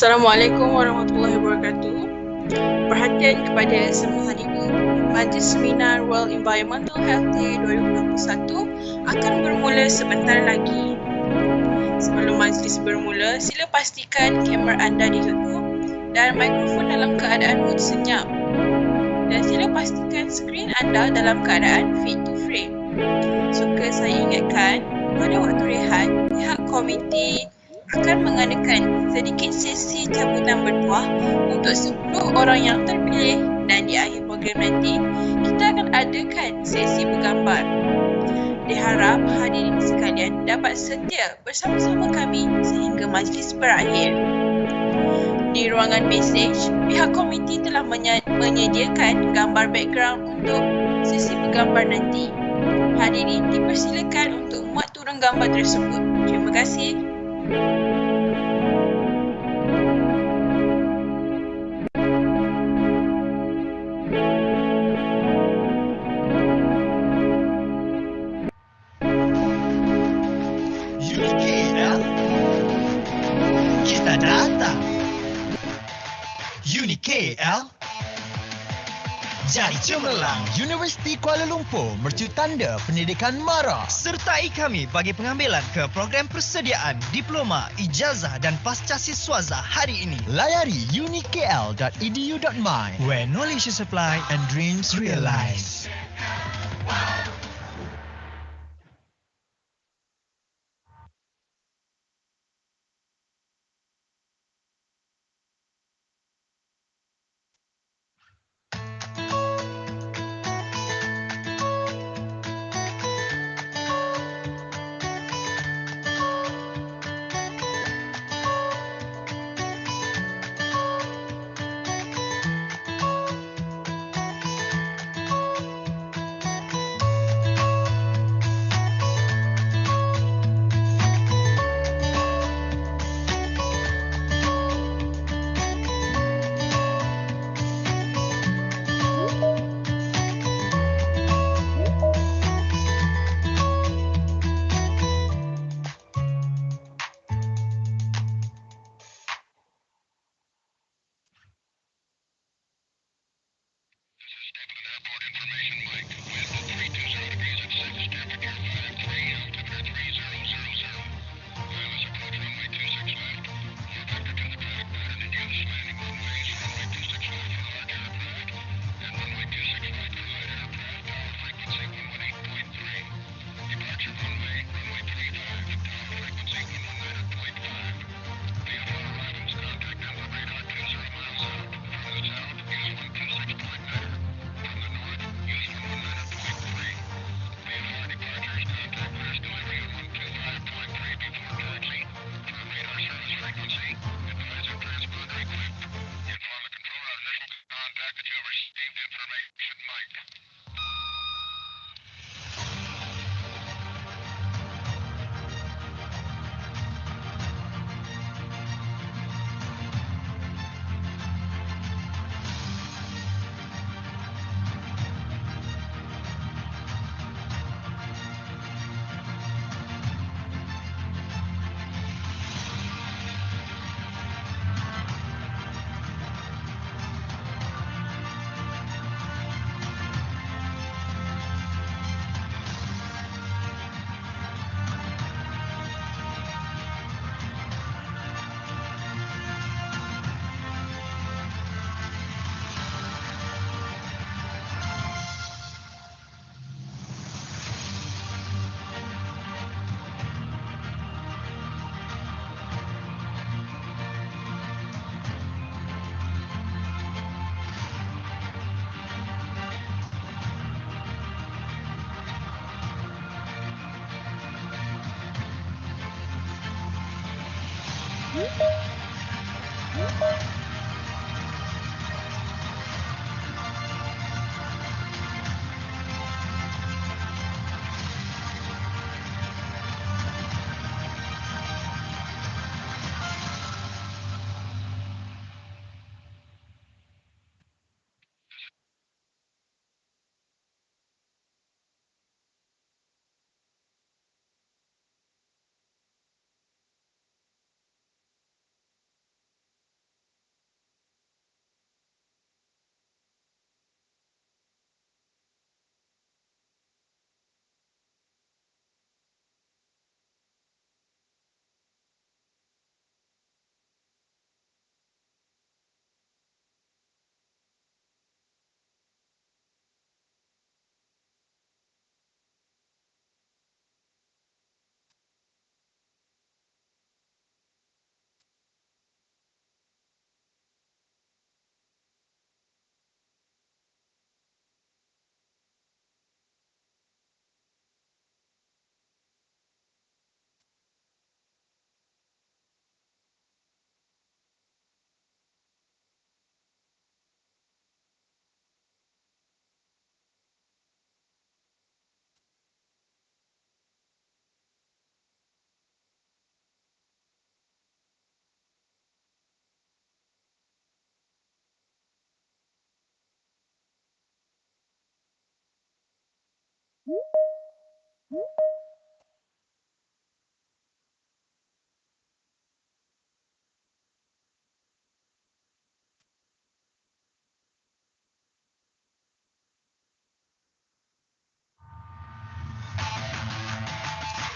Assalamualaikum warahmatullahi wabarakatuh. Perhatian kepada semua hadirin, Majlis Seminar World Environmental Health Day 2021 akan bermula sebentar lagi. Sebelum majlis bermula, sila pastikan kamera anda ditutup dan mikrofon dalam keadaan mood senyap. Dan sila pastikan skrin anda dalam keadaan fit to frame. Suka saya ingatkan, pada waktu rehat, pihak komiti akan mengadakan sedikit sesi cabutan bertuah untuk 10 orang yang terpilih, dan di akhir program nanti kita akan adakan sesi bergambar. Diharap hadirin sekalian dapat setia bersama-sama kami sehingga majlis berakhir. Di ruangan mesej, pihak komiti telah menyediakan gambar background untuk sesi bergambar nanti. Hadirin dipersilakan untuk muat turun gambar tersebut. Terima kasih. UniKL, kita datang. UniKL, jadi cemerlang. Universiti Kuala Lumpur mercu tanda pendidikan MARA. Sertai kami bagi pengambilan ke program persediaan diploma, ijazah dan pasca siswaza hari ini. Layari unikl.edu.my, where knowledge is applied and dreams realized.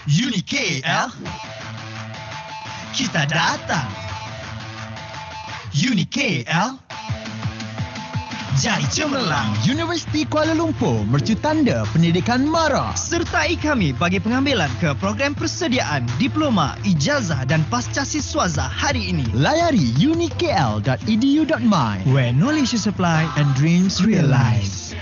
UniKL, kita datang. UniKL, jadi cemerlang. Universiti Kuala Lumpur mercu tanda pendidikan MARA. Sertai kami bagi pengambilan ke program persediaan diploma, ijazah dan pascasiswaza hari ini. Layari unikl.edu.my where knowledge is applied and dreams realized.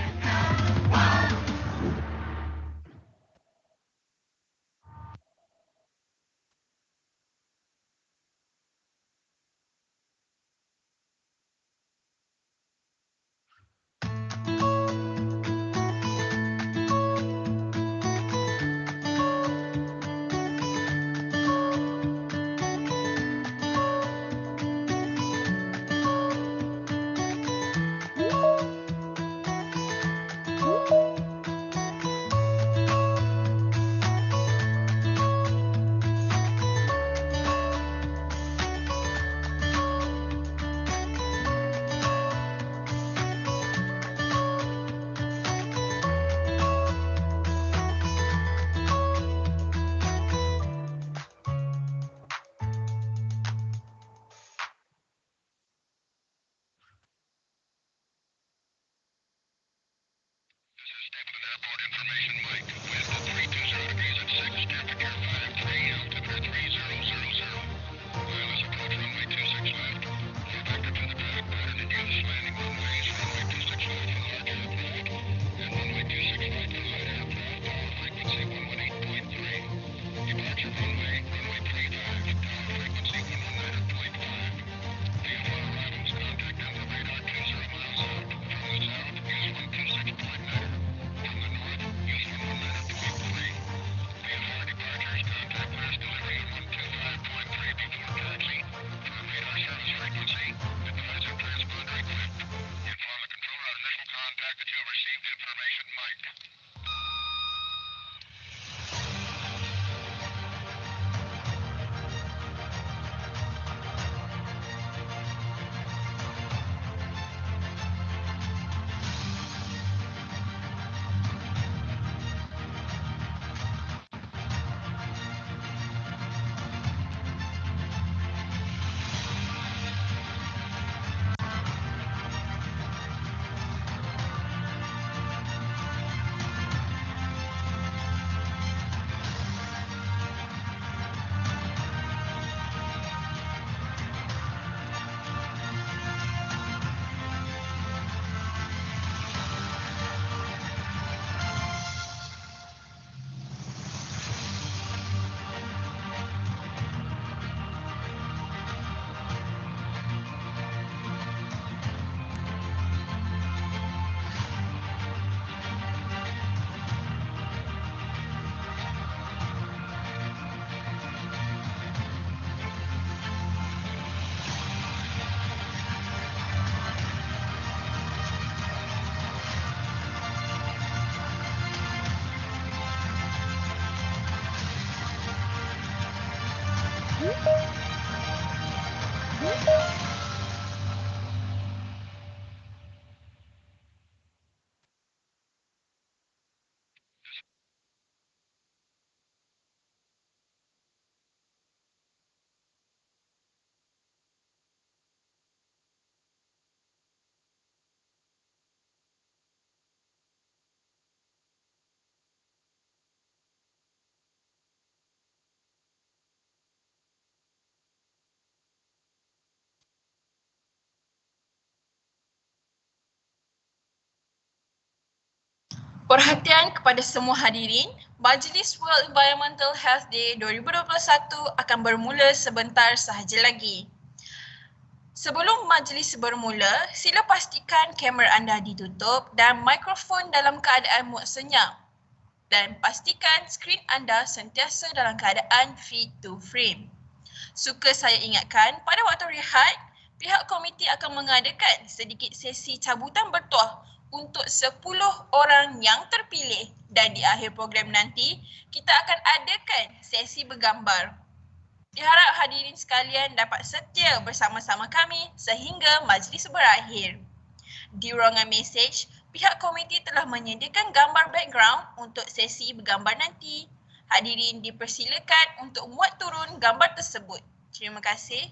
Perhatian kepada semua hadirin, Majlis World Environmental Health Day 2021 akan bermula sebentar sahaja lagi. Sebelum majlis bermula, sila pastikan kamera anda ditutup dan mikrofon dalam keadaan mode senyap. Dan pastikan skrin anda sentiasa dalam keadaan fit to frame. Suka saya ingatkan, pada waktu rehat, pihak komiti akan mengadakan sedikit sesi cabutan bertuah untuk 10 orang yang terpilih dan di akhir program nanti, kita akan adakan sesi bergambar. Diharap hadirin sekalian dapat setia bersama-sama kami sehingga majlis berakhir. Di ruangan mesej, pihak komiti telah menyediakan gambar background untuk sesi bergambar nanti. Hadirin dipersilakan untuk muat turun gambar tersebut. Terima kasih.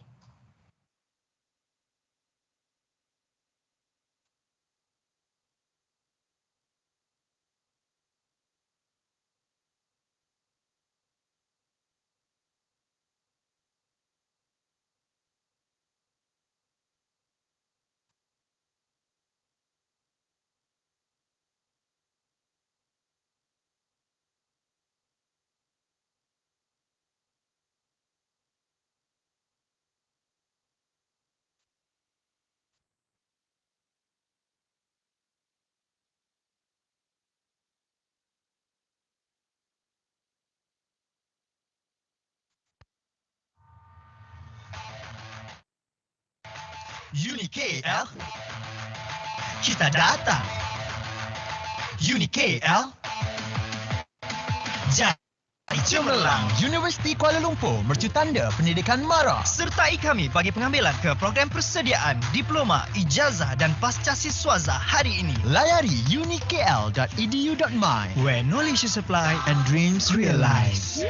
UniKL, kita datang. UniKL, jadi cemerlang. Universiti Kuala Lumpur mercu tanda pendidikan MARA. Sertai kami bagi pengambilan ke program persediaan diploma, ijazah dan pascasiswaza hari ini. Layari unikl.edu.my where knowledge is applied and dreams realized.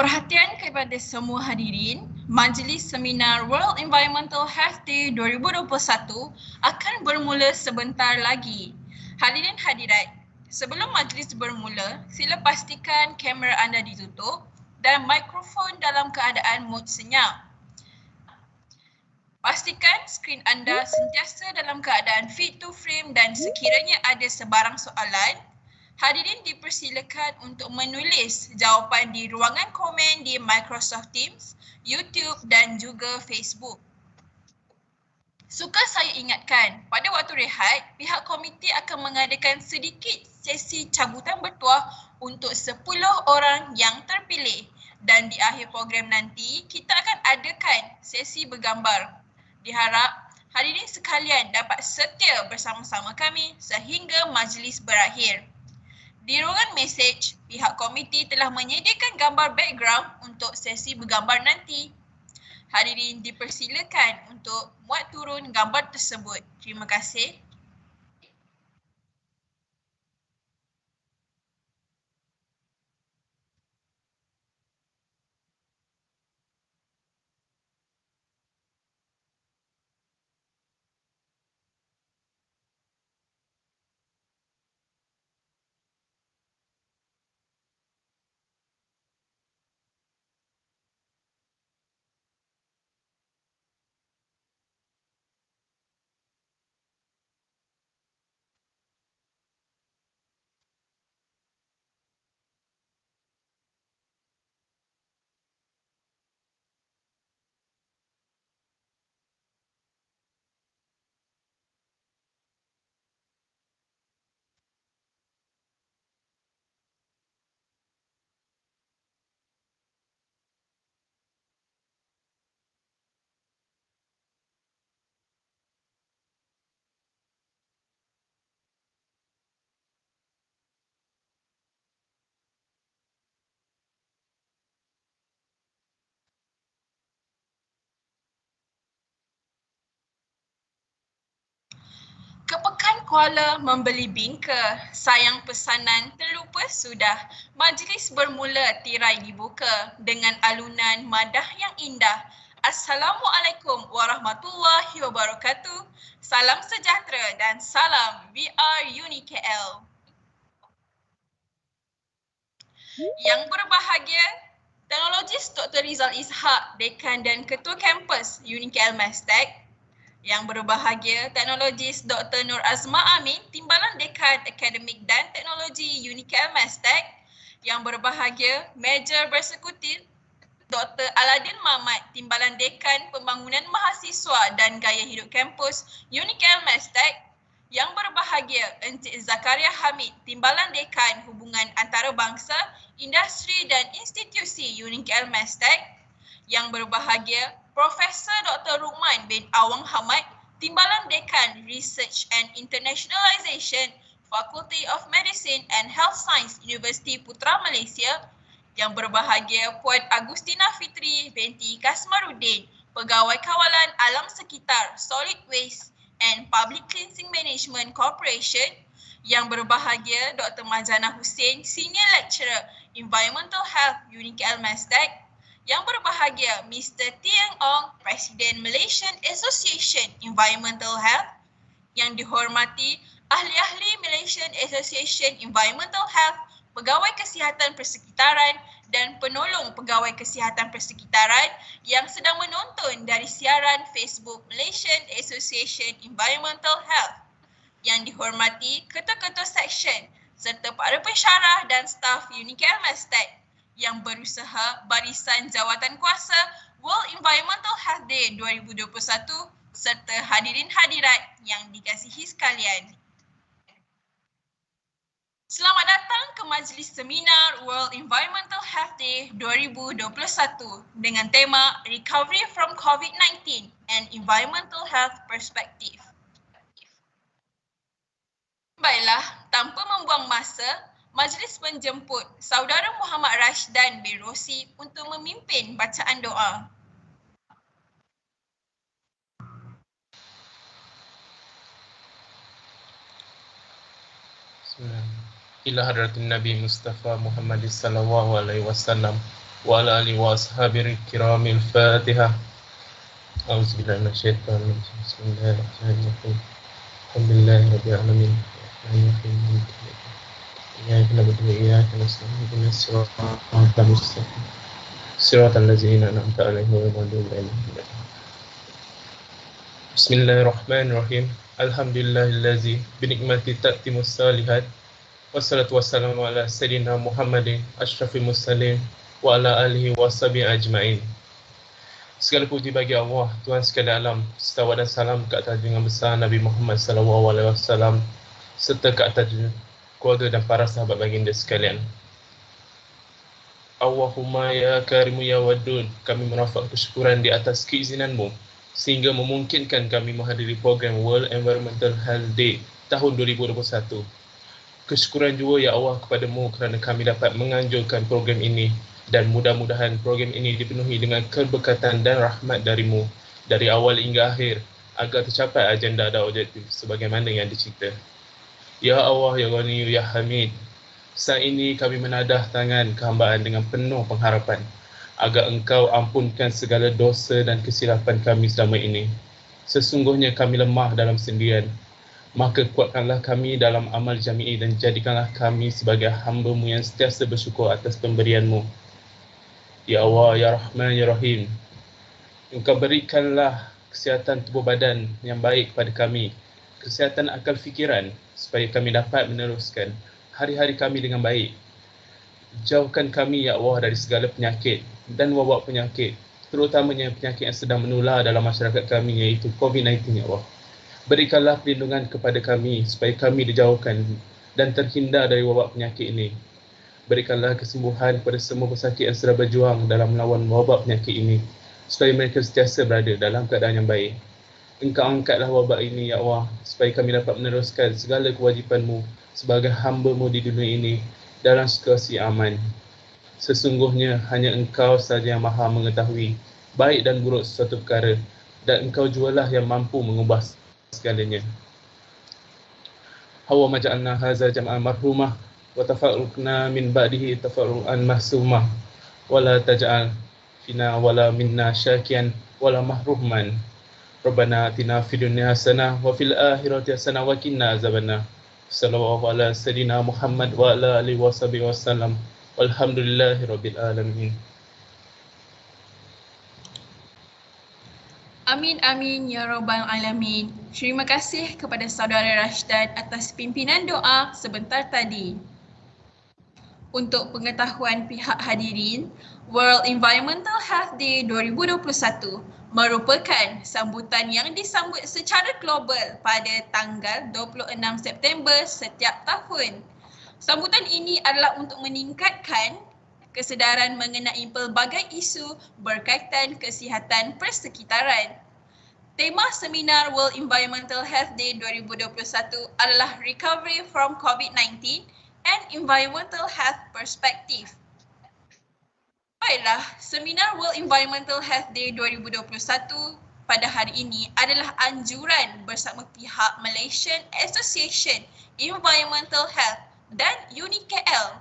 Perhatian kepada semua hadirin, Majlis Seminar World Environmental Health Day 2021 akan bermula sebentar lagi. Hadirin hadirat, sebelum majlis bermula, sila pastikan kamera anda ditutup dan mikrofon dalam keadaan mood senyap. Pastikan skrin anda sentiasa dalam keadaan fit to frame dan sekiranya ada sebarang soalan, hadirin dipersilakan untuk menulis jawapan di ruangan komen di Microsoft Teams, YouTube dan juga Facebook. Suka saya ingatkan, pada waktu rehat, pihak komiti akan mengadakan sedikit sesi cabutan bertuah untuk 10 orang yang terpilih dan di akhir program nanti, kita akan adakan sesi bergambar. Diharap hadirin sekalian dapat setia bersama-sama kami sehingga majlis berakhir. Di ruangan mesej, pihak komiti telah menyediakan gambar background untuk sesi bergambar nanti. Hadirin dipersilakan untuk muat turun gambar tersebut. Terima kasih. Kepekan Kuala membeli bingka, sayang pesanan terlupa sudah. Majlis bermula tirai dibuka dengan alunan madah yang indah. Assalamualaikum warahmatullahi wabarakatuh. Salam sejahtera dan salam VR UniKL. Yang berbahagia, Teknologis Dr. Rizal Ishak, Dekan dan Ketua Kampus UniKL Mestek. Yang berbahagia, Teknologis Dr. Nur Azma Amin, Timbalan Dekan Akademik dan Teknologi UniKL Mestek. Yang berbahagia, Major Bersekutif Dr. Aladin Mamat, Timbalan Dekan Pembangunan Mahasiswa dan Gaya Hidup Kampus UniKL Mestek. Yang berbahagia, Encik Zakaria Hamid, Timbalan Dekan Hubungan Antarabangsa, Industri dan Institusi UniKL Mestek. Yang berbahagia, Profesor Dr. Rukman bin Awang Hamad, Timbalan Dekan Research and Internationalization, Faculty of Medicine and Health Science, Universiti Putra Malaysia. Yang berbahagia, Puan Agustina Fitri binti Kasmaruddin, Pegawai Kawalan Alam Sekitar, Solid Waste and Public Cleansing Management Corporation. Yang berbahagia, Dr. Marjana Hussein, Senior Lecturer Environmental Health, UniKL Mestek. Yang berbahagia, Mr. Tieng Ong, Presiden Malaysian Association Environmental Health. Yang dihormati, Ahli-Ahli Malaysian Association Environmental Health, Pegawai Kesihatan Persekitaran dan Penolong Pegawai Kesihatan Persekitaran yang sedang menonton dari siaran Facebook Malaysian Association Environmental Health. Yang dihormati, Ketua-Ketua Seksyen serta para pensyarah dan staf UniKL Mestek yang berusaha barisan jawatan kuasa World Environmental Health Day 2021 serta hadirin hadirat yang dikasihi sekalian. Selamat datang ke Majlis Seminar World Environmental Health Day 2021 dengan tema Recovery from COVID-19 and Environmental Health Perspective. Baiklah, tanpa membuang masa, Majlis menjemput Saudara Muhammad Rashdan bin Rosi untuk memimpin bacaan doa. Ila hadratin Nabi Mustafa Muhammad sallallahu alaihi wasallam وعلى آله وأصحابه الكرام الفاتحة. أعوذ بالله من الشيطان الرجيم. بسم الله الرحمن الرحيم. الحمد لله رب العالمين الرحمن الرحيم مالك يوم الدين إياك نعبد وإياك نستعين اهدنا الصراط المستقيم صراط الذين أنعمت عليهم غير المغضوب عليهم ولا الضالين. بسم الله الرحمن الرحيم. الحمد لله الذي بنعمته تتم الصالحات wassalatu wassalamu ala sayyidina Muhammadin asyrafil mursalin wa ala alihi washabihi ajmain. Segala puji bagi Allah, Tuhan sekalian alam, selawat dan salam ke atas junjungan besar Nabi Muhammad sallallahu alaihi wasallam serta ke atas keluarga dan para sahabat baginda sekalian. Allahumma ya karimu ya wadud, kami merafak kesyukuran di atas keizinanmu sehingga memungkinkan kami menghadiri program World Environmental Health Day tahun 2021. Kesyukuran juga ya Allah kepadamu kerana kami dapat menganjurkan program ini dan mudah-mudahan program ini dipenuhi dengan keberkatan dan rahmat darimu dari awal hingga akhir agar tercapai agenda dan objektif sebagaimana yang dicerita. Ya Allah, Ya Ghani, Ya Hamid, saat ini kami menadah tangan kehambaan dengan penuh pengharapan agar Engkau ampunkan segala dosa dan kesilapan kami selama ini. Sesungguhnya kami lemah dalam sendirian. Maka kuatkanlah kami dalam amal jami'i dan jadikanlah kami sebagai hamba-Mu yang sentiasa bersyukur atas pemberian-Mu. Ya Allah, Ya Rahman, Ya Rahim, Engkau berikanlah kesihatan tubuh badan yang baik kepada kami, kesihatan akal fikiran supaya kami dapat meneruskan hari-hari kami dengan baik. Jauhkan kami, Ya Allah, dari segala penyakit dan wabak penyakit, terutamanya penyakit yang sedang menular dalam masyarakat kami iaitu COVID-19, Ya Allah. Berikanlah perlindungan kepada kami supaya kami dijauhkan dan terhindar dari wabak penyakit ini. Berikanlah kesembuhan kepada semua pesakit yang sedang berjuang dalam melawan wabak penyakit ini supaya mereka sentiasa berada dalam keadaan yang baik. Engkau angkatlah wabak ini, Ya Allah, supaya kami dapat meneruskan segala kewajipan-Mu sebagai hamba-Mu di dunia ini dalam situasi aman. Sesungguhnya hanya Engkau sahaja yang maha mengetahui baik dan buruk sesuatu perkara dan Engkau jualah yang mampu mengubah segalanya. Hawa maja'alna haza jam'an marhumah wa tafarruqna min ba'dihi tafarruqan mahsumah wa la taj'al fina wala minna syakian wala mahruman. Rabbana atina fid dunya hasanah wa fil akhirati hasanah wa qina azabannar. Sallallahu ala sayyidina Muhammad wa ala alihi washabihi wasallam. Walhamdulillahirabbil alamin. Amin amin ya rabbal alamin. Terima kasih kepada saudara Rashdan atas pimpinan doa sebentar tadi. Untuk pengetahuan pihak hadirin, World Environmental Health Day 2021 merupakan sambutan yang disambut secara global pada tanggal 26 September setiap tahun. Sambutan ini adalah untuk meningkatkan kesedaran mengenai pelbagai isu berkaitan kesihatan persekitaran. Tema seminar World Environmental Health Day 2021 adalah Recovery from COVID-19 and Environmental Health Perspective. Baiklah, seminar World Environmental Health Day 2021 pada hari ini adalah anjuran bersama pihak Malaysian Association Environmental Health dan UniKL.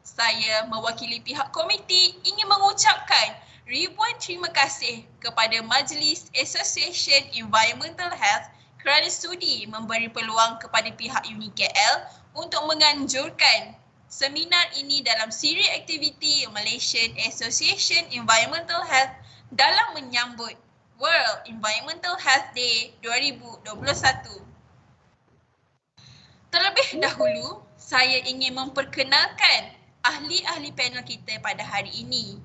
Saya mewakili pihak komiti ingin mengucapkan ribuan terima kasih kepada Majlis Association Environmental Health kerana sudi memberi peluang kepada pihak UniKL untuk menganjurkan seminar ini dalam siri aktiviti Malaysian Association Environmental Health dalam menyambut World Environmental Health Day 2021. Terlebih dahulu, saya ingin memperkenalkan ahli-ahli panel kita pada hari ini.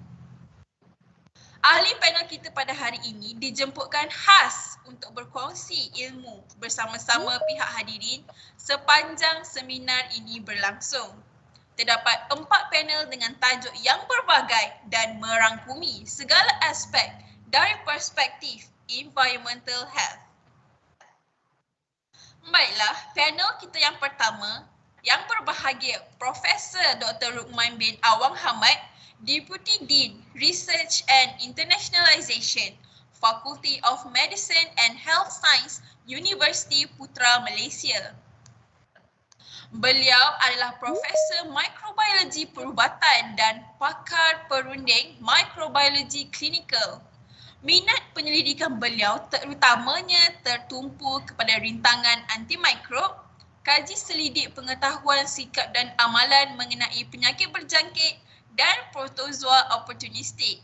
Ahli panel kita pada hari ini dijemputkan khas untuk berkongsi ilmu bersama-sama pihak hadirin sepanjang seminar ini berlangsung. Terdapat 4 panel dengan tajuk yang berbagai dan merangkumi segala aspek dari perspektif environmental health. Baiklah, panel kita yang pertama yang berbahagia Profesor Dr. Rukman bin Awang Hamad, Deputy Dean Research and Internationalization, Faculty of Medicine and Health Science, Universiti Putra Malaysia. Beliau adalah Profesor Mikrobiologi Perubatan dan pakar perunding mikrobiologi klinikal. Minat penyelidikan beliau terutamanya tertumpu kepada rintangan antimikrob, kaji selidik pengetahuan sikap dan amalan mengenai penyakit berjangkit dan protozoa oportunistik.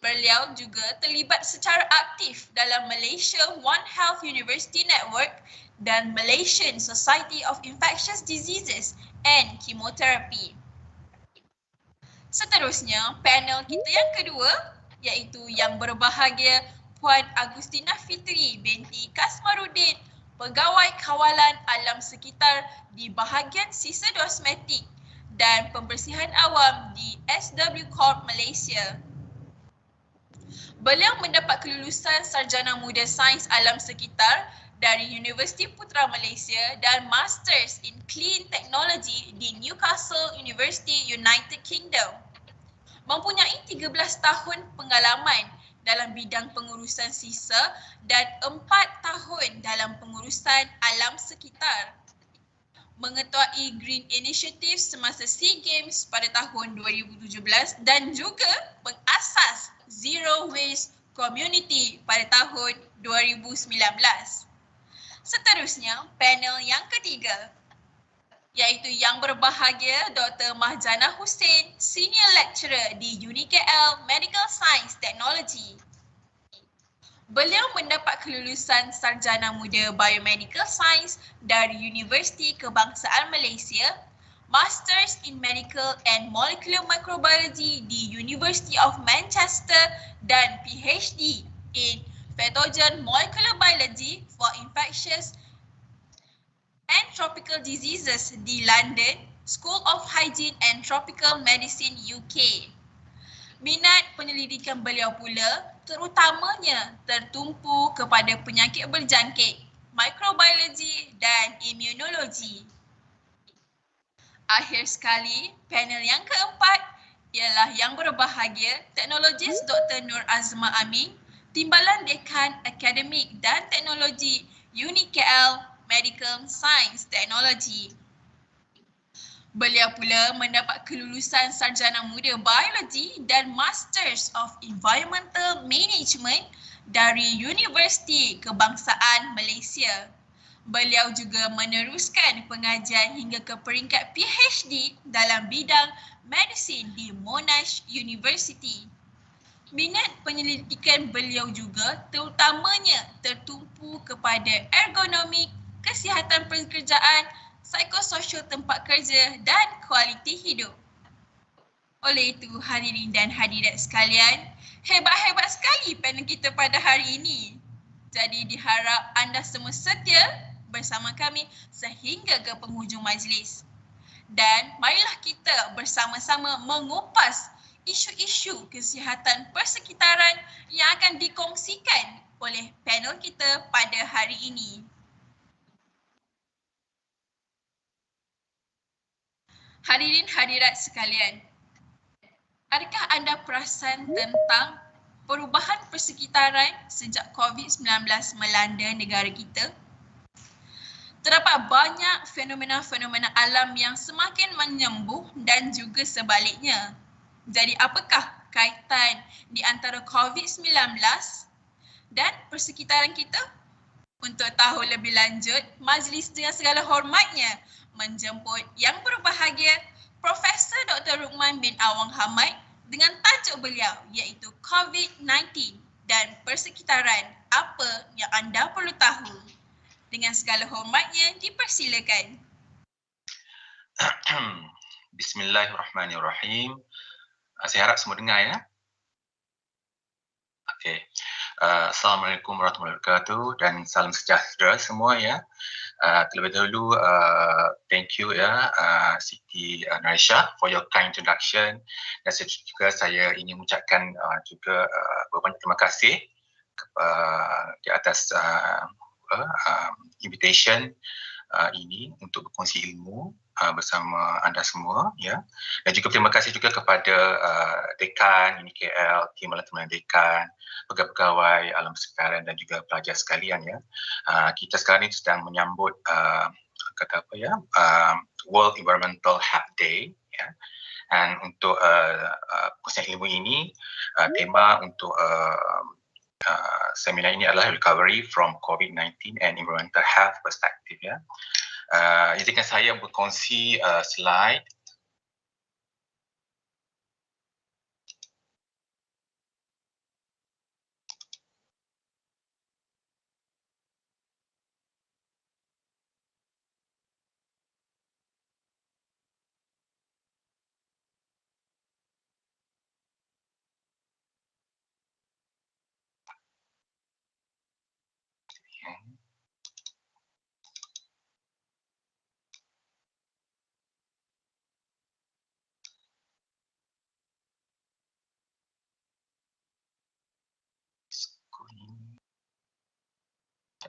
Beliau juga terlibat secara aktif dalam Malaysia One Health University Network dan Malaysian Society of Infectious Diseases and Chemotherapy. Seterusnya, panel kita yang kedua iaitu yang berbahagia Puan Agustina Fitri binti Kasmaruddin, Pegawai Kawalan Alam Sekitar di bahagian sisa kosmetik dan pembersihan awam di SW Corp Malaysia. Beliau mendapat kelulusan Sarjana Muda Sains Alam Sekitar dari Universiti Putra Malaysia dan Masters in Clean Technology di Newcastle University, United Kingdom. Mempunyai 13 tahun pengalaman dalam bidang pengurusan sisa dan 4 tahun dalam pengurusan alam sekitar. Mengetuai Green Initiative semasa SEA Games pada tahun 2017 dan juga mengasas Zero Waste Community pada tahun 2019. Seterusnya, panel yang ketiga iaitu yang berbahagia Dr. Mahjana Hussein, Senior Lecturer di UniKL Medical Science Technology. Beliau mendapat kelulusan Sarjana Muda Biomedical Science dari Universiti Kebangsaan Malaysia, Masters in Medical and Molecular Microbiology di University of Manchester dan PhD in Pathogen Molecular Biology for Infectious and Tropical Diseases di London School of Hygiene and Tropical Medicine UK. Minat penyelidikan beliau pula terutamanya tertumpu kepada penyakit berjangkit, mikrobiologi dan imunologi. Akhir sekali, panel yang keempat ialah yang berbahagia Teknologis Dr. Nur Azma Amin, Timbalan Dekan Akademik dan Teknologi UniKL Medical Science Technology. Beliau pula mendapat kelulusan Sarjana Muda Biologi dan Masters of Environmental Management dari Universiti Kebangsaan Malaysia. Beliau juga meneruskan pengajian hingga ke peringkat PhD dalam bidang medicine di Monash University. Minat penyelidikan beliau juga terutamanya tertumpu kepada ergonomik, kesihatan pekerjaan, psikososial tempat kerja dan kualiti hidup. Oleh itu, hadirin dan hadirat sekalian, hebat-hebat sekali panel kita pada hari ini. Jadi diharap anda semua setia bersama kami sehingga ke penghujung majlis. Dan marilah kita bersama-sama mengupas isu-isu kesihatan persekitaran yang akan dikongsikan oleh panel kita pada hari ini. Hadirin hadirat sekalian, adakah anda perasan tentang perubahan persekitaran sejak COVID-19 melanda negara kita? Terdapat banyak fenomena-fenomena alam yang semakin menyembuh dan juga sebaliknya. Jadi apakah kaitan di antara COVID-19 dan persekitaran kita? Untuk tahu lebih lanjut, majlis dengan segala hormatnya menjemput yang berbahagia Profesor Dr. Rukman bin Awang Hamad dengan tajuk beliau iaitu COVID-19 dan persekitaran, apa yang anda perlu tahu. Dengan segala hormatnya dipersilakan. Bismillahirrahmanirrahim. Saya harap semua dengar ya. Okey. Assalamualaikum warahmatullahi wabarakatuh dan salam sejahtera semua ya. Terlebih dahulu thank you ya Siti Naisha for your kind introduction, dan juga saya ingin mengucapkan juga berbanyak terima kasih di atas invitation ini untuk berkongsi ilmu bersama anda semua ya. Dan juga terima kasih juga kepada dekan UniKL, Timbalan Dekan, pegawai-pegawai alam sekitar dan juga pelajar sekalian ya. Kita sekarang ini sedang menyambut kata apa ya, World Environmental Health Day ya. Dan untuk perkongsian ilmu ini, tema untuk seminar ini adalah Recovery from COVID-19 and Environmental Health Perspective ya. Izinkan saya berkongsi slide.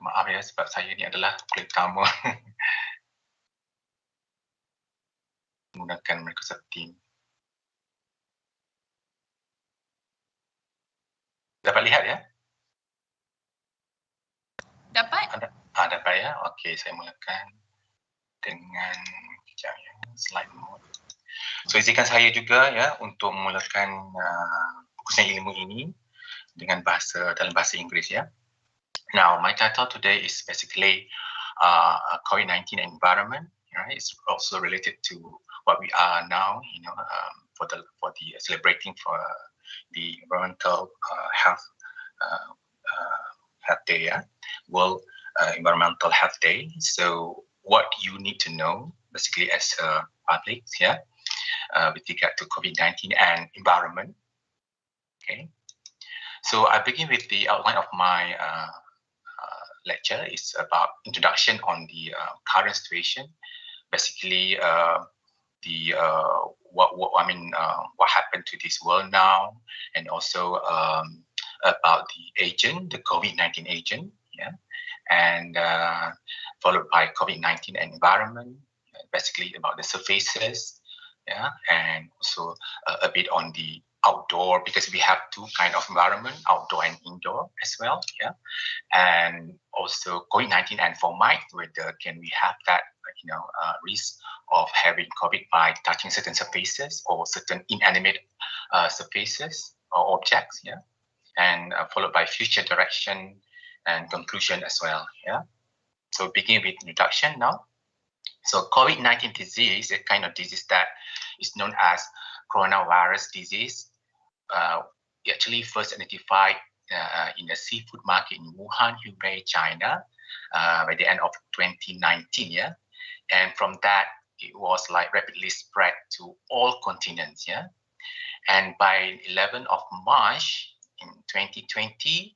Maaf ya, sebab saya ni adalah kulit pertama menggunakan Microsoft Teams. Dapat lihat ya? Dapat? Dapat ya? Okey, saya mulakan dengan kejap ya, slide mode. So, izinkan saya juga ya untuk memulakan perkongsian ilmu ini dengan dalam bahasa Inggeris ya. Now, my title today is basically COVID-19 environment. Right? It's also related to what we are now, for the celebrating for the environmental health day, yeah? World Environmental Health Day. So, what you need to know, basically as a public, yeah, with regard to COVID-19 and environment. Okay. So, I begin with the outline of my lecture. It's about introduction on the current situation, basically what happened to this world now, and also about the agent, the COVID-19 agent, yeah, and followed by COVID-19 and environment, basically about the surfaces, yeah, and also a bit on the outdoor, because we have two kind of environment, outdoor and indoor as well, yeah, and also COVID-19 and formaldehyde, whether can we have that risk of having COVID by touching certain surfaces or certain inanimate surfaces or objects, yeah, and followed by future direction and conclusion as well, yeah. So begin with introduction now. So COVID-19 disease, a kind of disease that is known as coronavirus disease, actually first identified in the seafood market in Wuhan, Hubei, China, by the end of 2019, yeah. And from that, it was like rapidly spread to all continents, yeah. And by 11th of March in 2020,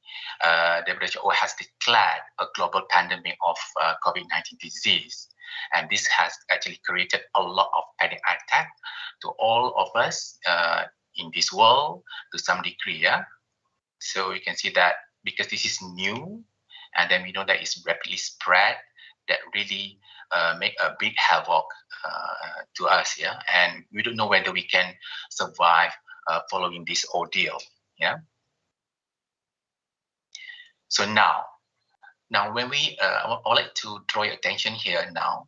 WHO has declared a global pandemic of COVID-19 disease. And this has actually created a lot of panic attack to all of us in this world to some degree, yeah. So you can see that because this is new, and then we know that it's rapidly spread, that really make a big havoc to us, yeah. And we don't know whether we can survive following this ordeal, yeah. So now when we, I would like to draw your attention here now,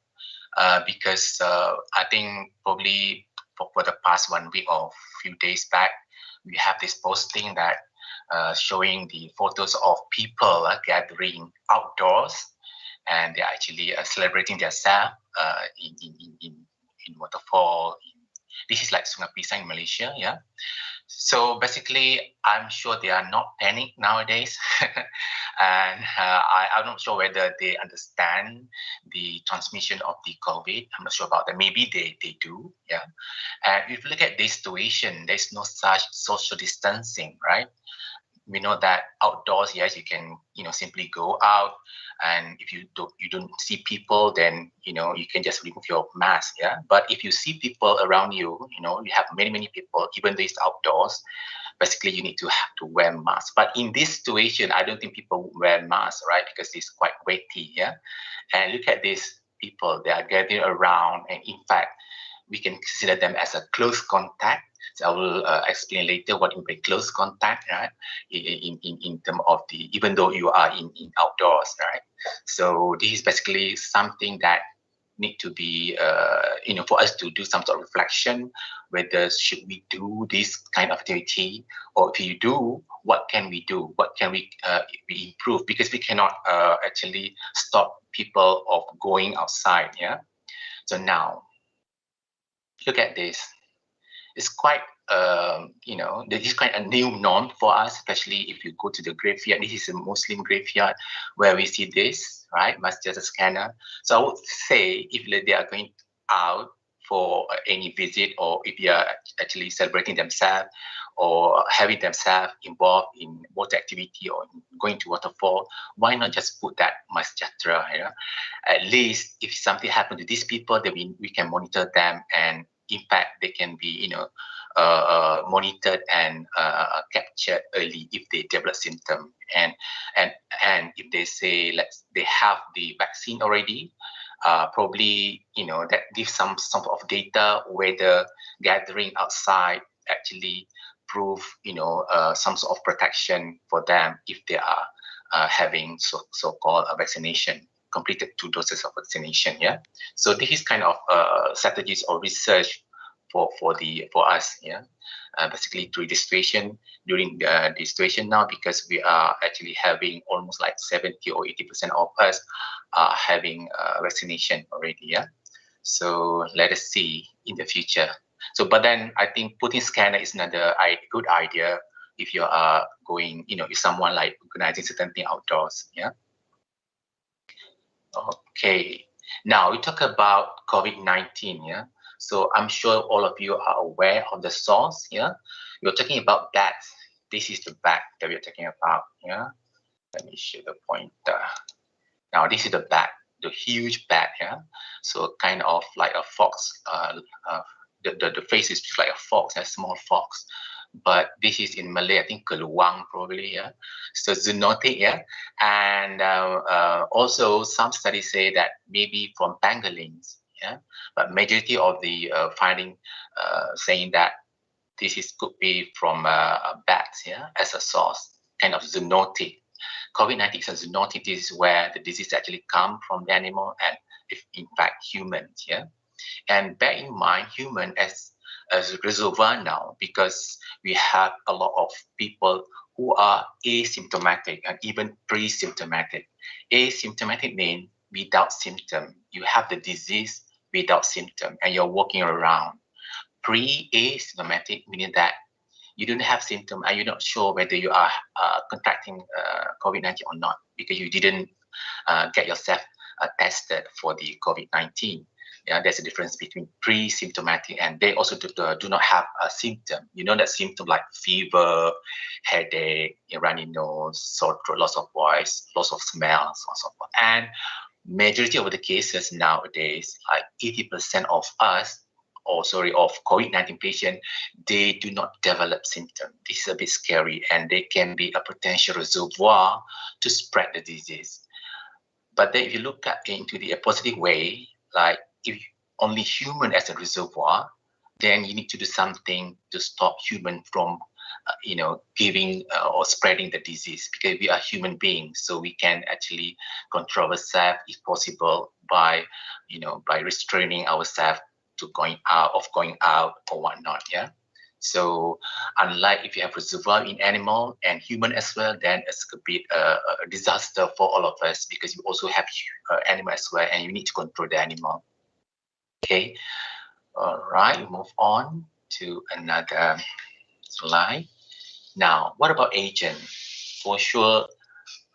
because I think probably for the past 1 week or few days back, we have this posting that showing the photos of people gathering outdoors, and they're actually celebrating themselves in waterfall. This is like Sungai Pisang in Malaysia, yeah. So basically, I'm sure they are not panic nowadays, and I'm not sure whether they understand the transmission of the COVID. I'm not sure about that. Maybe they do, yeah. And if you look at this situation, there's no such social distancing, right? We know that outdoors, yes, you can simply go out, and if you don't see people, then you can just remove your mask, yeah. But if you see people around you, you have many people, even though it's outdoors, basically you need to have to wear masks. But in this situation, I don't think people wear masks, right? Because it's quite weighty, yeah. And look at these people; they are gathering around, and in fact, we can consider them as a close contact. So I will explain later what you mean close contact, right? In terms of even though you are in outdoors, right? So this is basically something that need to be, for us to do some sort of reflection, whether should we do this kind of activity, or if you do, what can we do? What can we improve? Because we cannot actually stop people of going outside. Yeah. So now, look at this. It's quite, this is quite a new norm for us, especially if you go to the graveyard. This is a Muslim graveyard where we see this, right? Masjid scanner. So I would say if they are going out for any visit, or if they are actually celebrating themselves or having themselves involved in water activity or going to waterfall, why not just put that masjid? Yeah? At least if something happened to these people, then we can monitor them, and in fact they can be monitored and captured early if they develop symptom, and if they say they have the vaccine already, probably that gives some sort of data whether gathering outside actually prove some sort of protection for them if they are having so-called vaccination, completed 2 doses of vaccination. Yeah, so this is kind of strategies or research for us. Yeah, basically to registration during the situation now, because we are actually having almost like 70 or 80% of us are having vaccination already. Yeah, so let us see in the future. So, but then I think putting scanner is another good idea if you are going, if someone like organizing certain thing outdoors. Yeah. Okay. Now we talk about COVID-19. Yeah. So I'm sure all of you are aware of the source. Yeah. We're talking about bats. This is the bat that we're talking about. Yeah. Let me show the pointer. Now this is the bat, the huge bat. Yeah. So kind of like a fox. The face is just like a fox, a small fox. But this is in Malay, I think keluang probably. Yeah. So zoonotic. Yeah. And also some studies say that maybe from pangolins. Yeah. But majority of the finding saying that could be from bats. Yeah, as a source, kind of zoonotic. COVID-19 is a zoonotic. This is where the disease actually come from the animal, and if in fact humans. Yeah. And bear in mind, human as a reservoir now, because we have a lot of people who are asymptomatic and even pre-symptomatic. Asymptomatic means without symptom. You have the disease without symptom, and you're walking around. Pre-asymptomatic meaning that you don't have symptom and you're not sure whether you are contracting COVID-19 or not, because you didn't get yourself tested for the COVID-19. Yeah, there's a difference between pre-symptomatic, and they also do not have a symptom. You know that symptom like fever, headache, runny nose, sore throat, loss of voice, loss of smell, so on and so forth. And majority of the cases nowadays, like 80% of COVID-19 patients, they do not develop symptoms. This is a bit scary, and they can be a potential reservoir to spread the disease. But then if you look into the positive way, like if only human as a reservoir, then you need to do something to stop human from, giving or spreading the disease, because we are human beings, so we can actually control ourselves if possible by restraining ourselves to going out or whatnot. Yeah. So unlike if you have reservoir in animal and human as well, then it's a bit a disaster for all of us, because you also have animal as well, and you need to control the animal. Okay. All right. We move on to another slide. Now, what about agent? For sure,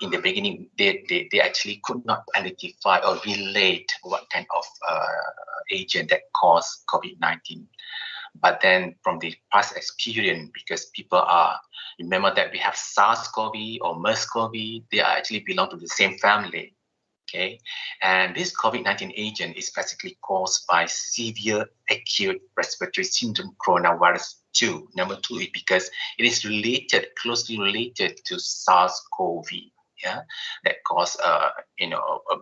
in the beginning, they actually could not identify or relate what kind of agent that caused COVID-19. But then from the past experience, because people remember that we have SARS-CoV or MERS-CoV, they actually belong to the same family. Okay, and this COVID-19 agent is basically caused by severe acute respiratory syndrome coronavirus 2. Number 2 is because it is closely related to SARS-CoV. Yeah, that caused a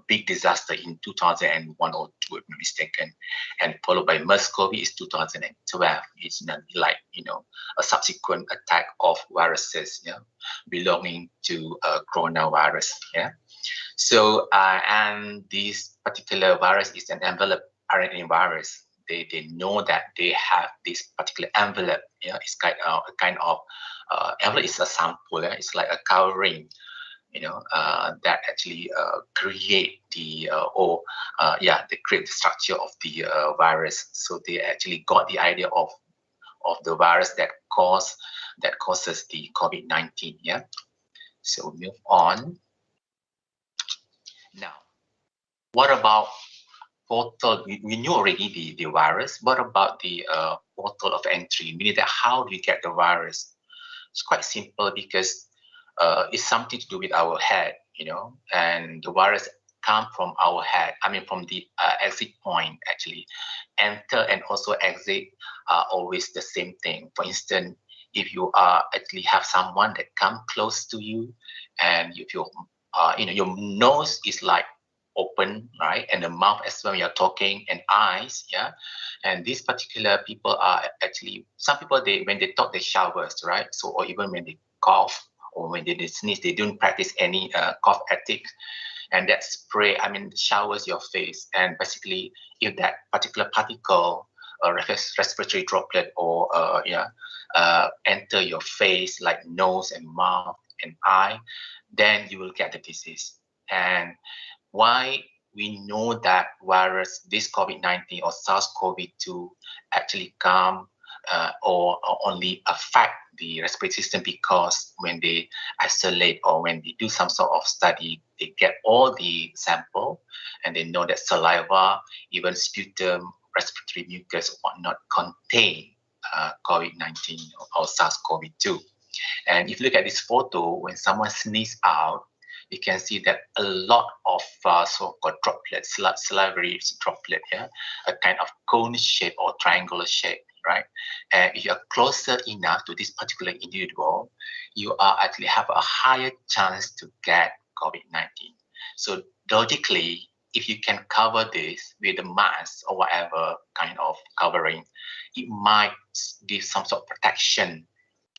big disaster in 2001 or 2, if I'm mistaken, and followed by MERS-CoV is 2012. It's like a subsequent attack of viruses, belonging to coronavirus. Yeah. So, and this particular virus is an envelope RNA virus. They know that they have this particular envelope. Yeah, it's a kind of envelope is a sample. Yeah? It's like a covering. That actually create the they create the structure of the virus. So they actually got the idea of the virus that causes the COVID-19. Yeah. So move on. Now, what about portal? We knew already the virus. What about the portal of entry? Meaning that how do we get the virus? It's quite simple because it's something to do with our head, and the virus come from our head. I mean, from the exit point, actually. Enter and also exit are always the same thing. For instance, if you actually have someone that come close to you, and if your nose is like open, right, and the mouth as well when you're talking, and eyes, yeah, and these particular people are actually, some people, they when they talk they showers, right, so, or even when they cough or when they sneeze, they don't practice any cough ethics, and that spray, I mean, showers your face, and basically if that particular particle or respiratory droplet or enter your face like nose and mouth and eye, then you will get the disease. And why we know that virus, this COVID-19 or SARS-CoV-2 actually come or only affect the respiratory system, because when they isolate or when they do some sort of study, they get all the sample and they know that saliva, even sputum, respiratory mucus, whatnot contain COVID-19 or SARS-CoV-2. And if you look at this photo, when someone sneezes out, you can see that a lot of so-called droplets, salivary droplet, yeah, a kind of cone shape or triangular shape, right? And if you're closer enough to this particular individual, you are actually have a higher chance to get COVID-19. So logically, if you can cover this with a mask or whatever kind of covering, it might give some sort of protection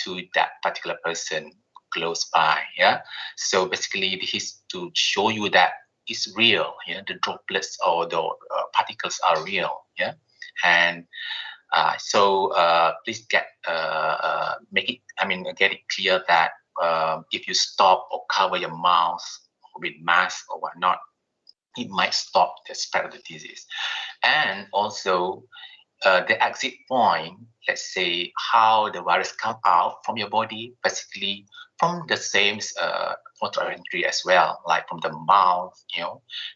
to that particular person close by. Yeah, so basically this is to show you that it's real. Yeah, the droplets or the particles are real. Yeah, and so please get get it clear that if you stop or cover your mouth with mask or whatnot, it might stop the spread of the disease. And also the exit point, let's say how the virus come out from your body, basically from the same portal of entry as well, like from the mouth,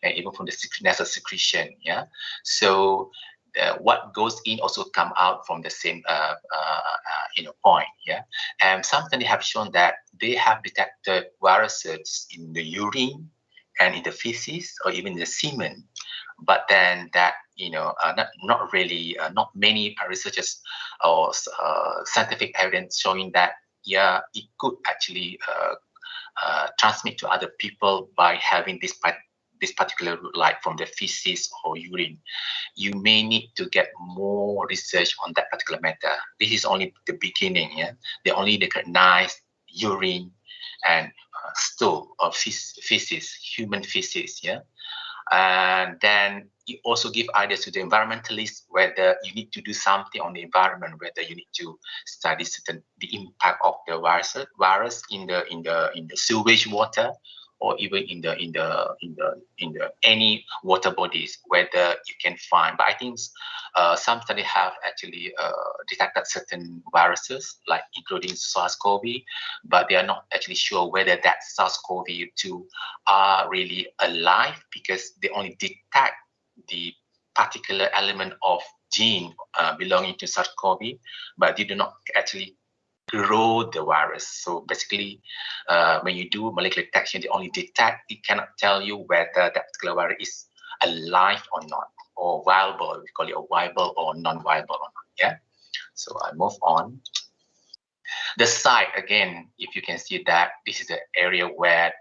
and even from the nasal secretion. Yeah, so what goes in also come out from the same point. Yeah, and sometimes they have shown that they have detected viruses in the urine and in the feces or even the semen, but then that not really, not many researchers or scientific evidence showing that it could actually transmit to other people by having this particular route, like from the feces or urine. You may need to get more research on that particular matter. This is only the beginning. Yeah, they only recognize urine and stool or feces, human feces. Yeah. And then it also give ideas to the environmentalists whether you need to do something on the environment, whether you need to study the impact of the virus in the sewage water, or even in the any water bodies, whether you can find. But I think some study have actually detected certain viruses, like including SARS-CoV, but they are not actually sure whether that SARS-CoV-2 are really alive, because they only detect the particular element of gene belonging to SARS-CoV, but they do not actually grow the virus. So basically, when you do molecular detection, they only detect. It cannot tell you whether that particular virus is alive or not, or viable. We call it a viable or non-viable or not. Yeah. So I move on. The site, again, if you can see that this is the area where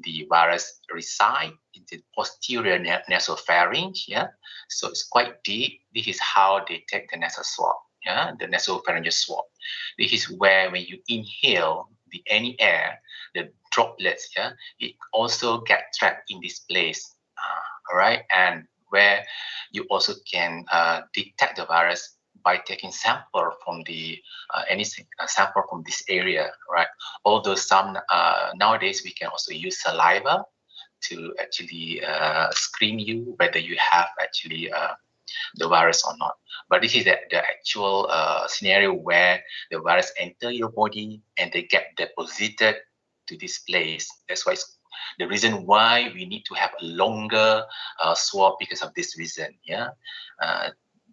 the virus reside, in the posterior nasopharynx. Yeah. So it's quite deep. This is how they take the nasal swab. Yeah, the nasopharyngeal swab. This is where when you inhale any air, the droplets, yeah, it also get trapped in this place, all right, and where you also can detect the virus by taking sample from the any sample from this area, right? Although some nowadays we can also use saliva to actually screen you whether you have actually the virus or not. But this is the actual scenario where the virus enter your body and they get deposited to this place. That's why it's the reason why we need to have a longer swab because of this reason. Yeah, uh,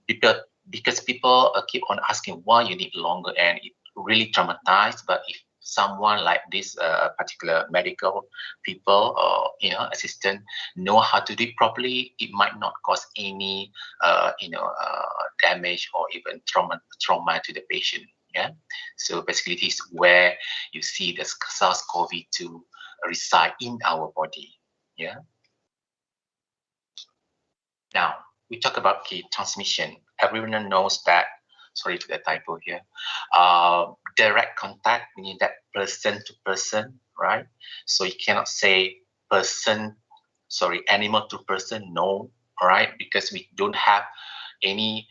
because people keep on asking why you need longer, and it really traumatized. But if someone like this particular medical people or assistant know how to do it properly, it might not cause any damage or even trauma to the patient. Yeah, so basically this is where you see the SARS-CoV-2 reside in our body. Yeah. Now we talk about key transmission. Everyone knows that. Sorry for the typo here. Direct contact, meaning that person to person, right? So you cannot say animal to person, no, all right, because we don't have any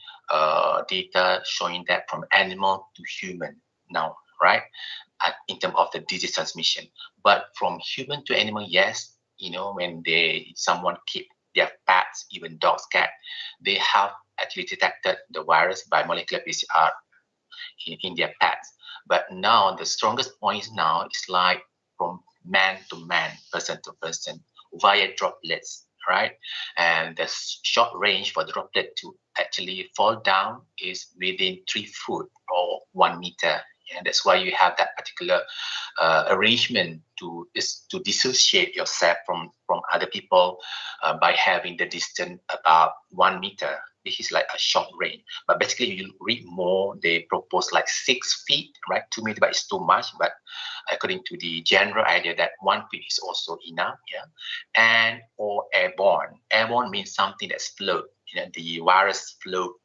data showing that from animal to human now, right? In terms of the disease transmission, but from human to animal, yes, when someone keep their pets, even dogs, cat, they have actually detected the virus by molecular PCR in their pets. But now the strongest point now is like from man to man, person to person, via droplets, right? And the short range for the droplet to actually fall down is within 3 feet or 1 meter. And that's why you have that particular arrangement to dissociate yourself from other people by having the distance about 1 meter. This is like a short range, but basically you read more, they propose like 6 feet, right? 2 meters, but it's too much. But according to the general idea that 1 feet is also enough, yeah. And or airborne. Airborne means something that's float. The virus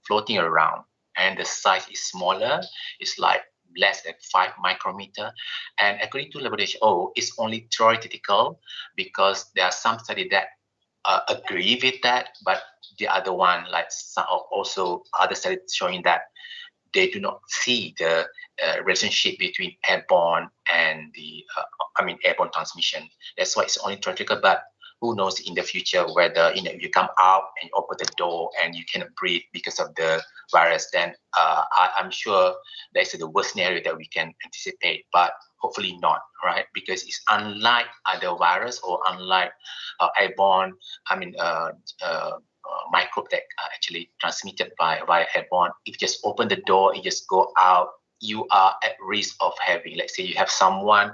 floating around, and the size is smaller. It's like less than 5 micrometer. And according to WHO, it's only theoretical because there are some studies that agree with that, but the other one, like also other studies showing that they do not see the relationship between airborne and airborne transmission. That's why it's only theoretical, but who knows in the future whether you come out and you open the door and you cannot breathe because of the virus, then I'm sure that's the worst scenario that we can anticipate, but hopefully not, right? Because it's unlike other virus or unlike airborne, microbe that actually transmitted via airborne. If you just open the door, you just go out, you are at risk of having, let's say you have someone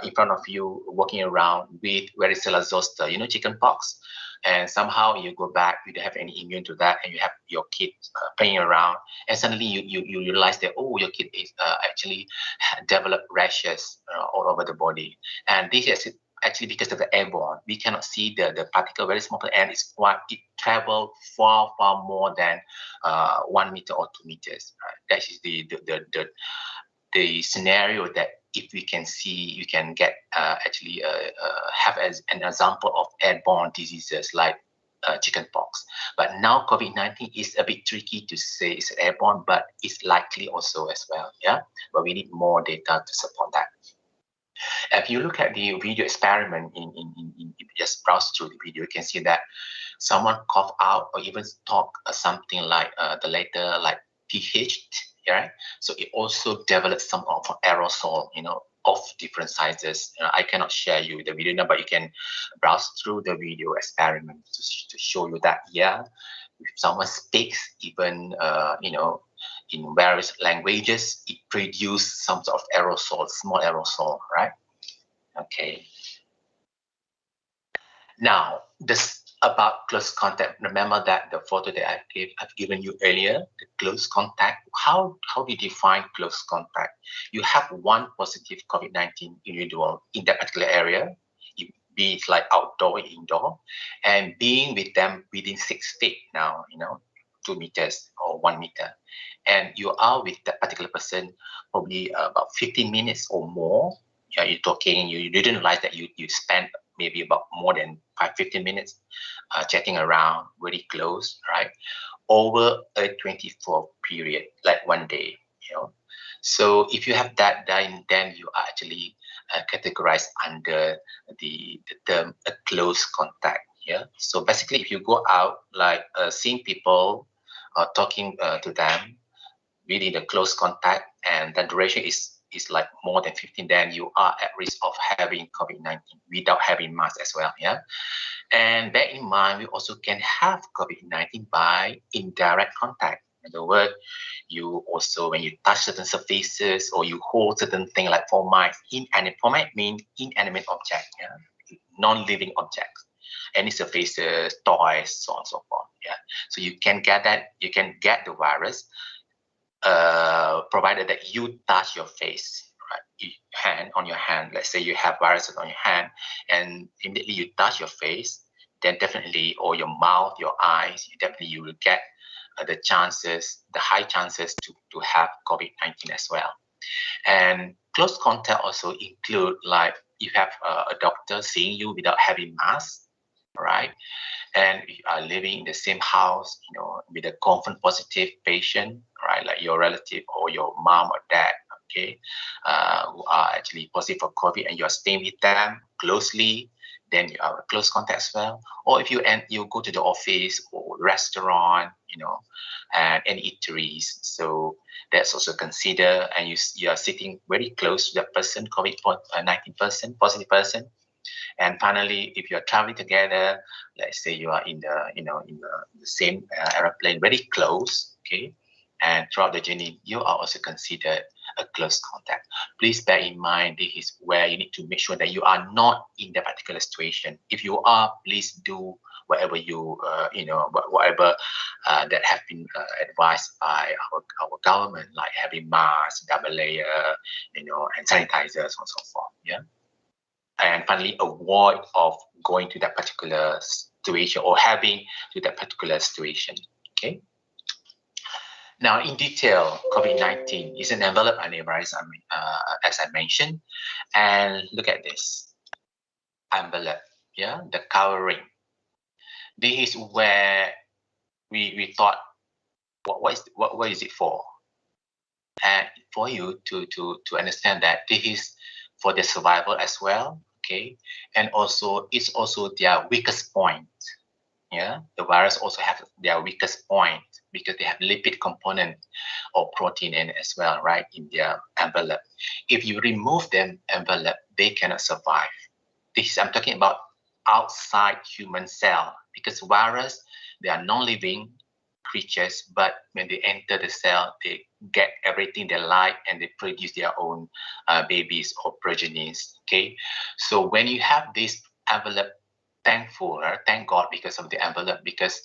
in front of you walking around with varicella zoster, chicken pox, and somehow you go back, you don't have any immune to that, and you have your kid playing around, and suddenly you realize that, oh, your kid is actually developed rashes all over the body. And this is actually because of the airborne. We cannot see the particle very small, and it travel far more than 1 meter or 2 meters. That is the scenario that if we can see, you can get have as an example of airborne diseases like chickenpox. But now COVID-19 is a bit tricky to say it's airborne, but it's likely also as well. Yeah, but we need more data to support that. If you look at the video experiment, if you just browse through the video, you can see that someone cough out or even talk something like the letter like TH, right? So it also develops some of aerosol, of different sizes. I cannot share you the video now, but you can browse through the video experiment to show you that, yeah, if someone speaks even, in various languages, it produces some sort of aerosol, small aerosol, right? Okay. Now, this about close contact. Remember that the photo that I've given you earlier, the close contact. How do you define close contact? You have one positive COVID-19 individual in that particular area, be it like outdoor or indoor, and being with them within 6 feet now, 2 meters or 1 meter, and you are with that particular person probably about 15 minutes or more, you're talking, you didn't realize that you spent maybe about more than 15 minutes chatting around, very close, right? Over a 24 period, like one day, you know. So if you have that, then you are actually categorized under the term a close contact. Yeah. So basically, if you go out like seeing people, talking to them, within the close contact, and the duration is like more than 15, then you are at risk of having COVID-19 without having mask as well. Yeah. And bear in mind, we also can have COVID-19 by indirect contact. In other words, you also, when you touch certain surfaces or you hold certain thing like formites, formites mean inanimate object, yeah? Non-living objects, any surfaces, toys, so on and so forth. Yeah. So you can get the virus, provided that you touch your face, right? Hand on your hand. Let's say you have viruses on your hand, and immediately you touch your face, then definitely, or your mouth, your eyes, you will get the high chances to have COVID-19 as well. And close contact also include like you have a doctor seeing you without having mask, right? And if you are living in the same house, you know, with a confirmed positive patient, right, like your relative or your mom or dad, okay, who are actually positive for COVID, and you're staying with them closely, then you are a close contact as well. Or if you go to the office or restaurant, you know, and eateries, so that's also considered, and you are sitting very close to that person, COVID-19 person, positive person. And finally, if you're traveling together, let's say you are in the same airplane, very close, okay, and throughout the journey, you are also considered a close contact. Please bear in mind, this is where you need to make sure that you are not in that particular situation. If you are, please do whatever whatever that have been advised by our government, like having masks, double layer, and sanitizers, and so forth. Yeah. And finally, avoid of going to that particular situation or having to that particular situation. Okay. Now, in detail, COVID-19 is an envelope antivirus, as I mentioned, and look at this envelope. Yeah, the covering. This is where we thought, what is it for? And for you to understand that this is for the survival as well, okay, and also it's also their weakest point. Yeah, the virus also have their weakest point because they have lipid component or protein in it as well, right, in their envelope. If you remove them envelope, they cannot survive. I'm talking about outside human cell, because virus, they are non-living creatures, but when they enter the cell, they get everything they like and they produce their own babies or progenies. Okay, so when you have this envelope, thank God because of the envelope, because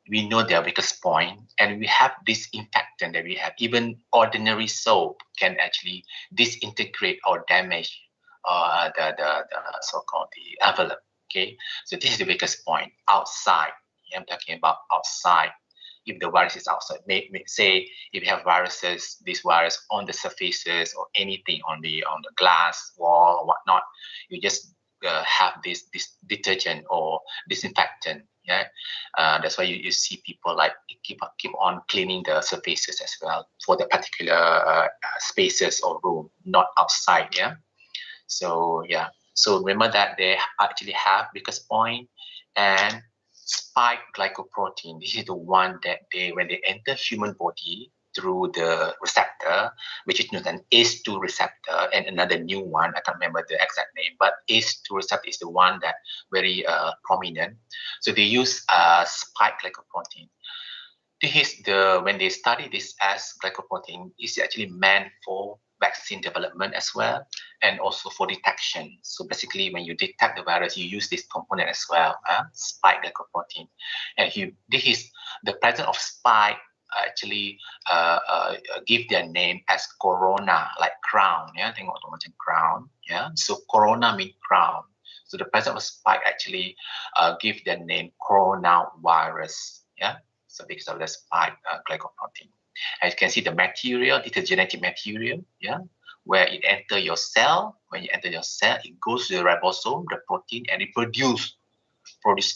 we know their weakest point, and we have disinfectant that we have. Even ordinary soap can actually disintegrate or damage the so-called the envelope. Okay, so this is the weakest point outside. I'm talking about outside. If the virus is outside, say if you have viruses, this virus on the surfaces or anything on the glass wall or whatnot, you just have this detergent or disinfectant. Yeah, that's why you see people like keep on cleaning the surfaces as well for the particular spaces or room, not outside. Yeah, so yeah, so remember that they actually have weakest point and spike glycoprotein. This is the one that when they enter human body through the receptor, which is known as an ACE2 receptor, and another new one, I can't remember the exact name, but ACE2 receptor is the one that very prominent. So they use spike glycoprotein. This is when they study this as glycoprotein, is actually meant for vaccine development as well, and also for detection. So basically, when you detect the virus, you use this component as well, spike glycoprotein. And this is the presence of spike actually give their name as corona, like crown. Yeah, tengok tu macam crown. Yeah, so corona means crown. So the presence of spike actually give their name coronavirus. Yeah, so because of the spike glycoprotein. As you can see, the material, this is genetic material, yeah, where it enter your cell. When you enter your cell, it goes to the ribosome, the protein, and it produce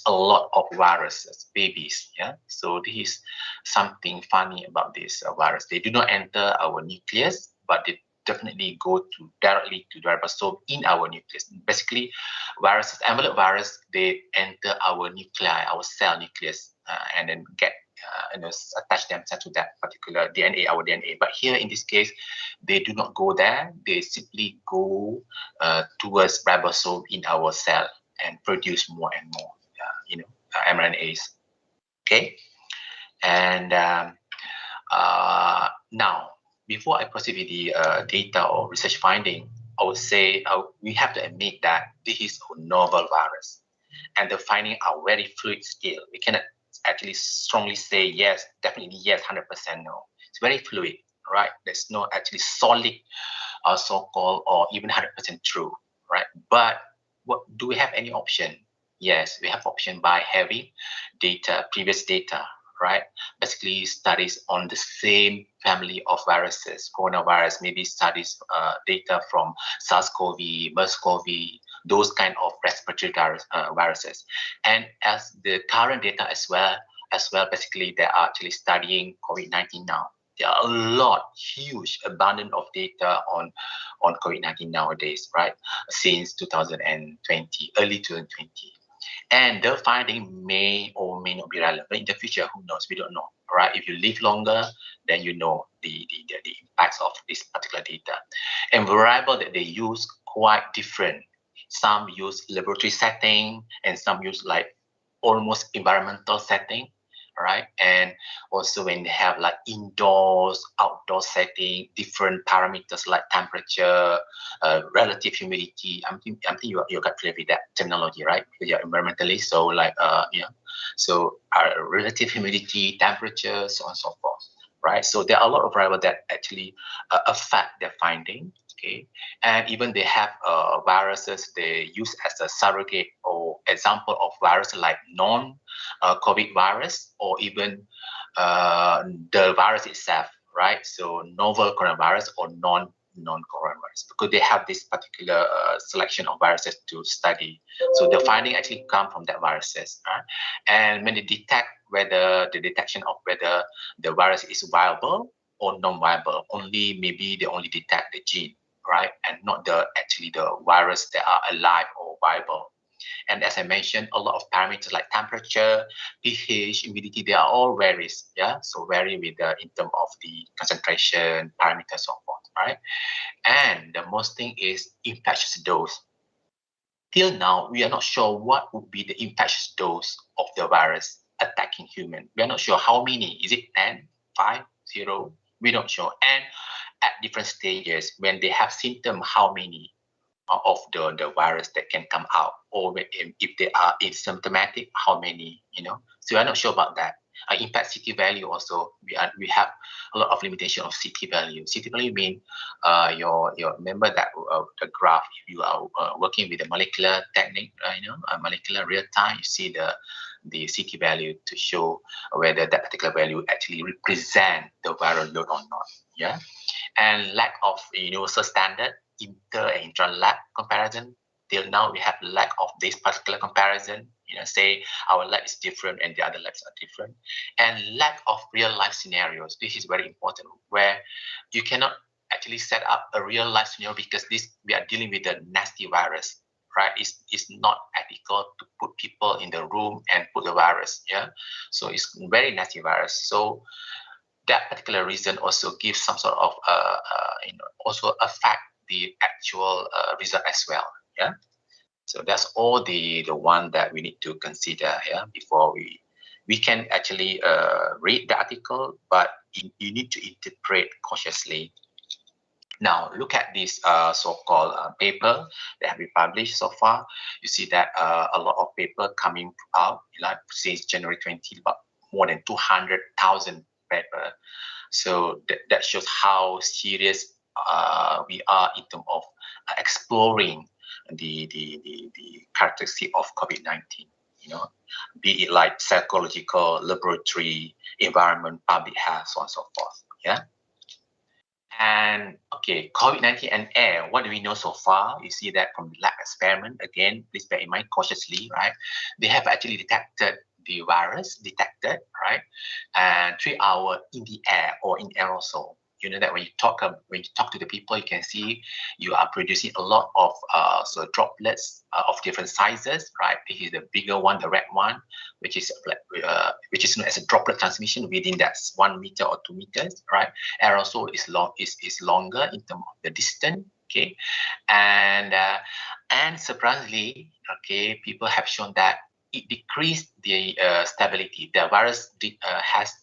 a lot of viruses, babies. Yeah. So this is something funny about this virus. They do not enter our nucleus, but they definitely go directly to the ribosome in our nucleus. Basically, viruses, envelope virus, they enter our nuclei, our cell nucleus, and then get attach themselves to that particular DNA, our DNA. But here in this case, they do not go there. They simply go towards ribosome in our cell and produce more and more, mRNAs. Okay, and now, before I proceed with the data or research finding, I would say we have to admit that this is a novel virus, and the findings are very fluid still. We cannot actually strongly say yes, definitely yes, 100% no. It's very fluid, right? There's no actually solid, so-called, or even 100% true, right? But do we have any option? Yes, we have option by having data, previous data, right? Basically studies on the same family of viruses, coronavirus, maybe studies data from SARS-CoV, MERS-CoV, those kind of respiratory viruses. And as the current data as well, basically they are actually studying COVID-19 now. There are a lot, huge, abundant of data on COVID-19 nowadays, right? Since 2020, early 2020. And the finding may or may not be relevant in the future. Who knows? We don't know, right? If you live longer, then you know the impacts of this particular data. And variable that they use quite different. Some use laboratory setting, and some use like almost environmental setting, right? And also when they have like indoors, outdoor setting, different parameters like temperature, relative humidity. I think you got clear with that terminology, right? Because you're environmentalist, so like so relative humidity, temperature, so on and so forth, right? So there are a lot of variables that actually affect their finding. Okay, and even they have viruses they use as a surrogate or example of virus like non-COVID virus, or even the virus itself, right? So novel coronavirus or non-coronavirus, because they have this particular selection of viruses to study. So the finding actually come from that viruses, right? And when they detect whether the detection of whether the virus is viable or non-viable, maybe they only detect the gene, right? And not the virus that are alive or viable. And as I mentioned, a lot of parameters like temperature, pH, humidity, they are all varies, yeah? So vary with in terms of the concentration, parameters, so forth, right? And the most thing is infectious dose. Till now, we are not sure what would be the infectious dose of the virus attacking human. We are not sure how many. Is it 10, 5, 0? We don't sure. And at different stages, when they have symptoms, how many of the virus that can come out, or if they are asymptomatic, how many, So we are not sure about that. Impact CT value also, we have a lot of limitation of CT value. CT value mean your remember that the graph, if you are working with a molecular technique, a molecular real time, you see the CT value to show whether that particular value actually represent the viral load or not. Yeah, and lack of universal standard inter and intra lab comparison. Till now, we have lack of this particular comparison. Say our lab is different and the other labs are different, and lack of real life scenarios. This is very important, where you cannot actually set up a real life scenario, because we are dealing with a nasty virus, right? It's not ethical to put people in the room and put the virus. Yeah, so it's very nasty virus. So that particular reason also gives some sort of also affect the actual result as well. Yeah. So that's all the one that we need to consider, yeah, before we can actually read the article, but you need to interpret cautiously. Now, look at this so-called paper that have been published so far. You see that a lot of paper coming out, like since January 20, about more than 200,000 paper. So that shows how serious we are in terms of exploring the characteristic of COVID-19, be it like psychological, laboratory, environment, public health, so on and so forth. Yeah. And okay, COVID-19 and air, what do we know so far? You see that from the lab experiment, again, please bear in mind cautiously, right? They have actually detected the virus, right? And 3 hours in the air or in aerosol. You know that when you talk to the people, you can see you are producing a lot of droplets of different sizes, right? This is the bigger one, the red one, which is known as a droplet transmission within that 1 meter or 2 meters, right? Aerosol is longer in terms of the distance, okay? And surprisingly, okay, people have shown that it decreased the stability. The virus has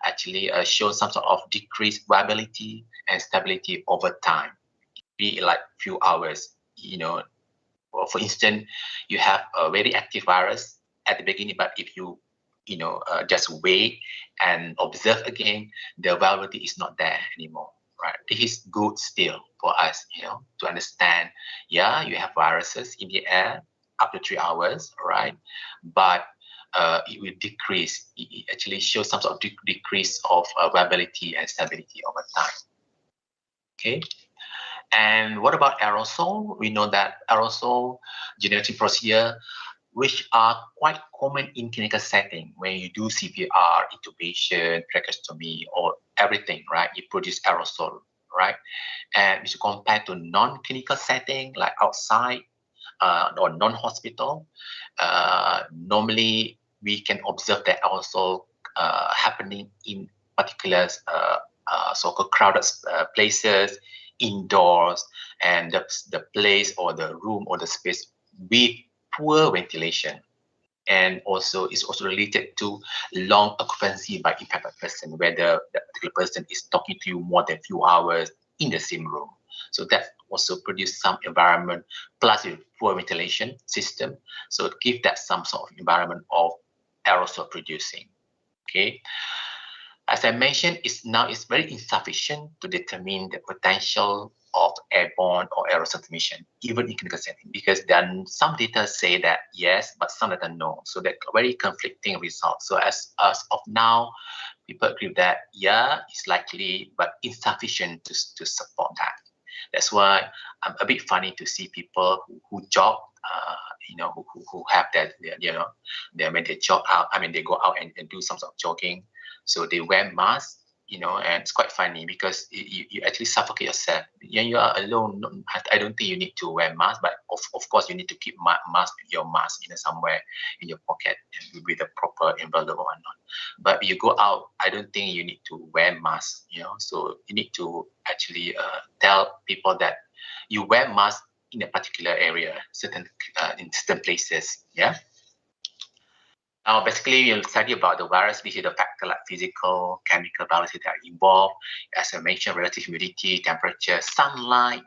actually shown some sort of decreased viability and stability over time, be it like few hours. You know, for instance, you have a very active virus at the beginning, but if you just wait and observe again, the viability is not there anymore, right? This is good still for us, to understand. Yeah, you have viruses in the air up to 3 hours, right? But it will decrease. It actually shows some sort of decrease of viability and stability over time. Okay. And what about aerosol? We know that aerosol generating procedure, which are quite common in clinical setting, when you do CPR, intubation, tracheostomy, or everything, right? You produce aerosol, right? And if you compare to non-clinical setting, like outside or non-hospital, normally we can observe that also happening in particular so-called crowded places, indoors, and the place or the room or the space with poor ventilation. And also it's also related to long occupancy by impacted person, where the particular person is talking to you more than few hours in the same room. So that also produce some environment plus with poor ventilation system. So give that some sort of environment of aerosol producing. Okay. As I mentioned, it's very insufficient to determine the potential of airborne or aerosol transmission, even in clinical setting, because then some data say that yes, but some data no. So that very conflicting results. So as of now, people agree that yeah, it's likely, but insufficient to support that. That's why I'm a bit funny to see people who jog, who have that, when they jog out, they go out and do some sort of jogging. So they wear masks, and it's quite funny because you actually suffocate yourself. When you are alone, I don't think you need to wear mask, but of course you need to keep your mask somewhere in your pocket with a proper envelope or not. But you go out, I don't think you need to wear mask. So you need to actually tell people that you wear mask in a particular area, in certain places. Yeah. Now, basically, you'll study about the virus. This is the factor like physical, chemical, biology that are involved. As I mentioned, relative humidity, temperature, sunlight,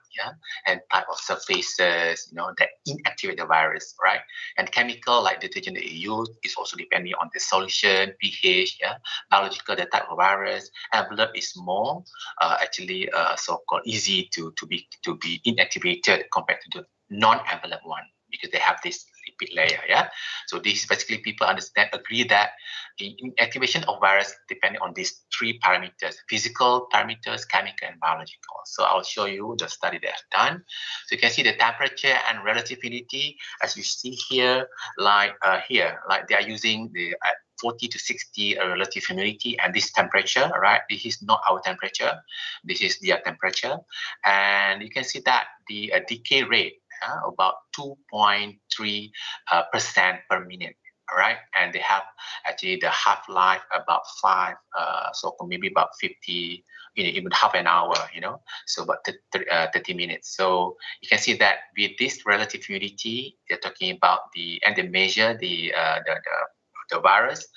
and type of surfaces, that inactivate the virus, right? And chemical, like detergent that you use, is also depending on the solution, pH, biological, the type of virus. Envelope is more so-called easy to be inactivated compared to the non-envelope one, because they have this lipid layer, So this is basically people agree that in activation of virus depending on these 3 parameters: physical parameters, chemical, and biological. So I'll show you the study they have done. So you can see the temperature and relative humidity, as you see here, like they are using the 40 to 60 relative humidity and this temperature, right? This is not our temperature. This is their temperature. And you can see that the decay rate, about 2.3% per minute. All right, and they have actually the half-life about 5, so maybe about 50, even half an hour, so about 30 minutes. So you can see that with this relative humidity, they're talking about and they measure the virus.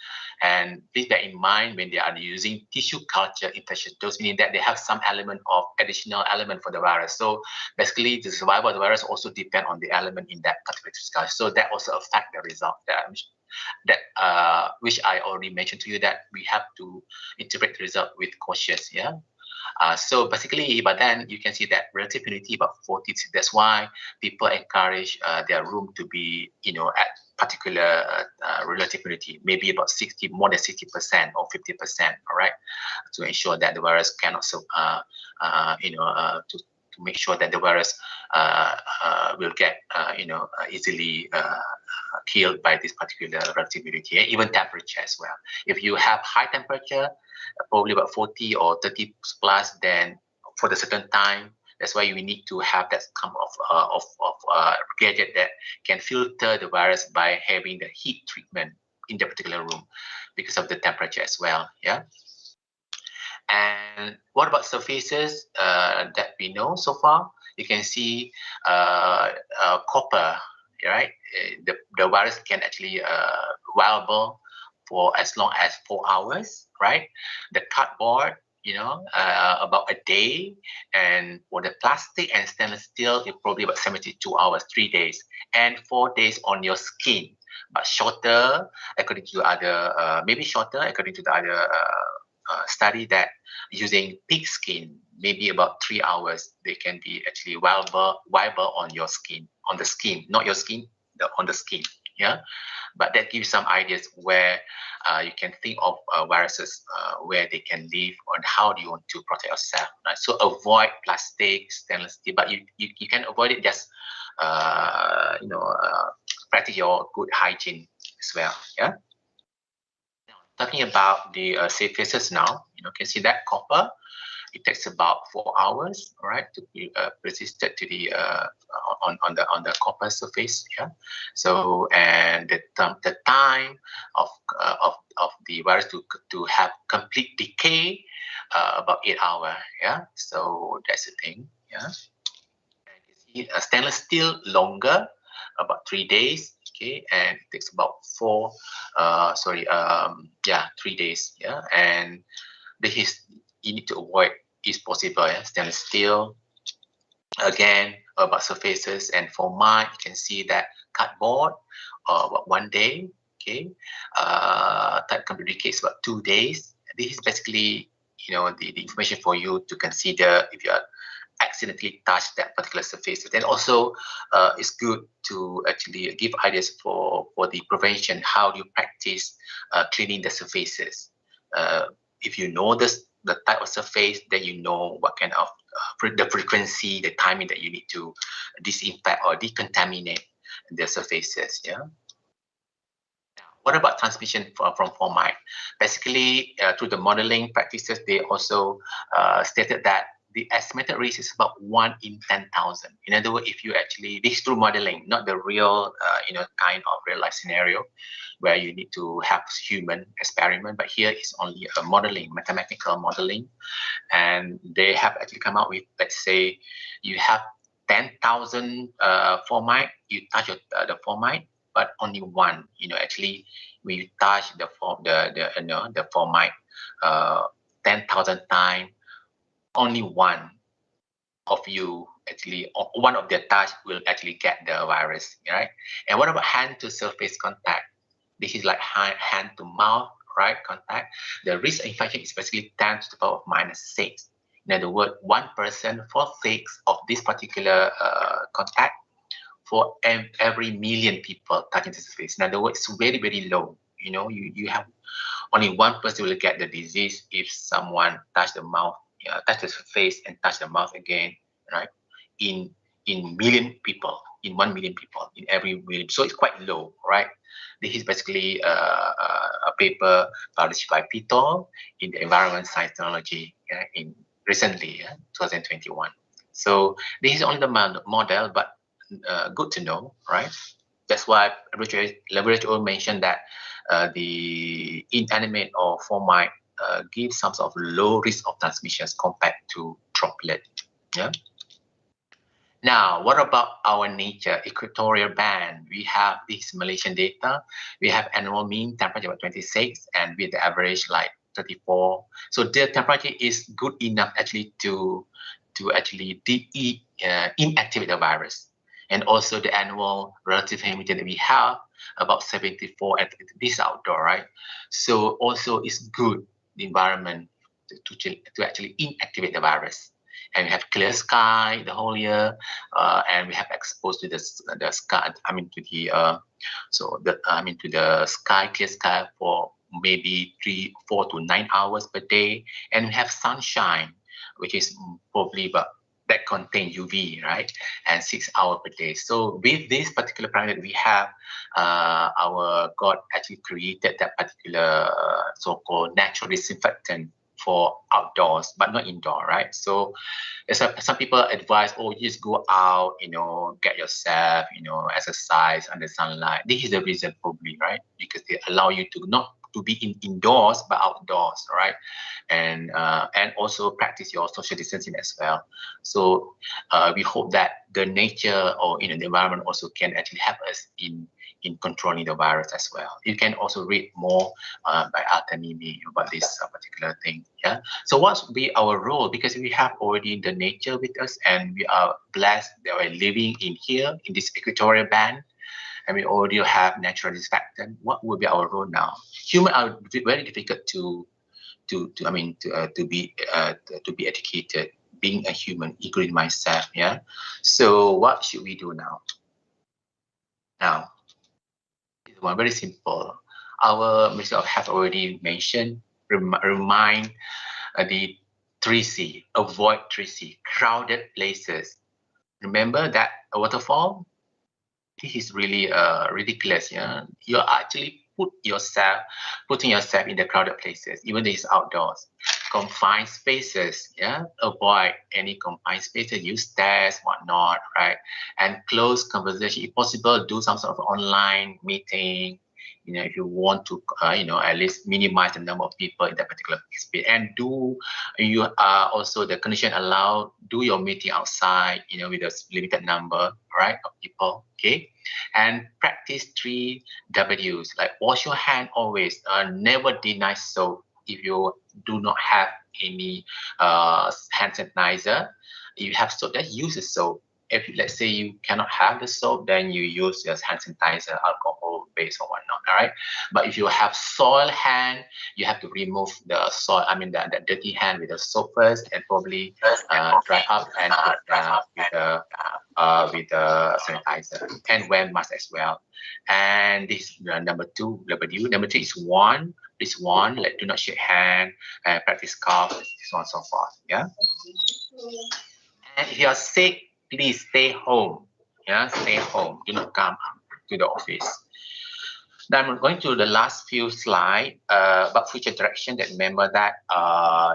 And please bear in mind when they are using tissue culture infectious dose, meaning that they have some additional element for the virus. So basically, the survival of the virus also depend on the element in that culture culture. So that also affect the result. Which I already mentioned to you, that we have to interpret the result with cautious. So basically, but then you can see that relative humidity about 40. That's why people encourage their room to be, at particular relative immunity, maybe about more than 60% or 50%, all right, to ensure that the virus can also, to make sure that the virus will get, easily killed by this particular relative immunity, even temperature as well. If you have high temperature, probably about 40 or 30 plus, then for the certain time, that's why we need to have that kind of gadget that can filter the virus by having the heat treatment in the particular room because of the temperature as well. Yeah. And what about surfaces that we know so far? You can see copper, right? The virus can actually viable for as long as 4 hours, right? The cardboard, about a day, and for the plastic and stainless steel, it's probably about 72 hours, 3 days, and 4 days on your skin, but shorter according to other, maybe shorter according to the other study that using pig skin, maybe about 3 hours, they can be actually viable on your skin, on the skin, not your skin, on the skin. Yeah, but that gives some ideas where you can think of viruses where they can live and how do you want to protect yourself. Right? So avoid plastic, stainless steel, but you can avoid it. Just practice your good hygiene as well. Yeah. Now, talking about the surfaces now, you can see that copper. It takes about 4 hours, right, to be persisted to the on the copper surface. Yeah. So and the time of the virus to have complete decay about 8 hours. Yeah. So that's the thing. Yeah. And you see stainless steel longer, about 3 days. Okay, and it takes about 3 days. Yeah, and you need to avoid, is possible, stainless steel. Again, about surfaces and formite, you can see that cardboard, about 1 day. Okay, type computer case about 2 days. This is basically, the information for you to consider if you are accidentally touch that particular surface. Then also, it's good to actually give ideas for the prevention. How do you practice cleaning the surfaces? If you know the type of surface, then you know what kind of the frequency, the timing that you need to disinfect or decontaminate the surfaces. Yeah. What about transmission from formite? Basically, through the modeling practices, they also stated that the estimated risk is about 1 in 10,000. In other words, if you actually, this is through modeling, not the real, kind of real life scenario where you need to have human experiment, but here it's only a modeling, mathematical modeling. And they have actually come out with, let's say, you have 10,000 formite, you touch the formite, but only one, actually, when you touch the formite 10,000 times, only one of you actually, or one of the touch will actually get the virus, right? And what about hand to surface contact? This is like hand to mouth, right? Contact. The risk of infection is basically 10 to the power of -6. In other words, 1 person for 6 of this particular contact for every million people touching the surface. In other words, it's very, very low. You have only 1 person will get the disease if someone touch the mouth, touch the face and touch the mouth again, right? In million people, in 1 million people, in every million. So it's quite low, right? This is basically a paper published by Pitol in the Environment Science Technology in recently, 2021. So this is only the model, but good to know, right? That's why WHO mentioned that the inanimate or formite gives some sort of low risk of transmissions compared to droplet. Yeah. Now, what about our nature equatorial band? We have this Malaysian data. We have annual mean temperature of 26 and with the average like 34. So the temperature is good enough actually to actually inactivate the virus. And also the annual relative humidity that we have about 74 at this outdoor, right? So also it's good, the environment to actually inactivate the virus. and we have clear sky the whole year, and we have exposed to the sky. To the sky, clear sky for maybe 4 to 9 hours per day, and we have sunshine, which is probably about that contain UV, right, and 6 hours per day. So with this particular planet, we have our God actually created that particular so-called natural disinfectant for outdoors, but not indoor, right? So some people advise, oh, you just go out, get yourself, exercise under sunlight. This is the reason probably, right? Because they allow you to not to be indoors but outdoors, right? And also practice your social distancing as well. So we hope that the nature or the environment also can actually help us in controlling the virus as well. You can also read more by Artemimi about this particular thing. Yeah. So what will be our role? Because we have already the nature with us, and we are blessed that we're living in here in this equatorial band, and we already have natural disinfectant. What will be our role now? Humans are very difficult to be educated. Being a human, including myself. Yeah. So what should we do now? Now, one very simple. Our Minister of Health already mentioned, remind the 3C, avoid 3C, crowded places. Remember that a waterfall? This is really ridiculous. Yeah, you're actually putting yourself in the crowded places, even though it's outdoors. Confined spaces, yeah, avoid any confined spaces, use stairs, whatnot, right? And close conversation, if possible, do some sort of online meeting, if you want to, at least minimize the number of people in that particular space. And you are also the condition allow, do your meeting outside, with a limited number, right, of people, okay? And practice 3 W's, like wash your hand always, never deny soap. If you do not have any hand sanitizer, you have soap, just use the soap. If let's say you cannot have the soap, then you use your hand sanitizer, alcohol base or whatnot. All right. But if you have soiled hand, you have to remove the soil. The dirty hand with the soap first, and probably dry up and with the sanitizer, and wear mask as well. And this number 2, W. Number 3 is one. This one, like do not shake hand, practice cough, so on and so forth. Yeah. And if you are sick, please stay home. Yeah, stay home. Do not come to the office. Now I'm going to the last few slides about future direction. That remember that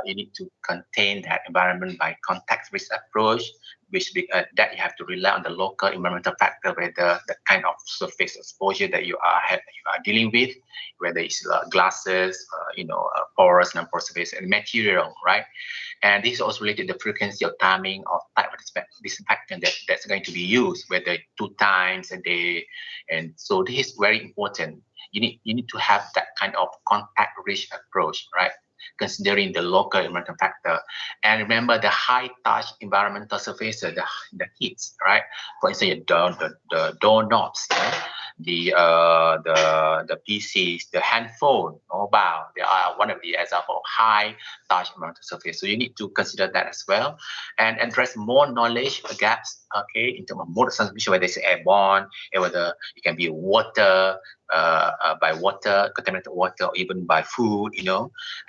you need to contain that environment by contact risk approach, that you have to rely on the local environmental factor, whether the kind of surface exposure that you are dealing with, whether it's glasses, porous, non-porous surface, and material, right? And this is also related to the frequency or timing of type of disinfectant that's going to be used, whether 2 times a day. And so this is very important. You need to have that kind of contact-rich approach, right? Considering the local environmental factor. And remember the high-touch environmental surfaces, the heats, right? For instance, the doorknobs, the PCs, the handphone, mobile, they are one of the example of high touch environmental surface. So you need to consider that as well, and address more knowledge gaps, okay, in terms of mode of transmission, whether it's airborne, whether it can be water, by water, contaminated water, or even by food,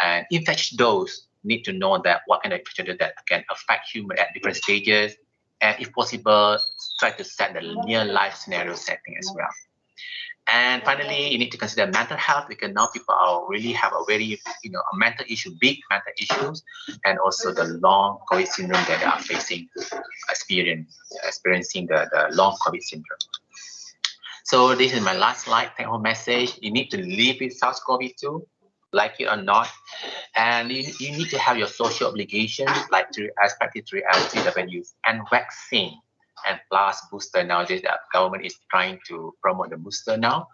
and infectious dose. Need to know that what kind of infection that can affect human at different stages, and if possible, try to set the near life scenario setting as well. And finally, you need to consider mental health, because now people really have a very, a mental issue, big mental issues, and also the long COVID syndrome that they are experiencing the long COVID syndrome. So this is my last slide, take-home message. You need to live with SARS-CoV-2, like it or not. And you need to have your social obligations, like respective 3 Ws, and vaccine. And plus booster. Nowadays the government is trying to promote the booster now.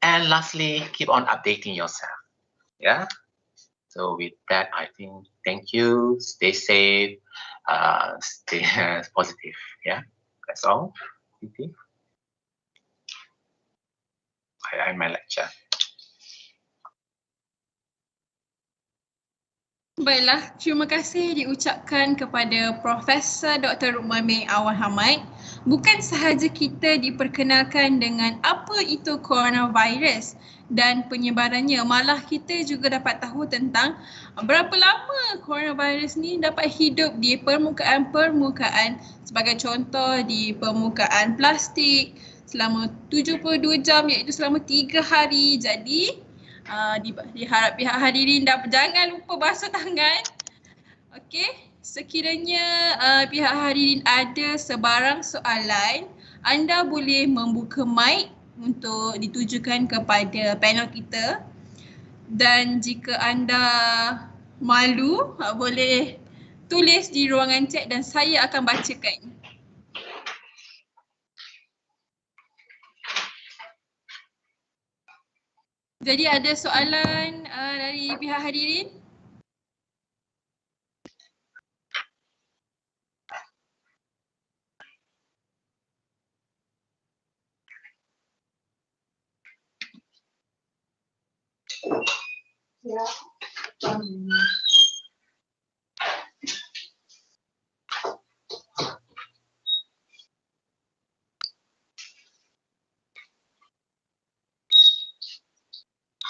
And lastly, keep on updating yourself. Yeah. So with that, I think thank you. Stay safe. Stay positive. Yeah. That's all. I end my lecture. Baiklah, terima kasih diucapkan kepada Profesor Dr. Umami Awal Hamid. Bukan sahaja kita diperkenalkan dengan apa itu coronavirus dan penyebarannya, malah kita juga dapat tahu tentang berapa lama coronavirus ni dapat hidup di permukaan sebagai contoh di permukaan plastik selama 72 jam iaitu selama 3 hari. Jadi diharap pihak hadirin jangan lupa basuh tangan. Okey, sekiranya pihak hadirin ada sebarang soalan, anda boleh membuka mic untuk ditujukan kepada panel kita. Dan jika anda malu, boleh tulis di ruangan chat dan saya akan bacakan. Jadi ada soalan dari pihak hadirin? Ya.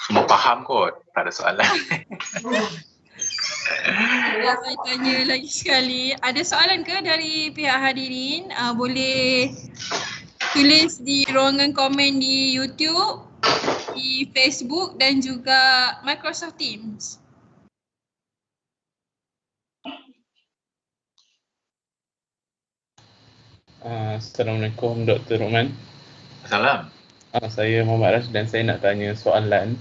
Semua faham kot, tak ada soalan. Saya tanya lagi sekali, ada soalan ke dari pihak hadirin? Boleh tulis di ruangan komen di YouTube, di Facebook dan juga Microsoft Teams. Assalamualaikum Dr. Rahman. Salam. Saya Muhammad Rash dan saya nak tanya soalan.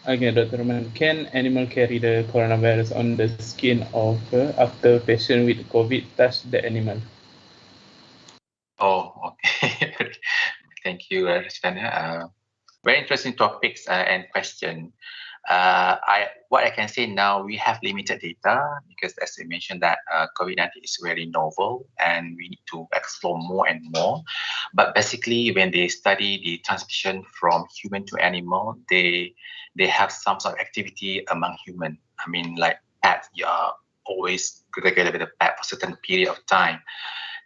Okay, Dr. Rahman, can animal carry the coronavirus on the skin of after patient with COVID touch the animal? Oh, okay. Thank you, Rashfana. Very interesting topics and question. What I can say now, we have limited data because, as I mentioned, that COVID-19 is very novel and we need to explore more and more. But basically, when they study the transmission from human to animal, they have some sort of activity among human. I mean, like pets, you are always together with a pet for a certain period of time.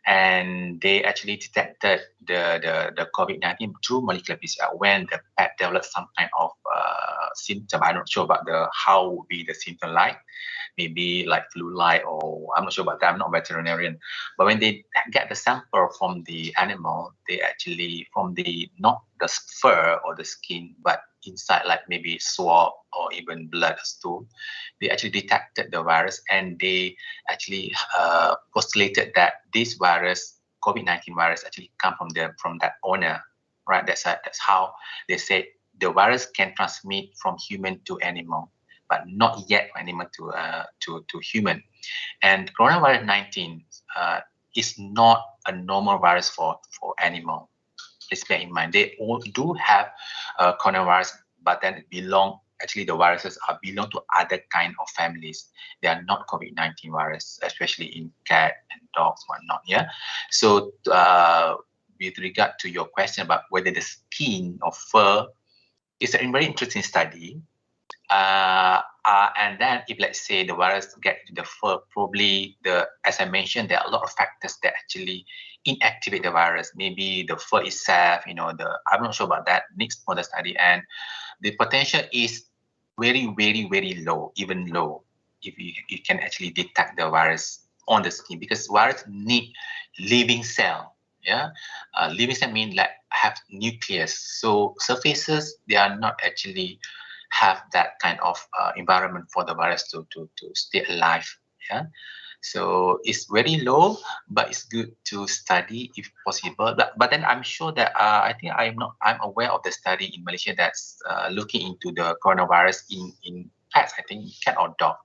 And they actually detected the COVID-19 through molecular PCR when the pet developed some kind of symptom. I'm not sure about how would be the symptom like, maybe like flu-like, or I'm not sure about that. I'm not a veterinarian. But when they get the sample from the animal, they actually from not the fur or the skin, but inside like maybe swab or even blood or stool, they actually detected the virus, and they actually postulated that this virus, COVID-19 virus, actually come from that owner, right? That's how they say the virus can transmit from human to animal, but not yet animal to human. And coronavirus 19 is not a normal virus for animal. Please bear in mind, they all do have coronavirus, but then actually the viruses belong to other kind of families. They are not COVID-19 virus, especially in cat and dogs, whatnot. Yeah. So with regard to your question about whether the skin or fur is a very interesting study. And then if let's say the virus get to the fur, probably as I mentioned, there are a lot of factors that actually inactivate the virus. Maybe the fur itself, I'm not sure about that. Next for the study, and the potential is very, very, very low, even low, if you can actually detect the virus on the skin, because virus need living cell. Yeah, living cell mean like have nucleus. So surfaces, they are not actually have that kind of environment for the virus to stay alive. Yeah, so it's very low, but it's good to study if possible. But then I'm sure that I think I'm aware of the study in Malaysia that's looking into the coronavirus in pets. I think cat or dog,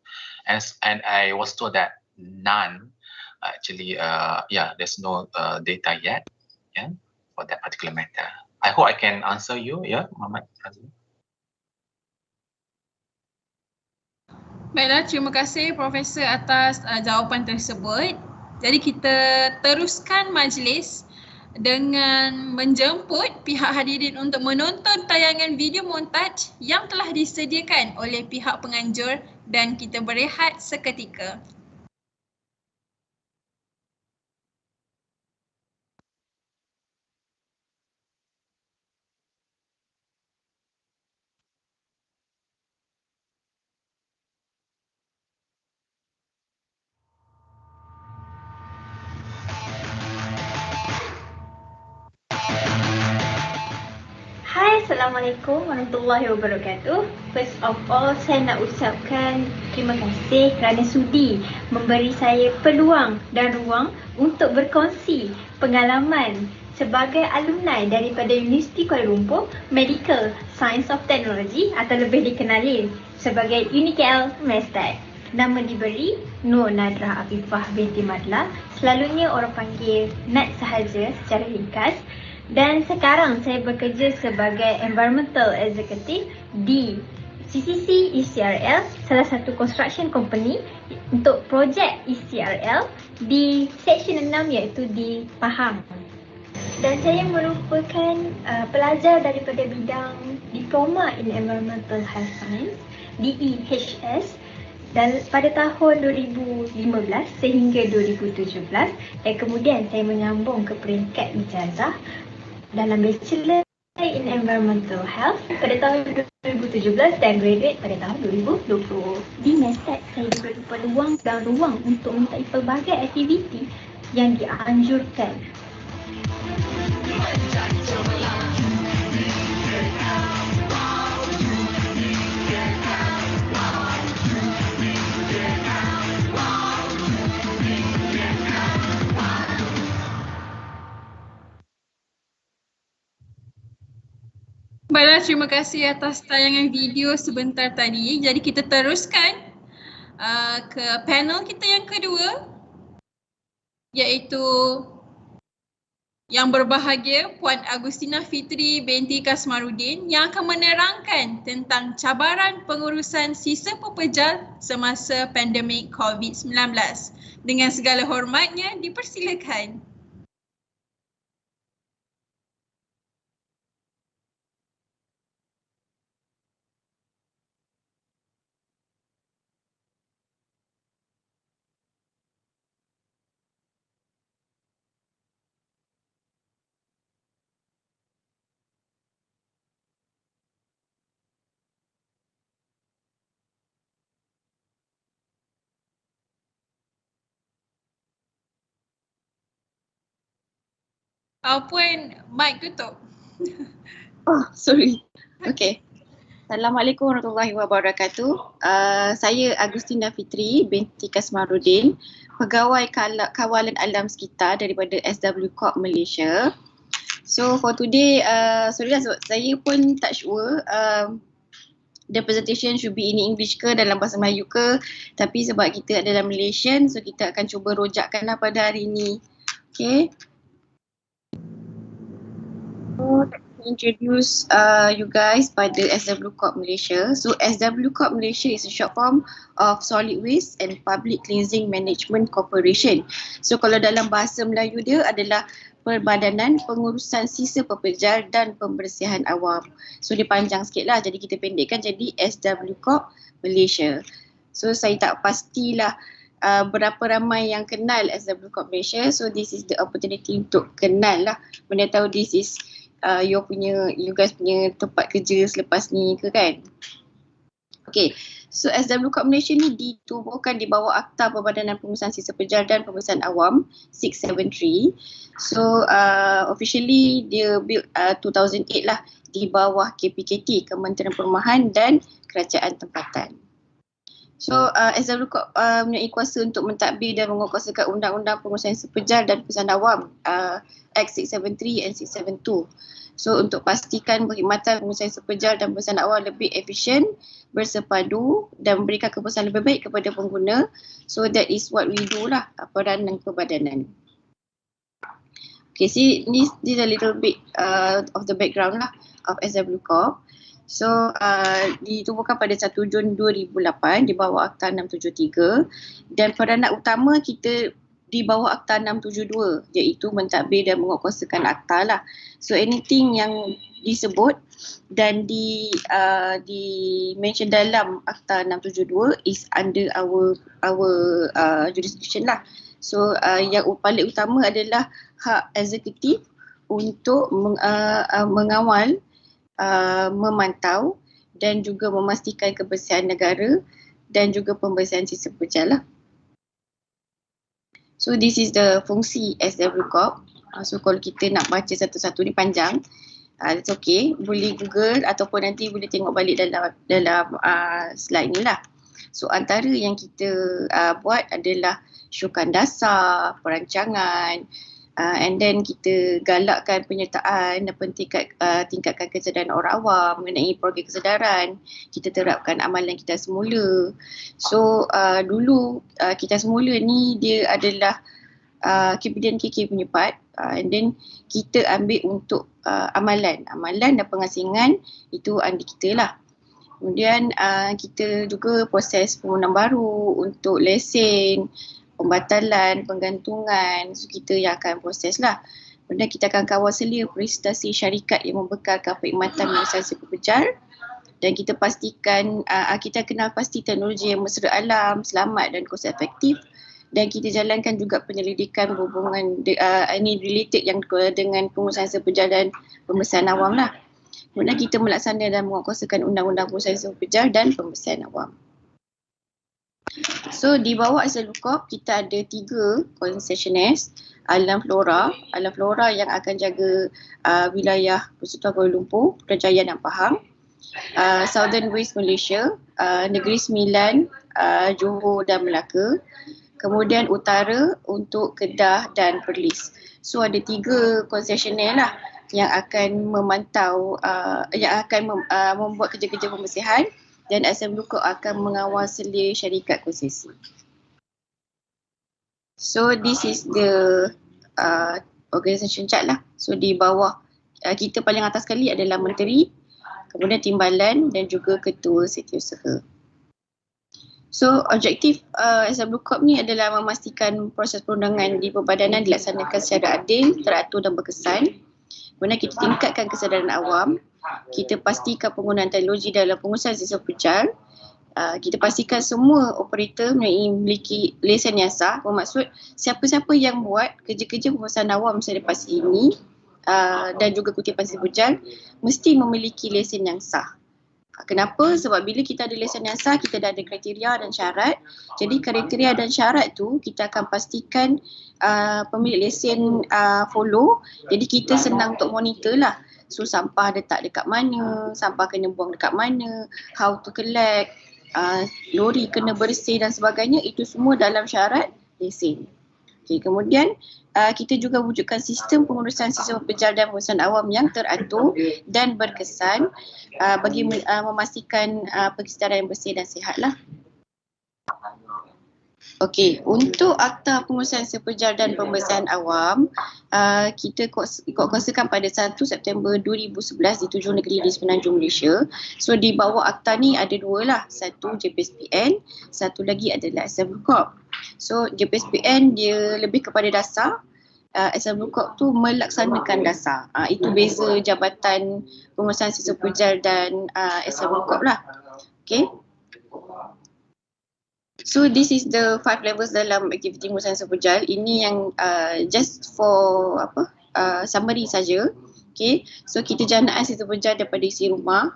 and I was told that none actually. There's no data yet. Yeah, for that particular matter. I hope I can answer you. Yeah, Muhammad. Baiklah, terima kasih Profesor atas jawapan tersebut. Jadi kita teruskan majlis dengan menjemput pihak hadirin untuk menonton tayangan video montaj yang telah disediakan oleh pihak penganjur dan kita berehat seketika. Hai, Assalamualaikum warahmatullahi wabarakatuh. First of all, saya nak ucapkan terima kasih kerana sudi memberi saya peluang dan ruang untuk berkongsi pengalaman sebagai alumni daripada Universiti Kuala Lumpur Medical Science of Technology atau lebih dikenali sebagai UniKL Mestek. Nama diberi Nur Nadrah Afifah binti Madla, selalunya orang panggil Nat sahaja secara ringkas. Dan sekarang saya bekerja sebagai Environmental Executive di CCC ECRL, salah satu construction company untuk projek ECRL di Seksyen 6 iaitu di Pahang. Dan saya merupakan pelajar daripada bidang Diploma in Environmental Health Science DEHS dan pada tahun 2015 sehingga 2017 dan kemudian saya menyambung ke peringkat ijazah dalam Bachelor in Environmental Health pada tahun 2017 dan graduate pada tahun 2020. Di Mestek, saya diberi peluang dan ruang untuk menyertai pelbagai aktiviti yang dianjurkan. Baiklah, terima kasih atas tayangan video sebentar tadi. Jadi kita teruskan ke panel kita yang kedua, iaitu yang berbahagia Puan Agustina Fitri binti Kasmarudin yang akan menerangkan tentang cabaran pengurusan sisa pepejal semasa pandemik COVID-19. Dengan segala hormatnya, dipersilakan. Puan, mic tutup. Oh, sorry. Okay. Assalamualaikum warahmatullahi wabarakatuh. Saya Agustina Fitri binti Kasmarudin, pegawai kawalan alam sekitar daripada SW Corp Malaysia. So for today, sorry lah sebab saya pun tak sure the presentation should be in English ke dalam bahasa Melayu ke, tapi sebab kita adalah Malaysian, so kita akan cuba rojakkan lah pada hari ini. Okay. So, introduce you guys pada SW Corp Malaysia. So SW Corp Malaysia is a short form of Solid Waste and Public Cleansing Management Corporation. So kalau dalam bahasa Melayu dia adalah Perbadanan Pengurusan Sisa Pepejal dan Pembersihan Awam. So dia panjang sikit lah, jadi kita pendekkan jadi SW Corp Malaysia. So saya tak pastilah berapa ramai yang kenal SW Corp Malaysia. So this is the opportunity untuk kenal lah. Mana tahu this is you guys punya tempat kerja selepas ni ke kan? Okay, so SW Corp Malaysia ni ditubuhkan di bawah Akta Perbadanan Pengurusan Sisa Pepejal dan Pembersihan Awam 673. So officially dia build 2008 lah di bawah KPKT, Kementerian Perumahan dan Kerajaan Tempatan. So SW Corp mempunyai kuasa untuk mentadbir dan menguatkuasakan Undang-Undang Pengurusan Sisa Pepejal dan Pembersihan Awam Act 673 and 672. So untuk pastikan perkhidmatan pengurusan sisa pepejal dan pembersihan awam lebih efisien, bersepadu dan memberikan kepuasan lebih baik kepada pengguna. So that is what we do lah, peranan perbadanan. Okay, see this a little bit of the background lah of SW Corp. So ditubuhkan pada 1 Jun 2008 di bawah Akta 673 dan peranan utama kita di bawah Akta 672 iaitu mentadbir dan menguatkuasakan akta lah. So anything yang disebut dan di mention dalam Akta 672 is under our jurisdiction lah. So yang paling utama adalah hak eksekutif untuk mengawal, memantau dan juga memastikan kebersihan negara dan juga pembersihan sistem kerja lah. So this is the fungsi SW Corp. So kalau kita nak baca satu-satu ni panjang, it's okay. Boleh Google ataupun nanti boleh tengok balik dalam slide ni lah. So antara yang kita buat adalah syukan dasar, perancangan, and then kita galakkan penyertaan dan tingkatkan kesedaran orang awam mengenai program kesedaran. Kita terapkan amalan kita semula. So dulu kita semula ni dia adalah KPDN KK punya part, and then kita ambil untuk amalan dan pengasingan itu under kita lah. Kemudian kita juga proses permohonan baru untuk lesen, pembatalan, penggantungan, so kita yang akan proses lah. Kemudian kita akan kawal selia prestasi syarikat yang membekalkan perkhidmatan lisensi pekerja, dan kita pastikan, kita kenal pasti teknologi yang mesra alam, selamat dan kos efektif, dan kita jalankan juga penyelidikan berhubungan ini related yang dengan pengurusan sepejar dan pembersihan awam lah. Kemudian kita melaksanakan dan menguatkuasakan undang-undang pengurusan sepejar dan pembersihan awam. So di bawah SW Corp kita ada 3 concessionaires. Alam Flora yang akan jaga wilayah Persatuan Kuala Lumpur, Putrajaya dan Pahang. Southern West Malaysia, Negeri Sembilan, Johor dan Melaka. Kemudian Utara untuk Kedah dan Perlis. So ada 3 concessionaire lah yang akan memantau, yang akan membuat kerja-kerja pembersihan, dan SW Corp akan mengawal selia syarikat konsesi. So this is the organisation chart lah. So di bawah kita paling atas sekali adalah menteri, kemudian timbalan dan juga ketua setiausaha. So objektif SW Corp ni adalah memastikan proses perundangan di perbadanan dilaksanakan secara adil, teratur dan berkesan. Kemudian kita tingkatkan kesedaran awam. Kita pastikan penggunaan teknologi dalam pengurusan sistem pekerjaan. Kita pastikan semua operator memiliki lesen yang sah. Bermaksud siapa-siapa yang buat kerja-kerja pengurusan awam selepas ini dan juga kutipan sistem pekerjaan mesti memiliki lesen yang sah. Kenapa? Sebab bila kita ada lesen yang sah, kita dah ada kriteria dan syarat. Jadi kriteria dan syarat tu kita akan pastikan pemilik lesen follow. Jadi kita senang untuk monitor lah. So sampah letak dekat mana, sampah kena buang dekat mana, how to collect, lori kena bersih dan sebagainya, itu semua dalam syarat lesen. Okay, kemudian kita juga wujudkan sistem pengurusan sistem pekerja dan pengurusan awam yang teratur dan berkesan bagi memastikan perkesedaran yang bersih dan sihat lah. Okey, untuk Akta Pengurusan Sepejar dan Pembersihan Awam, kita kuatkuasakan pada 1 September 2011 di 7 negeri di Semenanjung Malaysia. So di bawah akta ni ada 2 lah, satu JPSPN, satu lagi adalah SW Corp. So JPSPN dia lebih kepada dasar, SW Corp tu melaksanakan dasar. Itu beza Jabatan Pengurusan Sistem Pekerja dan SW Corp lah. Okay. So this is the 5 levels dalam aktiviti pengurusan sepejar. Ini yang just for summary saja. Okay. So kita janaan sistem pekerja daripada isi rumah.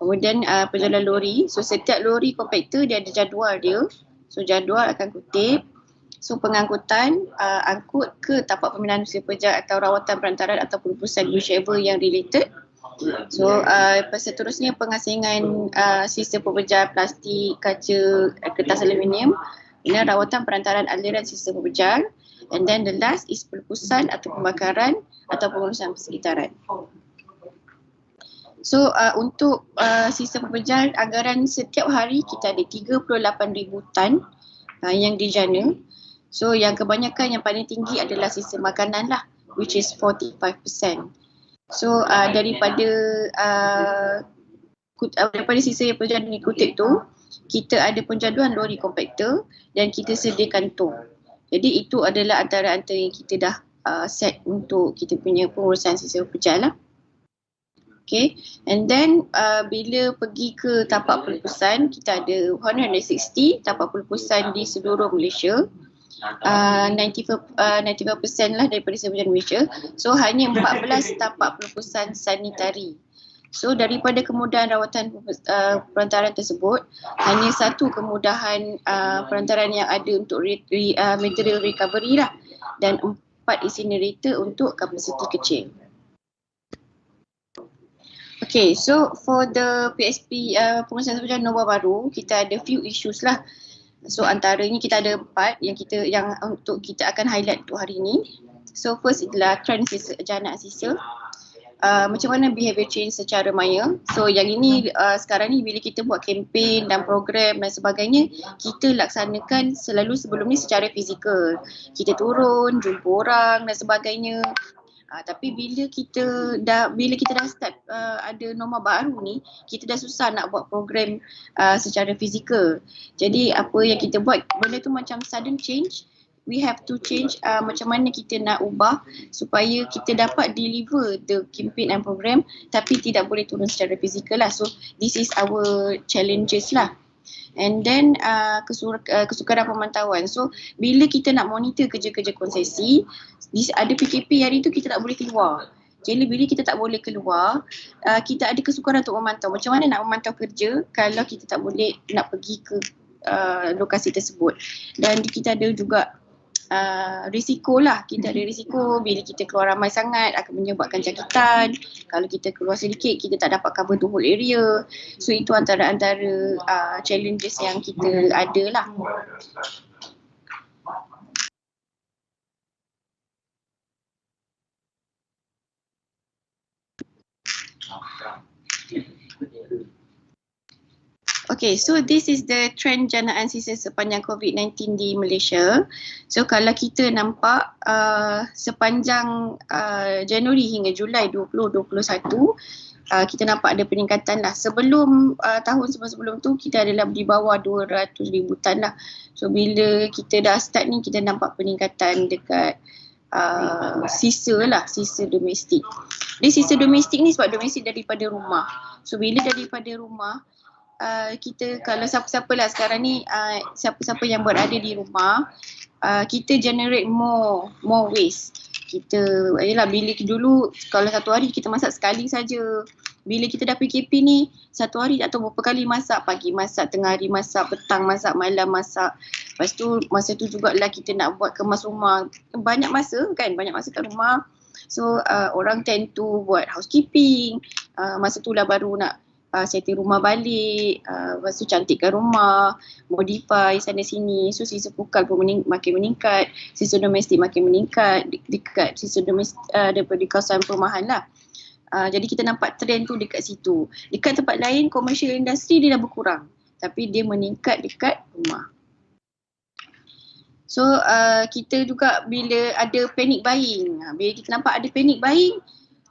Kemudian perjalanan lori. So setiap lori kompakter dia ada jadual dia. So jadual akan kutip. So pengangkutan angkut ke tapak pembinaan sistem pekerja atau rawatan perantaran atau perusahaan whichever yang related. So seterusnya pengasingan sistem pekerja plastik, kaca, kertas aluminium, kemudian rawatan perantaran aliran sistem pekerja, and then the last is pelepasan atau pembakaran atau pengurusan persekitaran. So untuk sistem pekerja, anggaran setiap hari kita ada 38,000 tan yang dijana. So yang kebanyakan yang paling tinggi adalah sistem makanan lah, which is 45%. So daripada sisa yang penjaduan kutip tu, kita ada penjaduan lori kompakter dan kita sediakan tong. Jadi itu adalah antara yang kita dah set untuk kita punya pengurusan sisa pekerja lah. Okay, and then bila pergi ke tapak pelupusan, kita ada 160 tapak pelupusan di seluruh Malaysia. 95% lah daripada seluruh Malaysia. So hanya 14 tapak pelupusan sanitari. So daripada kemudahan rawatan perantaran tersebut, hanya satu kemudahan perantaran yang ada untuk material recovery lah, dan 4 incinerator untuk kapasiti kecil. Okay, so for the PSP pengurusan sisa pekerja norma baru, kita ada few issues lah. So antaranya kita ada 4 yang untuk kita akan highlight untuk hari ini. So first adalah trend janaan sisa. Macam mana behavior change secara maya. So yang ini sekarang ni bila kita buat kempen dan program dan sebagainya, kita laksanakan selalu sebelum ni secara fizikal. Kita turun, jumpa orang dan sebagainya. Tapi bila kita dah start ada norma baru ni, kita dah susah nak buat program secara fizikal. Jadi apa yang kita buat, benda tu macam sudden change. We have to change macam mana kita nak ubah supaya kita dapat deliver the campaign and program tapi tidak boleh turun secara fizikal lah. So this is our challenges lah. And then kesukaran pemantauan. So bila kita nak monitor kerja-kerja konsesi, ada PKP hari tu kita tak boleh keluar. Jadi bila kita tak boleh keluar, kita ada kesukaran untuk memantau. Macam mana nak memantau kerja kalau kita tak boleh nak pergi ke lokasi tersebut. Dan kita ada juga risiko lah. Kita ada risiko bila kita keluar ramai sangat akan menyebabkan jangkitan. Kalau kita keluar sedikit, kita tak dapat cover the whole area. So itu antara-antara challenges yang kita ada lah. Okay, so this is the trend janaan sisa sepanjang COVID-19 di Malaysia. So kalau kita nampak sepanjang Januari hingga Julai 2021, kita nampak ada peningkatan lah. Sebelum tahun sebelum tu kita adalah di bawah 200,000 tan lah. So bila kita dah start ni, kita nampak peningkatan dekat sisa domestik. Dia sisa domestik ni sebab domestik daripada rumah. So bila daripada rumah, kita kalau siapa-siapa lah sekarang ni, siapa-siapa yang berada di rumah, kita generate more waste. Kita bila dulu kalau satu hari kita masak sekali saja. Bila kita dah PKP ni, satu hari tak tahu berapa kali masak. Pagi masak, tengah hari masak, petang masak, malam masak. Lepas tu masa tu jugalah kita nak buat kemas rumah. Banyak masa kat rumah. So orang tend to buat housekeeping. Masa tu lah baru nak setting rumah balik, lepas tu cantikkan rumah, modify sana sini. So sisa pukal pun makin meningkat, sisa domestik makin meningkat dekat sisa domestik daripada kawasan perumahan lah. Jadi kita nampak trend tu dekat situ. Dekat tempat lain, commercial industry dia dah berkurang, tapi dia meningkat dekat rumah. So kita juga bila ada panic buying, bila kita nampak ada panic buying,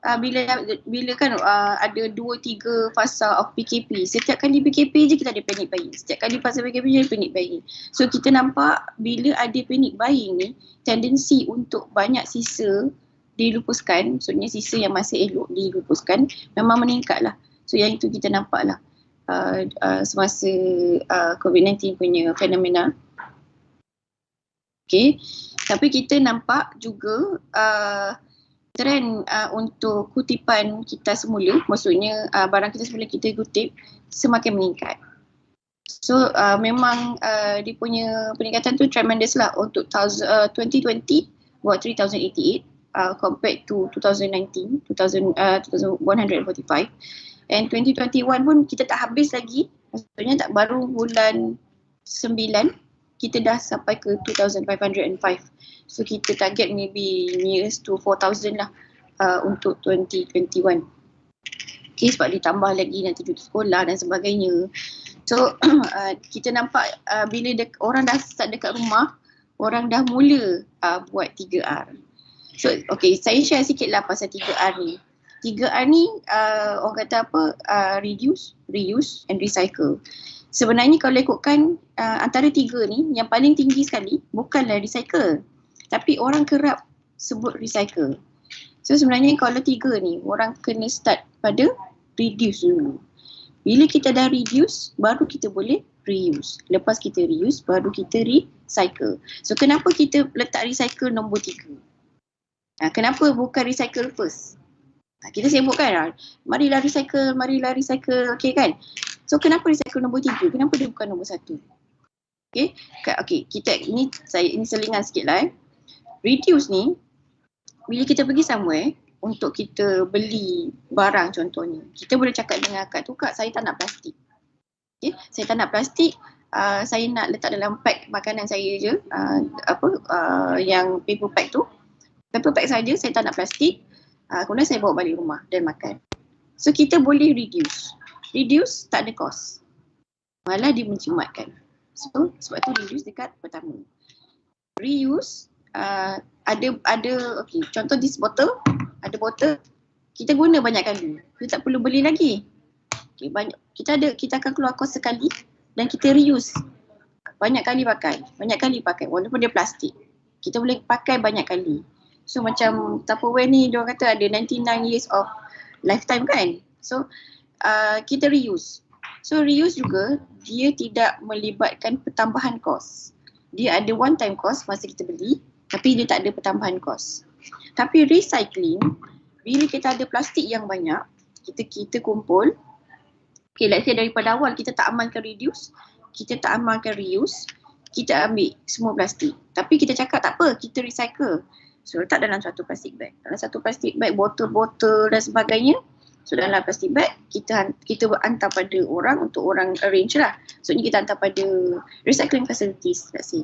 bila kan ada 2-3 fasa of PKP. Setiap kali PKP je kita ada panic buying. Setiap kali fasa PKP je ada panic buying. So kita nampak bila ada panic buying ni, tendensi untuk banyak sisa dilupuskan, maksudnya sisa yang masih elok dilupuskan, memang meningkat lah. So yang itu kita nampak lah semasa COVID-19 punya fenomena. Okay, tapi kita nampak juga trend untuk kutipan kita semula, maksudnya barang kita semula kita kutip semakin meningkat. So memang dia punya peningkatan tu tremendous lah. Untuk 2020 buat 3088 compared to 2019 1145, and 2021 pun kita tak habis lagi, maksudnya tak baru bulan 9 kita dah sampai ke 2505. So kita target maybe nearest to 4,000 lah untuk 2021. Okay, sebab ditambah lagi nanti duduk sekolah dan sebagainya. So kita nampak bila orang dah start dekat rumah, orang dah mula buat 3R. So okay, saya share sikit lah pasal 3R ni. 3R ni orang kata apa, reduce, reuse and recycle. Sebenarnya kalau ikutkan antara tiga ni, yang paling tinggi sekali bukanlah recycle, tapi orang kerap sebut recycle. So sebenarnya kalau tiga ni, orang kena start pada reduce dulu. Bila kita dah reduce, baru kita boleh reuse. Lepas kita reuse, baru kita recycle. So kenapa kita letak recycle nombor 3? Kenapa bukan recycle first? Kita sibuk kan, marilah recycle, okay kan? So kenapa recycle nombor 3? Kenapa dia bukan nombor 1? Okay, kita ini selingan sikit lah. Reduce ni, bila kita pergi somewhere untuk kita beli barang contohnya, kita boleh cakap dengan akak tu, "Kak, saya tak nak plastik. Okay, saya tak nak plastik, saya nak letak dalam pack makanan saya je, yang paper pack tu. Paper pack saja, saya tak nak plastik. Kemudian saya bawa balik rumah dan makan." So kita boleh reduce. Reduce tak ada cost. Malah dia menjimatkan. So sebab tu reduce dekat pertama. Reuse okay, contoh this bottle, ada botol kita guna banyak kali. Kita tak perlu beli lagi. Okay, kita akan keluar kos sekali dan kita reuse. Banyak kali pakai walaupun dia plastik. Kita boleh pakai banyak kali. So macam Tupperware ni dia orang kata ada 99 years of lifetime kan. So kita reuse. So reuse juga dia tidak melibatkan pertambahan kos. Dia ada one time cost masa kita beli, tapi dia tak ada pertambahan kos. Tapi recycling, bila kita ada plastik yang banyak, kita kumpul. Okay, let's say daripada awal kita tak amalkan reduce, kita tak amalkan reuse, kita ambil semua plastik. Tapi kita cakap tak apa, kita recycle. So letak dalam satu plastik bag. Dalam satu plastik bag, botol-botol dan sebagainya. So dalam plastik bag, kita hantar pada orang untuk orang arrange lah. So ni kita hantar pada recycling facilities, let's say.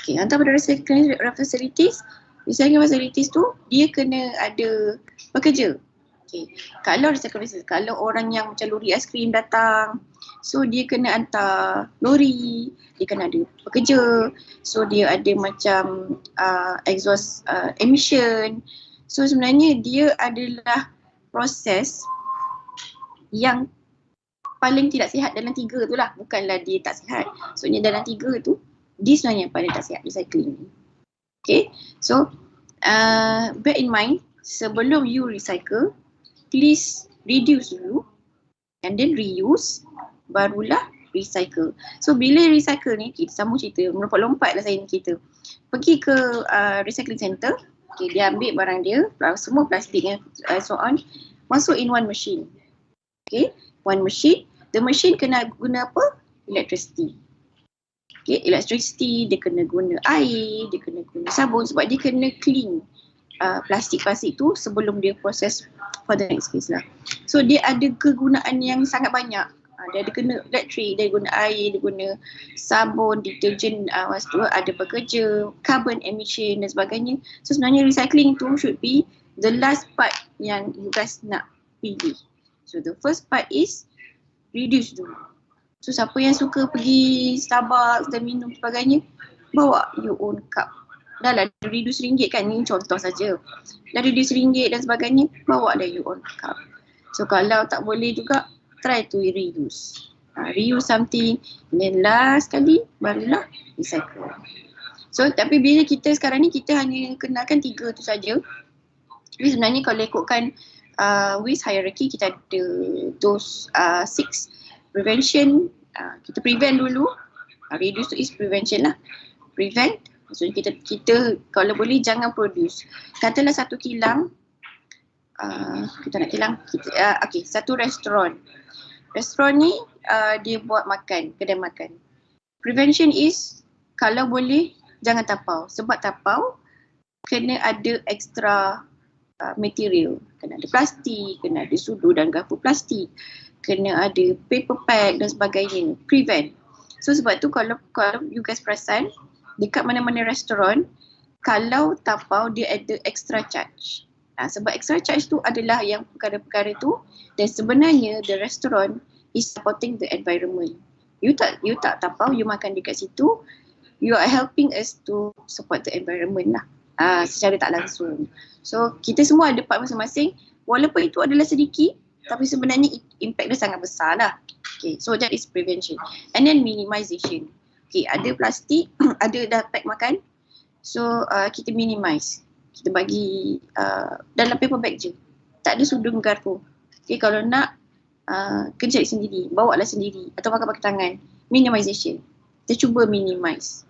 Okay, hantar pada recycling facilities. Recycling facilities tu, dia kena ada pekerja. Okay, kalau recycling facilities, kalau orang yang macam lori aiskrim datang, so dia kena hantar lori, dia kena ada pekerja. So dia ada macam exhaust emission. So sebenarnya dia adalah proses yang paling tidak sihat dalam tiga tu lah. Bukanlah dia tak sihat. Soalnya dalam tiga tu, dia sebenarnya yang paling tak sihat, recycling. Okay, so bear in mind, sebelum you recycle, please reduce dulu and then reuse, barulah recycle. So bila recycle ni, kita sambung cerita, melompat-lompat lah saya ni cerita. Pergi ke recycling center, okay, dia ambil barang dia, semua plastiknya, so on, masuk in one machine. Okay, one machine. The machine kena guna apa? Electricity. Okay, electricity, dia kena guna air, dia kena guna sabun sebab dia kena clean plastik-plastik tu sebelum dia proses for the next phase lah. So dia ada kegunaan yang sangat banyak. Dia ada guna elektrik, dia guna air, dia guna sabun, deterjen, ada pekerja, carbon emission dan sebagainya. So sebenarnya recycling tu should be the last part yang you guys nak pilih. So the first part is reduce dulu. So siapa yang suka pergi Starbucks dan minum sebagainya, bawa your own cup. Dah lah reduce RM1 kan, ni contoh saja. Dah reduce RM1 dan sebagainya, bawa dah your own cup. So kalau tak boleh juga, try to reuse. Reuse something, and then last kali barulah recycle. So tapi bila kita sekarang ni, kita hanya kenalkan 3 tu saja. Tapi sebenarnya kalau ikutkan waste hierarchy, kita ada those 6. Prevention, kita prevent dulu. Reduce tu is prevention lah. Prevent, maksudnya kita kalau boleh jangan produce. Katalah satu kilang, kita nak kilang, okay, satu restoran. Restoran ni dia buat makan, kedai makan. Prevention is kalau boleh jangan tapau. Sebab tapau kena ada extra material. Kena ada plastik, kena ada sudu dan garpu plastik, kena ada paper pack dan sebagainya. Prevent. So sebab tu kalau you guys perasan, dekat mana-mana restoran, kalau tapau dia ada extra charge. Sebab extra charge tu adalah yang perkara-perkara tu, dan sebenarnya the restaurant is supporting the environment. You tak tapau, you makan dekat situ, you are helping us to support the environment lah. Secara tak langsung. So kita semua ada part masing-masing, walaupun itu adalah sedikit, tapi sebenarnya impact dia sangat besar lah. Okay, so that is prevention. And then minimization. Okay, ada plastik, ada dah pack makan, so kita minimize. Kita bagi dalam paper bag je. Tak ada sudung garpu. Okay, kalau nak kena cari sendiri, bawa lah sendiri atau makan pakai tangan. Minimization. Kita cuba minimize.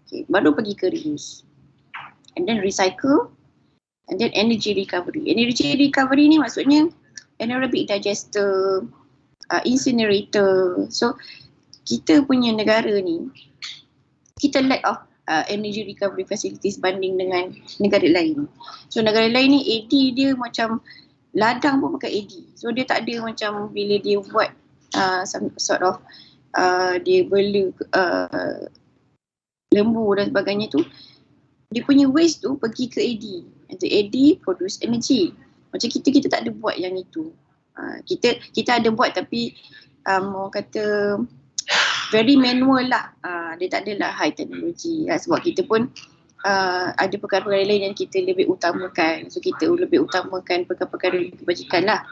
Okay, baru pergi ke reuse. And then recycle. And then energy recovery. Energy recovery ni maksudnya anaerobic digester, incinerator. So kita punya negara ni, kita lack of energy recovery facilities banding dengan negara lain. So negara lain ni AD dia macam ladang pun pakai AD. So dia tak ada macam bila dia buat some sort of dia bela lembu dan sebagainya tu, dia punya waste tu pergi ke AD. And the AD produce energy. Macam kita tak ada buat yang itu. Kita ada buat tapi orang kata very manual lah. Dia tak adalah high technology. Sebab kita pun ada perkara-perkara lain yang kita lebih utamakan. So kita lebih utamakan perkara-perkara kebajikan lah.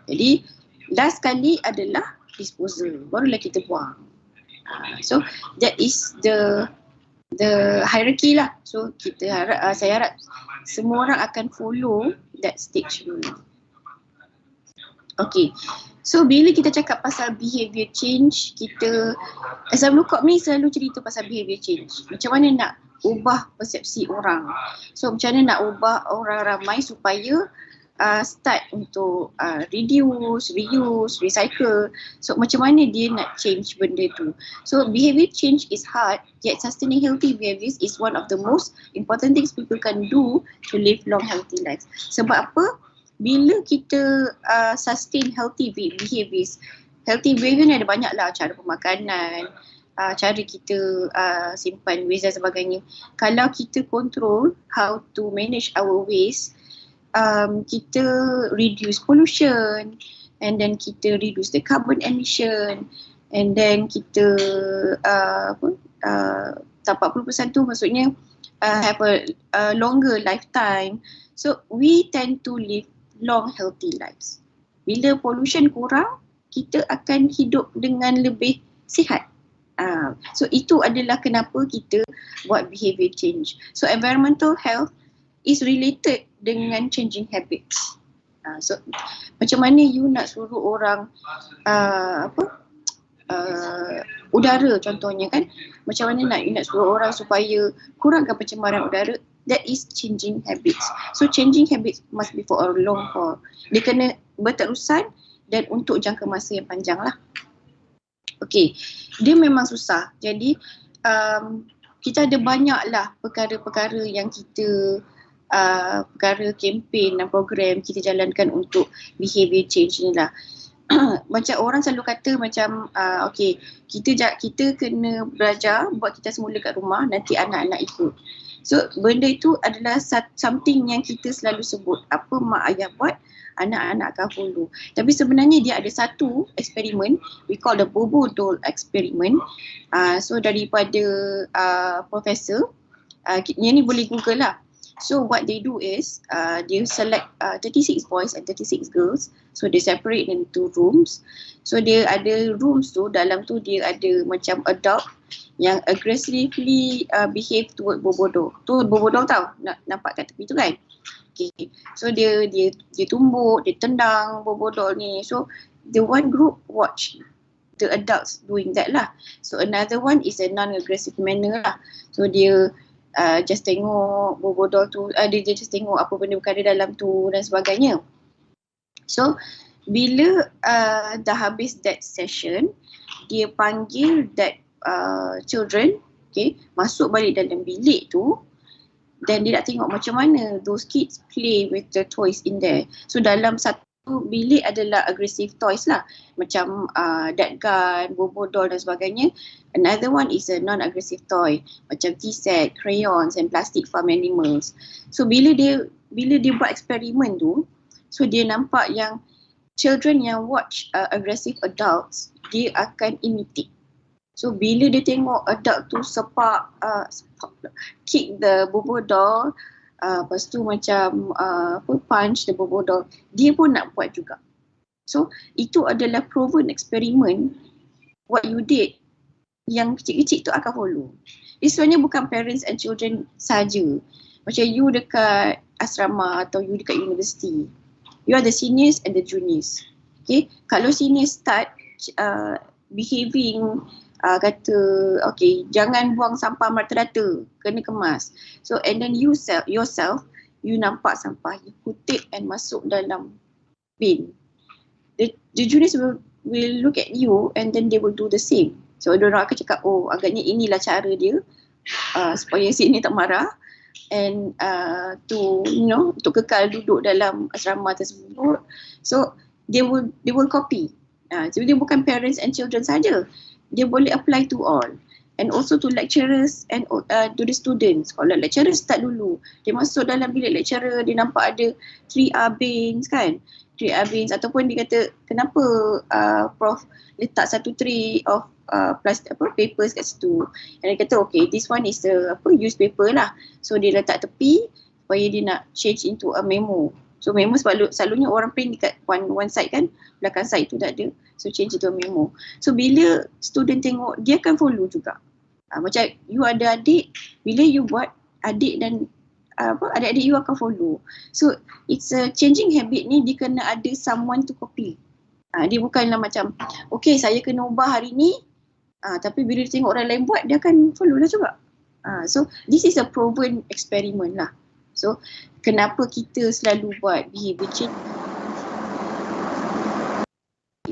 Jadi last kali adalah disposal. Barulah kita buang. So that is the hierarchy lah. So kita harap, saya harap semua orang akan follow that stage dulu. Okay. So bila kita cakap pasal behaviour change, kita SWCOP ni selalu cerita pasal behaviour change. Macam mana nak ubah persepsi orang. So macam mana nak ubah orang ramai supaya start untuk reduce, reuse, recycle. So macam mana dia nak change benda tu. So behaviour change is hard, yet sustaining healthy behaviours is one of the most important things people can do to live long healthy lives. Sebab apa? Bila kita sustain healthy behaviours ni ada banyak lah, cara pemakanan, cara kita simpan waste dan sebagainya. Kalau kita control how to manage our waste, kita reduce pollution, and then kita reduce the carbon emission, and then kita 40% tu maksudnya have a longer lifetime. So we tend to live long healthy lives. Bila pollution kurang, kita akan hidup dengan lebih sihat. So itu adalah kenapa kita buat behaviour change. So environmental health is related dengan changing habits. So macam mana you nak suruh orang udara contohnya kan, macam mana nak suruh orang supaya kurangkan pencemaran udara. That is changing habits. So changing habits must be for a long haul. Dia kena berterusan dan untuk jangka masa yang panjang lah. Okay, dia memang susah. Jadi kita ada banyak lah perkara-perkara yang kita perkara kempen dan program kita jalankan untuk behaviour change ni lah. Macam orang selalu kata macam okay, kita kena belajar buat kita semula kat rumah, nanti anak-anak ikut. So benda itu adalah something yang kita selalu sebut. Apa mak ayah buat, anak-anak akan follow. Tapi sebenarnya dia ada satu eksperimen, we call the Bobo Doll experiment. So daripada profesor, yang ni boleh google lah. So what they do is they select 36 boys and 36 girls. So they separate into rooms. So dia ada rooms tu, dalam tu dia ada macam adult yang aggressively behave toward Bobo Doll. Tu Bobo Doll tau, nampak kat tepi tu kan. Okay. So dia tumbuk, dia tendang Bobo Doll ni. So the one group watch the adults doing that lah. So another one is a non-aggressive manner lah. So dia just tengok Bobo Doll tu, dia just tengok apa benda berada dalam tu dan sebagainya. So bila dah habis that session, dia panggil that children, okay, masuk balik dalam bilik tu, dan dia nak tengok macam mana those kids play with the toys in there. So dalam satu bilik adalah aggressive toys lah, macam that gun, Bobo Doll dan sebagainya. Another one is a non-aggressive toy, macam tea set, crayons and plastic farm animals. So bila dia buat eksperimen tu, so dia nampak yang children yang watch aggressive adults, dia akan imitate. So bila dia tengok adult tu kick the Bobo Doll, lepas tu macam punch the Bobo Doll, dia pun nak buat juga. So itu adalah proven experiment. What you did, yang kecil-kecil tu akan follow. Ini sebenarnya bukan parents and children saja. Macam you dekat asrama atau you dekat universiti. You are the seniors and the juniors. Okay, kalau seniors start behaving kata okay, jangan buang sampah merata-rata, kena kemas. So and then yourself you nampak sampah, you kutip and masuk dalam bin. The juniors will look at you and then they will do the same. So diorang akan cakap, oh agaknya inilah cara dia supaya sini tak marah and to untuk kekal duduk dalam asrama tersebut. So they will copy. So dia bukan parents and children saja. Dia boleh apply to all. And also to lecturers and to the students. Kalau lecturer start dulu, dia masuk dalam bilik lecturer, dia nampak ada 3R bins kan. 3R bins ataupun dia kata, kenapa Prof letak satu tray of plastic papers kat situ. And dia kata, okay, this one is the used paper lah. So dia letak tepi supaya dia nak change into a memo. So memo selalunya orang print dekat one side kan, belakang side tu tak ada. So change itu memo. So bila student tengok, dia akan follow juga. Macam you ada adik, bila you buat, adik dan adik-adik you akan follow. So it's a changing habit ni, dia kena ada someone to copy. Dia bukanlah macam, okay saya kena ubah hari ni, tapi bila dia tengok orang lain buat, dia akan follow lah juga. So this is a proven experiment lah. So kenapa kita selalu buat behavior change?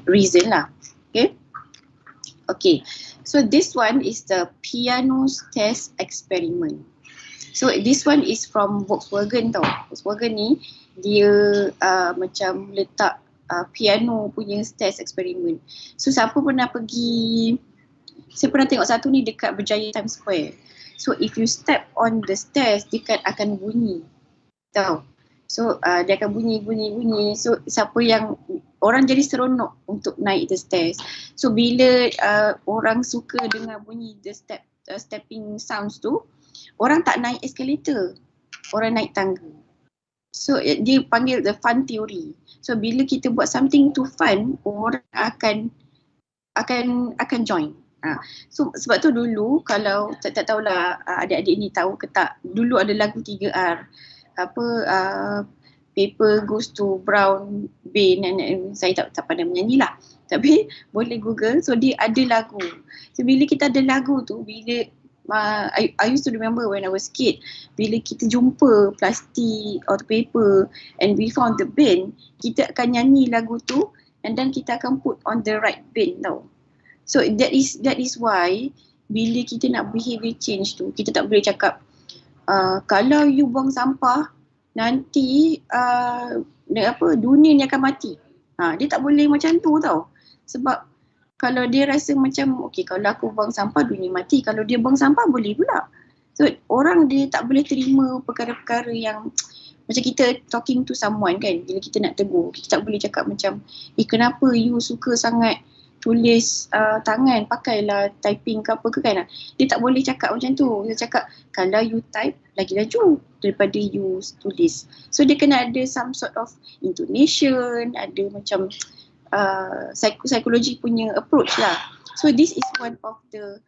Reason lah. Okay. So this one is the piano test experiment. So this one is from Volkswagen tau. Volkswagen ni dia macam letak piano punya test experiment. So siapa pernah pergi, saya pernah tengok satu ni dekat Berjaya Times Square. So if you step on the stairs, dia akan bunyi tau. So dia akan bunyi. So siapa yang orang jadi seronok untuk naik the stairs. So bila orang suka dengar bunyi the stepping sounds tu, orang tak naik escalator, orang naik tangga. So dia panggil the fun theory. So bila kita buat something to fun, orang akan join. So sebab tu dulu, kalau tak tahulah adik-adik ni tahu ke tak, dulu ada lagu 3R. Paper goes to brown bin, and saya tak pandai menyanyi lah, tapi boleh google. So dia ada lagu. So bila kita ada lagu tu, bila I used to remember when I was kid, bila kita jumpa plastik or paper and we found the bin, kita akan nyanyi lagu tu and then kita akan put on the right bin tau. So that is why bila kita nak behavior change tu, kita tak boleh cakap kalau you buang sampah nanti dunia ni akan mati. Dia tak boleh macam tu tau. Sebab kalau dia rasa macam okay, kalau aku buang sampah dunia mati, kalau dia buang sampah boleh pula. So orang dia tak boleh terima perkara-perkara yang macam kita talking to someone kan, bila kita nak tegur, kita tak boleh cakap macam kenapa you suka sangat tulis tangan, pakailah typing ke apa ke kan. Dia tak boleh cakap macam tu. Dia cakap kalau you type lagi laju daripada you tulis. So dia kena ada some sort of intonation, ada macam psikologi punya approach lah. So this is one of the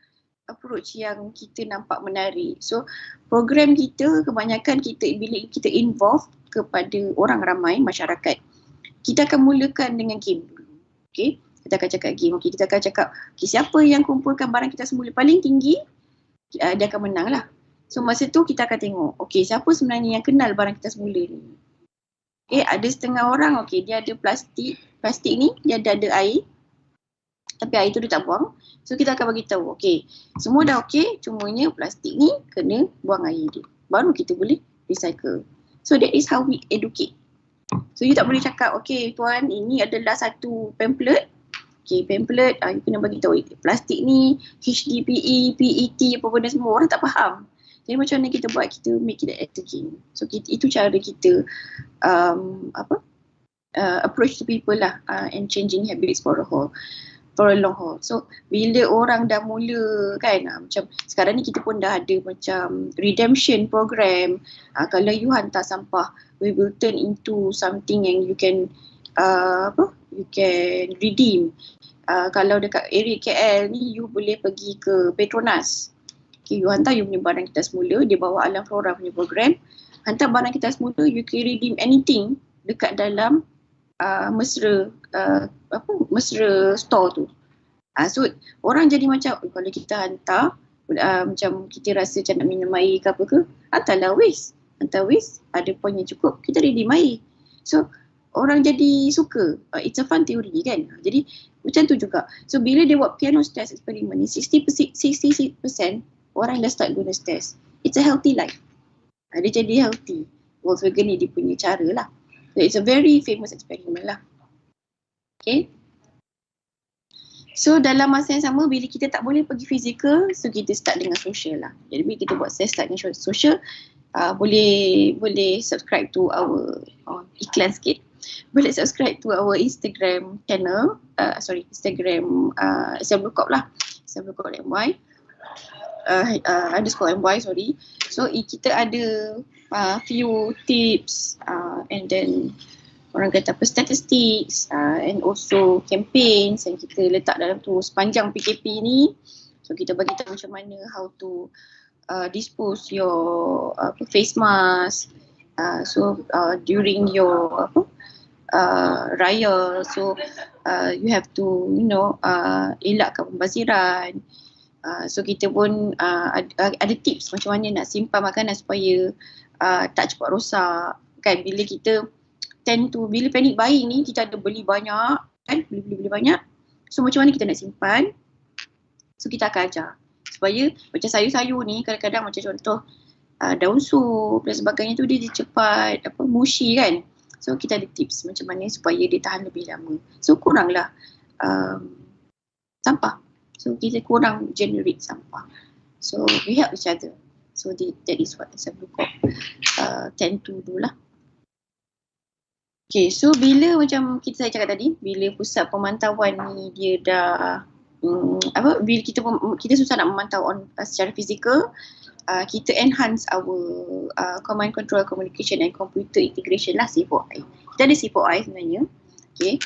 approach yang kita nampak menarik. So program kita kebanyakan bila kita involve kepada orang ramai, masyarakat, kita akan mulakan dengan game dulu. Okay, kita akan cakap game. Okay, kita akan cakap siapa yang kumpulkan barang kita semula paling tinggi, dia akan menang lah. So masa tu kita akan tengok, okay, siapa sebenarnya yang kenal barang kita semula ni. Okay, ada setengah orang, okay, dia ada plastik ni dia ada air, tapi air tu dia tak buang. So kita akan bagi tahu, okay, semua dah okay, cumanya plastik ni kena buang air dia, baru kita boleh recycle. So that is how we educate. So you tak boleh cakap, okay tuan, ini adalah satu pamphlet. Okay, pamphlet, you kena bagi tahu plastik ni HDPE, PET, apa benda semua, orang tak faham. Jadi macam mana kita buat, kita make it entertaining. So itu cara kita approach to people lah, and changing habits for a long haul. So bila orang dah mula kan, macam sekarang ni kita pun dah ada macam redemption program. Kalau you hantar sampah, we will turn into something yang you can you can redeem. Kalau dekat area KL ni, you boleh pergi ke Petronas. Okay, you hantar you punya barang kita semula, dia bawa Alam Flora punya program. Hantar barang kita semula, you can redeem anything dekat dalam mesra mesra store tu. So orang jadi macam kalau kita hantar macam kita rasa macam nak minum air ke apa ke, hantarlah waste. Hantar waste, ada point yang cukup, kita redeem air. So orang jadi suka. It's a fun theory kan. Jadi macam tu juga. So bila dia buat piano stairs experiment ni, 66% orang dah start guna stairs. It's a healthy life. Dia jadi healthy. Volkswagen ni dia punya cara lah. So it's a very famous experiment lah. Okay. So dalam masa yang sama, bila kita tak boleh pergi fizikal, so kita start dengan social lah. Jadi bila kita buat stairs, start dengan social, boleh subscribe to our iklan sikit. Boleh subscribe to our Instagram channel, Instagram SMBlueCorp lah, SMBlueCorp.my _my, sorry. So kita ada few tips and then orang kata apa, statistics and also campaigns yang kita letak dalam tu sepanjang PKP ni. So kita bagi tahu macam mana how to dispose your face mask. So during your raya, so you have to elakkan pembaziran. So kita pun ada tips macam mana nak simpan makanan supaya tak cepat rosak kan. Bila kita bila panic buying ni, kita ada beli banyak kan, beli banyak. So macam mana kita nak simpan, so kita akan ajar supaya macam sayur-sayur ni kadang-kadang macam contoh daun sup dan sebagainya tu dia cepat mushy kan. So kita ada tips macam mana supaya dia tahan lebih lama. So kuranglah sampah. So kita kurang generate sampah. So we help each other. So that is what SMBlueCorp tend to do lah. Okay, so bila macam saya cakap tadi, bila pusat pemantauan ni dia dah bila kita susah nak memantau secara fizikal, kita enhance our command control communication and computer integration lah, C4I. Kita ada C4I sebenarnya. Okay,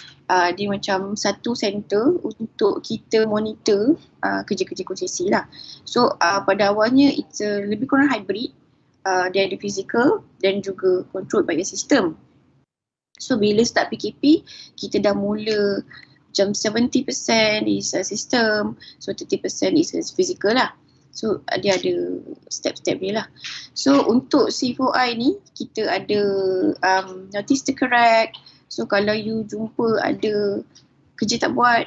dia macam satu center untuk kita monitor kerja-kerja konsesi lah. So pada awalnya it's lebih kurang hybrid. Dia ada physical dan juga controlled by a system. So bila start PKP, kita dah mula macam 70% is a system, so 30% is physical lah. So dia ada step-step dia lah. So untuk C4I ni, kita ada notice to correct. So kalau you jumpa ada kerja tak buat,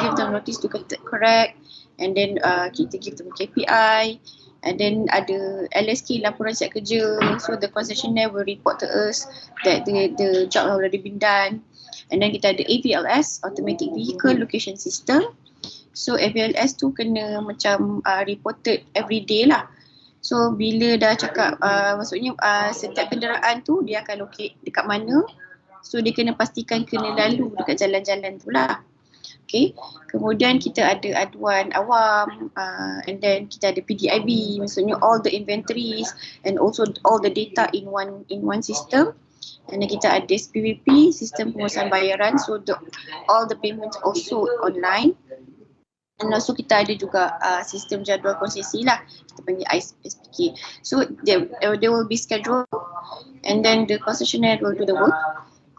give them notice to correct. And then kita give them KPI. And then ada LSK, laporan siap kerja. So the concessionaire will report to us that the job have already been done. And then kita ada AVLS, Automatic Vehicle Location System. So AVLS tu kena macam reported every day lah. So bila dah cakap, maksudnya setiap kenderaan tu dia akan locate dekat mana. So dia kena pastikan kena lalu dekat jalan-jalan tu lah. Okay, kemudian kita ada aduan awam, and then kita ada PDIB, maksudnya all the inventories and also all the data in one system. And then kita ada SPVP, sistem pengurusan bayaran, so all the payments also online. And also kita ada juga sistem jadual konsesi lah, kita panggil SPK. So they will be scheduled and then the concessionaire will do the work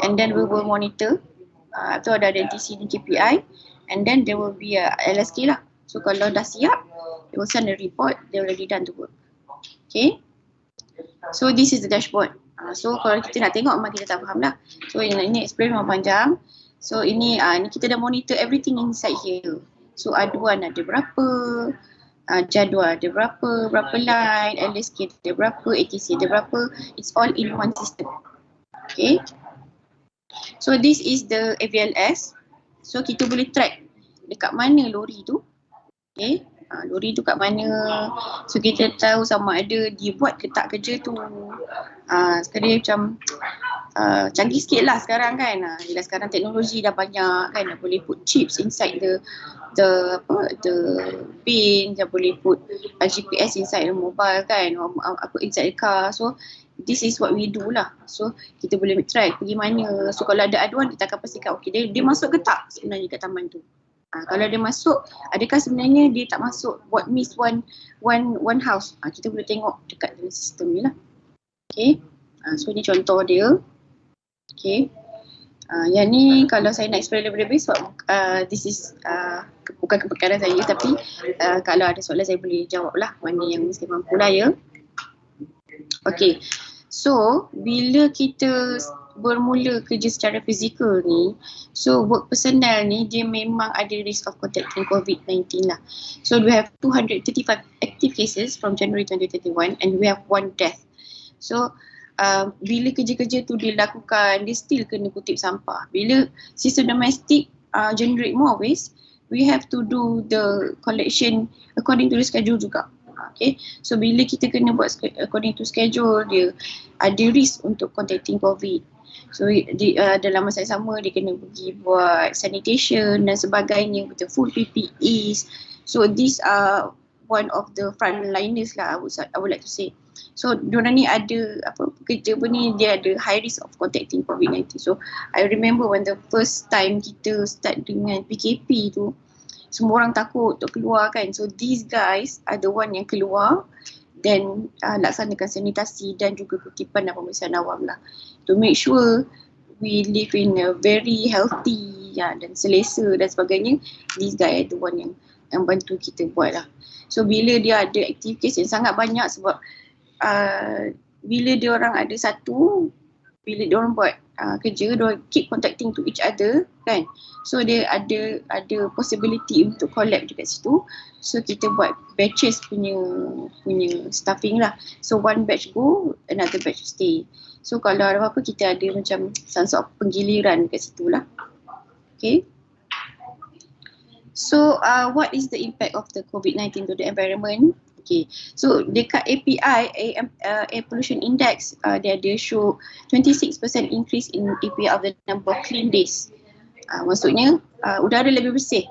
and then we will monitor. Tu ada DTC dan KPI and then there will be a LSK lah. So kalau dah siap, they will send a report, they already done the work. Okay. So this is the dashboard. So kalau kita nak tengok memang kita tak faham lah. So ini explain memang panjang. So ini kita dah monitor everything inside here. So aduan ada berapa, jadual ada berapa line, LSK ada berapa, ATC ada berapa. It's all in one system. Okay. So this is the AVLS. So kita boleh track dekat mana lori tu. Okay. lori tu kat mana. So kita tahu sama ada dia buat ke tak kerja tu. Sekarang dia macam canggih sikit lah sekarang kan. Yelah sekarang teknologi dah banyak kan, dah boleh put chips inside the bin, dah boleh put GPS inside the mobile kan, inside the car. So this is what we do lah. So kita boleh track pergi mana. So kalau ada aduan kita akan pastikan okay, dia masuk ke tak sebenarnya kat taman tu. Kalau dia masuk, adakah sebenarnya dia tak masuk, buat miss one house. Kita boleh tengok dekat dalam sistem ni lah. Okay. So ni contoh dia. Okay. Yang ni kalau saya nak explain lebih-lebih sebab this is bukan kepakaran saya, tapi kalau ada soalan saya boleh jawab lah mana yang mesti mampu lah ya. Okay. So bila kita bermula kerja secara fizikal ni, so work personnel ni dia memang ada risk of contacting COVID-19 lah. So we have 235 active cases from January 2021 and we have 1 death. So bila kerja-kerja tu dilakukan, dia still kena kutip sampah. Bila sistem domestik generate more waste, we have to do the collection according to the schedule juga. Okay, so bila kita kena buat according to schedule, dia ada risk untuk contacting COVID. So dalam masa yang sama dia kena pergi buat sanitation dan sebagainya with the full PPEs. So these are one of the frontliners lah, I would like to say. So diorang ni ada pekerja pun ni dia ada high risk of contacting COVID-19. So I remember when the first time kita start dengan PKP tu, semua orang takut untuk keluar kan. So these guys are the one yang keluar dan laksanakan sanitasi dan juga kutipan dan pemeriksaan awam lah. To make sure we live in a very healthy dan selesa dan sebagainya. These guys are the one yang bantu kita buat lah. So bila dia ada active case yang sangat banyak sebab bila dia orang ada satu, bila dia orang buat kerja, dia keep contacting to each other kan. So dia ada possibility untuk collab dekat situ. So kita buat batches punya staffing lah. So one batch go, another batch stay. So kalau ada apa-apa kita ada macam some sort of penggiliran dekat situ lah. Okay. So what is the impact of the COVID-19 to the environment? Okay, so dekat API, Air Pollution Index, dia ada show 26% increase in API of the number of clean days. Maksudnya udara lebih bersih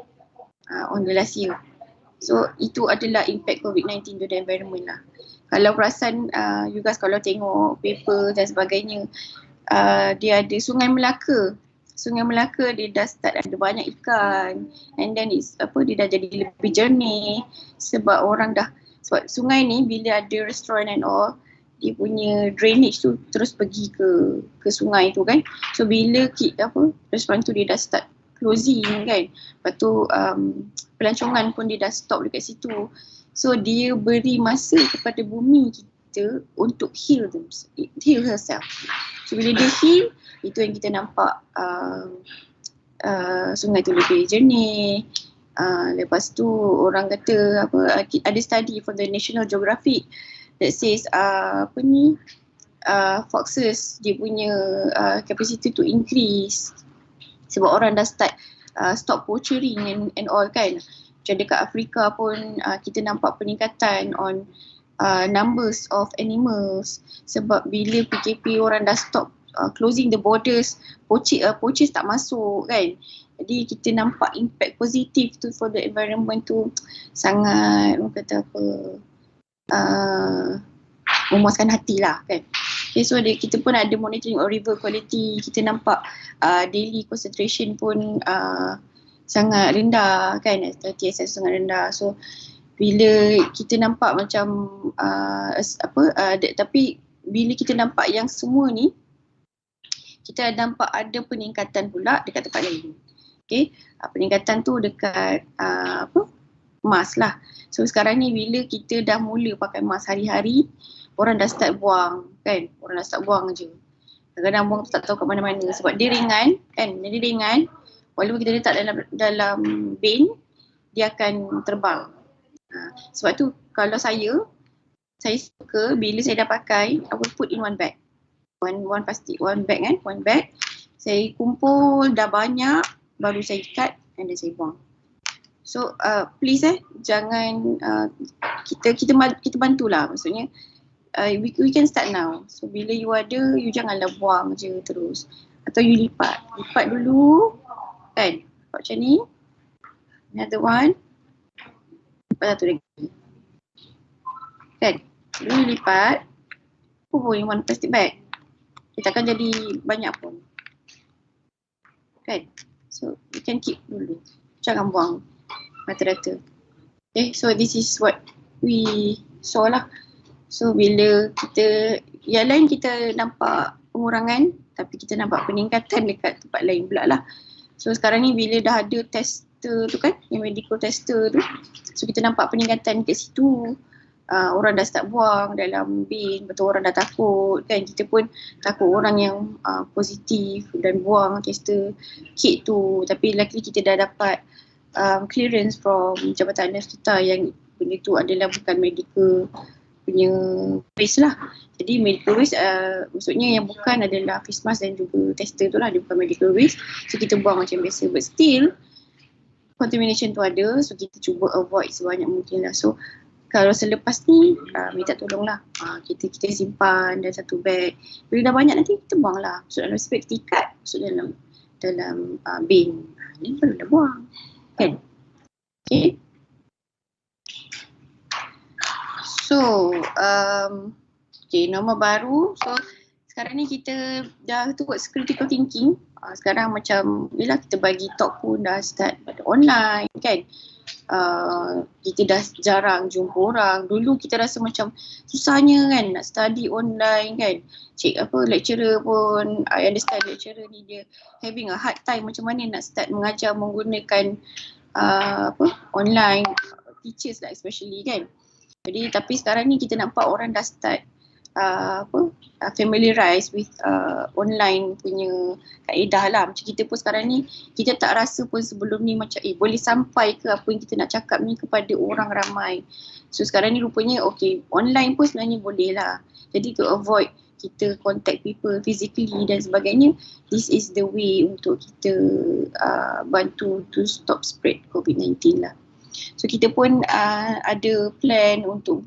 on the last year. So itu adalah impact COVID-19 to the environment lah. Kalau perasan, you guys kalau tengok paper dan sebagainya, dia ada Sungai Melaka. Sungai Melaka dia dah start ada banyak ikan, and then dia dah jadi lebih jernih sebab orang dah, sebab sungai ni bila ada restoran and all, dia punya drainage tu terus pergi ke sungai tu kan. So bila restoran tu dia dah start closing kan, lepas tu pelancongan pun dia dah stop dekat situ. So dia beri masa kepada bumi kita untuk heal herself. So bila dia heal, itu yang kita nampak sungai tu lebih jernih. Lepas tu orang kata ada study from the National Geographic that says foxes dia punya capacity to increase sebab orang dah stop poaching and all kan. Macam dekat Afrika pun kita nampak peningkatan on numbers of animals sebab bila PKP orang dah stop closing the borders, poachers tak masuk kan. Jadi kita nampak impact positif tu for the environment tu sangat memuaskan hati lah kan. Okay, so kita pun ada monitoring of river quality. Kita nampak daily concentration pun sangat rendah kan, TSS sangat rendah. So bila kita nampak macam tapi bila kita nampak yang semua ni, kita nampak ada peningkatan pula dekat tempat lain. Okay, peningkatan tu dekat mask lah. So sekarang ni bila kita dah mula pakai mask hari-hari, orang dah start buang kan, orang dah start buang je. Kadang-kadang buang tu tak tahu kat mana-mana sebab dia ringan kan, dia ringan. Walaupun kita letak dalam bin, dia akan terbang. Sebab tu kalau saya suka bila saya dah pakai, I will put in one bag. One plastic, one bag kan, one bag. Saya kumpul dah banyak, baru saya ikat and then saya buang. So please jangan kita bantulah, maksudnya we can start now. So bila you ada, you janganlah buang je terus, atau you lipat dulu kan, lipat macam ni, another one, lipat satu lagi kan, dulu you lipat, pun in one plastic bag, dia takkan jadi banyak pun kan. So you can keep dulu, jangan buang rata-rata. Okay, so this is what we saw lah. So bila kita, yang lain kita nampak pengurangan, tapi kita nampak peningkatan dekat tempat lain pula lah. So sekarang ni bila dah ada tester tu kan, yang medical tester tu, so kita nampak peningkatan kat situ. Orang dah start buang dalam bin, betul orang dah takut kan, kita pun takut orang yang positif dan buang tester kit tu, tapi luckily kita dah dapat clearance from Jabatan Nurse kita yang benda tu adalah bukan medical punya waste lah. Jadi medical waste maksudnya yang bukan adalah face mask dan juga tester tu lah, dia bukan medical waste, so kita buang macam biasa, but still contamination tu ada, so kita cuba avoid sebanyak mungkin lah. So kalau selepas ni minta tolong lah, kita simpan dalam satu bag, bila dah banyak nanti kita buang lah, masuk dalam spek tikat, masuk dalam bin, ni baru dah buang kan. Okay, so norma baru. So sekarang ni kita dah towards critical thinking. Sekarang macam bila kita bagi talk pun dah start pada online kan. Kita dah jarang jumpa orang. Dulu kita rasa macam susahnya kan nak study online kan. Lecturer pun, I understand lecturer ni dia having a hard time macam mana nak start mengajar menggunakan online, teachers lah especially kan. Jadi tapi sekarang ni kita nampak orang dah start familiarize with online punya kaedah lah. Macam kita pun sekarang ni, kita tak rasa pun sebelum ni macam boleh sampai ke apa yang kita nak cakap ni kepada orang ramai. So sekarang ni rupanya online pun sebenarnya boleh lah. Jadi to avoid kita contact people physically dan sebagainya, this is the way untuk kita bantu to stop spread COVID-19 lah. So kita pun ada plan untuk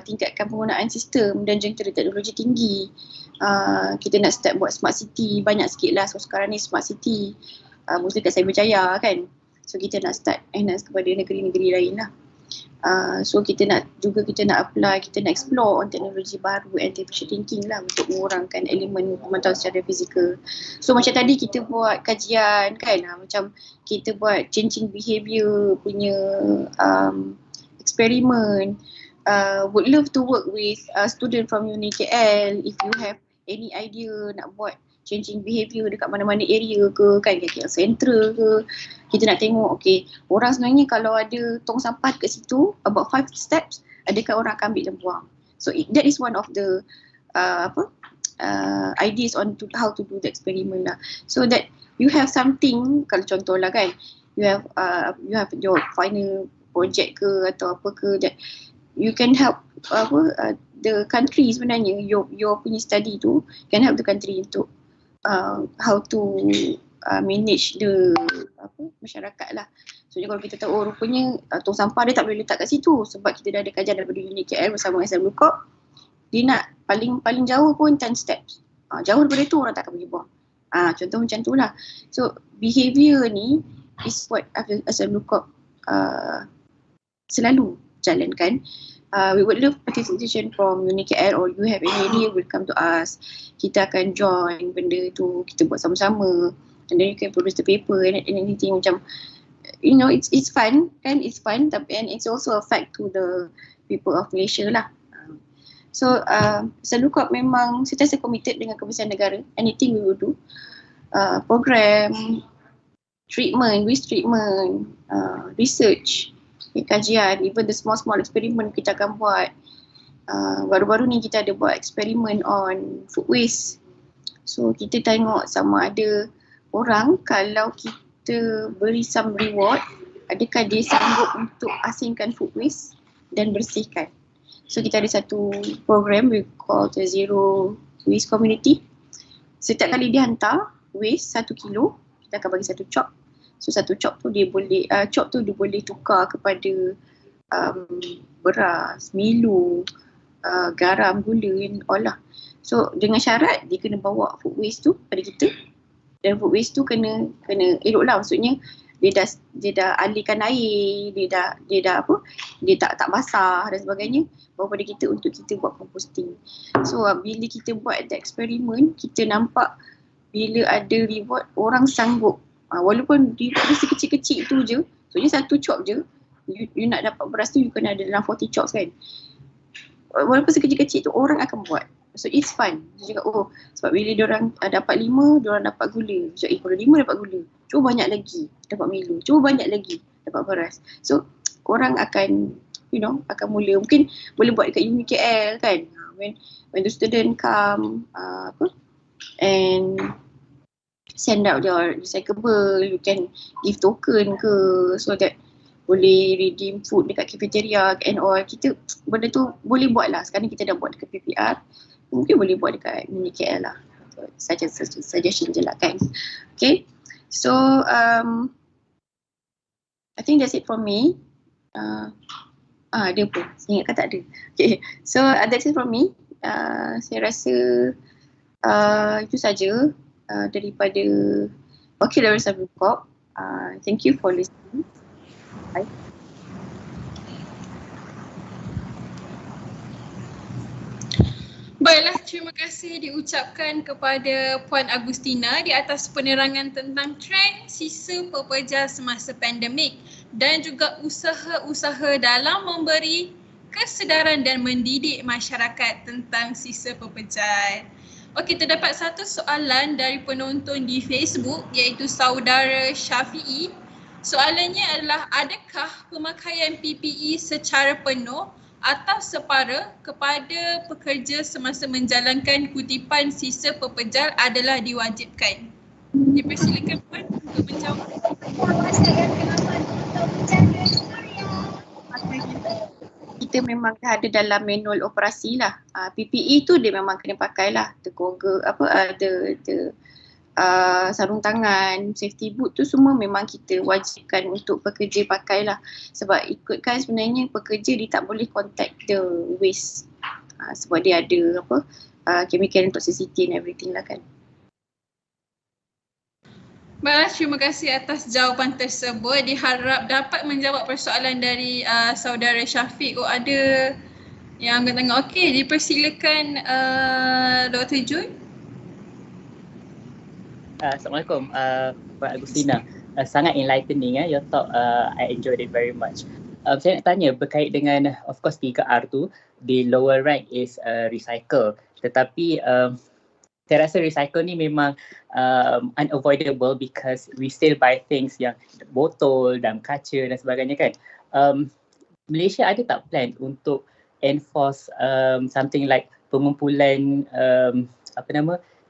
tingkatkan penggunaan sistem dan jentera teknologi tinggi. Kita nak start buat smart city, banyak sikit lah. So sekarang ni smart city mostly kat Cyberjaya kan. So kita nak start enhance kepada negeri-negeri lain lah. So kita nak apply, kita nak explore on teknologi baru, artificial thinking lah, untuk mengurangkan elemen pemantauan secara fizikal. So macam tadi kita buat kajian kan, macam kita buat changing behaviour punya eksperimen. Would love to work with a student from UniKL if you have any idea nak buat changing behaviour dekat mana-mana area ke kan, KL Central ke. Kita nak tengok orang sebenarnya kalau ada tong sampah kat situ about 5 steps, adakah orang akan ambil dan buang. So that is one of the ideas on how to do the experiment lah. So that you have something, kalau contoh lah kan, you have your final project ke atau apa ke, that you can help the country sebenarnya, your punya study tu can help the country untuk how to manage the masyarakat lah. So kalau kita tahu rupanya tong sampah dia tak boleh letak kat situ sebab kita dah ada kajian daripada UniKL bersama SW Corp, dia nak paling jauh pun 10 steps. Jauh daripada tu orang tak akan pergi buang. Contoh macam tu lah. So behaviour ni is what SW Corp selalu jalankan. We would love participation from UniKL, or you have any idea, will come to us. Kita akan join benda tu, kita buat sama-sama, and then you can produce the paper and anything macam, it's fun kan, it's fun, tapi and it's also a fact to the people of Malaysia lah. So SW Corp memang sentiasa committed dengan kebersihan negara. Anything we will do, program, treatment, waste treatment, research, kajian, even the small experiment kita akan buat. Baru-baru ni kita ada buat eksperimen on food waste. So kita tengok sama ada orang kalau kita beri some reward, adakah dia sanggup untuk asingkan food waste dan bersihkan. So kita ada satu program we call the Zero Waste Community. Setiap kali dia hantar waste 1 kilo, kita akan bagi 1 chop. So satu chop tu dia boleh tukar kepada beras, Milo, garam, gula and all lah. So dengan syarat dia kena bawa food waste tu pada kita, dan food waste tu kena elok lah, maksudnya dia dah alirkan air, dia tak basah dan sebagainya, bawa pada kita untuk kita buat composting. So bila kita buat the eksperimen, kita nampak bila ada reward, orang sanggup walaupun dia sekecil-kecil tu je, soalnya satu chop je, you nak dapat beras tu you kena ada dalam 40 chops kan. Walaupun sekecil-kecil tu orang akan buat. So it's fun. Dia cakap sebab bila diorang dapat 5, diorang dapat gula. So kalau 5 dapat gula, cuba banyak lagi dapat Milo, cuba banyak lagi dapat beras. So orang akan akan mula, mungkin boleh buat dekat UniKL kan, when the student come and send out your recyclable, you can give token ke, so that boleh redeem food dekat cafeteria and all. Kita benda tu boleh buat lah. Sekarang kita dah buat dekat PPR, mungkin boleh buat dekat UniKL lah. Suggestion je lah kan. Okay, so I think that's it from me. Ada pun, saya ingatkan tak ada. Okay, so that's it from me. Saya rasa itu saja daripada Wakil dari Sabukop. Thank you for listening. Bye. Baiklah, terima kasih diucapkan kepada Puan Agustina di atas penerangan tentang trend sisa pepejal semasa pandemik dan juga usaha-usaha dalam memberi kesedaran dan mendidik masyarakat tentang sisa pepejal. Okey, terdapat satu soalan dari penonton di Facebook iaitu saudara Syafi'i. Soalannya adalah, adakah pemakaian PPE secara penuh atau separa kepada pekerja semasa menjalankan kutipan sisa pepejal adalah diwajibkan? Dipersilakan Puan untuk menjawab. Kita memang ada dalam manual operasi lah. PPE tu dia memang kena pakai lah. Sarung tangan, safety boot tu semua memang kita wajibkan untuk pekerja pakai lah. Sebab ikutkan sebenarnya pekerja dia tak boleh contact the waste. Sebab dia ada chemical toxicity and everything lah kan. Baiklah, terima kasih atas jawapan tersebut. Diharap dapat menjawab persoalan dari saudara Syafiq. Ada yang akan tengok. Okey, dipersilakan Dr. Jun. Assalamualaikum Puan Agustina. Sangat enlightening your talk. I enjoyed it very much. Saya nak tanya berkait dengan, of course 3R tu, the lower rank is recycle. Tetapi saya rasa recycle ni memang unavoidable because we still buy things yang botol dan kaca dan sebagainya kan. Malaysia ada tak plan untuk enforce something like pengumpulan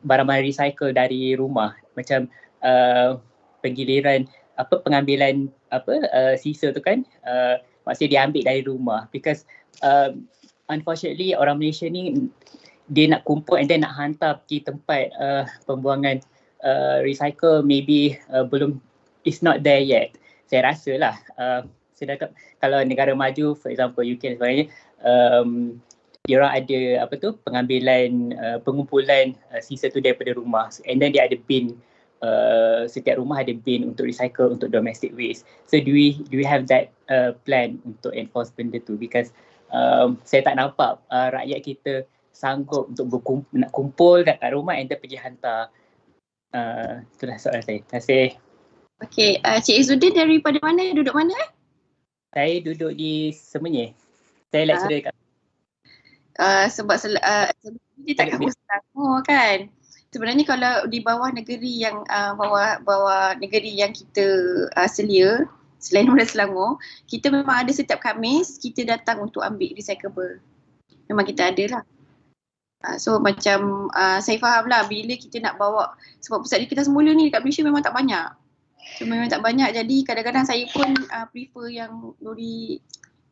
barang-barang recycle dari rumah, macam penggiliran pengambilan sisa tu kan, maksudnya diambil dari rumah, because unfortunately orang Malaysia ni dia nak kumpul and then nak hantar pergi tempat pembuangan recycle, maybe belum, it's not there yet. Saya rasa lah, sedangkan kalau negara maju, for example UK dan sebagainya, diorang ada pengambilan pengumpulan sisa tu daripada rumah, and then dia ada bin, setiap rumah ada bin untuk recycle untuk domestic waste. So do we have that plan untuk enforce benda tu, because saya tak nampak rakyat kita sanggup untuk nak kumpul kat rumah and then pergi hantar. Itulah soalan saya. Terima kasih. Okay, Cik Izzuddin daripada mana? Duduk mana? Saya duduk di Semenyih. Saya lecturer dekat sebab dia tak kampus Selangor kan. Sebenarnya kalau di bawah negeri yang bawah negeri yang kita selia, selain daripada Selangor, kita memang ada setiap Khamis kita datang untuk ambil recyclable. Memang kita ada lah. So macam saya faham lah bila kita nak bawa, sebab pusat kita semula ni dekat Malaysia memang tak banyak. So memang tak banyak, jadi kadang-kadang saya pun prefer yang lori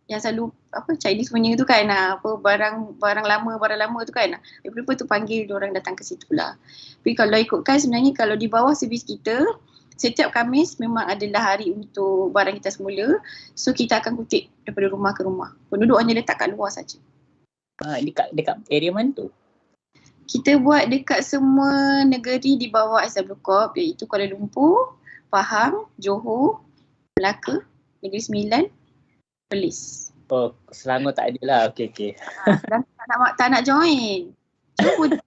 yang selalu Chinese punya tu kan, barang lama tu kan. Saya prefer tu panggil diorang datang ke situ lah. Tapi kalau ikutkan sebenarnya kalau di bawah servis kita, setiap Khamis memang adalah hari untuk barang kita semula. So kita akan kutip daripada rumah ke rumah. Penduduk hanya letak kat luar saja. Dekat area mana tu? Kita buat dekat semua negeri di bawah SW Corp, iaitu Kuala Lumpur, Pahang, Johor, Melaka, Negeri Sembilan, Perlis. Oh, Selangor tak ada lah. Okay. Dan tak nak join. Cuba.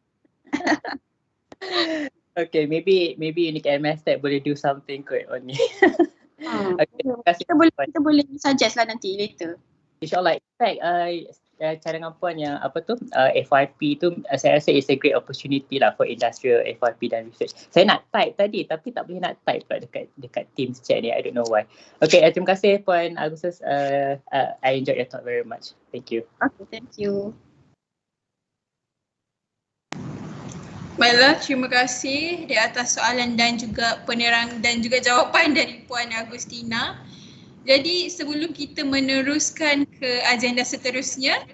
Okay, maybe UniKL Mastech boleh do something good on ni. Okay, terima kasih. Kita boleh suggest lah nanti later. InsyaAllah. In fact, cadangan puan yang FYP tu saya rasa is a great opportunity lah for industrial FYP dan research. Saya nak type tadi tapi tak boleh nak type pula dekat Teams chat ni. I don't know why. Okay, terima kasih Puan Agustus. I enjoyed your talk very much. Thank you. Okay, thank you. Baiklah, terima kasih di atas soalan dan juga penerang dan juga jawapan dari Puan Agustina. Jadi sebelum kita meneruskan ke agenda seterusnya,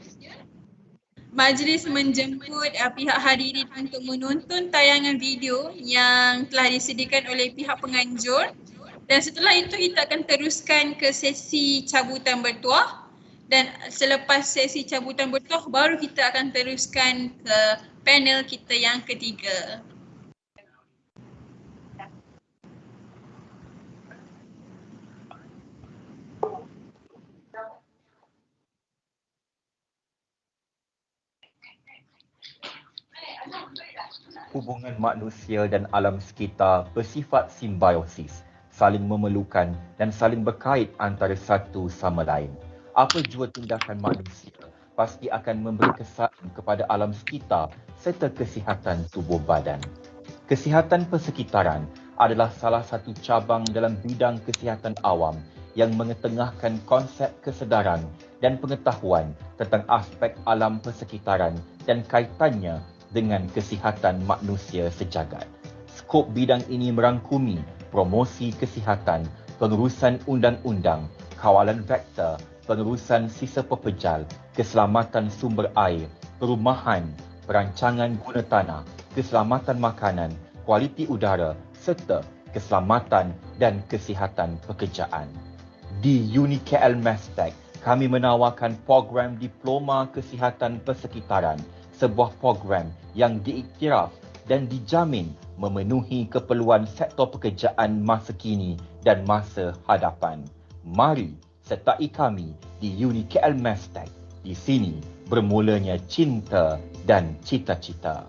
majlis menjemput pihak hadirin untuk menonton tayangan video yang telah disediakan oleh pihak penganjur, dan setelah itu kita akan teruskan ke sesi cabutan bertuah, dan selepas sesi cabutan bertuah baru kita akan teruskan ke panel kita yang ketiga. Hubungan manusia dan alam sekitar bersifat simbiosis, saling memerlukan dan saling berkait antara satu sama lain. Apa jua tindakan manusia pasti akan memberi kesan kepada alam sekitar serta kesihatan tubuh badan. Kesihatan persekitaran adalah salah satu cabang dalam bidang kesihatan awam yang mengetengahkan konsep kesedaran dan pengetahuan tentang aspek alam persekitaran dan kaitannya dengan kesihatan manusia sejagat. Skop bidang ini merangkumi promosi kesihatan, pengurusan undang-undang, kawalan vektor, pengurusan sisa pepejal, keselamatan sumber air, perumahan, perancangan guna tanah, keselamatan makanan, kualiti udara serta keselamatan dan kesihatan pekerjaan. Di UniKL Mastech, kami menawarkan program Diploma Kesihatan Persekitaran, sebuah program yang diiktiraf dan dijamin memenuhi keperluan sektor pekerjaan masa kini dan masa hadapan. Mari sertai kami di UniKL Mastech. Di sini bermulanya cinta dan cita-cita.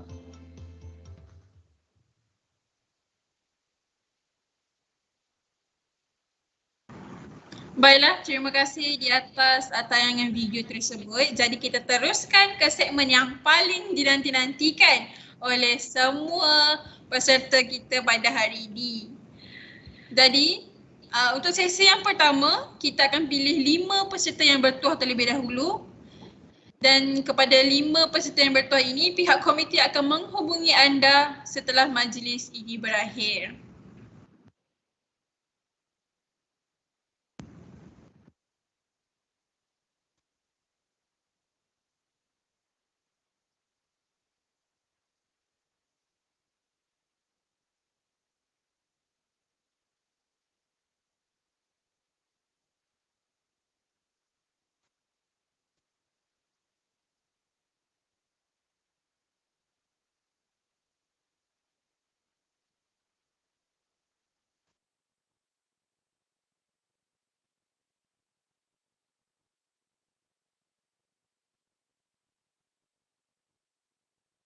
Baiklah, terima kasih di atas tayangan video tersebut. Jadi kita teruskan ke segmen yang paling dinanti-nantikan oleh semua peserta kita pada hari ini. Jadi untuk sesi yang pertama, kita akan pilih 5 peserta yang bertuah terlebih dahulu. Dan kepada 5 peserta yang bertuah ini, pihak komiti akan menghubungi anda setelah majlis ini berakhir.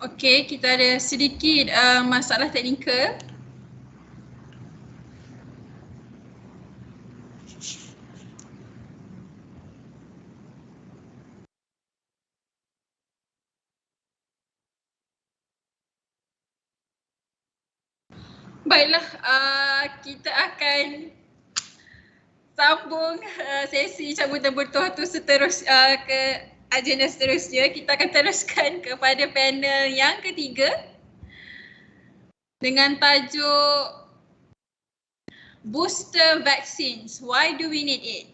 Okey, kita ada sedikit masalah teknikal. Baiklah, kita akan sambung sesi cabutan bertuah tu ke agenda seterusnya. Kita akan teruskan kepada panel yang ketiga dengan tajuk Booster Vaccines, Why Do We Need It?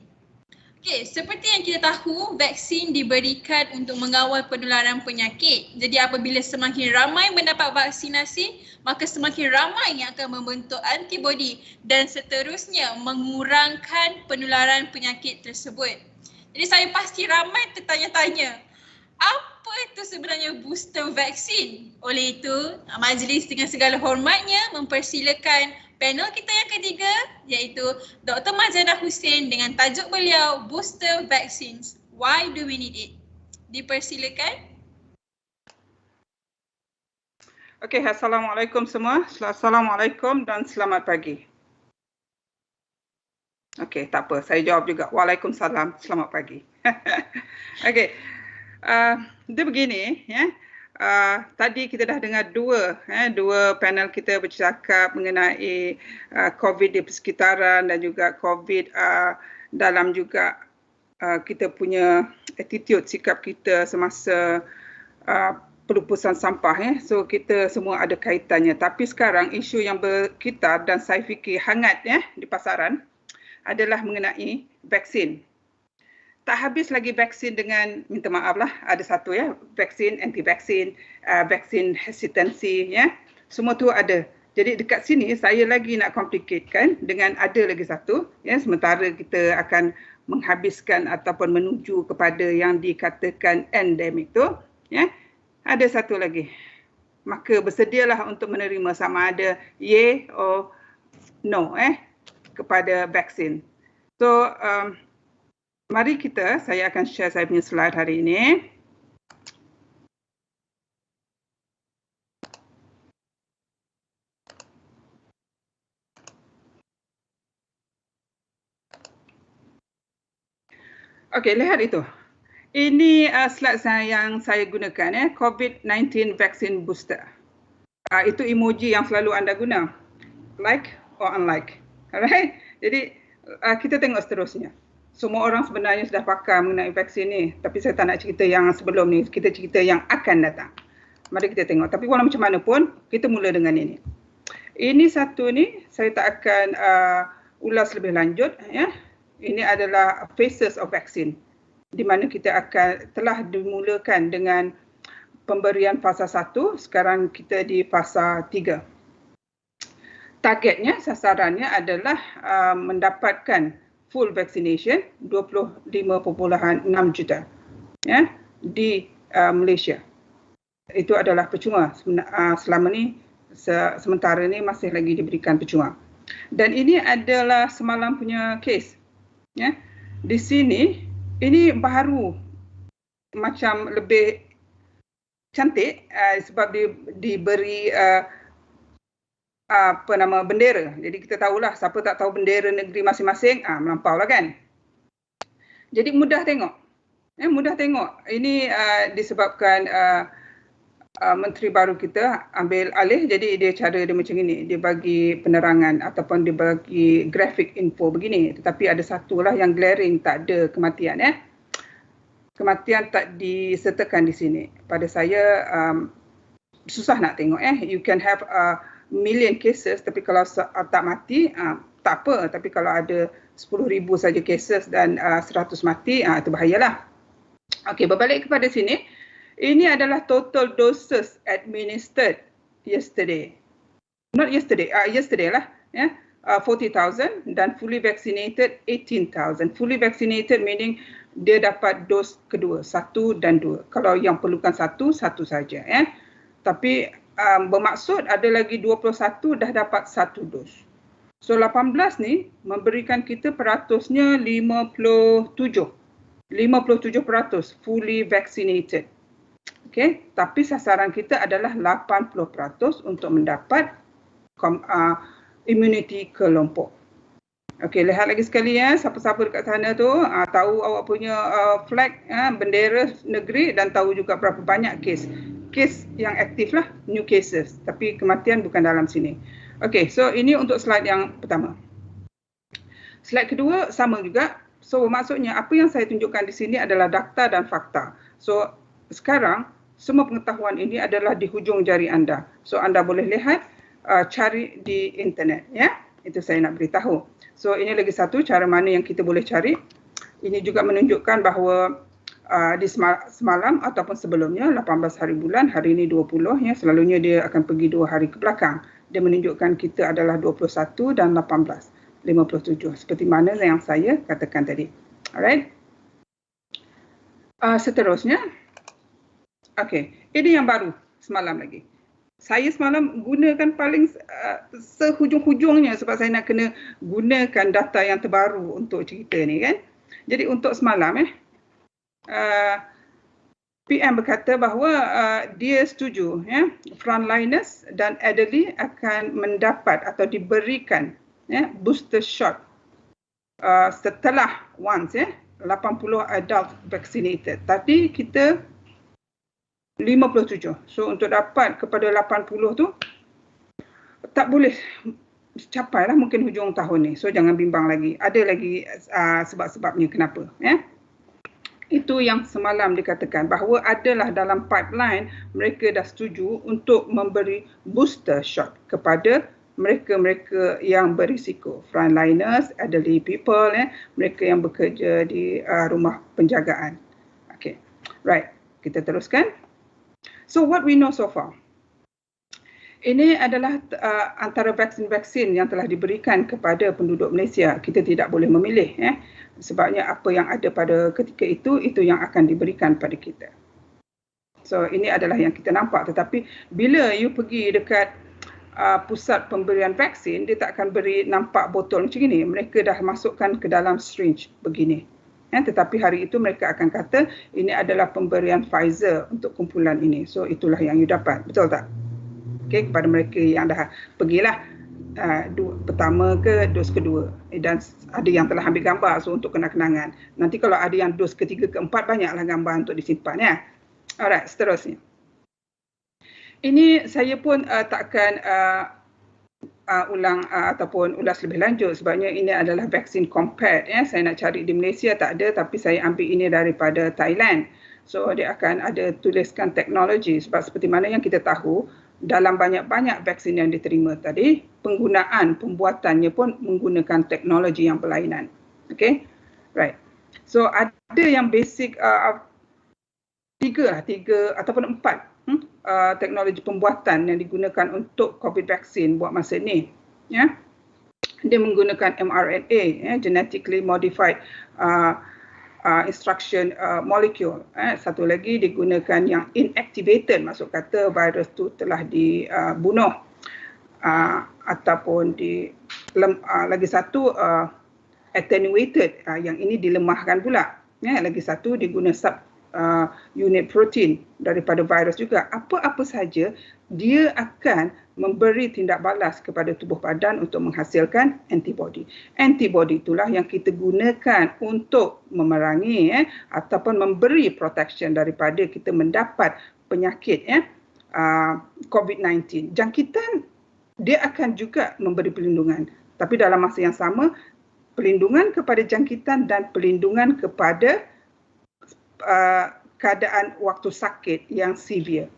Okey, seperti yang kita tahu, vaksin diberikan untuk mengawal penularan penyakit. Jadi apabila semakin ramai mendapat vaksinasi, maka semakin ramai yang akan membentuk antibodi dan seterusnya mengurangkan penularan penyakit tersebut. Jadi saya pasti ramai tertanya-tanya, apa itu sebenarnya booster vaksin? Oleh itu, majlis dengan segala hormatnya mempersilakan panel kita yang ketiga iaitu Dr. Mazana Hussein dengan tajuk beliau Booster Vaccines. Why do we need it? Dipersilakan. Okey, Assalamualaikum semua. Assalamualaikum dan selamat pagi. Okey, tak apa. Saya jawab juga. Waalaikumsalam. Selamat pagi. Okey. Dia begini, ya. Tadi kita dah dengar dua panel kita bercakap mengenai COVID di persekitaran dan juga COVID dalam juga kita punya attitude, sikap kita semasa pelupusan sampah. So kita semua ada kaitannya. Tapi sekarang isu yang berkitar dan saya fikir hangat di pasaran adalah mengenai vaksin. Tak habis lagi vaksin dengan, minta maaf lah, ada satu vaksin, anti-vaksin, vaksin hesitancy, semua tu ada. Jadi dekat sini saya lagi nak complicatekan dengan ada lagi satu, sementara kita akan menghabiskan ataupun menuju kepada yang dikatakan endemik tu, ada satu lagi. Maka bersedialah untuk menerima sama ada yay or no kepada vaksin. So, mari saya akan share saya punya slide hari ini. Okey, lihat itu. Ini slide yang saya gunakan, COVID-19 Vaccine Booster. Itu emoji yang selalu anda guna. Like or unlike. Alright? Jadi, kita tengok seterusnya. Semua orang sebenarnya sudah pakar mengenai vaksin ni. Tapi saya tak nak cerita yang sebelum ni. Kita cerita yang akan datang. Mari kita tengok. Tapi walau macam mana pun, kita mula dengan ini. Ini satu ni, saya tak akan ulas lebih lanjut. Ini adalah phases of vaccine. Di mana kita telah dimulakan dengan pemberian fasa 1. Sekarang kita di fasa 3. Targetnya, sasarannya adalah mendapatkan full vaccination 25.6 juta di Malaysia. Itu adalah percuma. Selama ni, sementara ni masih lagi diberikan percuma. Dan ini adalah semalam punya kes. Di sini, ini baru macam lebih cantik sebab diberi bendera. Jadi kita tahulah, siapa tak tahu bendera negeri masing-masing, melampau lah kan. Jadi mudah tengok. Mudah tengok. Ini disebabkan menteri baru kita ambil alih, jadi cara dia macam ini. Dia bagi penerangan ataupun dia bagi grafik info begini. Tetapi ada satulah yang glaring, tak ada kematian. Kematian tak disertakan di sini. Pada saya, susah nak tengok. You can have million cases, tapi kalau tak mati, tak apa. Tapi kalau ada 10,000 saja cases dan 100 mati, itu bahayalah. Okey, berbalik kepada sini. Ini adalah total doses administered yesterday. Not yesterday, yesterday lah. 40,000 dan fully vaccinated 18,000. Fully vaccinated meaning dia dapat dos kedua, 1 dan 2. Kalau yang perlukan 1 saja. Tapi bermaksud ada lagi 21 dah dapat 1 dos. So 18 ni memberikan kita peratusnya 57% fully vaccinated. Okay, tapi sasaran kita adalah 80% untuk mendapat immunity kelompok. Okey, lihat lagi sekali siapa-siapa dekat sana tu tahu awak punya flag, bendera negeri dan tahu juga berapa banyak kes yang aktif lah, new cases. Tapi kematian bukan dalam sini. Okey, so ini untuk slide yang pertama. Slide kedua sama juga. So maksudnya apa yang saya tunjukkan di sini adalah data dan fakta. So sekarang semua pengetahuan ini adalah di hujung jari anda. So anda boleh lihat, cari di internet. Itu saya nak beritahu. So ini lagi satu cara mana yang kita boleh cari. Ini juga menunjukkan bahawa di semalam ataupun sebelumnya 18 hari bulan, hari ini 20 ya, selalunya dia akan pergi 2 hari ke belakang. Dia menunjukkan kita adalah 21 dan 18, 57 seperti mana yang saya katakan tadi. Alright. Seterusnya, okey, ini yang baru semalam lagi. Saya semalam gunakan paling sehujung-hujungnya sebab saya nak kena gunakan data yang terbaru untuk cerita ni kan. Jadi untuk semalam PM berkata bahawa dia setuju ya, frontliners dan elderly akan mendapat atau diberikan booster shot setelah once 80 adult vaccinated. Tadi kita 57. So untuk dapat kepada 80 tu tak boleh capai lah mungkin hujung tahun ni. So jangan bimbang lagi. Ada lagi sebab-sebabnya kenapa ya. Itu yang semalam dikatakan bahawa adalah dalam pipeline mereka dah setuju untuk memberi booster shot kepada mereka-mereka yang berisiko, frontliners, elderly people, mereka yang bekerja di rumah penjagaan. Okay, right, kita teruskan. So what we know so far, ini adalah antara vaksin-vaksin yang telah diberikan kepada penduduk Malaysia. Kita tidak boleh memilih sebabnya apa yang ada pada ketika itu yang akan diberikan pada kita. So ini adalah yang kita nampak, tetapi bila you pergi dekat pusat pemberian vaksin, dia tak akan beri nampak botol macam ini. Mereka dah masukkan ke dalam syringe begini. Tetapi hari itu mereka akan kata ini adalah pemberian Pfizer untuk kumpulan ini. So itulah yang you dapat. Betul tak? Okay, kepada mereka yang dah pergilah pertama ke dos kedua, dan ada yang telah ambil gambar so untuk kenang-kenangan. Nanti kalau ada yang dos ketiga keempat, banyaklah gambar untuk disimpan ya. Alright, seterusnya. Ini saya pun takkan ulang ataupun ulas lebih lanjut sebabnya ini adalah vaksin compact ya. Saya nak cari di Malaysia tak ada, tapi saya ambil ini daripada Thailand. So dia akan ada tuliskan teknologi sebab seperti mana yang kita tahu dalam banyak-banyak vaksin yang diterima tadi, penggunaan pembuatannya pun menggunakan teknologi yang berlainan. Okay, right. So ada yang basic tiga ataupun 4 teknologi pembuatan yang digunakan untuk COVID vaksin buat masa ni. Ya, dia menggunakan mRNA, genetically modified instruction molecule. Satu lagi digunakan yang inactivated, maksud kata virus tu telah dibunuh ataupun lagi satu attenuated, yang ini dilemahkan pula. Lagi satu diguna sub unit protein daripada virus juga. Apa-apa saja dia akan memberi tindak balas kepada tubuh badan untuk menghasilkan antibody. Antibody itulah yang kita gunakan untuk memerangi ataupun memberi protection daripada kita mendapat penyakit COVID-19. Jangkitan dia akan juga memberi perlindungan, tapi dalam masa yang sama perlindungan kepada jangkitan dan perlindungan kepada keadaan waktu sakit yang severe.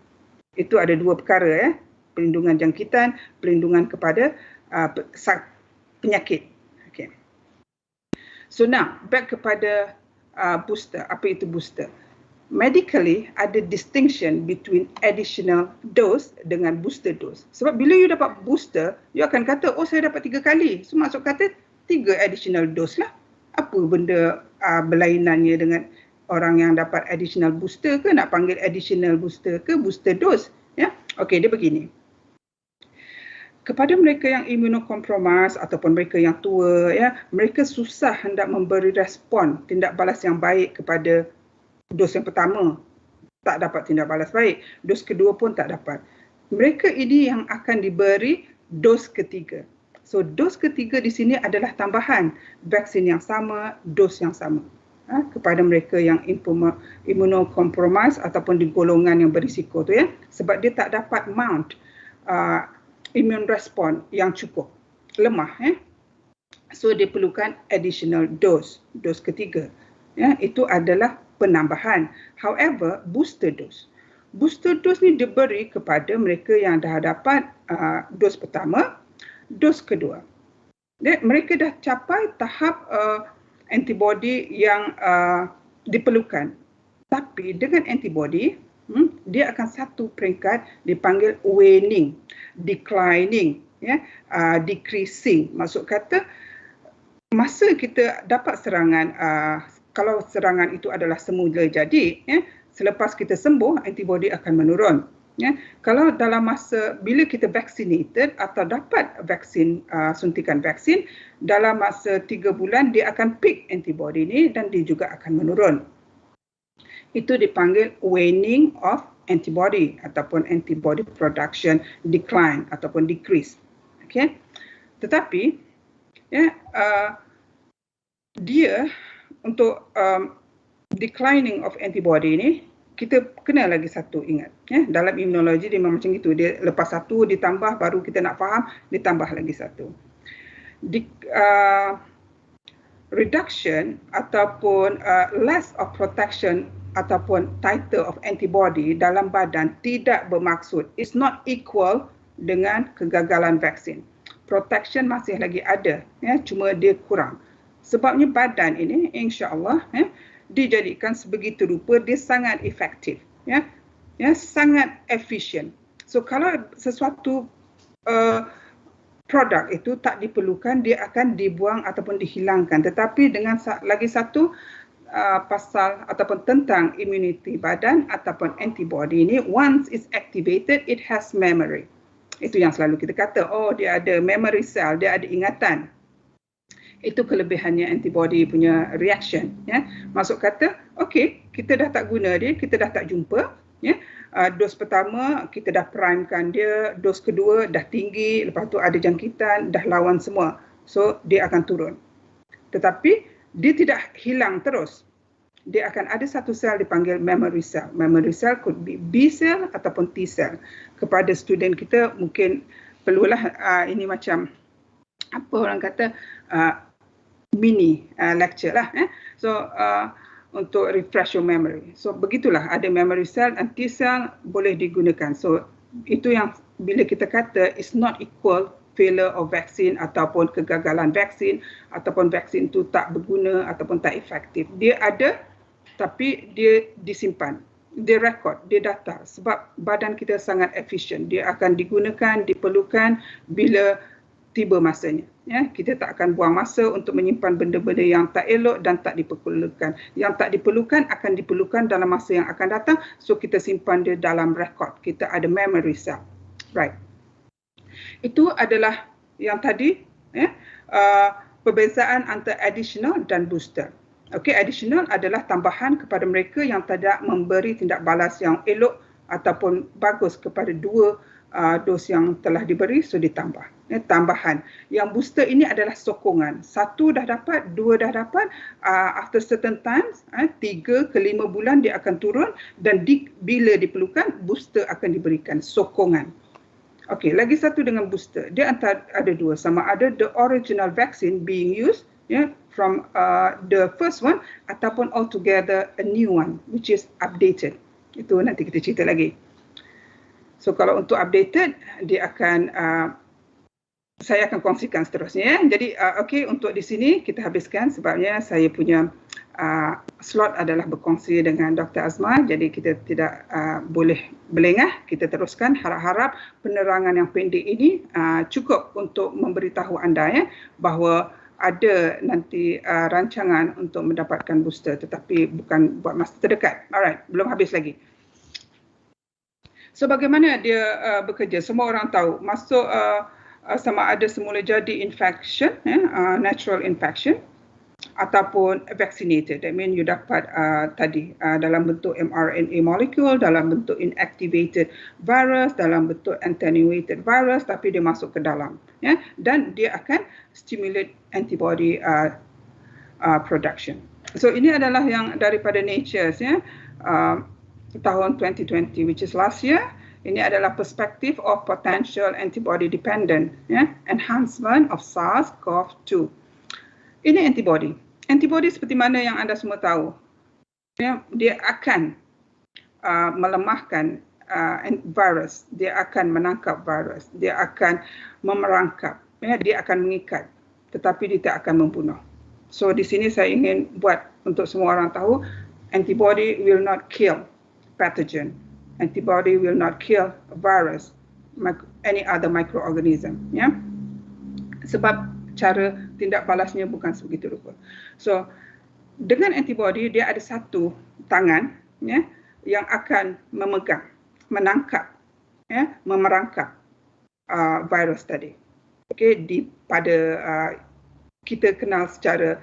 Itu ada dua perkara perlindungan jangkitan, perlindungan kepada penyakit. Okay. So now back kepada booster. Apa itu booster? Medically ada distinction between additional dose dengan booster dose. Sebab bila you dapat booster, you akan kata, oh saya dapat 3 kali. So maksud kata 3 additional dose lah. Apa benda berlainannya dengan orang yang dapat additional booster ke, nak panggil additional booster ke booster dose? Ya, okey, dia begini. Kepada mereka yang immunocompromised ataupun mereka yang tua, mereka susah hendak memberi respon tindak balas yang baik kepada dos yang pertama. Tak dapat tindak balas baik. Dos kedua pun tak dapat. Mereka ini yang akan diberi dos ketiga. So dos ketiga di sini adalah tambahan vaksin yang sama, dos yang sama. Kepada mereka yang immunocompromised ataupun di golongan yang berisiko tu sebab dia tak dapat mount immune response yang cukup, lemah so dia perlukan additional dose ketiga. Itu adalah penambahan. However, booster dose ni diberi kepada mereka yang dah dapat dos pertama, dos kedua. Mereka dah capai tahap antibody yang diperlukan. Tapi dengan antibody, dia akan satu peringkat dipanggil waning, declining, decreasing. Maksud kata, masa kita dapat serangan, kalau serangan itu adalah semula jadi, selepas kita sembuh, antibody akan menurun. Kalau dalam masa bila kita vaccinated atau dapat vaksin, suntikan vaksin, dalam masa 3 bulan dia akan peak antibody ni dan dia juga akan menurun. Itu dipanggil waning of antibody ataupun antibody production decline ataupun decrease. Okay? Tetapi dia untuk declining of antibody ni, kita kena lagi satu ingat. Dalam imunologi dia memang macam itu. Dia lepas satu ditambah, baru kita nak faham, ditambah lagi satu. Reduction ataupun less of protection ataupun titer of antibody dalam badan tidak bermaksud, it's not equal dengan kegagalan vaksin. Protection masih lagi ada, cuma dia kurang. Sebabnya badan ini insya-Allah dijadikan sebegitu rupa dia sangat efektif, sangat efisien. So kalau sesuatu produk itu tak diperlukan, dia akan dibuang ataupun dihilangkan. Tetapi dengan lagi satu pasal ataupun tentang immunity badan ataupun antibody ini, once it's activated, it has memory. Itu yang selalu kita kata, oh dia ada memory cell, dia ada ingatan. Itu kelebihannya antibody punya reaction. Maksud kata, okey, kita dah tak guna dia, kita dah tak jumpa. Dos pertama kita dah primekan dia, dos kedua dah tinggi, lepas tu ada jangkitan, dah lawan semua. So dia akan turun. Tetapi dia tidak hilang terus. Dia akan ada satu sel dipanggil memory cell. Memory cell could be B cell ataupun T cell. Kepada student kita mungkin perlulah ini macam apa orang kata mini lecture lah. So untuk refresh your memory. So begitulah, ada memory cell dan T cell boleh digunakan. So itu yang bila kita kata is not equal failure of vaccine ataupun kegagalan vaksin ataupun vaksin itu tak berguna ataupun tak efektif. Dia ada tapi dia disimpan. Dia rekod, dia data sebab badan kita sangat efisien. Dia akan digunakan, diperlukan bila tiba masanya. Kita tak akan buang masa untuk menyimpan benda-benda yang tak elok dan tak diperlukan. Yang tak diperlukan akan diperlukan dalam masa yang akan datang. So kita simpan dia dalam rekod. Kita ada memory cell. Right. Itu adalah yang tadi perbezaan antara additional dan booster. Okey, additional adalah tambahan kepada mereka yang tidak memberi tindak balas yang elok ataupun bagus kepada dua dos yang telah diberi, so ditambah. Tambahan. Yang booster ini adalah sokongan. 1 dah dapat, 2 dah dapat, after certain times, 3 ke 5 bulan dia akan turun dan bila diperlukan, booster akan diberikan, sokongan. Okey, lagi satu dengan booster. Dia antara ada dua, sama ada the original vaccine being used from the first one ataupun altogether a new one which is updated. Itu nanti kita cerita lagi. So kalau untuk updated, dia akan saya akan kongsikan seterusnya. Jadi okey, untuk di sini kita habiskan sebabnya saya punya slot adalah berkongsi dengan Dr. Azma. Jadi kita tidak boleh berlengah. Kita teruskan. Harap-harap penerangan yang pendek ini cukup untuk memberitahu anda bahawa ada nanti rancangan untuk mendapatkan booster tetapi bukan buat masa terdekat. Alright, belum habis lagi. So bagaimana dia bekerja? Semua orang tahu masuk sama ada semula jadi infection, natural infection ataupun vaccinated. That means you dapat tadi dalam bentuk mRNA molecule, dalam bentuk inactivated virus, dalam bentuk attenuated virus, tapi dia masuk ke dalam. Dan dia akan stimulate antibody production. So ini adalah yang daripada Nature tahun 2020, which is last year. Ini adalah perspective of potential antibody dependent enhancement of SARS-CoV-2. Ini antibody. Antibody seperti mana yang anda semua tahu. Dia akan melemahkan virus, dia akan menangkap virus, dia akan memerangkap, dia akan mengikat, tetapi dia tidak akan membunuh. So di sini saya ingin buat untuk semua orang tahu, antibody will not kill pathogen. Antibody will not kill virus, any other microorganism. Ya. Sebab cara tindak balasnya bukan sebegitu rupa. So dengan antibody dia ada satu tangan ya, yang akan memegang, menangkap, ya, memerangkap virus tadi. Okey, pada kita kenal secara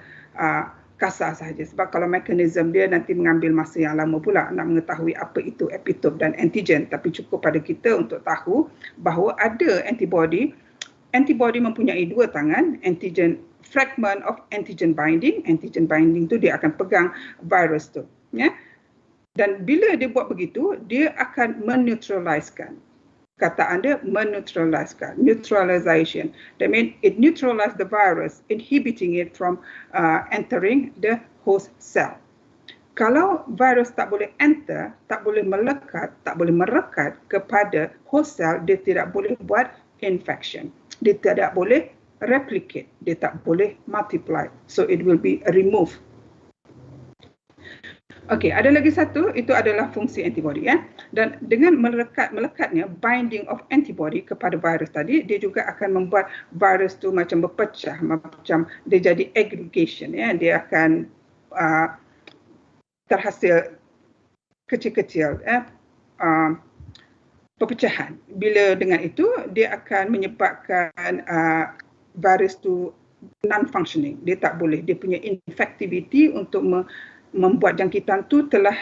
kasar sahaja, sebab kalau mekanisme dia nanti mengambil masa yang lama pula nak mengetahui apa itu epitop dan antigen, tapi cukup pada kita untuk tahu bahawa ada antibody. Antibody mempunyai dua tangan, antigen, fragment of antigen binding. Antigen binding tu dia akan pegang virus tu, ya. Dan bila dia buat begitu, dia akan meneutralisekan. Kataan dia meneutralisekan, neutralization. That means it neutralize the virus, inhibiting it from entering the host cell. Kalau virus tak boleh enter, tak boleh melekat, tak boleh merekat kepada host cell, dia tidak boleh buat infection. Dia tidak boleh replicate, dia tak boleh multiply. So it will be removed. Okey, ada lagi satu, itu adalah fungsi antibody, ya. Dan dengan melekatnya binding of antibody kepada virus tadi, dia juga akan membuat virus tu macam berpecah, macam dia jadi aggregation, ya. Dia akan terhasil kecil-kecil, ya. Perpecahan. Bila dengan itu, dia akan menyebabkan virus tu non-functioning. Dia tak boleh. Dia punya infectivity untuk membuat jangkitan tu telah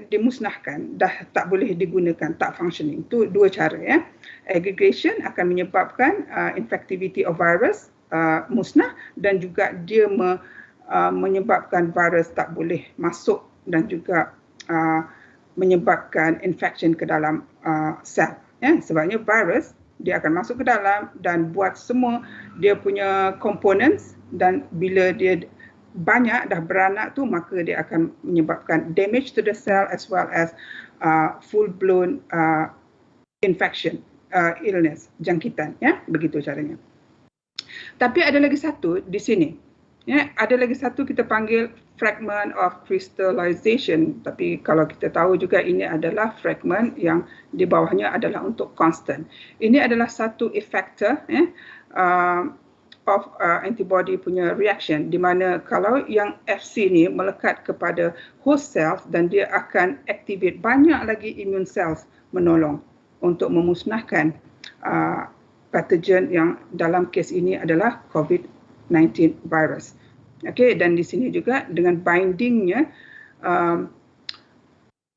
dimusnahkan, dah tak boleh digunakan, tak functioning. Itu dua cara, ya. Aggregation akan menyebabkan infectivity of virus musnah, dan juga dia menyebabkan virus tak boleh masuk dan juga menyebabkan infection ke dalam sel. Ya, sebabnya virus dia akan masuk ke dalam dan buat semua dia punya components, dan bila dia banyak dah beranak tu, maka dia akan menyebabkan damage to the cell as well as full blown infection, illness, jangkitan, ya, begitu caranya. Tapi ada lagi satu di sini. Ya, ada lagi satu kita panggil fragment of crystallization, tapi kalau kita tahu juga ini adalah fragment yang di bawahnya adalah untuk constant. Ini adalah satu effector, ya, of antibody punya reaction, di mana kalau yang FC ni melekat kepada host cells, dan dia akan activate banyak lagi immune cells menolong untuk memusnahkan pathogen yang dalam kes ini adalah COVID-19 virus. Okey, dan di sini juga dengan bindingnya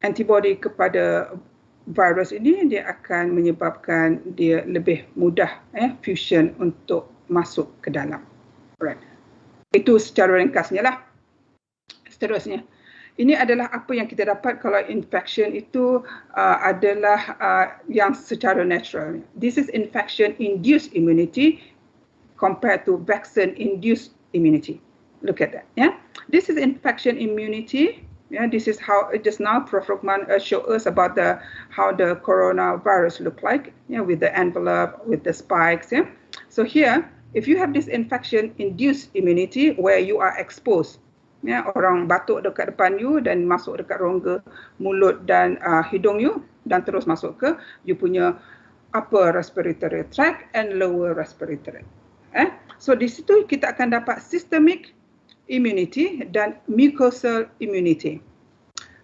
antibody kepada virus ini, dia akan menyebabkan dia lebih mudah fusion untuk masuk ke dalam. Alright. Itu secara ringkasnya lah. Seterusnya, ini adalah apa yang kita dapat kalau infection itu adalah yang secara natural. This is infection-induced immunity compared to vaccine-induced immunity. Look at that. Yeah, this is infection immunity. Yeah, this is how just now Prof. Rukman showed us about how the coronavirus look like. Yeah, with the envelope, with the spikes. Yeah, so here, if you have this infection-induced immunity where you are exposed, ya, orang batuk dekat depan you dan masuk dekat rongga mulut dan hidung you, dan terus masuk ke you punya upper respiratory tract and lower respiratory. So di situ kita akan dapat systemic immunity dan mucosal immunity.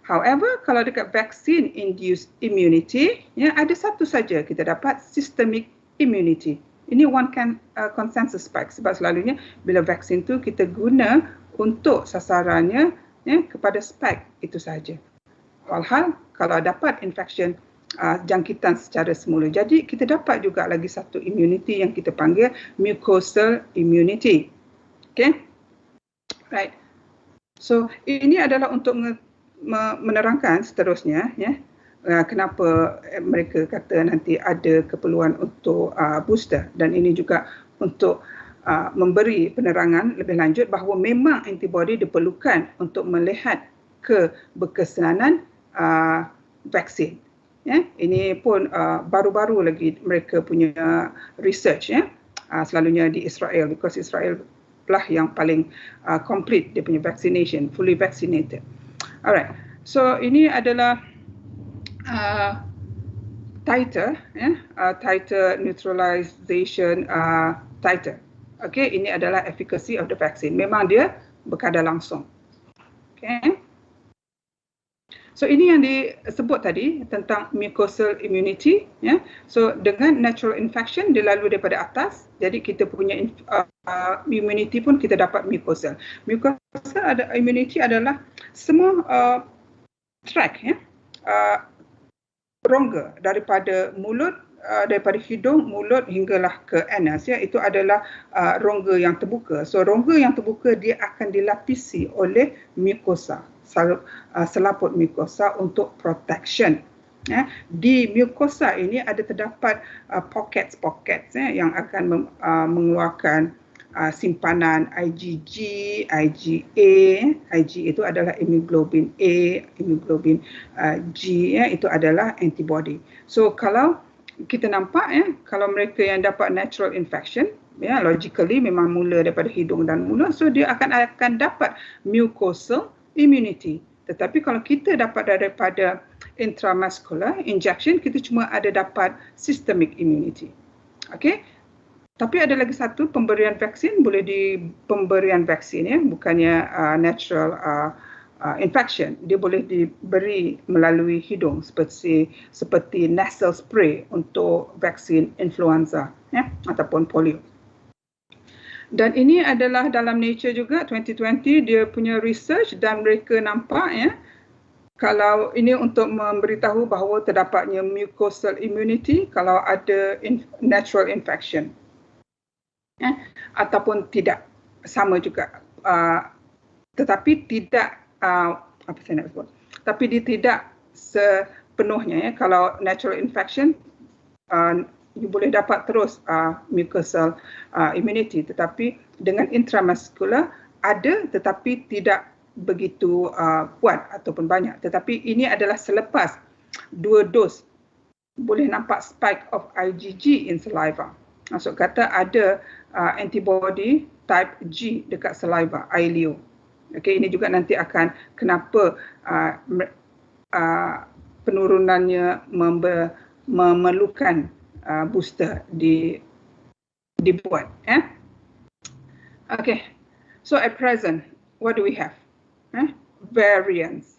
However, kalau dekat vaccine-induced immunity, ya, ada satu saja kita dapat systemic immunity. Ini one consensus spike, sebab selalunya bila vaksin tu kita guna untuk sasarannya, ya, kepada spike itu saja. Walhal kalau dapat infection jangkitan secara semula. Jadi kita dapat juga lagi satu immunity yang kita panggil mucosal immunity. Okay? Right. So ini adalah untuk menerangkan seterusnya, ya, kenapa mereka kata nanti ada keperluan untuk booster, dan ini juga untuk memberi penerangan lebih lanjut bahawa memang antibody diperlukan untuk melihat keberkesanan vaksin. Ya, ini pun baru-baru lagi mereka punya research, ya, selalunya di Israel, because Israel lah yang paling complete dia punya vaccination, fully vaccinated. Alright, so ini adalah titer, titer neutralization titer. Okay, ini adalah efficacy of the vaccine. Memang dia berkadar langsung. Okay. So ini yang disebut tadi tentang mucosal immunity, ya. So dengan natural infection dia lalu daripada atas, jadi kita punya immunity pun kita dapat mucosal. Mucosal immunity adalah semua tract, ya, rongga daripada mulut, daripada hidung, mulut hinggalah ke anus, ya, itu adalah rongga yang terbuka. So rongga yang terbuka dia akan dilapisi oleh mucosa, selaput mucosa untuk protection. Ya. Di mucosa ini ada terdapat pockets yang akan mengeluarkan simpanan IgG, IgA. IgA itu adalah hemoglobin A, hemoglobin G, ya, itu adalah antibody. So kalau kita nampak, ya, kalau mereka yang dapat natural infection, ya, logically memang mula daripada hidung dan mulut, so dia akan dapat mucosal immunity. Tetapi kalau kita dapat daripada intramuscular injection, kita cuma ada dapat systemic immunity. Okey. Tapi ada lagi satu pemberian vaksin, boleh pemberian vaksin, ya, bukannya natural infection. Dia boleh diberi melalui hidung seperti nasal spray untuk vaksin influenza, ya, ataupun polio. Dan ini adalah dalam Nature juga 2020 dia punya research dan mereka nampak, ya, kalau ini untuk memberitahu bahawa terdapatnya mucosal immunity kalau ada natural infection, ya, ataupun tidak, sama juga, tetapi tidak apa saya nak sebut, tapi dia tidak sepenuhnya, ya, kalau natural infection you boleh dapat terus mucosal immunity, tetapi dengan intramuscular ada tetapi tidak begitu kuat ataupun banyak. Tetapi ini adalah selepas 2 dos boleh nampak spike of IgG in saliva. Maksud kata ada antibody type G dekat saliva, ileo. Okey, ini juga nanti akan kenapa penurunannya memerlukan booster dibuat, ya. Okay, so at present what do we have? Variants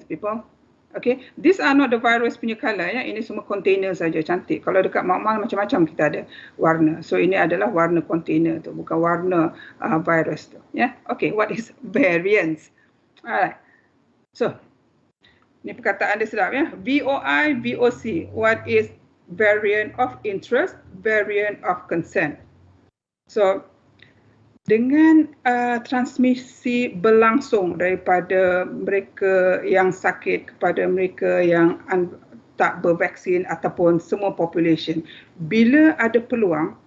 people. Okay, these are not the virus punya colour, ya. Ini semua container saja, cantik. Kalau dekat mal macam-macam kita ada warna. So ini adalah warna container tu, bukan warna virus tu, ya. Okay, what is variants? Alright, so ini perkataan dia sedap, ya. VOI, VOC. What is variant of interest, variant of concern? So dengan transmisi berlangsung daripada mereka yang sakit kepada mereka yang tak bervaksin ataupun semua population, bila ada peluang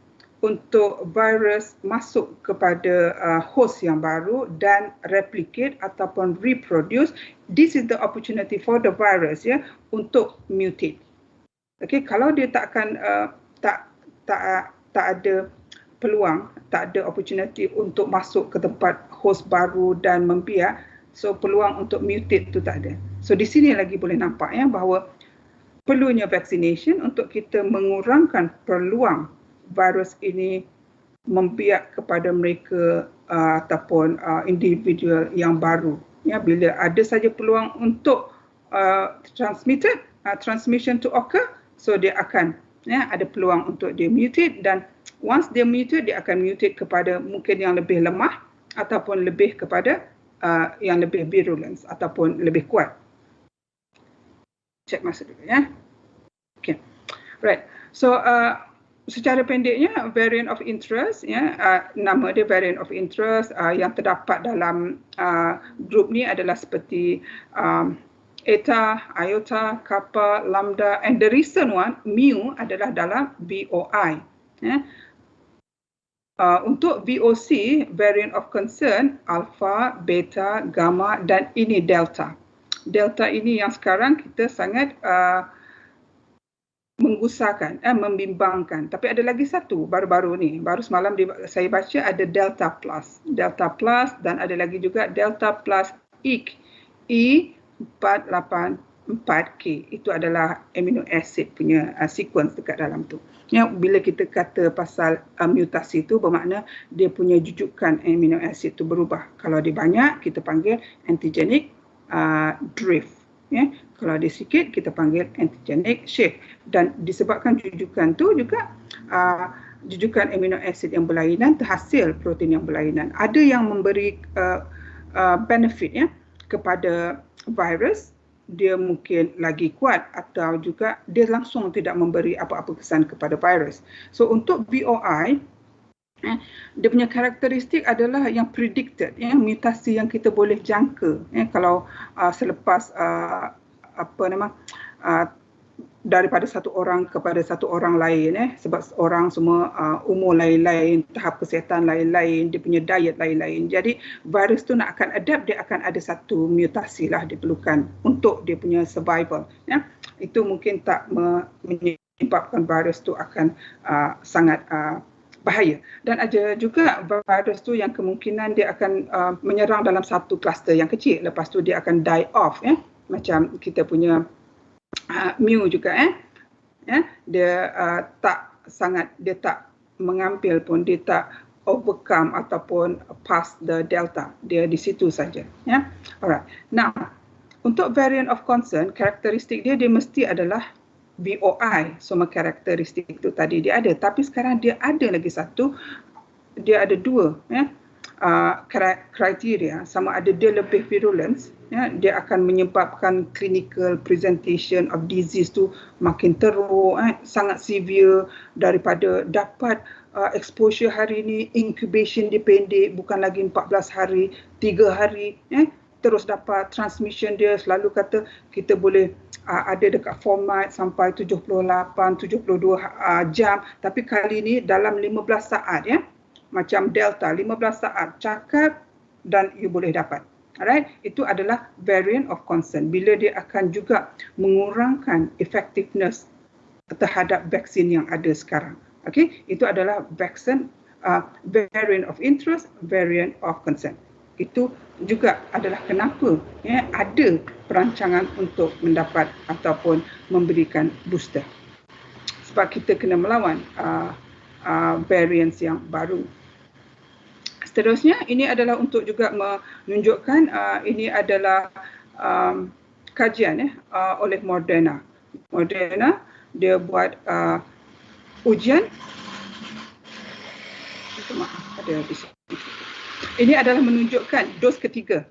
untuk virus masuk kepada host yang baru dan replicate ataupun reproduce, this is the opportunity for the virus, ya, untuk mutate. Okay, kalau dia tak ada peluang, tak ada opportunity untuk masuk ke tempat host baru dan membiak, so peluang untuk mutate tu tak ada. So di sini lagi boleh nampak, ya, bahawa perlunya vaccination untuk kita mengurangkan peluang virus ini membiak kepada mereka ataupun individual yang baru. Ya, bila ada saja peluang untuk transmission to occur, so dia akan, ya, ada peluang untuk dia mutate, dan once dia mutate, dia akan mutate kepada mungkin yang lebih lemah ataupun lebih kepada yang lebih virulence ataupun lebih kuat. Cek masa dulu, ya. Okay, right. So secara pendeknya variant of interest, ya, nama dia variant of interest, yang terdapat dalam grup ni adalah seperti Eta, Iota, Kappa, Lambda, and the recent one, Mu, adalah dalam VOI. Ya. Untuk VOC, variant of concern, Alpha, Beta, Gamma, dan ini Delta. Delta ini yang sekarang kita sangat menggusarkan, membimbangkan. Tapi ada lagi satu baru-baru ni, baru semalam saya baca ada Delta Plus. Delta Plus dan ada lagi juga Delta Plus E484K. Itu adalah amino acid punya sequence dekat dalam tu. Ya, bila kita kata pasal mutasi tu bermakna dia punya jujukan amino acid tu berubah. Kalau dia banyak kita panggil antigenic drift. Ya, kalau dia sikit kita panggil antigenic shift, dan disebabkan jujukan tu juga jujukan amino acid yang berlainan terhasil protein yang berlainan. Ada yang memberi benefit ya kepada virus, dia mungkin lagi kuat, atau juga dia langsung tidak memberi apa-apa kesan kepada virus. So untuk VOI dia punya karakteristik adalah yang predicted, mutasi yang kita boleh jangka. Kalau selepas daripada satu orang kepada satu orang lain, sebab orang semua umur lain-lain, tahap kesihatan lain-lain, dia punya diet lain-lain. Jadi virus tu nak akan adapt, dia akan ada satu mutasi lah diperlukan untuk dia punya survival. Itu mungkin tak menyebabkan virus tu akan sangat bahaya. Dan ada juga virus tu yang kemungkinan dia akan menyerang dalam satu kluster yang kecil, lepas tu dia akan die off, macam kita punya mu juga, dia dia tak mengambil pun, dia tak overcome ataupun pass the delta, dia di situ saja. Alright. Now untuk variant of concern, karakteristik dia mesti adalah VOI. Semua karakteristik itu tadi dia ada, tapi sekarang dia ada lagi satu, dia ada dua kriteria. Sama ada dia lebih virulence, dia akan menyebabkan clinical presentation of disease tu makin teruk, sangat severe, daripada dapat exposure hari ni, incubation dia pendek, bukan lagi 14 hari, 3 hari, terus dapat transmission dia, selalu kata kita boleh ada dekat format sampai 78-72 jam, tapi kali ni dalam 15 saat, macam Delta, 15 saat cakap dan you boleh dapat. Alright, itu adalah variant of concern, bila dia akan juga mengurangkan effectiveness terhadap vaksin yang ada sekarang. Okay, itu adalah vaksin variant of interest, variant of concern. Itu juga adalah kenapa ada perancangan untuk mendapat ataupun memberikan booster. Sebab kita kena melawan variants yang baru. Seterusnya, ini adalah untuk juga menunjukkan ini adalah kajian oleh Moderna. Moderna dia buat ujian. Maaf, ada di sini. Ini adalah menunjukkan dos ketiga.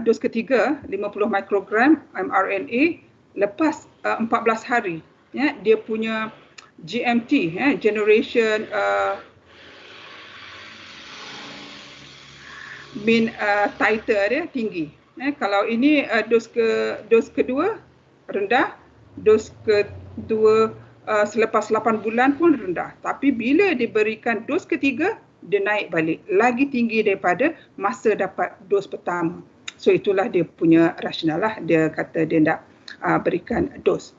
Dos ketiga 50 mikrogram mRNA lepas 14 hari. Dia punya GMT, generation mean titer dia tinggi. Kalau ini dos kedua rendah, dos kedua selepas 8 bulan pun rendah. Tapi bila diberikan dos ketiga, dia naik balik, lagi tinggi daripada masa dapat dos pertama. So itulah dia punya rasional lah, dia kata dia nak berikan dos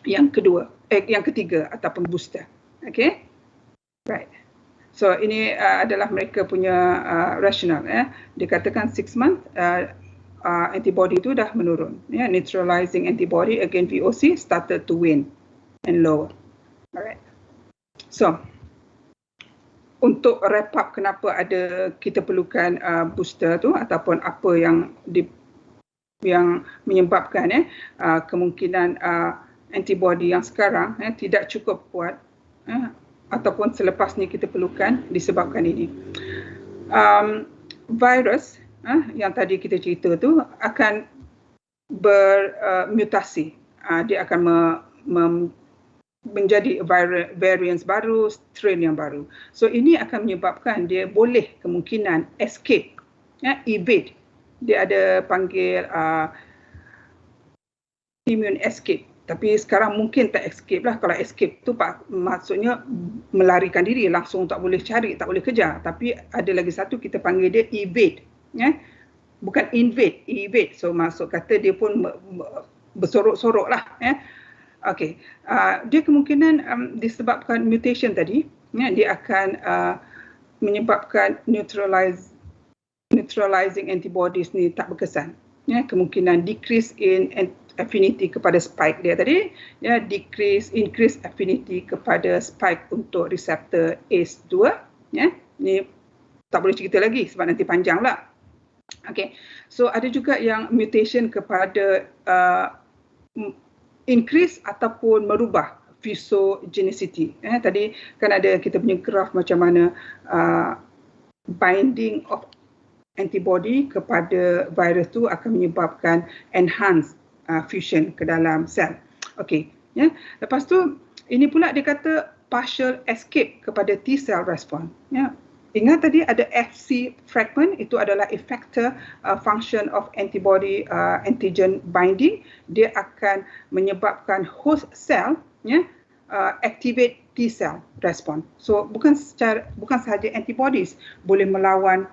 yang kedua, yang ketiga ataupun booster. Okay, right. So ini adalah mereka punya rasional. Dia katakan 6 month antibody itu dah menurun. Neutralizing antibody against VOC started to wane and lower. Alright. So untuk wrap up kenapa kita perlukan booster tu ataupun apa yang menyebabkan kemungkinan antibody yang sekarang tidak cukup kuat ataupun selepas ni kita perlukan disebabkan ini. Virus yang tadi kita cerita tu akan bermutasi. Dia akan menjadi variants baru, strain yang baru. So ini akan menyebabkan dia boleh kemungkinan escape, evade. Dia ada panggil immune escape. Tapi sekarang mungkin tak escape lah. Kalau escape tu maksudnya melarikan diri, langsung tak boleh cari, tak boleh kejar. Tapi ada lagi satu kita panggil dia evade. Bukan invade, evade. So maksud kata dia pun bersorok-sorok lah. Okey, dia kemungkinan disebabkan mutation tadi, ya, dia akan menyebabkan neutralizing antibodies ni tak berkesan. Ya, kemungkinan decrease in affinity kepada spike dia tadi, ya, increase affinity kepada spike untuk reseptor ACE2, ya. Ni tak boleh cerita lagi sebab nanti panjang pula. Okey. So ada juga yang mutation kepada increase ataupun merubah fusogenicity. Tadi kan ada kita punya graph macam mana binding of antibody kepada virus tu akan menyebabkan enhanced fusion ke dalam sel. Okey, ya. Lepas tu ini pula dia kata partial escape kepada T cell response, ya. Ingat tadi ada Fc fragment, itu adalah effector function of antibody antigen binding. Dia akan menyebabkan host cell, ya, activate T cell response. So bukan sahaja antibodies boleh melawan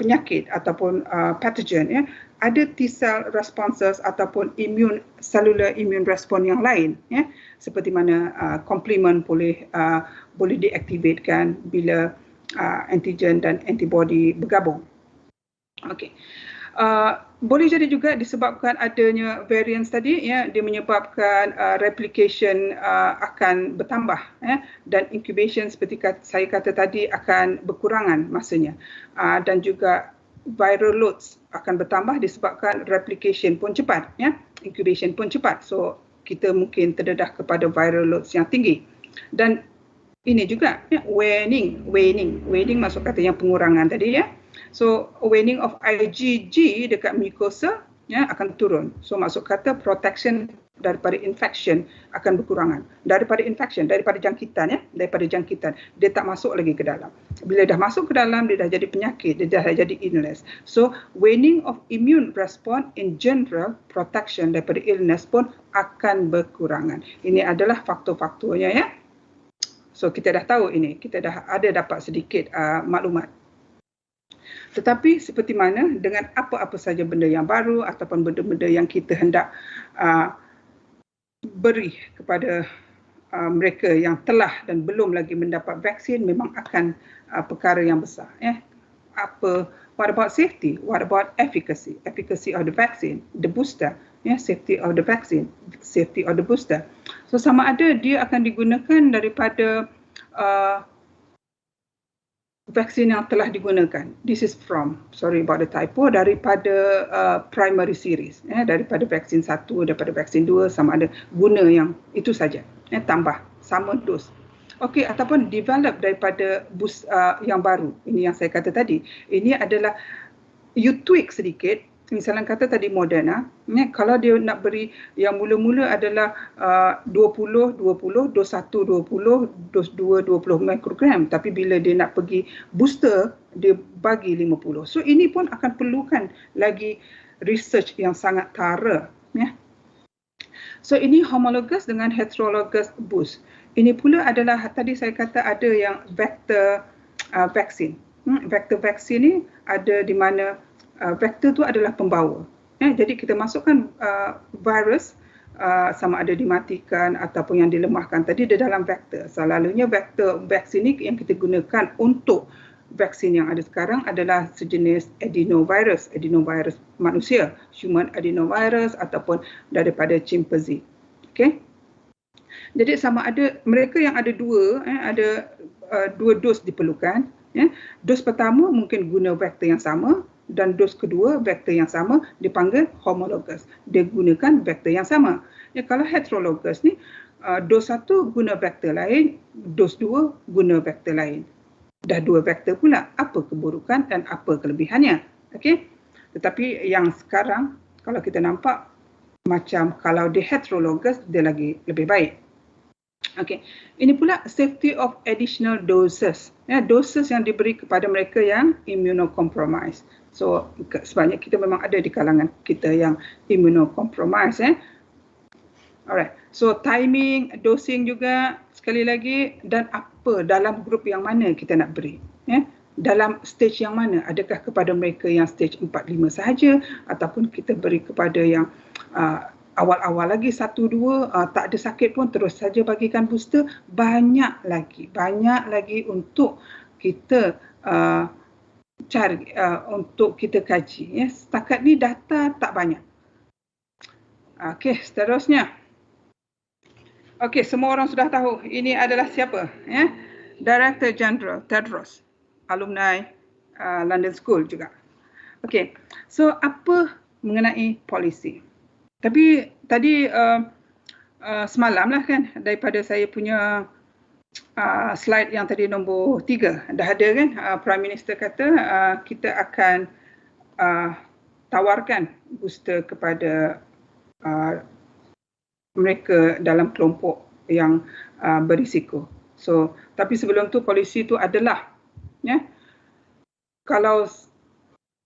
penyakit ataupun pathogen, ya. Ada T cell responses ataupun cellular immune response yang lain, ya. Seperti mana complement boleh diaktifkan bila antigen dan antibody bergabung. Okey. Boleh jadi juga disebabkan adanya variants tadi, ya, dia menyebabkan replication akan bertambah, ya, dan incubation seperti saya kata tadi akan berkurangan masanya, dan juga viral loads akan bertambah disebabkan replication pun cepat, ya, incubation pun cepat. So kita mungkin terdedah kepada viral loads yang tinggi. Dan ini juga, ya, waning maksud kata yang pengurangan tadi, ya. So waning of IgG dekat mucosa, ya, akan turun. So maksud kata protection daripada infection akan berkurangan. Daripada jangkitan, ya, daripada jangkitan. Dia tak masuk lagi ke dalam. Bila dah masuk ke dalam, dia dah jadi penyakit, dia dah jadi illness. So waning of immune response in general, protection daripada illness pun akan berkurangan. Ini adalah faktor-faktornya, ya. So kita dah tahu ini, kita dah ada dapat sedikit maklumat. Tetapi seperti mana dengan apa-apa saja benda yang baru ataupun benda-benda yang kita hendak beri kepada mereka yang telah dan belum lagi mendapat vaksin, memang akan perkara yang besar, ya. What about safety? What about efficacy? Efficacy of the vaccine, the booster, ya, safety of the vaccine, safety of the booster. So sama ada dia akan digunakan daripada vaksin yang telah digunakan. This is from, sorry about the typo, daripada primary series, ya, daripada vaksin 1, daripada vaksin 2, sama ada guna yang itu saja, ya, tambah sama dos. Okey, ataupun develop daripada yang baru. Ini yang saya kata tadi. Ini adalah you tweak sedikit. Misalnya kata tadi Moderna, ya, kalau dia nak beri yang mula-mula adalah 20, dos 1 20, dos 2 20 mikrogram, tapi bila dia nak pergi booster, dia bagi 50. So ini pun akan perlukan lagi research yang sangat thorough, ya. So ini homologous dengan heterologous boost. Ini pula adalah tadi saya kata ada yang vector vaksin. Vector vaksin ni ada di mana vektor tu adalah pembawa. Jadi kita masukkan virus sama ada dimatikan ataupun yang dilemahkan tadi di dalam vektor. Selalunya vektor vaksin ni yang kita gunakan untuk vaksin yang ada sekarang adalah sejenis adenovirus manusia, human adenovirus ataupun daripada chimpanzee. Okey. Jadi sama ada mereka yang ada dua dos diperlukan, ya. Dos pertama mungkin guna vektor yang sama dan dos kedua vektor yang sama dipanggil homologous. Dia gunakan vektor yang sama. Ya, kalau heterologous ni dos 1 guna vektor lain, dos 2 guna vektor lain. Dah dua vektor pula, apa keburukan dan apa kelebihannya. Okey. Tetapi yang sekarang kalau kita nampak macam kalau dia heterologous dia lagi lebih baik. Okey. Ini pula safety of additional doses. Ya, doses yang diberi kepada mereka yang immunocompromised. So sebanyak kita memang ada di kalangan kita yang immunocompromised, ya. Alright. So timing, dosing juga sekali lagi, dan apa dalam grup yang mana kita nak beri, ya. Dalam stage yang mana? Adakah kepada mereka yang stage 4-5 sahaja ataupun kita beri kepada yang awal-awal lagi 1-2 tak ada sakit pun terus saja bagikan booster. Banyak lagi untuk kita cari, untuk kita kaji. Ya. Setakat ni data tak banyak. Okey, seterusnya. Okey, semua orang sudah tahu ini adalah siapa? Ya? Director General Tedros, alumni London School juga. Okey, so apa mengenai polisi? Tapi tadi semalam lah kan, daripada saya punya slide yang tadi nombor 3, dah ada kan, Prime Minister kata kita akan tawarkan booster kepada mereka dalam kelompok yang berisiko. So, tapi sebelum tu polisi tu adalah, ya, kalau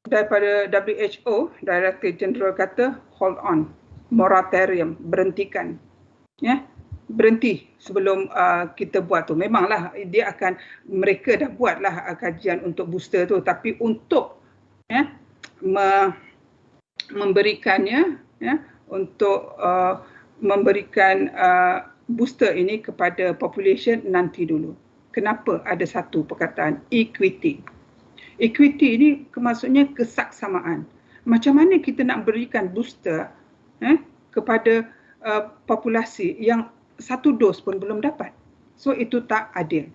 daripada WHO, Director General kata hold on, moratorium, berhentikan, ya, berhenti sebelum kita buat tu. Memanglah mereka dah buatlah kajian untuk booster tu, tapi untuk memberikannya, ya, untuk memberikan booster ini kepada population nanti dulu. Kenapa ada satu perkataan equity? Equity ini maksudnya kesaksamaan. Macam mana kita nak berikan booster kepada populasi yang satu dos pun belum dapat? So itu tak adil.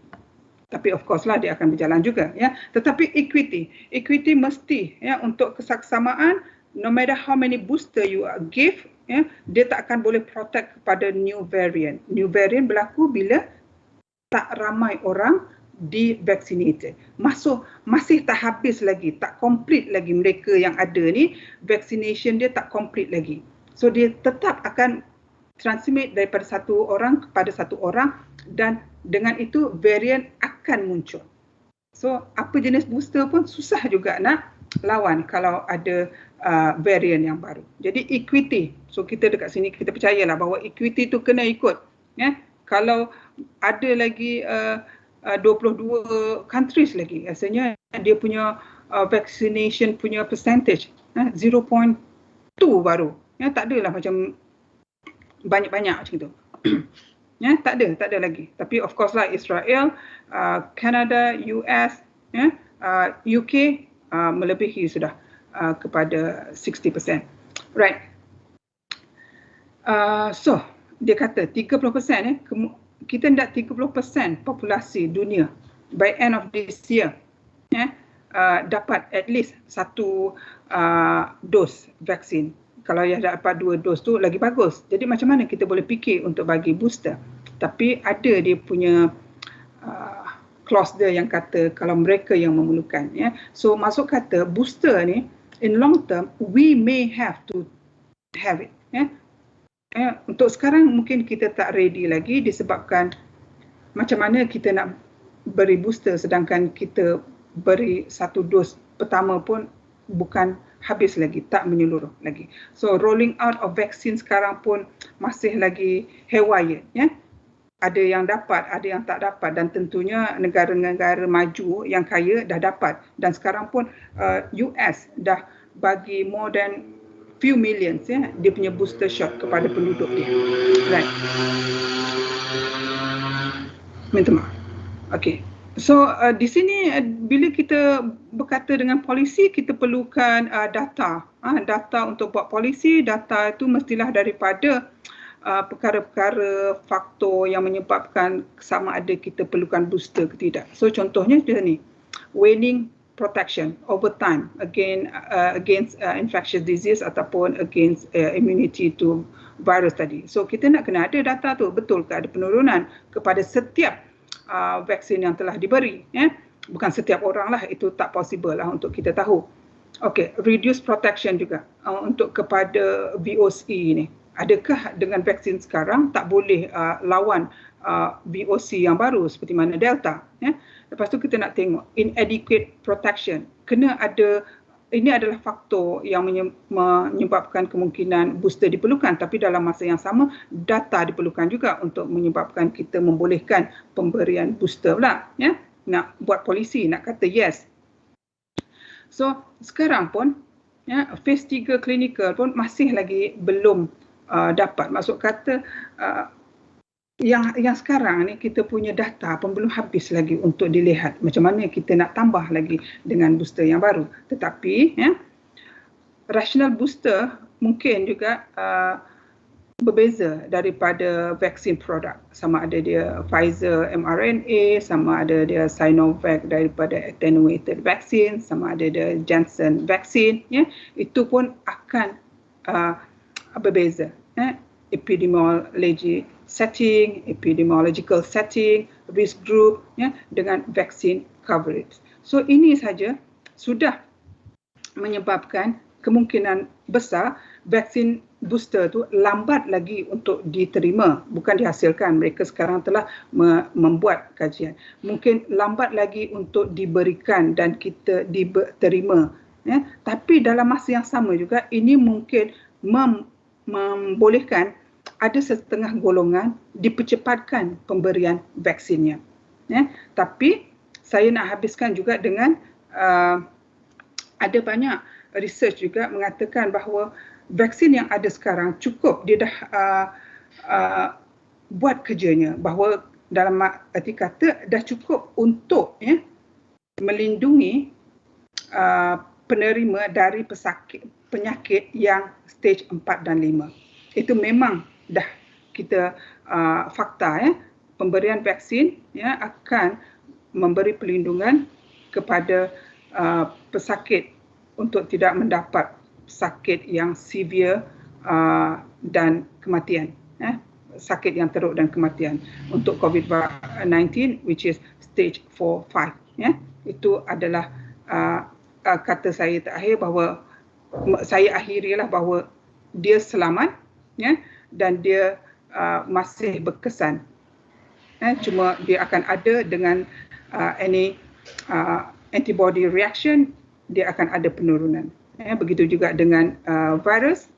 Tapi of course lah dia akan berjalan juga, ya. Tetapi equity mesti, ya, untuk kesaksamaan, no matter how many booster you give, ya, dia tak akan boleh protect kepada new variant. New variant berlaku bila tak ramai orang di-vaccinated. Masih tak habis lagi, tak complete lagi mereka yang ada ni, vaccination dia tak complete lagi. So dia tetap akan transmit daripada satu orang kepada satu orang, dan dengan itu variant akan muncul. So apa jenis booster pun susah juga nak lawan kalau ada variant yang baru. Jadi equity, so kita dekat sini kita percayalah bahawa equity tu kena ikut, ya. Kalau ada lagi 22 countries lagi, rasanya dia punya vaccination punya percentage 0.2 baru, ya, tak adalah macam banyak-banyak macam tu. Ya, tak ada lagi. Tapi of course lah Israel, Canada, US, ya, UK melebihi sudah kepada 60%. Right. So dia kata 30%, kita nak 30% populasi dunia by end of this year, ya, dapat at least satu dos vaksin. Kalau yang dapat 2 dos tu lagi bagus. Jadi macam mana kita boleh fikir untuk bagi booster? Tapi ada dia punya clause dia yang kata kalau mereka yang memerlukan, ya. So maksud kata booster ni in long term we may have to have it, ya. Untuk sekarang mungkin kita tak ready lagi disebabkan macam mana kita nak beri booster sedangkan kita beri satu dos pertama pun bukan habis lagi, tak menyeluruh lagi. So rolling out of vaksin sekarang pun masih lagi haywire, ya. Ada yang dapat, ada yang tak dapat, dan tentunya negara-negara maju yang kaya dah dapat, dan sekarang pun US dah bagi more than few millions, ya, dia punya booster shot kepada penduduk dia. Right. Minta maaf. Okay. So di sini bila kita berkata dengan polisi, kita perlukan data. Data untuk buat polisi, data itu mestilah daripada perkara-perkara faktor yang menyebabkan sama ada kita perlukan booster ke tidak. So contohnya dia ni, waning protection over time against infectious disease ataupun against immunity to virus tadi. So kita nak kena ada data tu, betul ke ada penurunan kepada setiap vaksin yang telah diberi, ya. Bukan setiap orang lah, itu tak possible lah untuk kita tahu. Okay, reduce protection juga untuk kepada VOC ni. Adakah dengan vaksin sekarang tak boleh lawan VOC yang baru seperti mana Delta, ya? Lepas tu kita nak tengok inadequate protection. Kena ada, ini adalah faktor yang menyebabkan kemungkinan booster diperlukan, tapi dalam masa yang sama data diperlukan juga untuk menyebabkan kita membolehkan pemberian booster pula, ya. Nak buat polisi, nak kata yes. So sekarang pun, ya, phase 3 clinical pun masih lagi belum dapat. Maksud kata yang sekarang ni kita punya data pun belum habis lagi untuk dilihat macam mana kita nak tambah lagi dengan booster yang baru. Tetapi rasional booster mungkin juga berbeza daripada vaksin produk. Sama ada dia Pfizer mRNA, sama ada dia Sinovac daripada attenuated vaccine, sama ada dia Janssen vaccine, itu pun akan berbeza. Epidemiology setting, epidemiological setting, risk group, dengan vaksin coverage. So ini saja sudah menyebabkan kemungkinan besar vaksin booster tu lambat lagi untuk diterima, bukan dihasilkan. Mereka sekarang telah membuat kajian. Mungkin lambat lagi untuk diberikan dan kita diterima. Tapi dalam masa yang sama juga ini mungkin membolehkan ada setengah golongan dipercepatkan pemberian vaksinnya. Tapi saya nak habiskan juga dengan ada banyak research juga mengatakan bahawa vaksin yang ada sekarang cukup, dia dah buat kerjanya, bahawa dalam arti kata dah cukup untuk melindungi penerima dari penyakit yang stage 4 dan 5. Itu memang dah kita fakta, pemberian vaksin akan memberi perlindungan kepada pesakit untuk tidak mendapat sakit yang severe dan kematian, sakit yang teruk dan kematian untuk COVID-19 which is stage 4-5. Itu adalah kata saya terakhir, bahawa saya akhirilah bahawa dia selamat dan dia masih berkesan. Cuma dia akan ada dengan any antibody reaction, dia akan ada penurunan. Begitu juga dengan virus,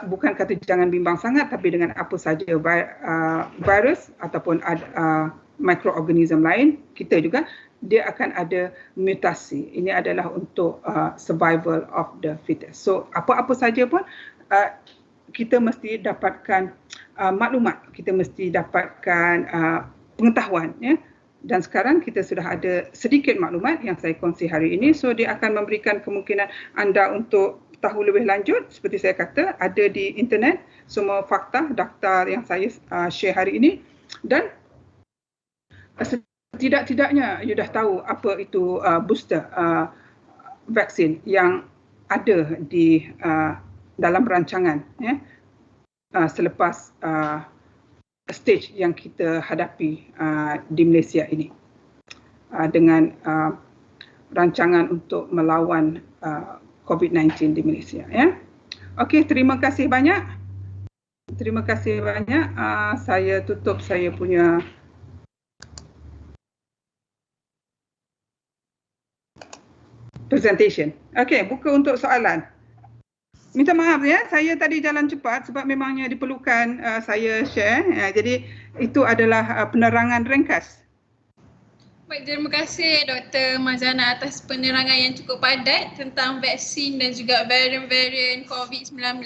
bukan kata jangan bimbang sangat, tapi dengan apa saja virus ataupun mikroorganism lain, kita juga dia akan ada mutasi. Ini adalah untuk survival of the fittest. So apa-apa saja pun kita mesti dapatkan maklumat, kita mesti dapatkan pengetahuan. Dan sekarang kita sudah ada sedikit maklumat yang saya kongsi hari ini. So dia akan memberikan kemungkinan anda untuk tahu lebih lanjut. Seperti saya kata, ada di internet semua fakta, daftar yang saya share hari ini. Dan setidak-tidaknya you dah tahu apa itu booster vaksin yang ada di dalam rancangan selepas stage yang kita hadapi di Malaysia ini dengan rancangan untuk melawan COVID-19 di Malaysia. Okey, terima kasih banyak. Terima kasih banyak. Saya tutup saya punya presentation. Okey, buka untuk soalan. Minta maaf saya tadi jalan cepat sebab memangnya diperlukan saya share. Jadi itu adalah penerangan ringkas. Baik, terima kasih Dr. Mazana atas penerangan yang cukup padat tentang vaksin dan juga varian-varian COVID-19.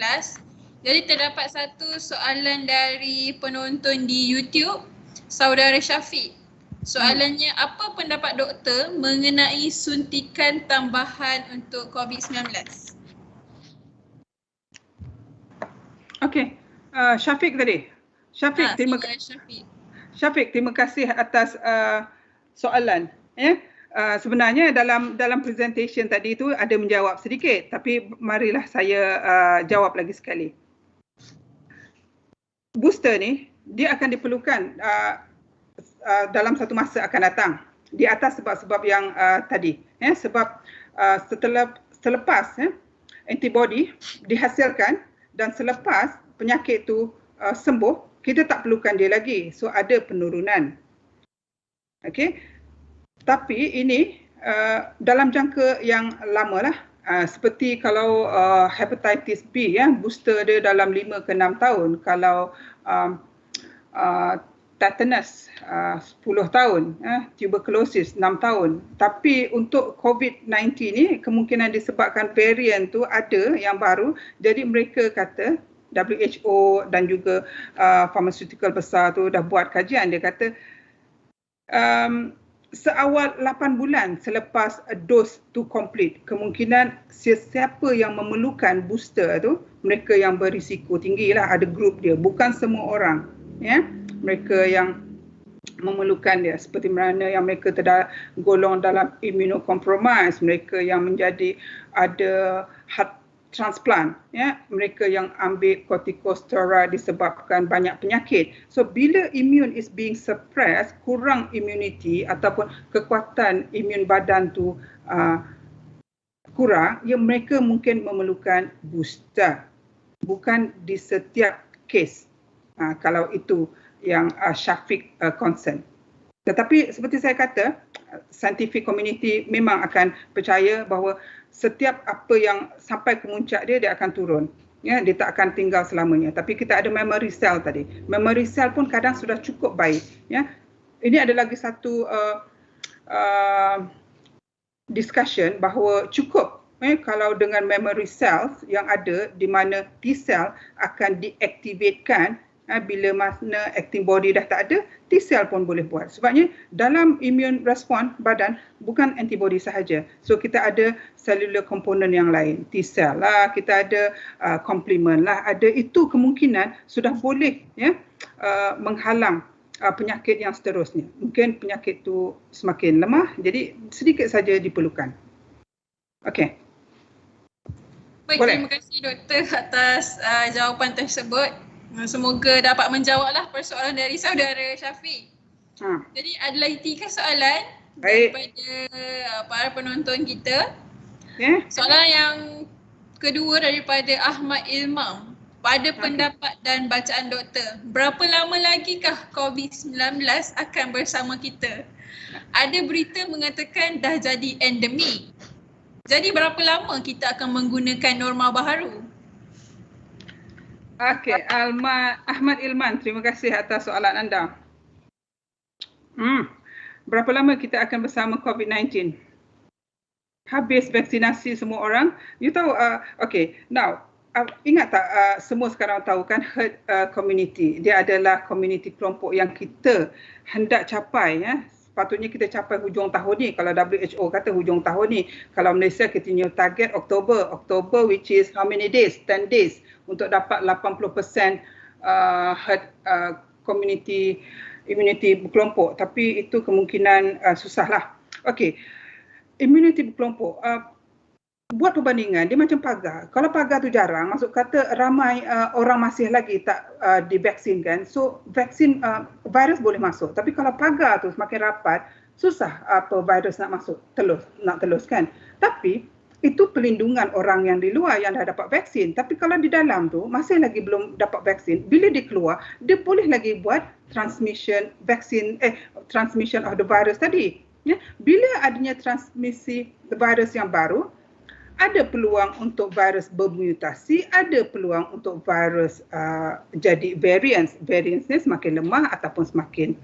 Jadi terdapat satu soalan dari penonton di YouTube, Saudara Syafiq. Soalannya, apa pendapat doktor mengenai suntikan tambahan untuk COVID-19? Okey, Syafiq tadi. Syafiq, terima kasih atas soalan. Sebenarnya dalam presentation tadi itu ada menjawab sedikit, tapi marilah saya jawab lagi sekali. Booster ni dia akan diperlukan dalam satu masa akan datang di atas sebab-sebab yang tadi. Sebab selepas antibody dihasilkan dan selepas penyakit itu sembuh, kita tak perlukan dia lagi. So ada penurunan. Okey. Tapi ini dalam jangka yang lama lah. Seperti kalau hepatitis B, booster dia dalam 5 ke 6 tahun. Kalau tetanus 10 tahun, tuberculosis 6 tahun. Tapi untuk COVID-19 ni kemungkinan disebabkan varian tu ada yang baru, jadi mereka kata WHO dan juga pharmaceutical besar tu dah buat kajian, dia kata seawal 8 bulan selepas dos tu complete, kemungkinan sesiapa yang memerlukan booster tu, mereka yang berisiko tinggi lah, ada grup dia, bukan semua orang, ya. Mereka yang memerlukan dia, seperti mana yang mereka tergolong dalam immunocompromised, mereka yang menjadi ada heart transplant, ya, mereka yang ambil corticosteroid disebabkan banyak penyakit. So bila immune is being suppressed, kurang immunity ataupun kekuatan imun badan tu kurang, ya mereka mungkin memerlukan booster. Bukan di setiap kes, kalau itu yang Syafiq concern. Tetapi seperti saya kata, scientific community memang akan percaya bahawa setiap apa yang sampai ke muncak dia akan turun. Ya, dia tak akan tinggal selamanya. Tapi kita ada memory cell tadi. Memory cell pun kadang sudah cukup baik. Ya. Ini ada lagi satu discussion bahawa cukup kalau dengan memory cells yang ada di mana T cell akan diaktifkan bila mana antibody dah tak ada, T cell pun boleh buat. Sebabnya dalam immune response badan bukan antibody sahaja. So kita ada cellular component yang lain, T cell lah, kita ada complement lah, ada, itu kemungkinan sudah boleh ya menghalang penyakit yang seterusnya. Mungkin penyakit tu semakin lemah, jadi sedikit saja diperlukan. Okey. Baik, terima kasih doktor atas jawapan tersebut. Semoga dapat menjawablah persoalan dari saudara Syafiq. Jadi ada lagi 3 soalan daripada para penonton kita. Soalan yang kedua daripada Ahmad Ilmam. Pada pendapat dan bacaan doktor, berapa lama lagikah COVID-19 akan bersama kita? Ada berita mengatakan dah jadi endemik. Jadi berapa lama kita akan menggunakan norma baru? Okey, Ahmad Ilman, terima kasih atas soalan anda. Berapa lama kita akan bersama COVID-19? Habis vaksinasi semua orang? You tahu, okey, now, ingat tak semua sekarang tahu kan herd community. Dia adalah community kelompok yang kita hendak capai, ya. Sepatutnya kita capai hujung tahun ni. Kalau WHO kata hujung tahun ni. Kalau Malaysia kita new target Oktober, which is how many days? 10 days untuk dapat 80% herd community immunity berkelompok. Tapi itu kemungkinan susahlah. Okey. Immunity berkelompok. Buat perbandingan, dia macam pagar. Kalau pagar tu jarang, maksud kata ramai orang masih lagi tak divaksinkan. So vaksin virus boleh masuk. Tapi kalau pagar tu semakin rapat, susah apa virus nak masuk, nak telus kan. Tapi itu pelindungan orang yang di luar yang dah dapat vaksin. Tapi kalau di dalam tu masih lagi belum dapat vaksin, bila dia keluar, dia boleh lagi buat transmission of the virus tadi. Ya, bila adanya transmisi virus yang baru, ada peluang untuk virus bermutasi, ada peluang untuk virus jadi variants. Variants ni semakin lemah ataupun semakin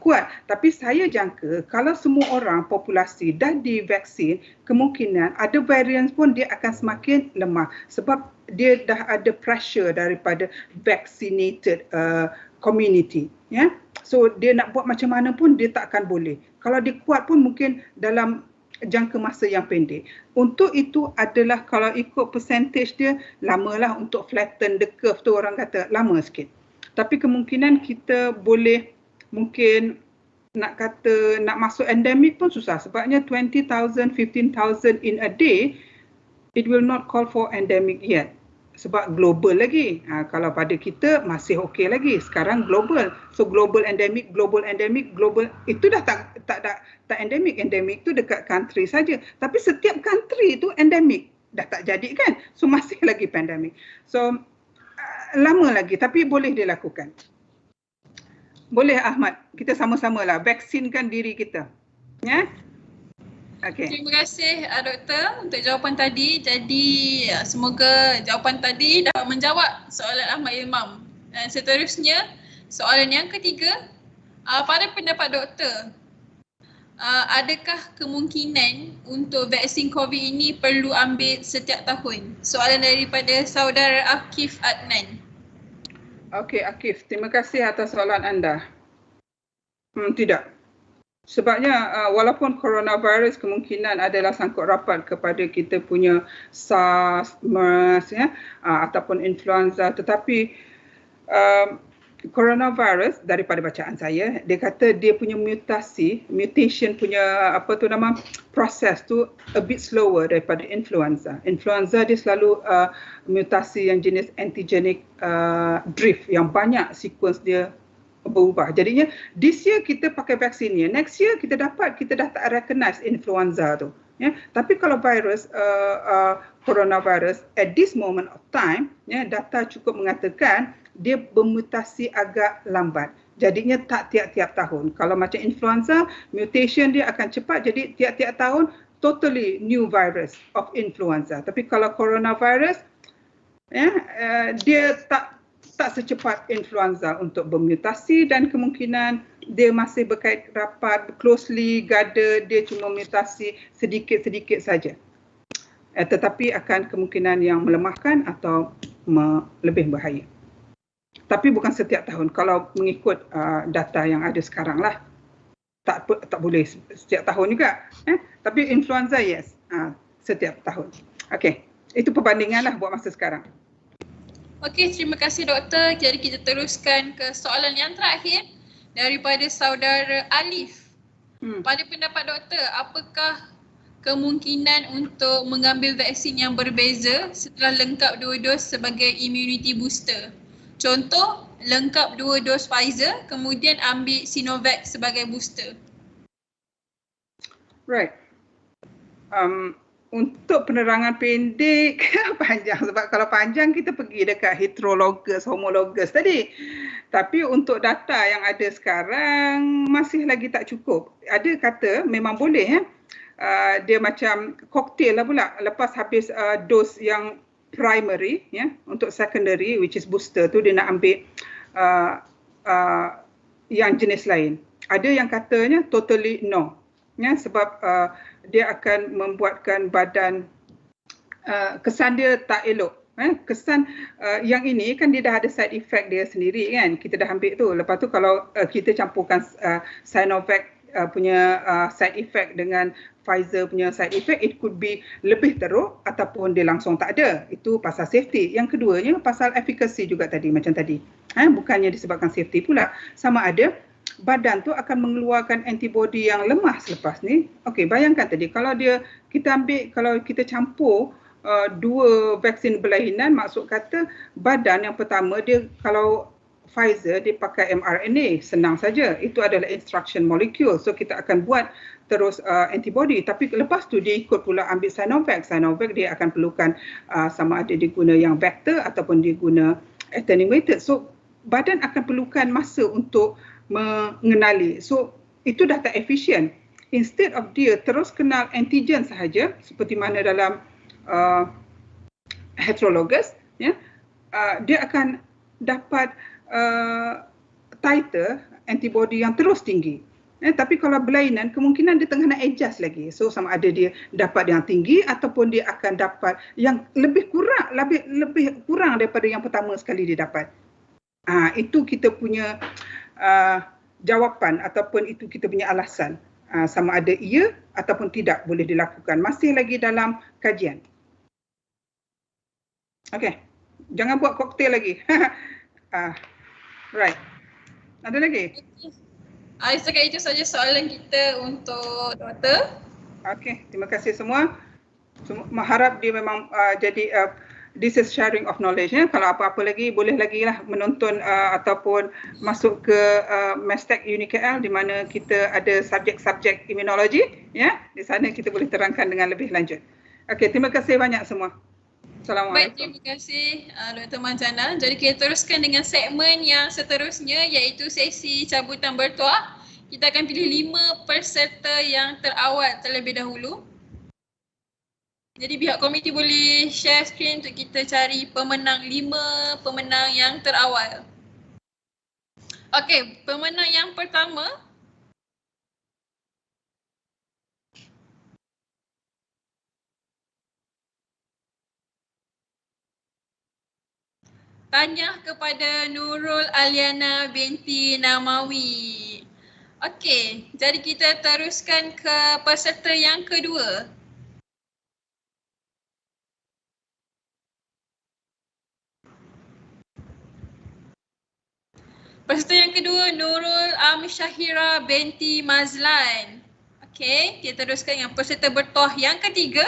kuat. Tapi saya jangka kalau semua orang populasi dah divaksin, kemungkinan ada variants pun dia akan semakin lemah. Sebab dia dah ada pressure daripada vaccinated community. Ya? So dia nak buat macam mana pun dia tak akan boleh. Kalau dia kuat pun mungkin dalam jangka masa yang pendek. Untuk itu adalah kalau ikut percentage dia, lamalah untuk flatten the curve tu, orang kata lama sikit. Tapi kemungkinan kita boleh mungkin nak masuk endemic pun susah. Sebabnya 20,000, 15,000 in a day, it will not call for endemic yet. Sebab global lagi. Kalau pada kita masih okey lagi. Sekarang global. So global endemic, itu dah tak endemic. Endemic tu dekat country saja. Tapi setiap country tu endemic. Dah tak jadi kan? So masih lagi pandemic. So lama lagi tapi boleh dilakukan. Boleh Ahmad. Kita sama-sama lah vaksinkan diri kita. Ya? Okay. Terima kasih doktor untuk jawapan tadi. Jadi semoga jawapan tadi dapat menjawab soalan Ahmad Ilmam. Dan seterusnya Soalan yang ketiga, pada pendapat doktor, adakah kemungkinan untuk vaksin COVID ini perlu ambil setiap tahun? Soalan daripada saudara Akif Adnan. Okey Akif, terima kasih atas soalan anda. Tidak. Sebabnya walaupun coronavirus kemungkinan adalah sangkut rapat kepada kita punya SARS, MERS ataupun influenza, tetapi coronavirus daripada bacaan saya, dia kata dia punya mutation punya proses tu a bit slower daripada influenza. Influenza dia selalu mutasi yang jenis antigenic drift, yang banyak sequence dia berubah. Jadinya this year kita pakai vaksinnya, next year kita dah tak recognize influenza tu. Tapi kalau virus coronavirus at this moment of time, data cukup mengatakan dia bermutasi agak lambat. Jadinya tak tiap-tiap tahun. Kalau macam influenza, mutation dia akan cepat, jadi tiap-tiap tahun totally new virus of influenza. Tapi kalau coronavirus, dia tak secepat influenza untuk bermutasi, dan kemungkinan dia masih berkait rapat, closely guarded, dia cuma mutasi sedikit-sedikit saja. Tetapi akan kemungkinan yang melemahkan atau lebih bahaya. Tapi bukan setiap tahun. Kalau mengikut data yang ada sekarang lah, tak boleh setiap tahun juga. Tapi influenza yes, setiap tahun. Okey, itu perbandingan lah buat masa sekarang. Okey, terima kasih doktor. Jadi kita teruskan ke soalan yang terakhir daripada saudara Alif. Pada pendapat doktor, apakah kemungkinan untuk mengambil vaksin yang berbeza setelah lengkap 2 dos sebagai immunity booster? Contoh, lengkap 2 dos Pfizer, kemudian ambil Sinovac sebagai booster. Right. Untuk penerangan pendek, panjang. Sebab kalau panjang kita pergi dekat heterologous, homologous tadi. Tapi untuk data yang ada sekarang masih lagi tak cukup. Ada kata memang boleh dia macam koktail lah pula. Lepas habis dos yang primary, untuk secondary which is booster tu dia nak ambil yang jenis lain. Ada yang katanya totally no. Sebab dia akan membuatkan badan kesan dia tak elok. Kesan yang ini kan dia dah ada side effect dia sendiri kan. Kita dah ambil tu. Lepas tu kalau kita campurkan Sinovac punya side effect dengan Pfizer punya side effect, it could be lebih teruk ataupun dia langsung tak ada. Itu pasal safety. Yang keduanya pasal efficacy juga tadi, macam tadi. Bukannya disebabkan safety pula. Sama ada badan tu akan mengeluarkan antibody yang lemah selepas ni. Okey, bayangkan tadi kalau kita campur 2 vaksin berlainan, maksud kata badan yang pertama dia, kalau Pfizer dia pakai mRNA, senang saja. Itu adalah instruction molecule. So kita akan buat terus antibody. Tapi lepas tu dia ikut pula ambil Sinovac. Sinovac dia akan perlukan sama ada dia guna yang vector ataupun dia guna attenuated. So badan akan perlukan masa untuk mengenali. So itu dah tak efisien. Instead of dia terus kenal antigen sahaja seperti mana dalam heterologous, dia akan dapat titer antibody yang terus tinggi. Tapi kalau berlainan, kemungkinan dia tengah nak adjust lagi. So sama ada dia dapat yang tinggi ataupun dia akan dapat yang lebih kurang daripada yang pertama sekali dia dapat. Itu kita punya jawapan ataupun itu kita punya alasan. Sama ada ya ataupun tidak boleh dilakukan. Masih lagi dalam kajian. Okey, jangan buat koktail lagi. Right. Ada lagi? Setakat itu saja soalan kita untuk doktor. Okey, terima kasih semua. Harap dia memang jadi this is sharing of knowledge. Kalau apa-apa lagi, boleh lagi lah menonton ataupun masuk ke Mestek UniKL di mana kita ada subjek-subjek imunologi. Di sana kita boleh terangkan dengan lebih lanjut. Okey, terima kasih banyak semua. Assalamualaikum. Baik, terima kasih Dr. Manjana. Jadi kita teruskan dengan segmen yang seterusnya iaitu sesi cabutan bertuah. Kita akan pilih 5 peserta yang terawal terlebih dahulu. Jadi pihak komiti boleh share screen untuk kita cari pemenang 5 pemenang yang terawal. Okey, pemenang yang pertama tanya kepada Nurul Aliana binti Namawi. Okey, jadi kita teruskan ke peserta yang kedua. Peserta yang kedua Nurul Syahira binti Mazlan. Okey, kita teruskan dengan peserta bertuah yang ketiga.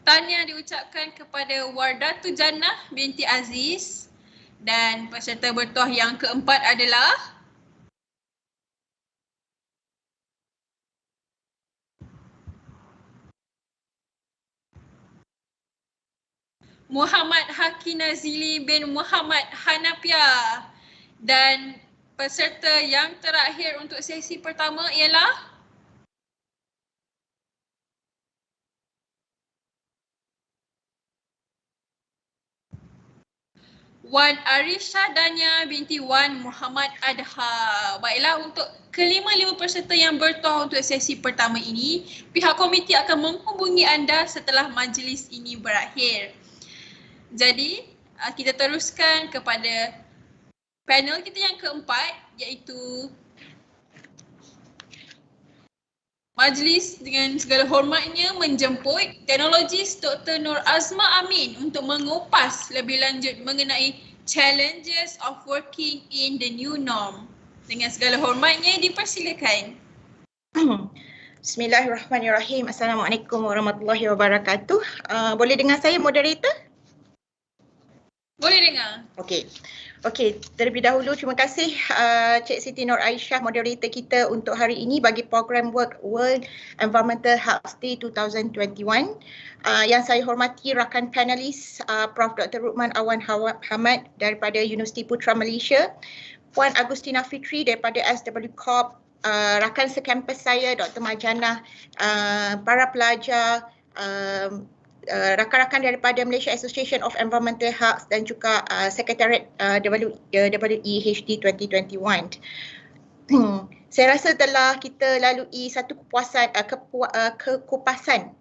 Tahniah diucapkan kepada Wardatu Jannah binti Aziz dan peserta bertuah yang keempat adalah Muhammad Haki Nazili bin Muhammad Hanafiah dan peserta yang terakhir untuk sesi pertama ialah Wan Arisha Danya binti Wan Muhammad Adha. Baiklah, untuk kelima-lima peserta yang bertuah untuk sesi pertama ini, pihak komiti akan menghubungi anda setelah majlis ini berakhir. Jadi, kita teruskan kepada panel kita yang keempat, iaitu majlis dengan segala hormatnya menjemput teknologis Dr. Nur Azma Amin untuk mengupas lebih lanjut mengenai challenges of working in the new norm. Dengan segala hormatnya dipersilakan. Bismillahirrahmanirrahim. Assalamualaikum warahmatullahi wabarakatuh. Boleh dengar saya, moderator? Boleh dengar. Okey, terlebih dahulu terima kasih Cik Siti Nur Aisyah, moderator kita untuk hari ini bagi program World Environmental Health Day 2021. Yang saya hormati rakan panelis Prof. Dr. Rukman Awan Hamad daripada Universiti Putra Malaysia, Puan Agustina Fitri daripada SW Corp, rakan sekampus saya Dr. Marjana, para pelajar, rakan-rakan daripada Malaysia Association of Environmental Health dan juga Sekretariat WEHD 2021. Saya rasa telah kita lalui satu kekupasan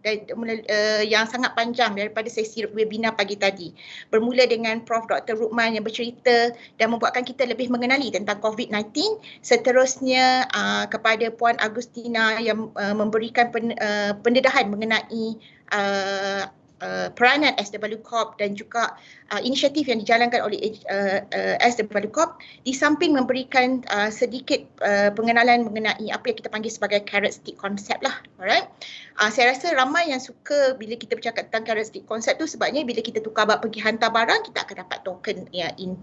yang sangat panjang daripada sesi webinar pagi tadi. Bermula dengan Prof. Dr. Rukman yang bercerita dan membuatkan kita lebih mengenali tentang COVID-19. Seterusnya kepada Puan Agustina yang memberikan pendedahan mengenai peranan SW Corp dan juga inisiatif yang dijalankan oleh SW Corp, di samping memberikan sedikit pengenalan mengenai apa yang kita panggil sebagai carrot stick concept lah. Alright. Saya rasa ramai yang suka bila kita bercakap tentang carrot stick concept tu, sebabnya bila kita tukar pergi hantar barang, kita akan dapat token in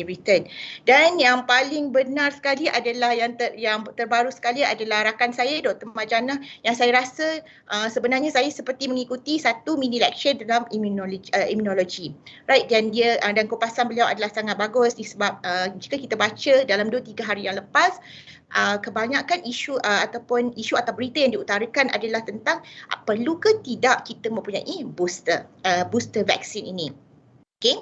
return. Dan yang paling benar sekali adalah yang terbaru sekali adalah rakan saya Dr. Marjana, yang saya rasa sebenarnya saya seperti mengikuti satu mini lecture dalam immunology. Right, dan dan kupasan beliau adalah sangat bagus disebab jika kita baca dalam 2-3 hari yang lepas, kebanyakan isu atau berita yang diutarakan adalah tentang perlu ke tidak kita mempunyai booster vaksin ini. Okey,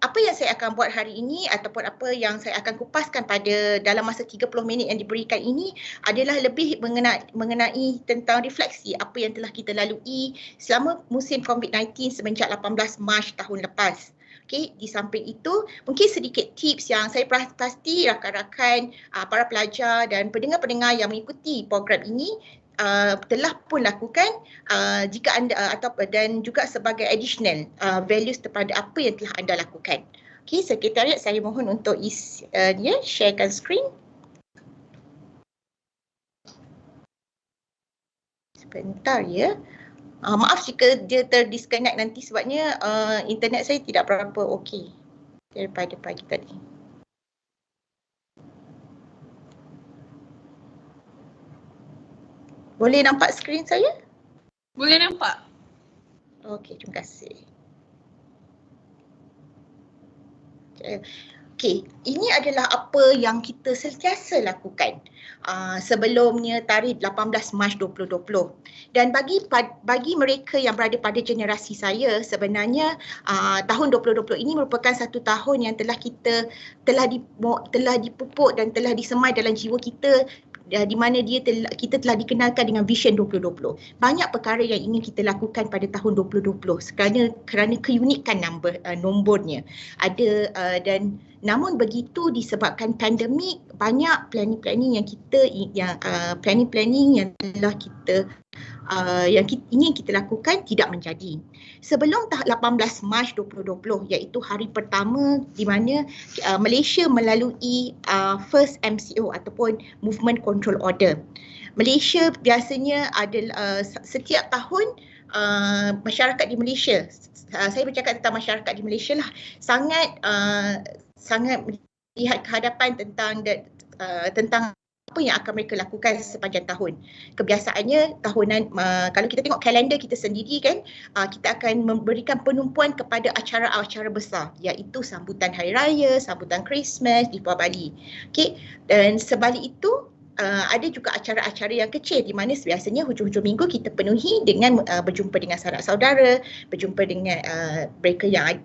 apa yang saya akan buat hari ini ataupun apa yang saya akan kupaskan pada dalam masa 30 minit yang diberikan ini adalah lebih mengenai tentang refleksi apa yang telah kita lalui selama musim COVID-19 semenjak 18 Mac tahun lepas. Okey, di samping itu mungkin sedikit tips yang saya pasti rakan-rakan, para pelajar dan pendengar-pendengar yang mengikuti program ini telah pun lakukan jika anda dan juga sebagai additional values kepada apa yang telah anda lakukan. Okey, sekretariat saya mohon untuk sharekan skrin. Sebentar ya. Maaf jika dia terdisconnect nanti sebabnya internet saya tidak berapa okey daripada pagi tadi. Boleh nampak skrin saya? Boleh nampak. Okey, terima kasih. Okay. Okey, ini adalah apa yang kita sentiasa lakukan sebelumnya tarikh 18 Mac 2020. Dan bagi mereka yang berada pada generasi saya, sebenarnya tahun 2020 ini merupakan satu tahun yang telah dipupuk dan telah disemai dalam jiwa kita, di mana kita telah dikenalkan dengan Vision 2020. Banyak perkara yang ingin kita lakukan pada tahun 2020 kerana keunikan nombornya. Dan namun begitu, disebabkan pandemik, banyak planning yang telah kita yang ingin kita lakukan tidak menjadi. Sebelum 18 Mac 2020, iaitu hari pertama di mana Malaysia melalui first MCO ataupun Movement Control Order. Malaysia biasanya adalah setiap tahun masyarakat di Malaysia, saya bercakap tentang masyarakat di Malaysia lah, sangat melihat kehadapan tentang apa yang akan mereka lakukan sepanjang tahun. Kebiasaannya tahunan, kalau kita tengok kalender kita sendiri kan, kita akan memberikan penumpuan kepada acara-acara besar, iaitu sambutan Hari Raya, sambutan Christmas, Deepavali. Okey, dan sebalik itu ada juga acara-acara yang kecil di mana biasanya hujung-hujung minggu kita penuhi dengan berjumpa dengan saudara saudara, berjumpa dengan mereka yang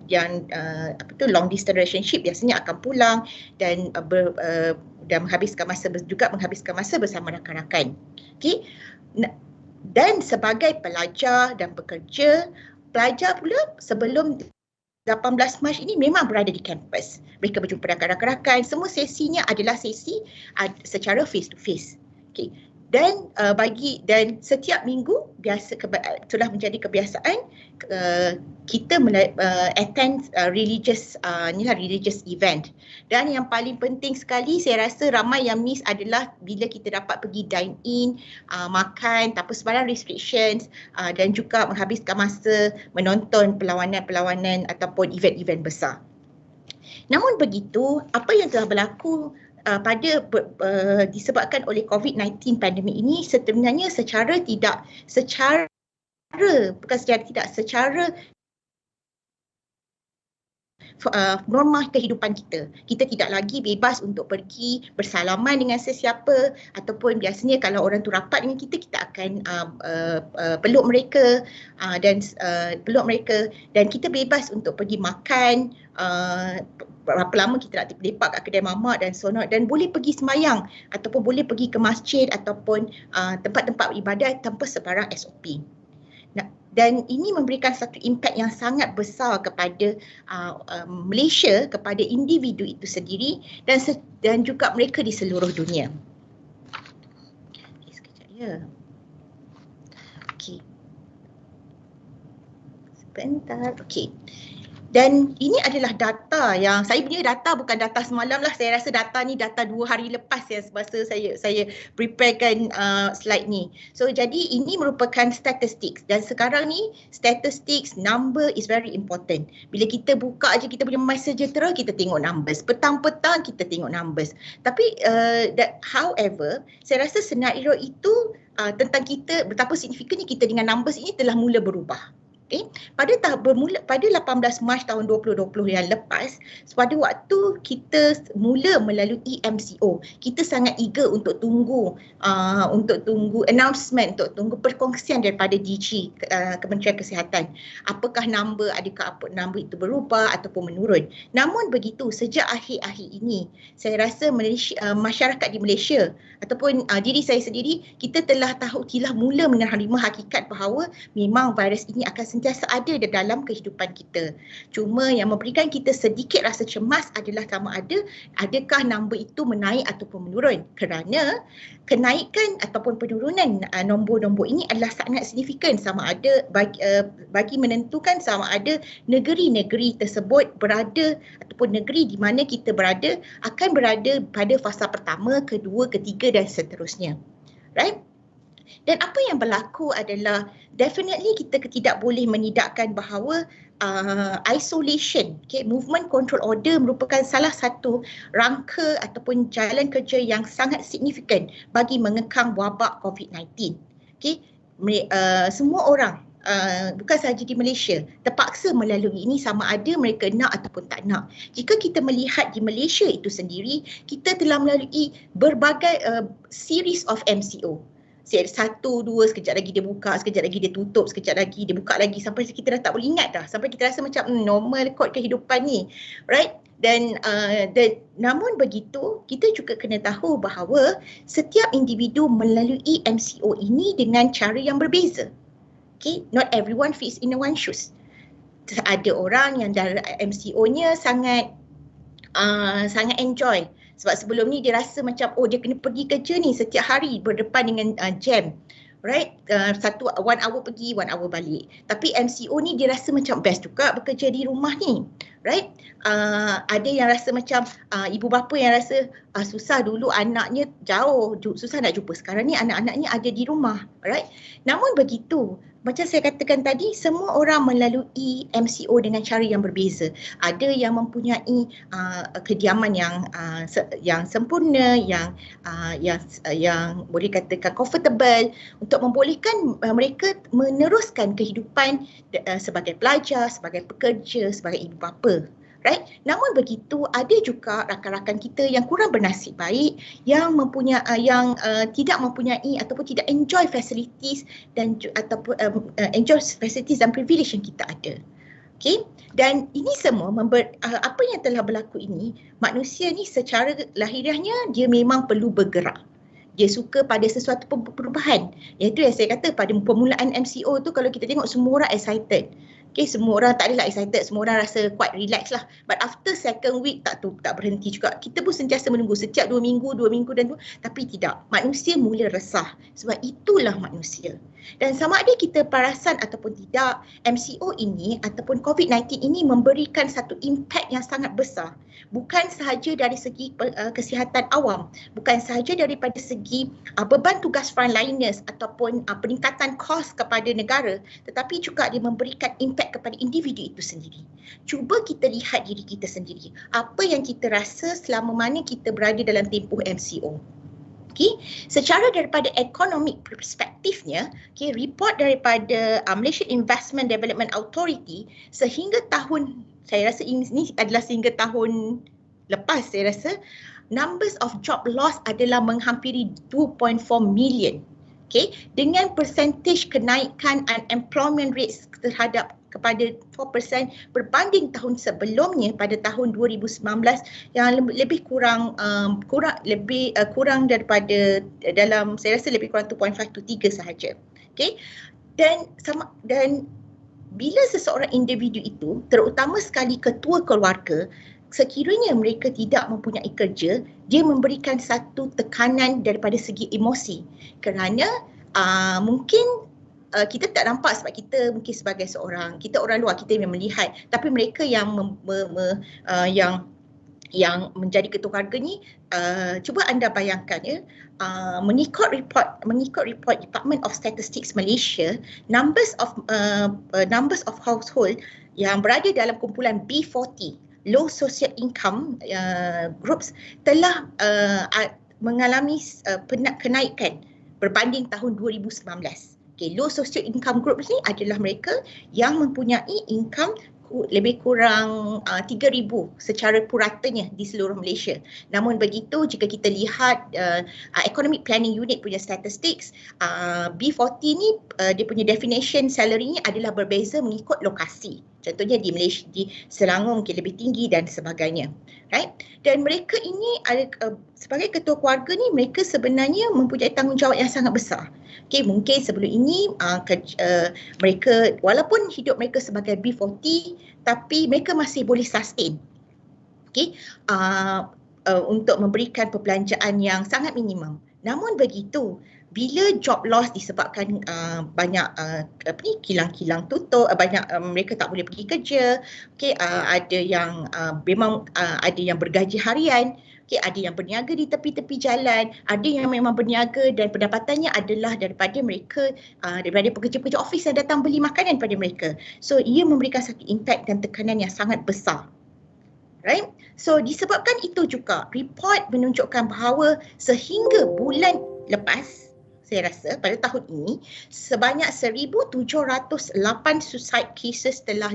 long distance relationship biasanya akan pulang dan menghabiskan masa bersama rakan-rakan. Okey. Dan sebagai pelajar dan pekerja, pelajar pula sebelum 18 Mac ini memang berada di kampus. Mereka berjumpa dengan rakan-rakan, semua sesinya adalah sesi secara face to face. Okay. Dan setiap minggu telah menjadi kebiasaan kita attend religious event. Dan yang paling penting sekali, saya rasa ramai yang miss adalah bila kita dapat pergi dine in, makan tanpa sebarang restrictions, dan juga menghabiskan masa menonton perlawanan-perlawanan ataupun event-event besar. Namun begitu, apa yang telah berlaku disebabkan oleh COVID-19 pandemik ini sebenarnya secara norma kehidupan kita. Kita tidak lagi bebas untuk pergi bersalaman dengan sesiapa, ataupun biasanya kalau orang tu rapat dengan kita, kita akan peluk mereka dan kita bebas untuk pergi makan, berapa lama kita nak lepak kat kedai mamak dan sonot, dan boleh pergi sembahyang ataupun boleh pergi ke masjid ataupun tempat-tempat ibadat tanpa sebarang SOP. Dan ini memberikan satu impak yang sangat besar kepada Malaysia, kepada individu itu sendiri dan juga mereka di seluruh dunia. Okay, sekejap ya. Okey. Sebentar. Okey. Dan ini adalah data yang saya punya data, bukan data semalam lah. Saya rasa data ni data 2 hari lepas ya, semasa saya preparekan slide ni. So jadi ini merupakan statistics, dan sekarang ni statistics, number is very important. Bila kita buka aja kita punya MySejahtera, kita tengok numbers. Petang-petang kita tengok numbers. Tapi however, saya rasa senario itu tentang kita, betapa signifikannya kita dengan numbers ini telah mula berubah. Okay. Pada 18 Mac tahun 2020 yang lepas, pada waktu kita mula melalui MCO, kita sangat eager untuk tunggu announcement, untuk tunggu perkongsian daripada DG Kementerian Kesihatan. Apakah adakah number itu berubah ataupun menurun. Namun begitu, sejak akhir-akhir ini, saya rasa masyarakat di Malaysia ataupun diri saya sendiri, kita telah mula menerima hakikat bahawa memang virus ini akan sentiasa ada di dalam kehidupan kita. Cuma yang memberikan kita sedikit rasa cemas adalah sama adakah number itu menaik ataupun menurun, kerana kenaikan ataupun penurunan nombor-nombor ini adalah sangat signifikan sama ada bagi menentukan sama ada negeri-negeri tersebut berada ataupun negeri di mana kita berada akan berada pada fasa pertama, kedua, ketiga dan seterusnya. Right? Dan apa yang berlaku adalah definitely kita tidak boleh menidakkan bahawa isolation, movement control order merupakan salah satu rangka ataupun jalan kerja yang sangat signifikan bagi mengekang wabak COVID-19. Semua orang bukan sahaja di Malaysia, terpaksa melalui ini sama ada mereka nak ataupun tak nak. Jika kita melihat di Malaysia itu sendiri, kita telah melalui berbagai series of MCO. Satu, dua, sekejap lagi dia buka, sekejap lagi dia tutup, sekejap lagi dia buka lagi, sampai kita dah tak boleh ingat dah. Sampai kita rasa macam normal kot kehidupan ni. Right? Dan namun begitu, kita juga kena tahu bahawa setiap individu melalui MCO ini dengan cara yang berbeza. Okay? Not everyone fits in one shoes. Ada orang yang dari MCO-nya sangat enjoy. Sebab sebelum ni dia rasa macam dia kena pergi kerja ni setiap hari berdepan dengan jam. Right? 1 hour pergi, 1 hour balik. Tapi MCO ni dia rasa macam best juga bekerja di rumah ni. Right? Ada yang rasa macam ibu bapa yang rasa susah dulu anaknya jauh, susah nak jumpa. Sekarang ni anak-anaknya ada di rumah. Right? Namun begitu, macam saya katakan tadi, semua orang melalui MCO dengan cara yang berbeza. Ada yang mempunyai kediaman yang sempurna, yang boleh katakan comfortable untuk membolehkan mereka meneruskan kehidupan sebagai pelajar, sebagai pekerja, sebagai ibu bapa. Right? Namun begitu, ada juga rakan-rakan kita yang kurang bernasib baik, yang tidak mempunyai ataupun tidak enjoy facilities dan ataupun enjoy facilities dan privilege yang kita ada. Okay? Dan ini semua apa yang telah berlaku ini, manusia ni secara lahiriahnya dia memang perlu bergerak. Dia suka pada sesuatu perubahan. Iaitu yang saya kata pada permulaan MCO tu, kalau kita tengok semua orang excited. Okay, semua orang tak adalah excited, semua orang rasa quite relax lah. But after second week tak berhenti juga. Kita pun sentiasa menunggu setiap 2 minggu dan tapi tidak. Manusia mula resah sebab itulah manusia. Dan sama ada kita perasan ataupun tidak, MCO ini ataupun COVID-19 ini memberikan satu impact yang sangat besar. Bukan sahaja dari segi kesihatan awam, bukan sahaja daripada segi beban tugas frontliners ataupun peningkatan kos kepada negara, tetapi juga dia memberikan impact kepada individu itu sendiri. Cuba kita lihat diri kita sendiri. Apa yang kita rasa selama mana kita berada dalam tempoh MCO. Okay. Secara daripada economic perspektifnya, okay, report daripada Malaysian Investment Development Authority sehingga tahun, saya rasa ini adalah sehingga tahun lepas, saya rasa numbers of job loss adalah menghampiri 2.4 million. Okay, dengan percentage kenaikan unemployment rates terhadap kepada 4% berbanding tahun sebelumnya pada tahun 2019 yang lebih kurang daripada dalam, saya rasa lebih kurang 2.5 to 3 sahaja. Okay, dan bila seseorang individu itu, terutama sekali ketua keluarga, sekiranya mereka tidak mempunyai kerja, dia memberikan satu tekanan daripada segi emosi. Kerana mungkin kita tak nampak sebab kita mungkin sebagai kita orang luar, kita yang melihat, tapi mereka yang menjadi ketua keluarga ni, cuba anda bayangkan ya, mengikut report Department of Statistics Malaysia, numbers of household yang berada dalam kumpulan B40 low social income groups telah mengalami kenaikan berbanding tahun 2019. Okay, low social income groups ni adalah mereka yang mempunyai income lebih kurang 3,000 secara puratanya di seluruh Malaysia. Namun begitu, jika kita lihat Economic Planning Unit punya statistics, B40 ni dia punya definition salary ni adalah berbeza mengikut lokasi. Contohnya di Malaysia, di Selangor mungkin lebih tinggi dan sebagainya. Right? Dan mereka ini sebagai ketua keluarga ni, mereka sebenarnya mempunyai tanggungjawab yang sangat besar. Okay, mungkin sebelum ini mereka, walaupun hidup mereka sebagai B40, tapi mereka masih boleh sustain. Okay, untuk memberikan perbelanjaan yang sangat minimum. Namun begitu, bila job loss disebabkan banyak kilang-kilang tutup, banyak mereka tak boleh pergi kerja, okay, ada yang memang ada yang bergaji harian, okay, ada yang berniaga di tepi-tepi jalan, ada yang memang berniaga dan pendapatannya adalah daripada mereka, daripada pekerja-pekerja office yang datang beli makanan pada mereka. So ia memberikan satu impact dan tekanan yang sangat besar. Right? So disebabkan itu juga, report menunjukkan bahawa sehingga bulan lepas, saya rasa pada tahun ini sebanyak 1,708 suicide cases telah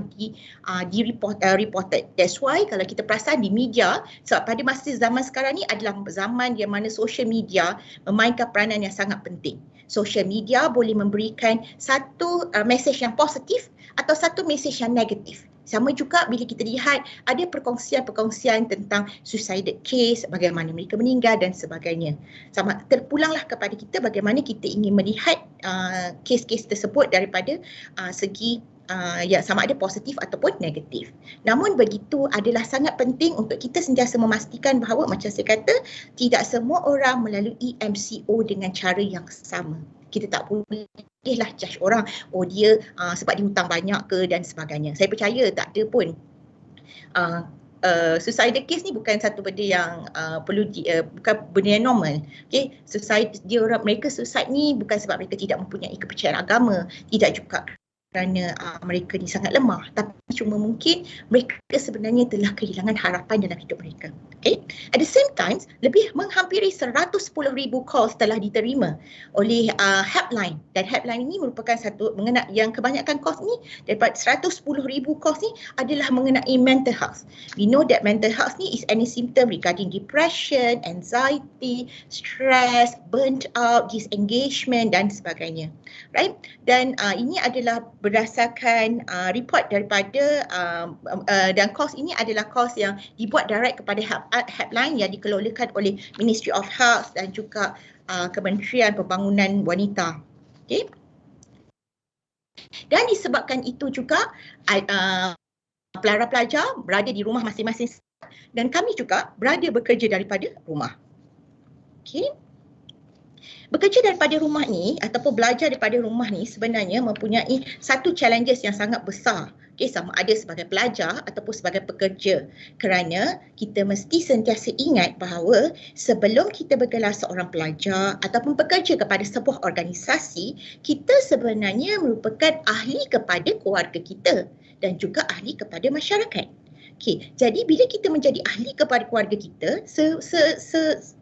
reported. That's why kalau kita perasan di media, sebab pada masa zaman sekarang ni adalah zaman di mana social media memainkan peranan yang sangat penting. Social media boleh memberikan satu mesej yang positif atau satu mesej yang negatif. Sama juga bila kita lihat ada perkongsian-perkongsian tentang suicidal case, bagaimana mereka meninggal dan sebagainya. Sama terpulanglah kepada kita bagaimana kita ingin melihat kes-kes tersebut daripada segi yang sama ada positif ataupun negatif. Namun begitu adalah sangat penting untuk kita sentiasa memastikan bahawa macam saya kata, tidak semua orang melalui MCO dengan cara yang sama. Kita tak bolehlah judge orang, oh dia sebab dia hutang banyak ke dan sebagainya. Saya percaya tak ada pun. Suicidal case ni bukan satu benda yang perlu bukan benda yang normal. Okay, mereka suicide ni bukan sebab mereka tidak mempunyai kepercayaan agama, tidak juga kerana mereka ni sangat lemah, tapi cuma mungkin mereka sebenarnya telah kehilangan harapan dalam hidup mereka. Okay? At the same time, lebih menghampiri 110,000 calls telah diterima oleh helpline, dan helpline ini merupakan satu mengenai yang kebanyakan calls ni daripada 110,000 calls ni adalah mengenai mental health. We know that mental health ni is any symptom regarding depression, anxiety, stress, burnt out, disengagement dan sebagainya. Right? Dan ini adalah berdasarkan report daripada dan kos ini adalah kos yang dibuat direct kepada helpline yang dikelolakan oleh Ministry of Health dan juga Kementerian Pembangunan Wanita. Okay. Dan disebabkan itu juga pelajar berada di rumah masing-masing dan kami juga berada bekerja daripada rumah. Okay. Bekerja daripada rumah ni ataupun belajar daripada rumah ni sebenarnya mempunyai satu challenges yang sangat besar. Okay, sama ada sebagai pelajar ataupun sebagai pekerja. Kerana kita mesti sentiasa ingat bahawa sebelum kita bergelar seorang pelajar ataupun pekerja kepada sebuah organisasi, kita sebenarnya merupakan ahli kepada keluarga kita dan juga ahli kepada masyarakat. Okay, jadi bila kita menjadi ahli kepada keluarga kita,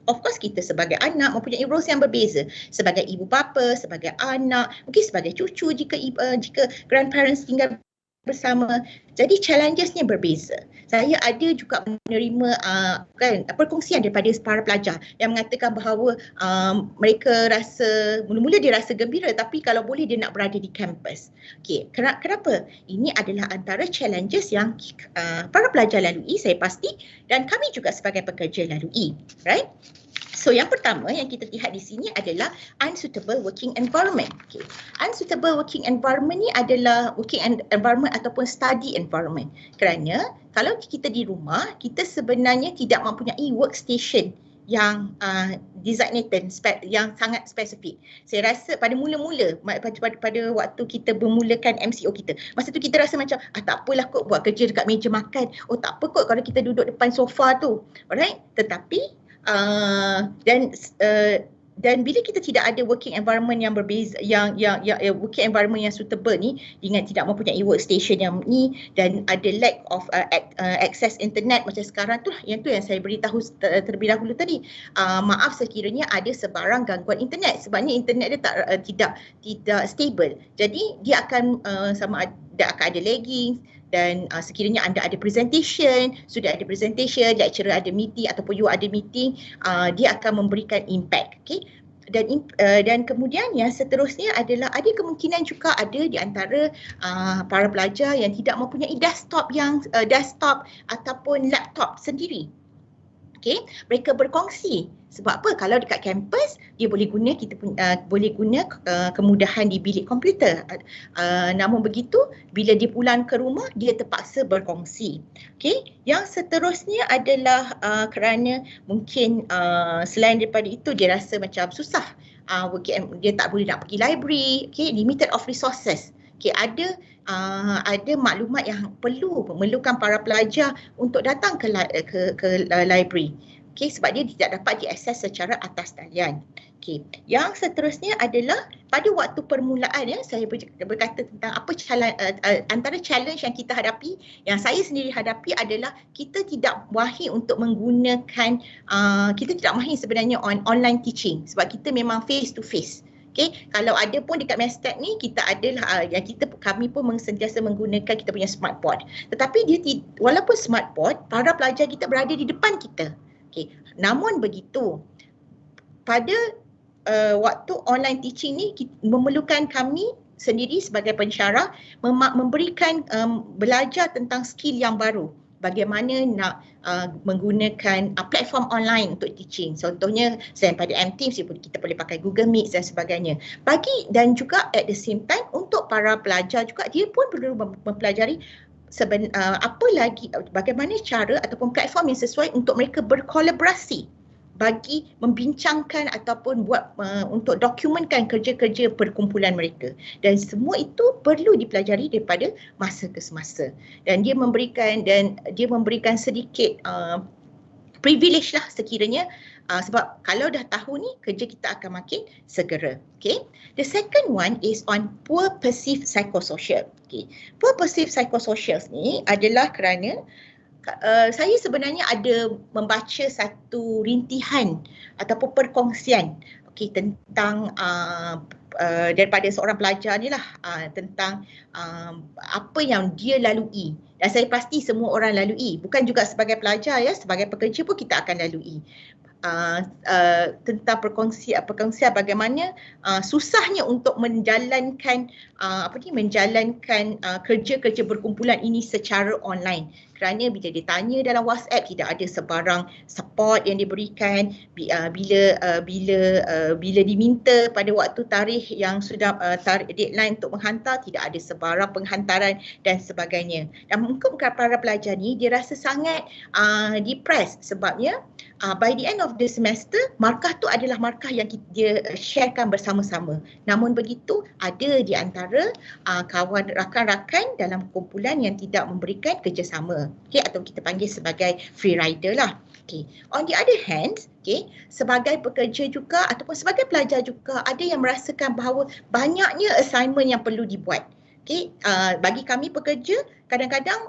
of course kita sebagai anak mempunyai roles yang berbeza. Sebagai ibu bapa, sebagai anak, mungkin sebagai cucu jika grandparents tinggal bersama. Jadi challengesnya berbeza. Saya ada juga menerima perkongsian daripada para pelajar yang mengatakan bahawa mereka mula-mula dia rasa gembira tapi kalau boleh dia nak berada di kampus. Okey, kenapa? Ini adalah antara challenges yang para pelajar lalui, saya pasti, dan kami juga sebagai pekerja lalui, right? So yang pertama yang kita lihat di sini adalah unsuitable working environment. Okay. Unsuitable working environment ni adalah working environment ataupun study environment. Kerana kalau kita di rumah, kita sebenarnya tidak mempunyai workstation yang designated, yang sangat spesifik. Saya rasa pada mula-mula, pada waktu kita bermulakan MCO kita, masa tu kita rasa macam tak apalah kot buat kerja dekat meja makan. Oh tak apa kot kalau kita duduk depan sofa tu. Alright? Tetapi dan bila kita tidak ada working environment yang berbeza, yang working environment yang suitable ni, dengan tidak mempunyai workstation yang ni dan ada lack of access internet macam sekarang tu lah, yang saya beritahu terlebih dahulu tadi. Maaf sekiranya ada sebarang gangguan internet sebabnya internet dia tidak stable. Jadi dia akan akan ada lagging. Dan sekiranya anda ada presentation, lecturer ada meeting ataupun you ada meeting, dia akan memberikan impact. Okay? Dan kemudian yang seterusnya adalah ada kemungkinan juga ada di antara para pelajar yang tidak mempunyai desktop ataupun laptop sendiri. Okay? Mereka berkongsi. Sebab apa? Kalau dekat kampus dia boleh guna kemudahan di bilik komputer. Namun begitu bila dia pulang ke rumah dia terpaksa berkongsi. Okay? Yang seterusnya adalah kerana mungkin selain daripada itu dia rasa macam susah. Dia tak boleh nak pergi library. Okay? Limited of resources. Okay? Ada maklumat yang memerlukan para pelajar untuk datang ke library. Okay, sebab dia tidak dapat diakses secara atas talian. Okay. Yang seterusnya adalah pada waktu permulaan saya berkata tentang antara challenge yang kita hadapi, yang saya sendiri hadapi adalah kita tidak mahir untuk menggunakan, kita tidak mahir sebenarnya online teaching sebab kita memang face to face. Okay, kalau ada pun dekat Mestek ni kita adalah kami pun sentiasa menggunakan kita punya smart board. Tetapi dia walaupun smart board, para pelajar kita berada di depan kita. Okay, namun begitu pada waktu online teaching ni memerlukan kami sendiri sebagai pensyarah memberikan belajar tentang skill yang baru. Bagaimana nak menggunakan platform online untuk teaching. Contohnya selain pada M-Teams kita boleh pakai Google Meet dan sebagainya. Dan juga at the same time untuk para pelajar juga dia pun perlu mempelajari apa lagi bagaimana cara ataupun platform yang sesuai untuk mereka berkolaborasi bagi membincangkan ataupun buat untuk dokumenkan kerja-kerja perkumpulan mereka, dan semua itu perlu dipelajari daripada masa ke semasa, dan dia memberikan sedikit privilege lah sekiranya sebab kalau dah tahu ni kerja kita akan makin segera. Okay. The second one is on poor perceived psychosocial. Okay. Poor perceived psychosocial ni adalah kerana saya sebenarnya ada membaca satu rintihan ataupun perkongsian tentang daripada seorang pelajar ni lah tentang apa yang dia lalui, dan saya pasti semua orang lalui, bukan juga sebagai pelajar ya, sebagai pekerja pun kita akan lalui. Tentang perkongsian bagaimana susahnya untuk menjalankan kerja-kerja berkumpulan ini secara online, kerana bila ditanya dalam WhatsApp tidak ada sebarang support yang diberikan, bila diminta pada waktu tarikh yang sudah tarikh deadline untuk menghantar tidak ada sebarang penghantaran dan sebagainya. Dan mungkin para pelajar ni dia rasa sangat depressed sebabnya by the end of the semester markah tu adalah markah yang dia sharekan bersama-sama. Namun begitu ada di antara kawan rakan-rakan dalam kumpulan yang tidak memberikan kerjasama, atau kita panggil sebagai free rider lah. On the other hand, sebagai pekerja juga ataupun sebagai pelajar juga ada yang merasakan bahawa banyaknya assignment yang perlu dibuat. Bagi kami pekerja, kadang-kadang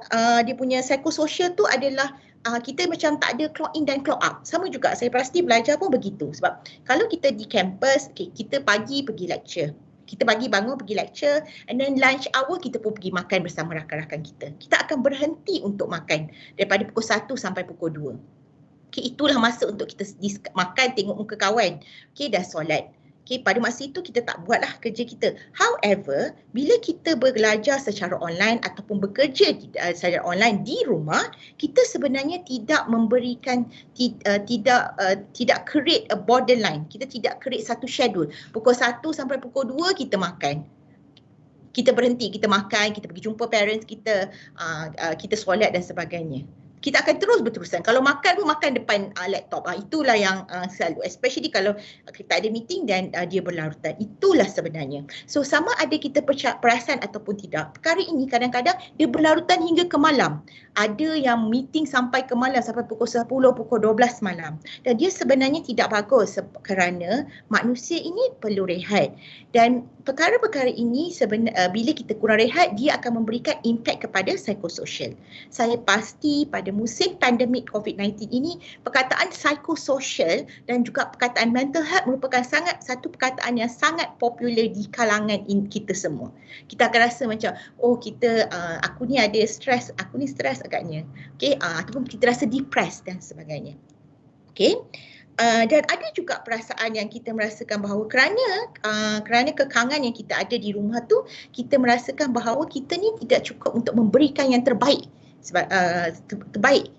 dia punya psychosocial tu adalah kita macam tak ada clock in dan clock out. Sama juga, saya pasti belajar pun begitu. Sebab kalau kita di kampus, kita pagi pergi lecture. Kita pagi bangun pergi lecture, and then lunch hour kita pun pergi makan bersama rakan-rakan kita. Kita akan berhenti untuk makan daripada pukul 1 sampai pukul 2. Itulah masa untuk kita makan, tengok muka kawan. Dah solat. Pada masa itu kita tak buatlah kerja kita. However, bila kita belajar secara online ataupun bekerja secara online di rumah, kita sebenarnya tidak memberikan, tidak create a borderline. Kita tidak create satu schedule. Pukul 1 sampai pukul 2 kita makan. Kita berhenti, kita makan, kita pergi jumpa parents kita, kita solat dan sebagainya. Kita akan terus berterusan. Kalau makan pun makan depan laptop. Itulah yang selalu. Especially kalau kita ada meeting dan dia berlarutan. Itulah sebenarnya. So sama ada kita perasan ataupun tidak. Perkara ini kadang-kadang dia berlarutan hingga ke malam. Ada yang meeting sampai ke malam, sampai pukul 10, pukul 12 malam. Dan dia sebenarnya tidak bagus kerana manusia ini perlu rehat. Dan perkara-perkara ini bila kita kurang rehat, dia akan memberikan impact kepada psikososial. Saya pasti pada musim pandemik COVID-19 ini, perkataan psikososial dan juga perkataan mental health merupakan satu perkataan yang sangat popular di kalangan kita semua. Kita akan rasa macam, aku ni ada stres, aku ni stres agaknya. Ataupun kita rasa depressed dan sebagainya. Dan ada juga perasaan yang kita merasakan bahawa kerana kekangan yang kita ada di rumah tu, kita merasakan bahawa kita ni tidak cukup untuk memberikan yang terbaik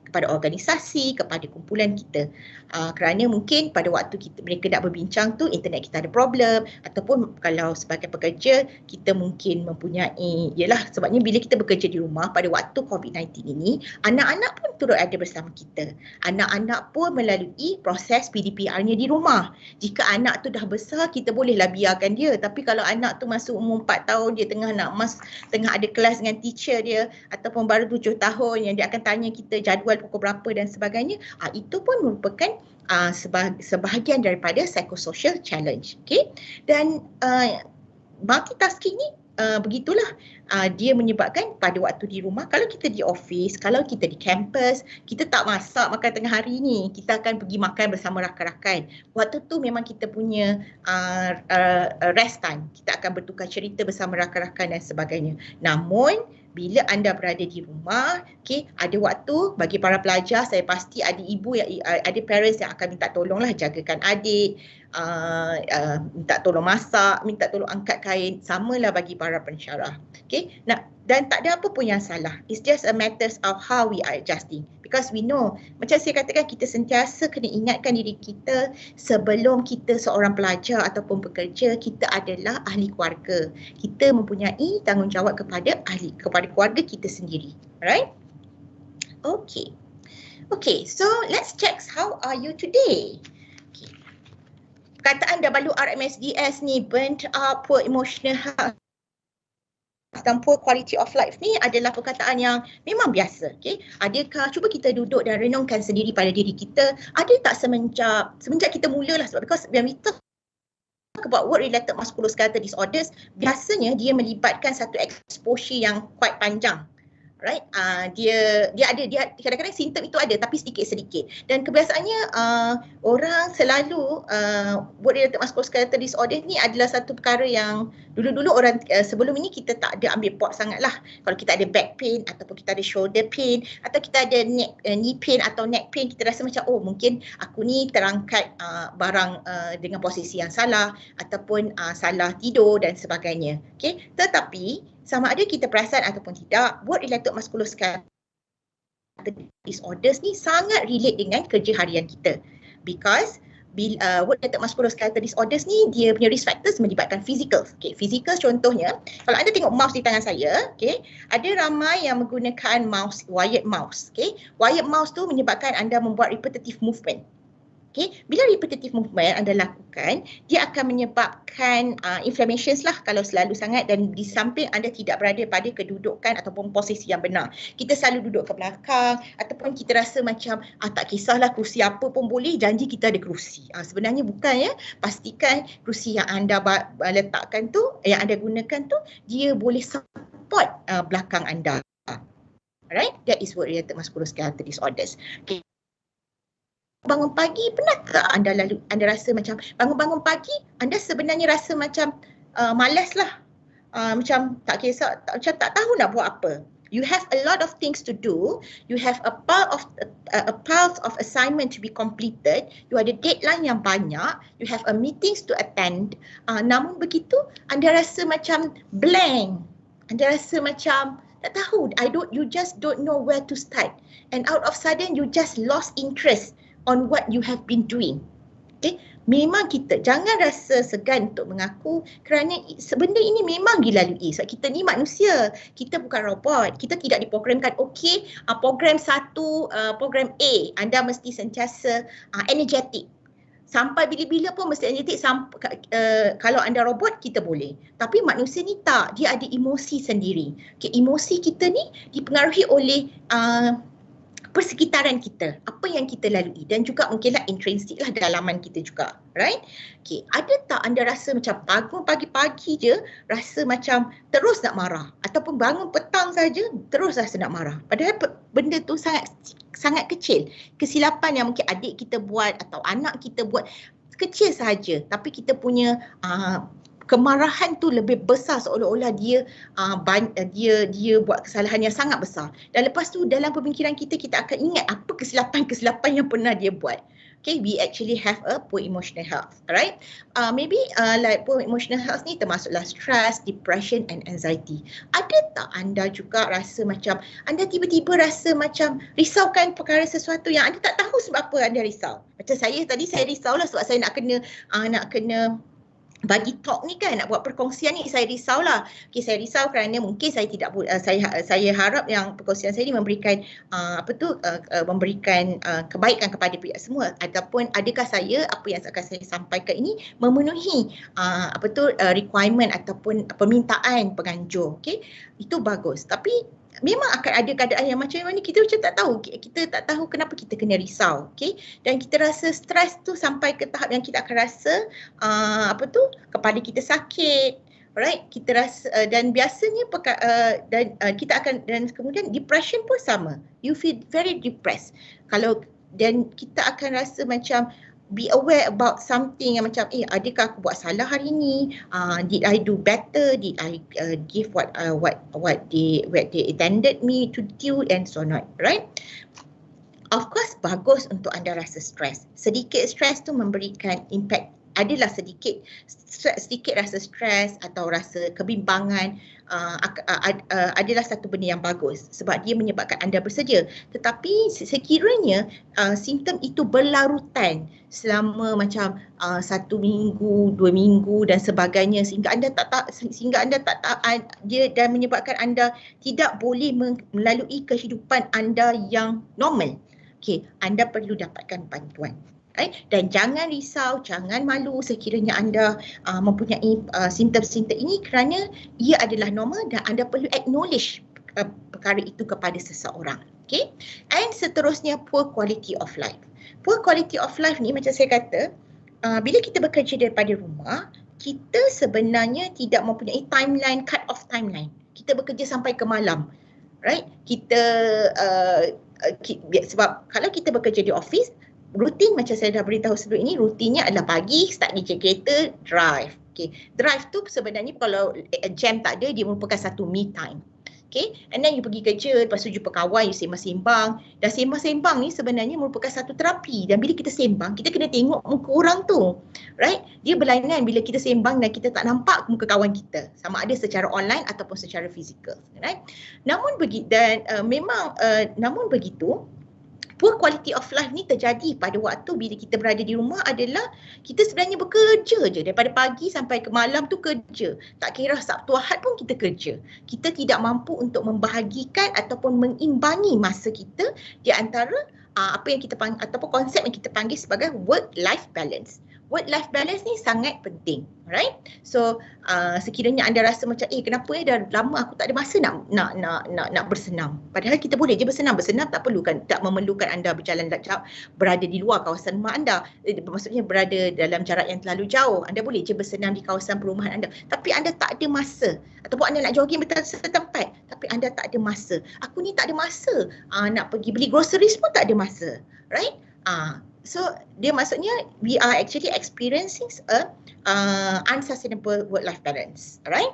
kepada organisasi, kepada kumpulan kita. Kerana mungkin pada waktu mereka nak berbincang tu internet kita ada problem, ataupun kalau sebagai pekerja kita mungkin mempunyai, sebabnya bila kita bekerja di rumah pada waktu COVID-19 ini, anak-anak pun turut ada bersama kita. Anak-anak pun melalui proses PDPR-nya di rumah. Jika anak tu dah besar, kita bolehlah biarkan dia. Tapi kalau anak tu masuk umur 4 tahun, dia tengah ada kelas dengan teacher dia, ataupun baru 7 tahun yang dia akan tanya kita jadual pukul berapa dan sebagainya, itu pun merupakan sebahagian daripada psychosocial challenge. Dan multitasking ni begitulah dia menyebabkan pada waktu di rumah, kalau kita di office, kalau kita di kampus, kita tak masak makan tengah hari ni, kita akan pergi makan bersama rakan-rakan. Waktu tu memang kita punya rest time, kita akan bertukar cerita bersama rakan-rakan dan sebagainya. Namun bila anda berada di rumah, ada waktu bagi para pelajar, saya pasti ada ibu yang ada parents yang akan minta tolonglah jagakan adik, minta tolong masak, minta tolong angkat kain, samalah bagi para pensyarah. Nah, dan tak ada apa pun yang salah. It's just a matter of how we are adjusting. Because we know, macam saya katakan, kita sentiasa kena ingatkan diri kita sebelum kita seorang pelajar ataupun pekerja, kita adalah ahli keluarga. Kita mempunyai tanggungjawab kepada keluarga kita sendiri. Alright? Okay, so let's check how are you today. Perkataan WRMSDS ni, burnt out, poor emotional health dan poor quality of life ni adalah perkataan yang memang biasa. Adakah, cuba kita duduk dan renungkan sendiri pada diri kita, ada tak semenjak kita mulalah, sebab because when we talk about work related musculoskeletal disorders, biasanya dia melibatkan satu exposure yang quite panjang. Right? Dia kadang-kadang simptom itu ada tapi sedikit-sedikit, dan kebiasaannya orang selalu work related musculoskeletal disorder ni adalah satu perkara yang dulu-dulu orang sebelum ini kita tak ada ambil pot sangat lah. Kalau kita ada back pain ataupun kita ada shoulder pain atau kita ada knee pain atau neck pain, kita rasa macam mungkin aku ni terangkat barang dengan posisi yang salah ataupun salah tidur dan sebagainya. Tetapi sama ada kita perasan ataupun tidak, work related musculoskeletal disorders ni sangat relate dengan kerja harian kita. Because work related musculoskeletal disorders ni, dia punya risk factors melibatkan physical. Physical contohnya, kalau anda tengok mouse di tangan saya, ada ramai yang menggunakan mouse, wired mouse. Wired mouse tu menyebabkan anda membuat repetitive movement. Bila repetitive movement anda lakukan, dia akan menyebabkan inflammations lah kalau selalu sangat, dan di samping anda tidak berada pada kedudukan ataupun posisi yang benar. Kita selalu duduk ke belakang ataupun kita rasa macam tak kisahlah kerusi apa pun boleh, janji kita ada kerusi. Sebenarnya bukan ya. Pastikan kerusi yang anda letakkan tu, yang anda gunakan tu, dia boleh support belakang anda. Alright, that is work related musculoskeletal disorders. Bangun pagi, pernahkah anda rasa macam bangun-bangun pagi anda sebenarnya rasa macam malas lah, macam tak kisah, macam tak tahu nak buat apa. You have a lot of things to do, you have a pile of assignment to be completed, you ada deadline yang banyak, you have meetings to attend, namun begitu anda rasa macam blank, anda rasa macam tak tahu, you just don't know where to start, and out of sudden you just lost interest on what you have been doing. Memang kita jangan rasa segan untuk mengaku, kerana benda ini memang dilalui. Sebab kita ni manusia, kita bukan robot. Kita tidak diprogramkan, program 1, program A, anda mesti sentiasa energetic. Sampai bila-bila pun mesti energetic. Kalau anda robot, kita boleh. Tapi manusia ni tak, dia ada emosi sendiri. Emosi kita ni dipengaruhi oleh persekitaran kita, apa yang kita lalui, dan juga mungkinlah intrinsik lah dalaman kita juga, right? Ada tak anda rasa macam bangun pagi-pagi je rasa macam terus nak marah, ataupun bangun petang saja terus rasa nak marah, padahal benda tu sangat kecil, kesilapan yang mungkin adik kita buat atau anak kita buat kecil sahaja, tapi kita punya kemarahan tu lebih besar, seolah-olah dia buat kesalahan yang sangat besar. Dan lepas tu dalam pemikiran kita akan ingat apa kesilapan-kesilapan yang pernah dia buat. We actually have a poor emotional health. Alright? Maybe like poor emotional health ni termasuklah stress, depression and anxiety. Ada tak anda juga rasa macam anda tiba-tiba rasa macam risaukan perkara sesuatu yang anda tak tahu sebab apa anda risau? Macam saya tadi, saya risaulah sebab saya nak kena bagi talk ni kan, nak buat perkongsian ni, saya risaulah. Saya risau kerana mungkin saya tidak saya harap yang perkongsian saya ni memberikan memberikan kebaikan kepada pihak semua, ataupun adakah apa yang akan saya sampaikan ini memenuhi requirement ataupun permintaan penganjur. Itu bagus. Tapi memang akan ada keadaan yang macam ni kita macam tak tahu. Kita tak tahu kenapa kita kena risau. Dan kita rasa stres tu sampai ke tahap yang kita akan rasa kepala kita sakit, Alright, kita rasa dan biasanya kita akan, dan kemudian depression pun sama. You feel very depressed. Dan kita akan rasa macam be aware about something yang macam adakah aku buat salah hari ni? Did I do better? Did I give what they intended me to do and so on, right? Of course bagus untuk anda rasa stres. Sedikit stres tu memberikan impact, adalah sedikit rasa stres atau rasa kebimbangan adalah satu benda yang bagus sebab dia menyebabkan anda bersedia. Tetapi sekiranya simptom itu berlarutan selama macam 1 minggu, 2 minggu dan sebagainya sehingga anda tak dia dan menyebabkan anda tidak boleh melalui kehidupan anda yang normal. Okey, anda perlu dapatkan bantuan. Right? Dan jangan risau, jangan malu sekiranya anda mempunyai simptom-simptom ini kerana ia adalah normal dan anda perlu acknowledge perkara itu kepada seseorang. Okay? And seterusnya, poor quality of life. Poor quality of life ni macam saya kata, bila kita bekerja daripada rumah, kita sebenarnya tidak mempunyai timeline, cut off timeline. Kita bekerja sampai ke malam. Right? Sebab kalau kita bekerja di office, rutin macam saya dah beritahu sebelum ini, rutinnya adalah pagi, start di kereta, drive. Okay. Drive tu sebenarnya kalau jam tak ada, dia merupakan satu me time. Okay. And then you pergi kerja, lepas tu jumpa kawan, you sembang-sembang. Dan sembang-sembang ni sebenarnya merupakan satu terapi. Dan bila kita sembang, kita kena tengok muka orang tu. Right? Dia berlainan bila kita sembang dan kita tak nampak muka kawan kita. Sama ada secara online ataupun secara fizikal. Right? Namun begitu, poor quality of life ni terjadi pada waktu bila kita berada di rumah adalah kita sebenarnya bekerja je daripada pagi sampai ke malam tu kerja. Tak kira Sabtu Ahad pun kita kerja. Kita tidak mampu untuk membahagikan ataupun mengimbangi masa kita di antara apa yang kita panggil ataupun konsep yang kita panggil sebagai work-life balance. Work-life balance ni sangat penting, right? So sekiranya anda rasa macam kenapa dah lama aku tak ada masa nak bersenam. Padahal kita boleh je bersenam. Bersenam tak memerlukan anda berjalan berada di luar kawasan rumah anda. Maksudnya berada dalam jarak yang terlalu jauh. Anda boleh je bersenam di kawasan perumahan anda. Tapi anda tak ada masa. Ataupun anda nak jogging betul setempat. Tapi anda tak ada masa. Aku ni tak ada masa. Nak pergi beli groceries pun tak ada masa. Right? So dia maksudnya we are actually experiencing a unsustainable work-life balance, right?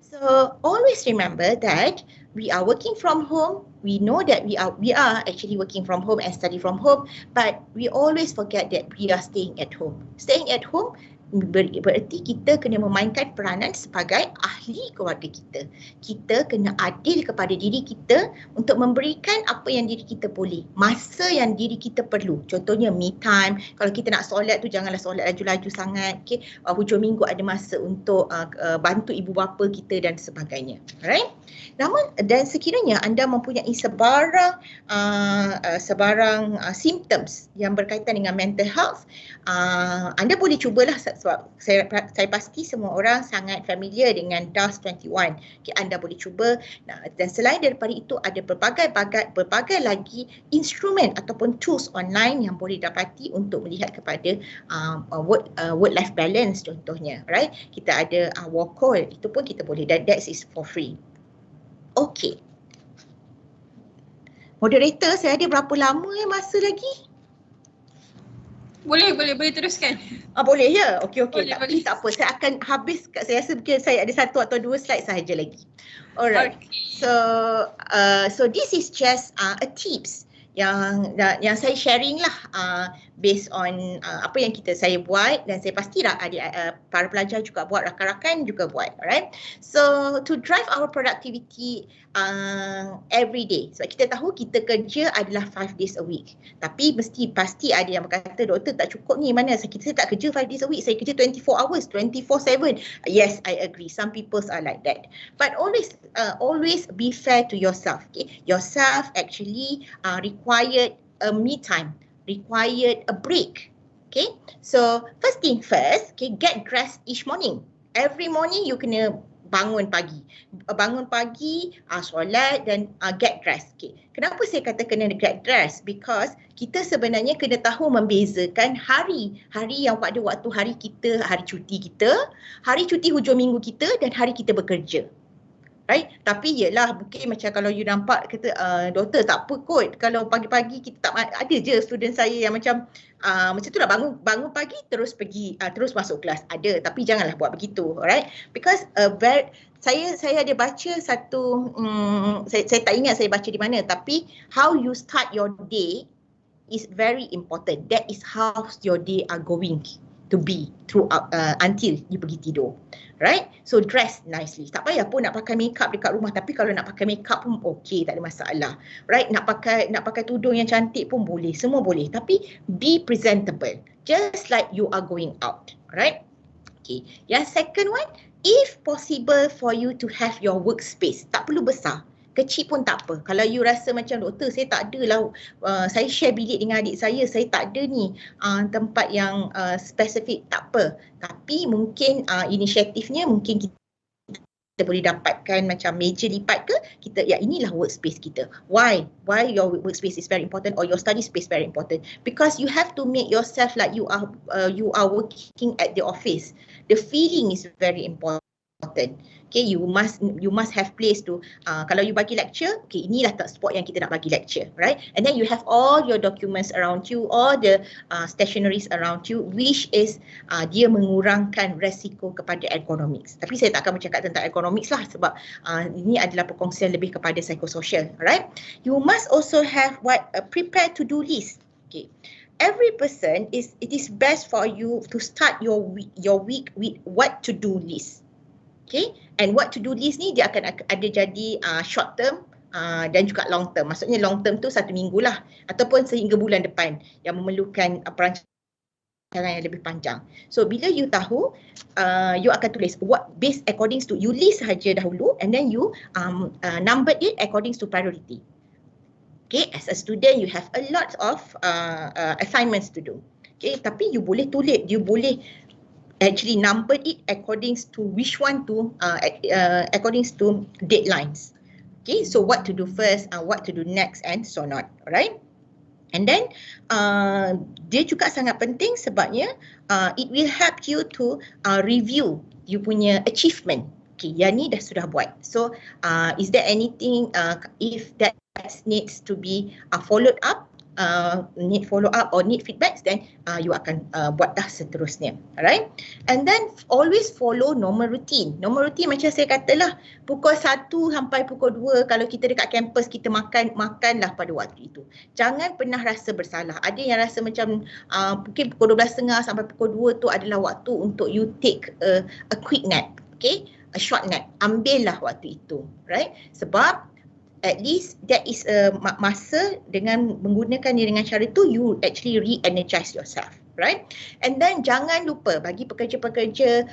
So always remember that we are working from home. We know that we are actually working from home and study from home, but we always forget that we are staying at home. Staying at home bererti kita kena memainkan peranan sebagai ahli keluarga kita. Kita kena adil kepada diri kita untuk memberikan apa yang diri kita boleh. Masa yang diri kita perlu. Contohnya me time. Kalau kita nak solat tu janganlah solat laju-laju sangat. Okay? Hujung minggu ada masa untuk bantu ibu bapa kita dan sebagainya. Alright? Namun dan sekiranya anda mempunyai sebarang symptoms yang berkaitan dengan mental health, anda boleh cubalah sebab saya pasti semua orang sangat familiar dengan DAS 21. Okay, anda boleh cuba. Dan selain daripada itu ada berbagai lagi instrumen ataupun tools online yang boleh dapati untuk melihat kepada work-life balance contohnya. Right? Kita ada walk call, itu pun kita boleh dan that is for free. Okay. Moderator, saya ada berapa lama masa lagi? Boleh teruskan. Boleh ya? Okey. Boleh. Tak apa. Saya akan habis, saya rasa mungkin saya ada 1 atau 2 slide sahaja lagi. Alright. Okay. So this is just a tips yang saya sharing lah based on apa yang saya buat dan saya pasti para pelajar juga buat, rakan-rakan juga buat. Alright. So to drive our productivity every day. Sebab kita tahu kita kerja adalah 5 days a week. Tapi pasti ada yang berkata, doktor tak cukup ni, mana saya tak kerja 5 days a week, saya kerja 24 hours, 24/7. Yes, I agree. Some people are like that. But always be fair to yourself. Okay? Yourself actually required a me time, required a break. Okay? So first thing first, okay, get dressed each morning. Every morning you kena bangun pagi, solat dan get dressed. Okay. Kenapa saya kata kena get dressed? Because kita sebenarnya kena tahu membezakan hari yang pada waktu hari cuti kita, hari cuti hujung minggu kita dan hari kita bekerja. Right? Tapi yelah, mungkin macam kalau you nampak kata doktor tak apa kot kalau pagi-pagi kita tak ada je student saya yang macam tu lah, bangun pagi terus pergi terus masuk kelas, ada, tapi janganlah buat begitu, alright? Because saya ada baca satu saya tak ingat saya baca di mana, tapi how you start your day is very important. That is how your day are going to be throughout until you pergi tidur. Right? So dress nicely. Tak payah pun nak pakai makeup dekat rumah, tapi kalau nak pakai makeup pun okey, tak ada masalah. Right? Nak pakai tudung yang cantik pun boleh, semua boleh. Tapi be presentable. Just like you are going out. Right? Okay. Yang second one, if possible for you to have your workspace. Tak perlu besar. Kecil pun tak apa. Kalau you rasa macam doktor saya tak ada lah, saya share bilik dengan adik saya tak ada ni tempat yang spesifik, tak apa. Tapi mungkin inisiatifnya mungkin kita boleh dapatkan macam meja lipat ke, kita inilah workspace kita. Why your workspace is very important or your study space very important? Because you have to make yourself like you are working at the office. The feeling is very important. Okay, you must have place to kalau you bagi lecture, okay, inilah spot yang kita nak bagi lecture, right? And then you have all your documents around you, all the stationaries around you, which is dia mengurangkan resiko kepada ergonomics. Tapi saya tak akan bercakap tentang ergonomics lah sebab ini adalah perkongsian lebih kepada psikososial, right? You must also have a prepared to-do list. Okay. Every person it is best for you to start your week with what to do list. Okay, and what to do list ni dia akan ada jadi short term dan juga long term. Maksudnya long term tu 1 minggu lah ataupun sehingga bulan depan yang memerlukan perancangan yang lebih panjang. So bila you tahu, you akan tulis what based according to, you list sahaja dahulu and then you number it according to priority. Okay, as a student you have a lot of assignments to do. Okay, tapi you boleh tulis, you boleh actually numbered it according to which one to according to deadlines. Okay, so what to do first, what to do next and so on, alright? And then dia juga sangat penting sebabnya it will help you to review you punya achievement. Okay, yang ni dah sudah buat. So is there anything if that needs to be followed up, need follow up or need feedbacks, then you akan buat dah seterusnya, alright? And then always follow normal routine. Normal routine macam saya katalah, pukul 1 sampai pukul 2 kalau kita dekat kampus kita makanlah pada waktu itu. Jangan pernah rasa bersalah. Ada yang rasa macam mungkin pukul 12.30 sampai pukul 2 tu adalah waktu untuk you take a quick nap, okay? A short nap. Ambillah waktu itu, right? Sebab at least that is a masa dengan menggunakan dia dengan cara tu you actually re-energize yourself, right? And then jangan lupa bagi pekerja-pekerja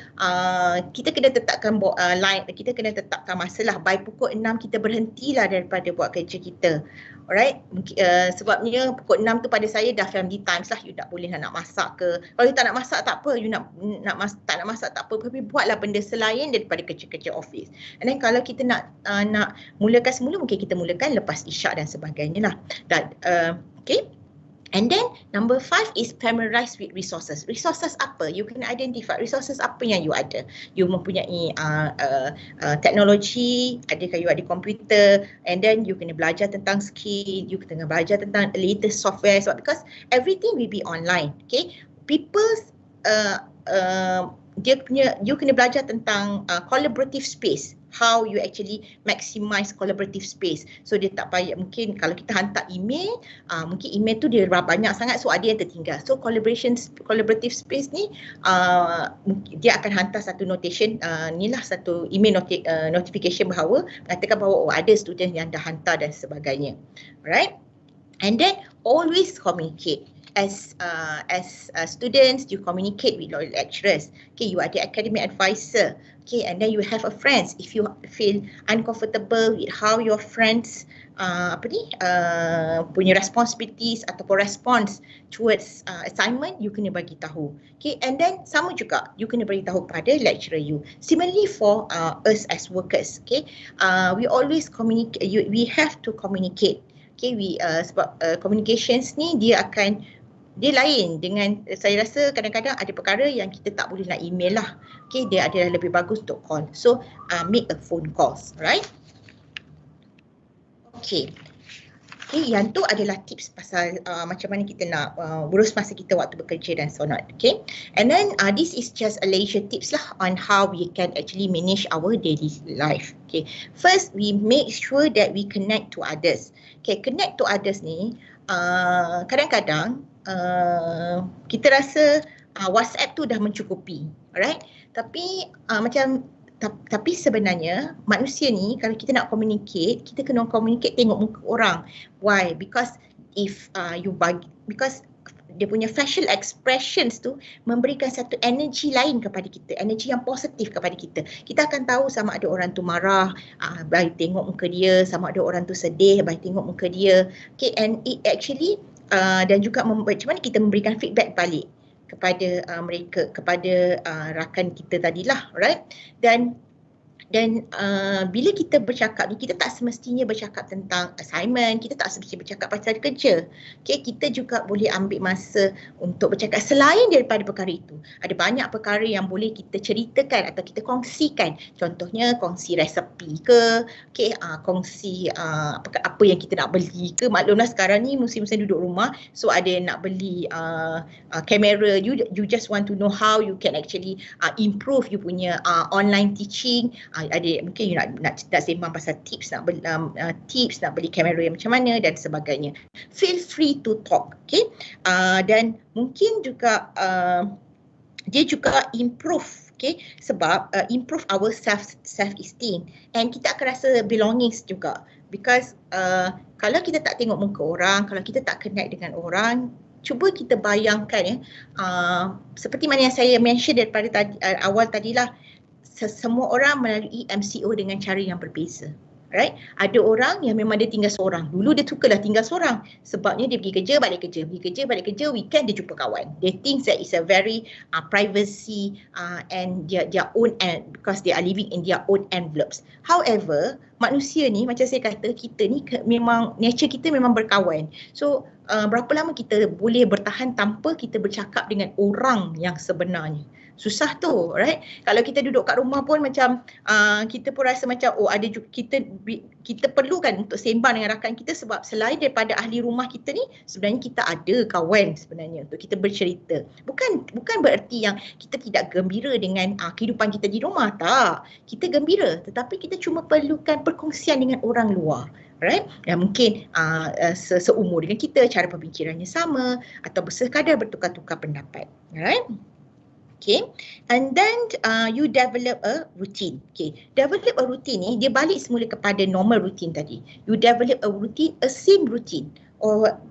kita kena tetapkan line, kita kena tetapkan masa lah, by pukul 6 kita berhentilah daripada buat kerja kita, alright? Sebabnya pukul 6 tu pada saya dah family times lah, you tak boleh nak masak ke, kalau you tak nak masak tak apa, you tak nak masak tak apa, tapi buatlah benda selain daripada kerja-kerja office. And then kalau kita nak mulakan semula, mungkin kita mulakan lepas isyak dan sebagainya lah. Dan okay. And then number 5 is familiarize with resources. Resources apa? You kena identify resources apa yang you ada. You mempunyai teknologi, adakah you ada komputer, and then you kena belajar tentang skill, you kena belajar tentang latest software, sebab because everything will be online. Okay, people's you kena belajar tentang collaborative space. How you actually maximize collaborative space. So dia tak payah, mungkin kalau kita hantar email, mungkin email tu dia banyak sangat, so ada yang tertinggal. So collaborative space ni dia akan hantar satu notation, inilah satu email notification bahawa mengatakan bahawa ada student yang dah hantar dan sebagainya. Alright? And then always communicate. as students, you communicate with your lecturers. Okay, you are the academic advisor. Okay, and then you have a friends. If you feel uncomfortable with how your friends punya responsibilities ataupun response towards assignment, you kena bagi tahu. Okay, and then sama juga, you kena bagi tahu pada lecturer you. Similarly for us as workers, okay, we always communicate. We have to communicate. Okay, sebab communications ni dia lain dengan, saya rasa kadang-kadang ada perkara yang kita tak boleh nak email lah. Okay, dia adalah lebih bagus untuk call. So, make a phone calls, right? Okay. Okay, yang tu adalah tips pasal macam mana kita nak urus masa kita waktu bekerja dan so on. Okay, and then this is just a leisure tips lah on how we can actually manage our daily life. Okay, first we make sure that we connect to others. Okay, connect to others ni kadang-kadang kita rasa WhatsApp tu dah mencukupi, alright? Tapi tapi sebenarnya manusia ni kalau kita nak communicate, kita kena communicate tengok muka orang. Why? Because because dia punya facial expressions tu memberikan satu energi lain kepada kita, energi yang positif kepada kita. Kita akan tahu sama ada orang tu marah, baik tengok muka dia, sama ada orang tu sedih, baik tengok muka dia. Okay, and it actually dan juga macam mana kita memberikan feedback balik kepada mereka, kepada rakan kita tadilah, right? Dan bila kita bercakap ni, kita tak semestinya bercakap tentang assignment, kita tak semestinya bercakap pasal kerja. Okay, kita juga boleh ambil masa untuk bercakap selain daripada perkara itu. Ada banyak perkara yang boleh kita ceritakan atau kita kongsikan. Contohnya kongsi resepi ke, okay, kongsi apa yang kita nak beli ke. Maklumlah sekarang ni musim-musim duduk rumah, so ada yang nak beli kamera, you just want to know how you can actually improve you punya online teaching. Ada mungkin you nak sembang pasal tips nak beli kamera yang macam mana dan sebagainya. Feel free to talk, okay? Dan mungkin juga dia juga improve, okay? Sebab improve our self-esteem and kita akan rasa belongings juga. Because kalau kita tak tengok muka orang, kalau kita tak connect dengan orang, cuba kita bayangkan seperti mana yang saya mention daripada awal tadilah, semua orang melalui MCO dengan cara yang berbeza. Right? Ada orang yang memang dia tinggal seorang. Dulu dia sukalah tinggal seorang. Sebabnya dia pergi kerja, balik kerja. Pergi kerja, balik kerja, weekend dia jumpa kawan. They think that is a very privacy and their own, because they are living in their own envelopes. However, manusia ni, macam saya kata, kita ni memang, nature kita memang berkawan. So, berapa lama kita boleh bertahan tanpa kita bercakap dengan orang yang sebenarnya? Susah tu, right? Kalau kita duduk kat rumah pun macam kita pun rasa macam kita perlukan untuk sembang dengan rakan kita, sebab selain daripada ahli rumah kita ni, sebenarnya kita ada kawan sebenarnya untuk kita bercerita. Bukan bererti yang kita tidak gembira dengan kehidupan kita di rumah, tak. Kita gembira, tetapi kita cuma perlukan perkongsian dengan orang luar. Right? Yang mungkin seumur dengan kita, cara pemikirannya sama atau sekadar bertukar-tukar pendapat. Right? Okay, and then you develop a routine. Okay, develop a routine ni dia balik semula kepada normal routine tadi. You develop a routine, a same routine.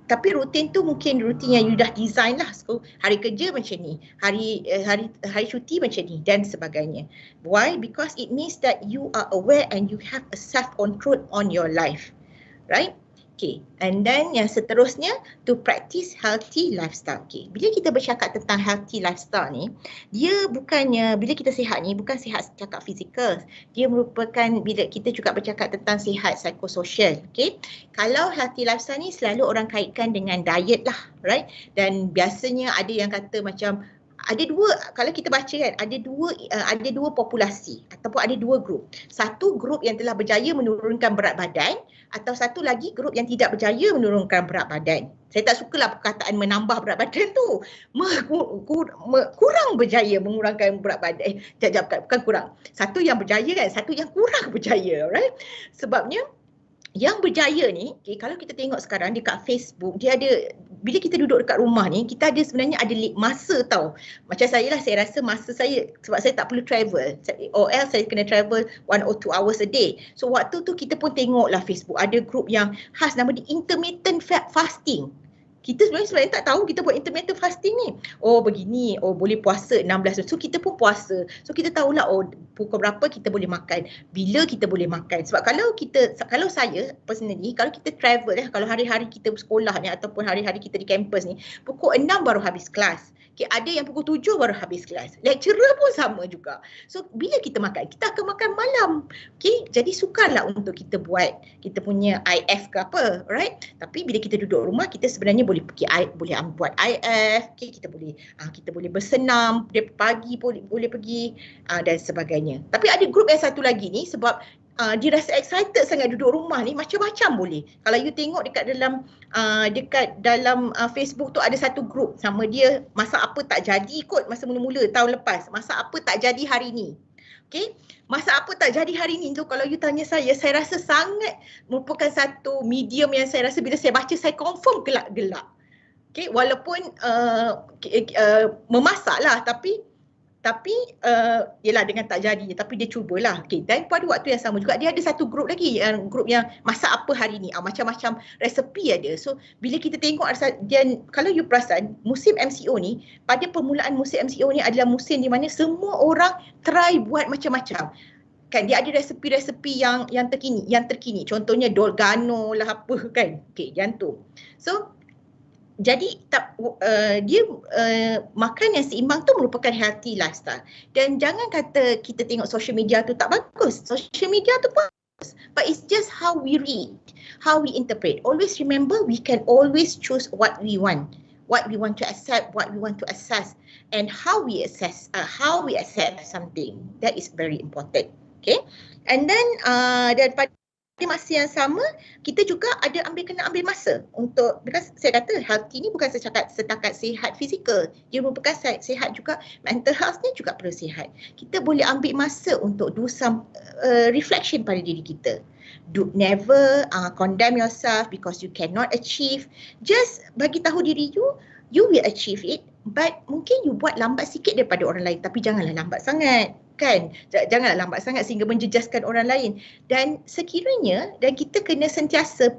Tapi rutin tu mungkin rutin yang you dah design lah. So, hari kerja macam ni, hari cuti macam ni dan sebagainya. Why? Because it means that you are aware and you have a self-control on your life. Right? Okay, and then yang seterusnya, to practice healthy lifestyle. Okay, bila kita bercakap tentang healthy lifestyle ni, dia bukannya, bila kita sihat ni, bukan sihat cakap fizikal. Dia merupakan, bila kita juga bercakap tentang sihat psikososial. Okay, kalau healthy lifestyle ni selalu orang kaitkan dengan diet lah, right? Dan biasanya ada yang kata macam, ada dua, kalau kita baca kan, ada dua populasi ataupun ada dua grup. Satu grup yang telah berjaya menurunkan berat badan, atau satu lagi grup yang tidak berjaya menurunkan berat badan. Saya tak sukalah perkataan menambah berat badan tu. Kurang berjaya mengurangkan berat badan. Bukan kurang. Satu yang berjaya kan, satu yang kurang berjaya, right? Sebabnya yang berjaya ni, okay, kalau kita tengok sekarang dekat Facebook, dia ada, bila kita duduk dekat rumah ni, kita ada sebenarnya ada masa tau. Macam saya lah, saya rasa masa saya, sebab saya tak perlu travel, or else saya kena travel 1 or 2 hours a day. So waktu tu kita pun tengok lah Facebook, ada grup yang khas nama dia intermittent fasting. Kita sebenarnya tak tahu kita buat intermittent fasting ni. Oh begini, oh boleh puasa 16. So kita pun puasa. So kita tahulah oh pukul berapa kita boleh makan, bila kita boleh makan. Sebab kalau saya personally, kalau kita travel kalau hari-hari kita sekolah ni ataupun hari-hari kita di kampus ni, pukul 6 baru habis kelas. Okay, ada yang pukul 7 baru habis kelas. Lecturer pun sama juga. So bila kita makan, kita akan makan malam. Okay, jadi sukarlah untuk kita buat kita punya IF ke apa, right? Tapi bila kita duduk rumah, kita sebenarnya boleh pergi boleh buat IF, okay, kita boleh bersenam, dia pagi boleh pergi dan sebagainya. Tapi ada grup yang satu lagi ni sebab dia rasa excited sangat duduk rumah ni, macam-macam boleh. Kalau you tengok dekat dalam Facebook tu ada satu grup, sama dia masak apa tak jadi kot masa mula-mula tahun lepas. Masak apa tak jadi hari ni. Okay, masak apa tak jadi hari ni tu kalau you tanya saya rasa sangat merupakan satu medium yang saya rasa bila saya baca saya confirm gelak-gelak. Okay, walaupun memasak lah tapi yelah dengan tak jadi tapi dia cubalah. Okay, dan pada waktu yang sama juga dia ada satu grup lagi, grup yang masak apa hari ni, macam-macam resepi ada. So bila kita tengok dan kalau you perasan musim MCO ni, pada permulaan musim MCO ni adalah musim di mana semua orang try buat macam-macam. Kan dia ada resepi-resepi yang terkini. Contohnya Dolgano lah apa kan. Okay, yang tu. So jadi makan yang seimbang tu merupakan healthy lifestyle. Dan jangan kata kita tengok social media tu tak bagus. Social media tu bagus. But it's just how we read, how we interpret. Always remember we can always choose what we want to accept, what we want to assess, and how we accept something. That is very important. Okay. And then daripada masa yang sama, kita juga kena ambil masa untuk, because saya kata healthy ni bukan setakat sihat fizikal, dia merupakan sihat juga, mental health ni juga perlu sihat. Kita boleh ambil masa untuk do some reflection pada diri kita. Never condemn yourself because you cannot achieve. Just bagi tahu diri you will achieve it, but mungkin you buat lambat sikit daripada orang lain, tapi janganlah lambat sangat. Kan, janganlah lambat sangat sehingga menjejaskan orang lain. Dan sekiranya kita kena sentiasa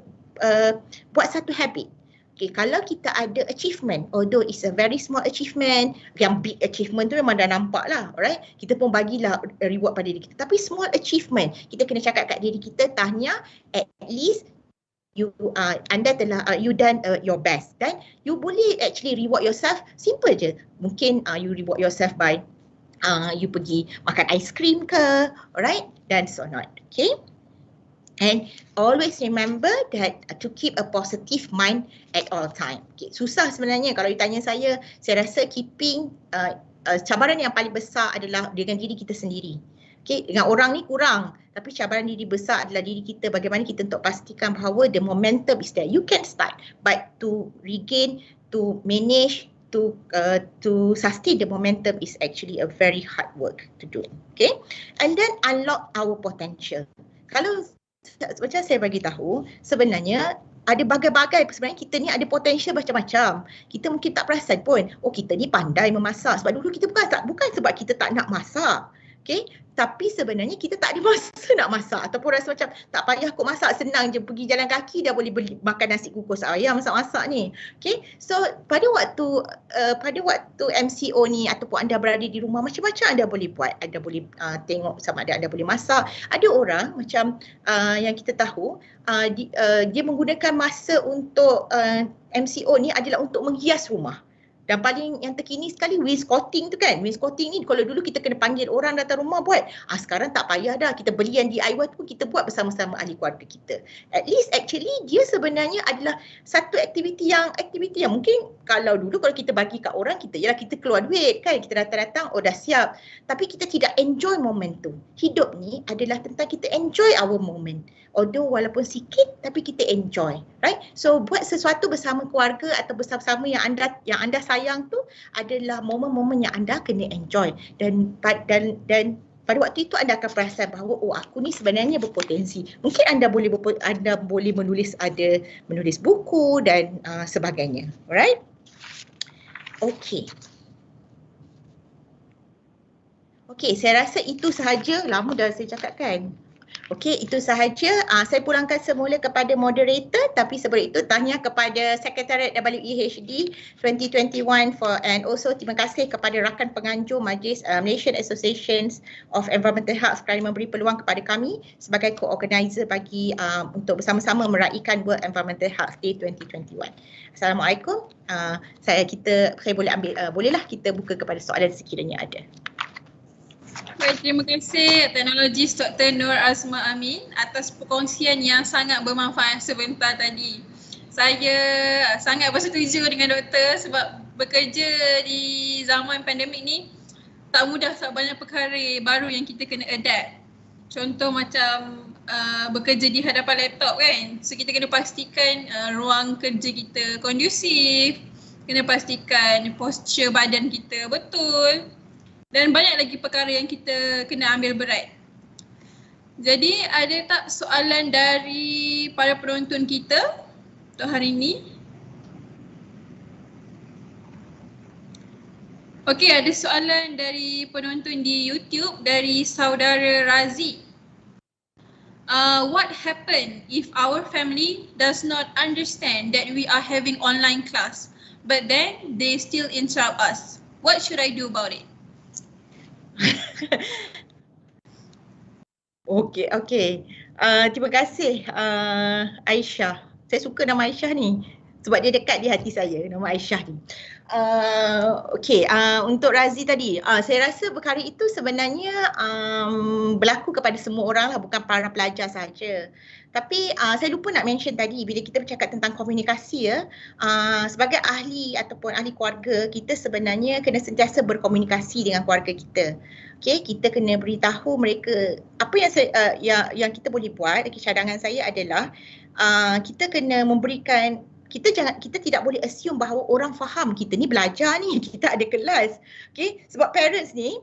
buat satu habit. Okay, kalau kita ada achievement, although it's a very small achievement, yang big achievement tu memang dah nampak lah, alright? Kita pun bagilah reward pada diri kita. Tapi small achievement, kita kena cakap kat diri kita, tahniah, at least anda telah you done your best. Dan you boleh actually reward yourself, simple je. Mungkin you reward yourself by you pergi makan ice cream ke, alright, dan so on. Okay, and always remember that to keep a positive mind at all time. Okay, susah sebenarnya kalau ditanya saya rasa keeping cabaran yang paling besar adalah dengan diri kita sendiri. Okay, dengan orang ni kurang, tapi cabaran diri besar adalah diri kita. Bagaimana kita untuk pastikan bahawa the momentum is there. You can start, but to regain, to manage, to sustain the momentum is actually a very hard work to do. Okay, and then unlock our potential. Kalau macam saya bagi tahu, sebenarnya ada bagai-bagai, sebenarnya kita ni ada potential macam-macam. Kita mungkin tak perasan pun, oh kita ni pandai memasak. Sebab dulu kita bukan sebab kita tak nak masak. Okay, tapi sebenarnya kita tak ada masa nak masak, ataupun rasa macam tak payah kot masak, senang je pergi jalan kaki dah boleh beli makan nasi kukus ayam masak-masak ni. Okay, so pada waktu MCO ni ataupun anda berada di rumah, macam-macam anda boleh buat. Anda boleh tengok sama ada anda boleh masak. Ada orang macam yang kita tahu dia menggunakan masa untuk MCO ni adalah untuk menghias rumah. Dan paling yang terkini sekali wainscoting tu kan. Wainscoting ni kalau dulu kita kena panggil orang datang rumah buat. Sekarang tak payah dah. Kita beli yang DIY tu kita buat bersama-sama ahli keluarga kita. At least actually dia sebenarnya adalah satu aktiviti yang mungkin kalau dulu kalau kita bagi kat orang kita, yalah kita keluar duit kan. Kita datang-datang dah siap. Tapi kita tidak enjoy moment tu. Hidup ni adalah tentang kita enjoy our moment. Although walaupun sikit tapi kita enjoy, right? So buat sesuatu bersama keluarga atau bersama-sama yang anda sayang tu adalah momen-momen yang anda kena enjoy. Dan pada waktu itu anda akan perasan bahawa aku ni sebenarnya berpotensi. Mungkin anda boleh menulis buku dan sebagainya, alright? Okay. Okay, saya rasa itu sahaja. Lama dah saya cakap kan. Okey, itu sahaja. Saya pulangkan semula kepada moderator, tapi sebelum itu tahniah kepada Sekretariat WEHD 2021 and also terima kasih kepada rakan penganjur Majlis Malaysian Associations of Environmental Health kerana memberi peluang kepada kami sebagai co-organizer bagi untuk bersama-sama meraihkan World Environmental Health Day 2021. Assalamualaikum. Saya boleh ambil bolehlah kita buka kepada soalan sekiranya ada. Baik, terima kasih teknologis Dr. Nur Azma Amin atas perkongsian yang sangat bermanfaat sebentar tadi. Saya sangat bersetuju dengan doktor sebab bekerja di zaman pandemik ni tak mudah sebab banyak perkara baru yang kita kena adapt. Contoh macam bekerja di hadapan laptop kan. So kita kena pastikan ruang kerja kita kondusif, kena pastikan posture badan kita betul. Dan banyak lagi perkara yang kita kena ambil berat. Jadi ada tak soalan dari para penonton kita untuk hari ini? Okey, ada soalan dari penonton di YouTube dari saudara Razi. What happen if our family does not understand that we are having online class but then they still interrupt us? What should I do about it? Okey. Terima kasih Aisyah. Saya suka nama Aisyah ni sebab dia dekat di hati saya, nama Aisyah ni. Okey, untuk Razi tadi, saya rasa perkara itu sebenarnya berlaku kepada semua orang lah, bukan para pelajar sahaja. Tapi saya lupa nak mention tadi bila kita bercakap tentang komunikasi sebagai ahli ataupun ahli keluarga, kita sebenarnya kena sentiasa berkomunikasi dengan keluarga kita. Okey, kita kena beritahu mereka apa yang kita boleh buat. Cadangan saya adalah kita kena memberikan, kita tidak boleh assume bahawa orang faham kita ni belajar ni, kita ada kelas. Okey, sebab parents ni,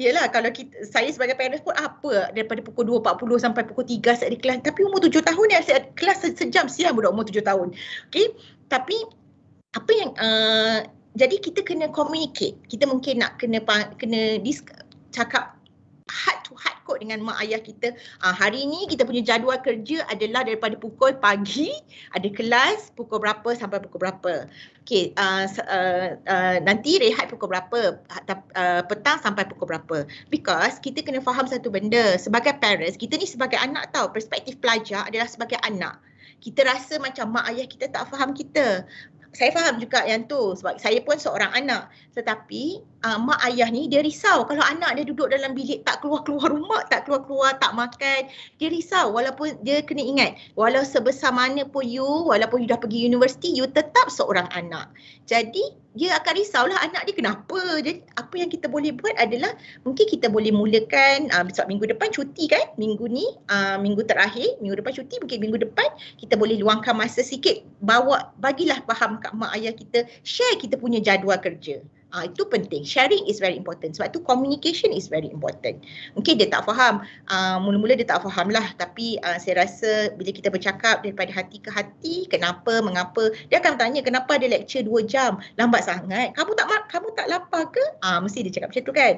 yelah kalau saya sebagai parents pun apa daripada pukul 2.40 sampai pukul 3 saya ada kelas, tapi umur 7 tahun ni saya ada kelas sejam siang budak umur 7 tahun. Okey, tapi apa yang jadi kita kena communicate. Kita mungkin nak kena cakap heart to heart kot dengan mak ayah kita. Hari ni kita punya jadual kerja adalah daripada pukul pagi, ada kelas pukul berapa sampai pukul berapa. Okey, nanti rehat pukul berapa, petang sampai pukul berapa. Because kita kena faham satu benda, sebagai parents, kita ni sebagai anak tahu, perspektif pelajar adalah sebagai anak. Kita rasa macam mak ayah kita tak faham kita. Saya faham juga yang tu sebab saya pun seorang anak. Tetapi mak ayah ni dia risau kalau anak dia duduk dalam bilik tak keluar-keluar rumah, tak keluar-keluar, tak makan. Dia risau walaupun dia kena ingat, walau sebesar mana pun walaupun you dah pergi universiti, you tetap seorang anak. Jadi dia akan risaulah anak dia kenapa. Jadi apa yang kita boleh buat adalah mungkin kita boleh mulakan sebab minggu depan cuti kan, minggu ni minggu terakhir, minggu depan cuti, mungkin minggu depan kita boleh luangkan masa sikit, bagilah faham kat mak ayah kita, share kita punya jadual kerja. Itu penting. Sharing is very important. Sebab tu communication is very important. Mungkin dia tak faham. Mula-mula dia tak faham lah. Tapi saya rasa bila kita bercakap daripada hati ke hati, kenapa, mengapa, dia akan tanya kenapa ada lecture 2 jam, lambat sangat. Kamu tak lapar ke? Mesti dia cakap macam tu kan.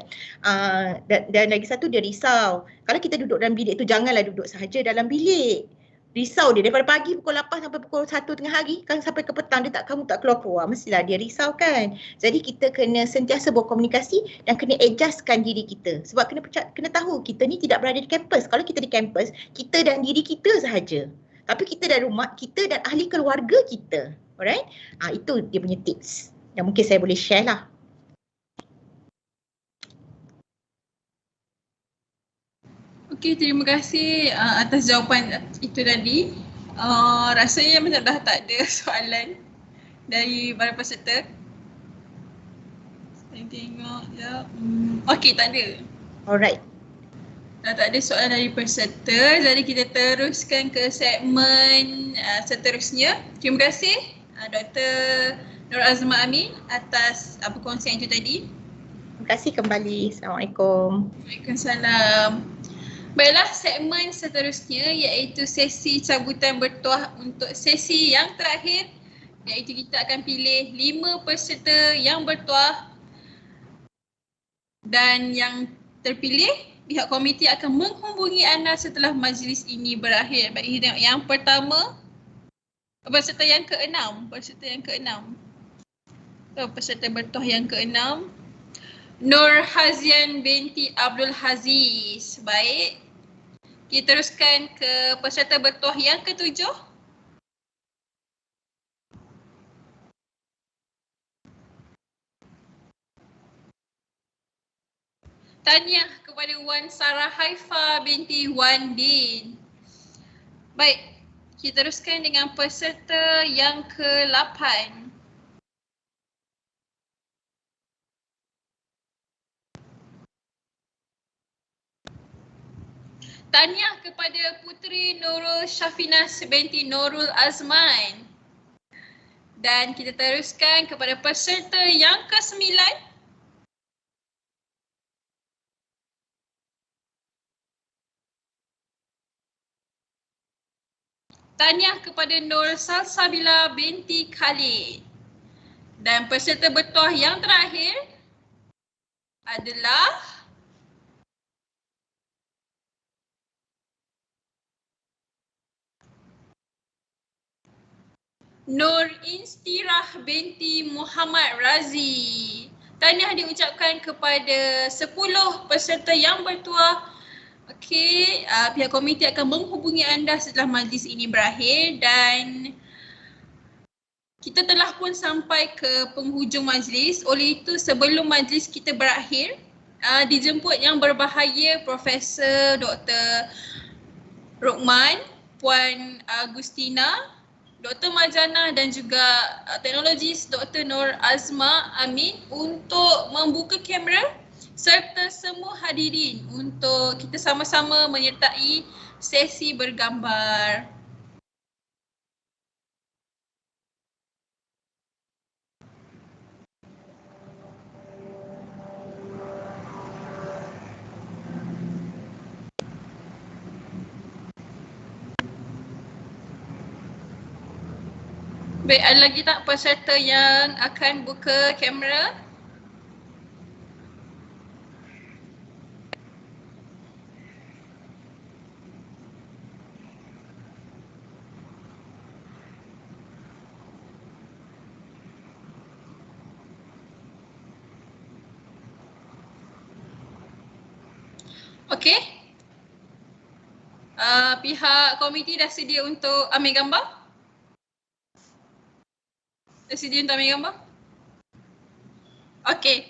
Dan lagi satu dia risau. Kalau kita duduk dalam bilik tu, janganlah duduk sahaja dalam bilik. Risau dia daripada pagi pukul 8 sampai pukul 1 tengah hari, kan sampai ke petang kamu tak keluar-keluar, mestilah dia risau kan. Jadi kita kena sentiasa berkomunikasi dan kena adjustkan diri kita. Sebab kena tahu kita ni tidak berada di kampus. Kalau kita di kampus, kita dan diri kita sahaja. Tapi kita dan rumah kita dan ahli keluarga kita. Alright? Itu dia punya tips yang mungkin saya boleh share lah. Okey, terima kasih atas jawapan itu tadi. Rasanya macam dah tak ada soalan dari para peserta. Saya tengok sekejap. Okey, tak ada. Alright. Dah tak ada soalan dari peserta. Jadi kita teruskan ke segmen seterusnya. Terima kasih Dr. Nur Azma Amin atas perkongsian itu tadi. Terima kasih kembali. Assalamualaikum. Waalaikumsalam. Baiklah, segmen seterusnya iaitu sesi cabutan bertuah untuk sesi yang terakhir, iaitu kita akan pilih 5 peserta yang bertuah dan yang terpilih pihak komiti akan menghubungi anda setelah majlis ini berakhir. Baik, kita tengok yang pertama, peserta yang ke-6. Peserta bertuah yang ke-6, Nur Hazian binti Abdul Haziz. Baik, kita teruskan ke peserta bertuah yang ke-7. Tahniah kepada Wan Sarah Haifa binti Wan Din. Baik, kita teruskan dengan peserta yang ke-8. Tahniah kepada Puteri Nurul Syafinas binti Nurul Azman. Dan kita teruskan kepada peserta yang ke-9. Tahniah kepada Nur Salsabila binti Khalid. Dan peserta bertuah yang terakhir adalah Nur Instirah binti Muhammad Razi. Tahniah diucapkan kepada 10 peserta yang bertuah. Okey, pihak komiti akan menghubungi anda setelah majlis ini berakhir dan kita telah pun sampai ke penghujung majlis. Oleh itu, sebelum majlis kita berakhir, dijemput yang berbahaya Profesor Dr. Rukman, Puan Agustina, Dr. Marjana dan juga teknologis Dr. Nur Azma Amin untuk membuka kamera serta semua hadirin untuk kita sama-sama menyertai sesi bergambar. Baik, ada lagi tak peserta yang akan buka kamera? Okey. Pihak komiti dah sedia untuk ambil gambar? Dah sedia untuk ambil gambar? Okey.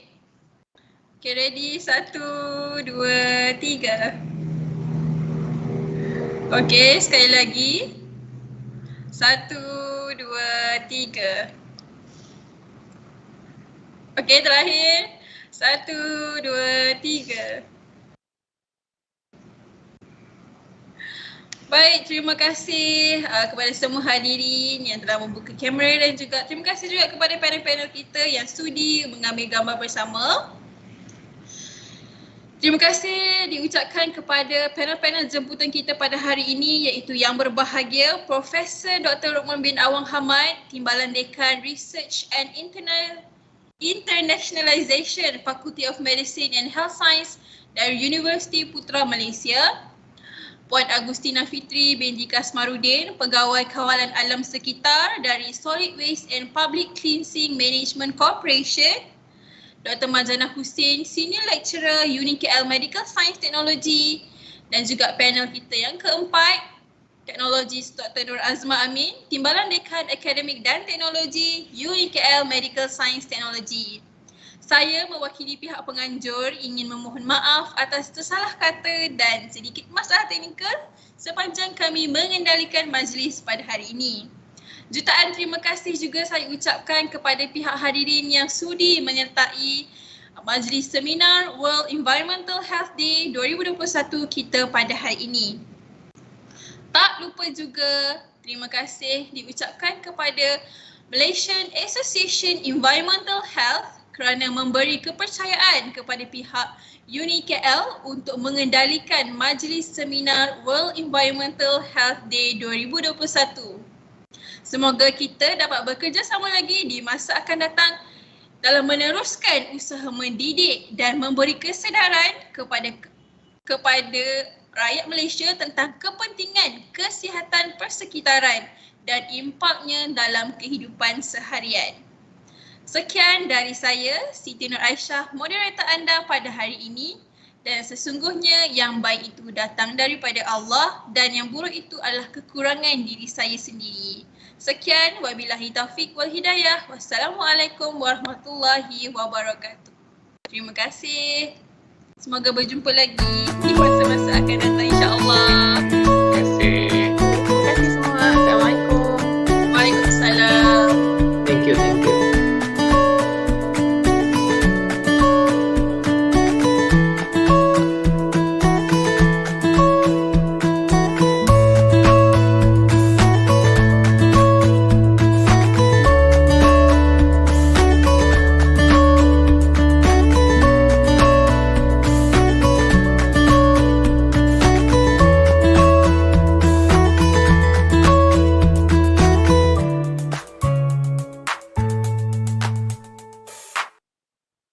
Okey, ready? 1, 2, 3. Okey, sekali lagi. 1, 2, 3. Okey, terakhir. 1, 2, 3. Baik, terima kasih kepada semua hadirin yang telah membuka kamera dan juga terima kasih juga kepada panel-panel kita yang sudi mengambil gambar bersama. Terima kasih diucapkan kepada panel-panel jemputan kita pada hari ini iaitu yang berbahagia Profesor Dr. Rukman bin Awang Hamad, Timbalan Dekan Research and Internationalization Faculty of Medicine and Health Science dari Universiti Putra Malaysia. Puan Agustina Fitri binti Kasmarudin, Pegawai Kawalan Alam Sekitar dari Solid Waste and Public Cleansing Management Corporation. Dr. Marjana Hussein, Senior Lecturer UniKL Medical Science Technology. Dan juga panel kita yang keempat, Teknologis Dr. Nur Azma Amin, Timbalan Dekan Akademik dan Teknologi UniKL Medical Science Technology. Saya mewakili pihak penganjur ingin memohon maaf atas tersalah kata dan sedikit masalah teknikal sepanjang kami mengendalikan majlis pada hari ini. Jutaan terima kasih juga saya ucapkan kepada pihak hadirin yang sudi menyertai majlis seminar World Environmental Health Day 2021 kita pada hari ini. Tak lupa juga terima kasih diucapkan kepada Malaysian Association Environmental Health kerana memberi kepercayaan kepada pihak UniKL untuk mengendalikan majlis seminar World Environmental Health Day 2021. Semoga kita dapat bekerjasama lagi di masa akan datang dalam meneruskan usaha mendidik dan memberi kesedaran kepada kepada rakyat Malaysia tentang kepentingan kesihatan persekitaran dan impaknya dalam kehidupan seharian. Sekian dari saya, Siti Nur Aisyah, moderator anda pada hari ini. Dan sesungguhnya yang baik itu datang daripada Allah dan yang buruk itu adalah kekurangan diri saya sendiri. Sekian, wabillahi taufiq wal hidayah. Wassalamualaikum warahmatullahi wabarakatuh. Terima kasih. Semoga berjumpa lagi di masa-masa akan datang, insya-Allah.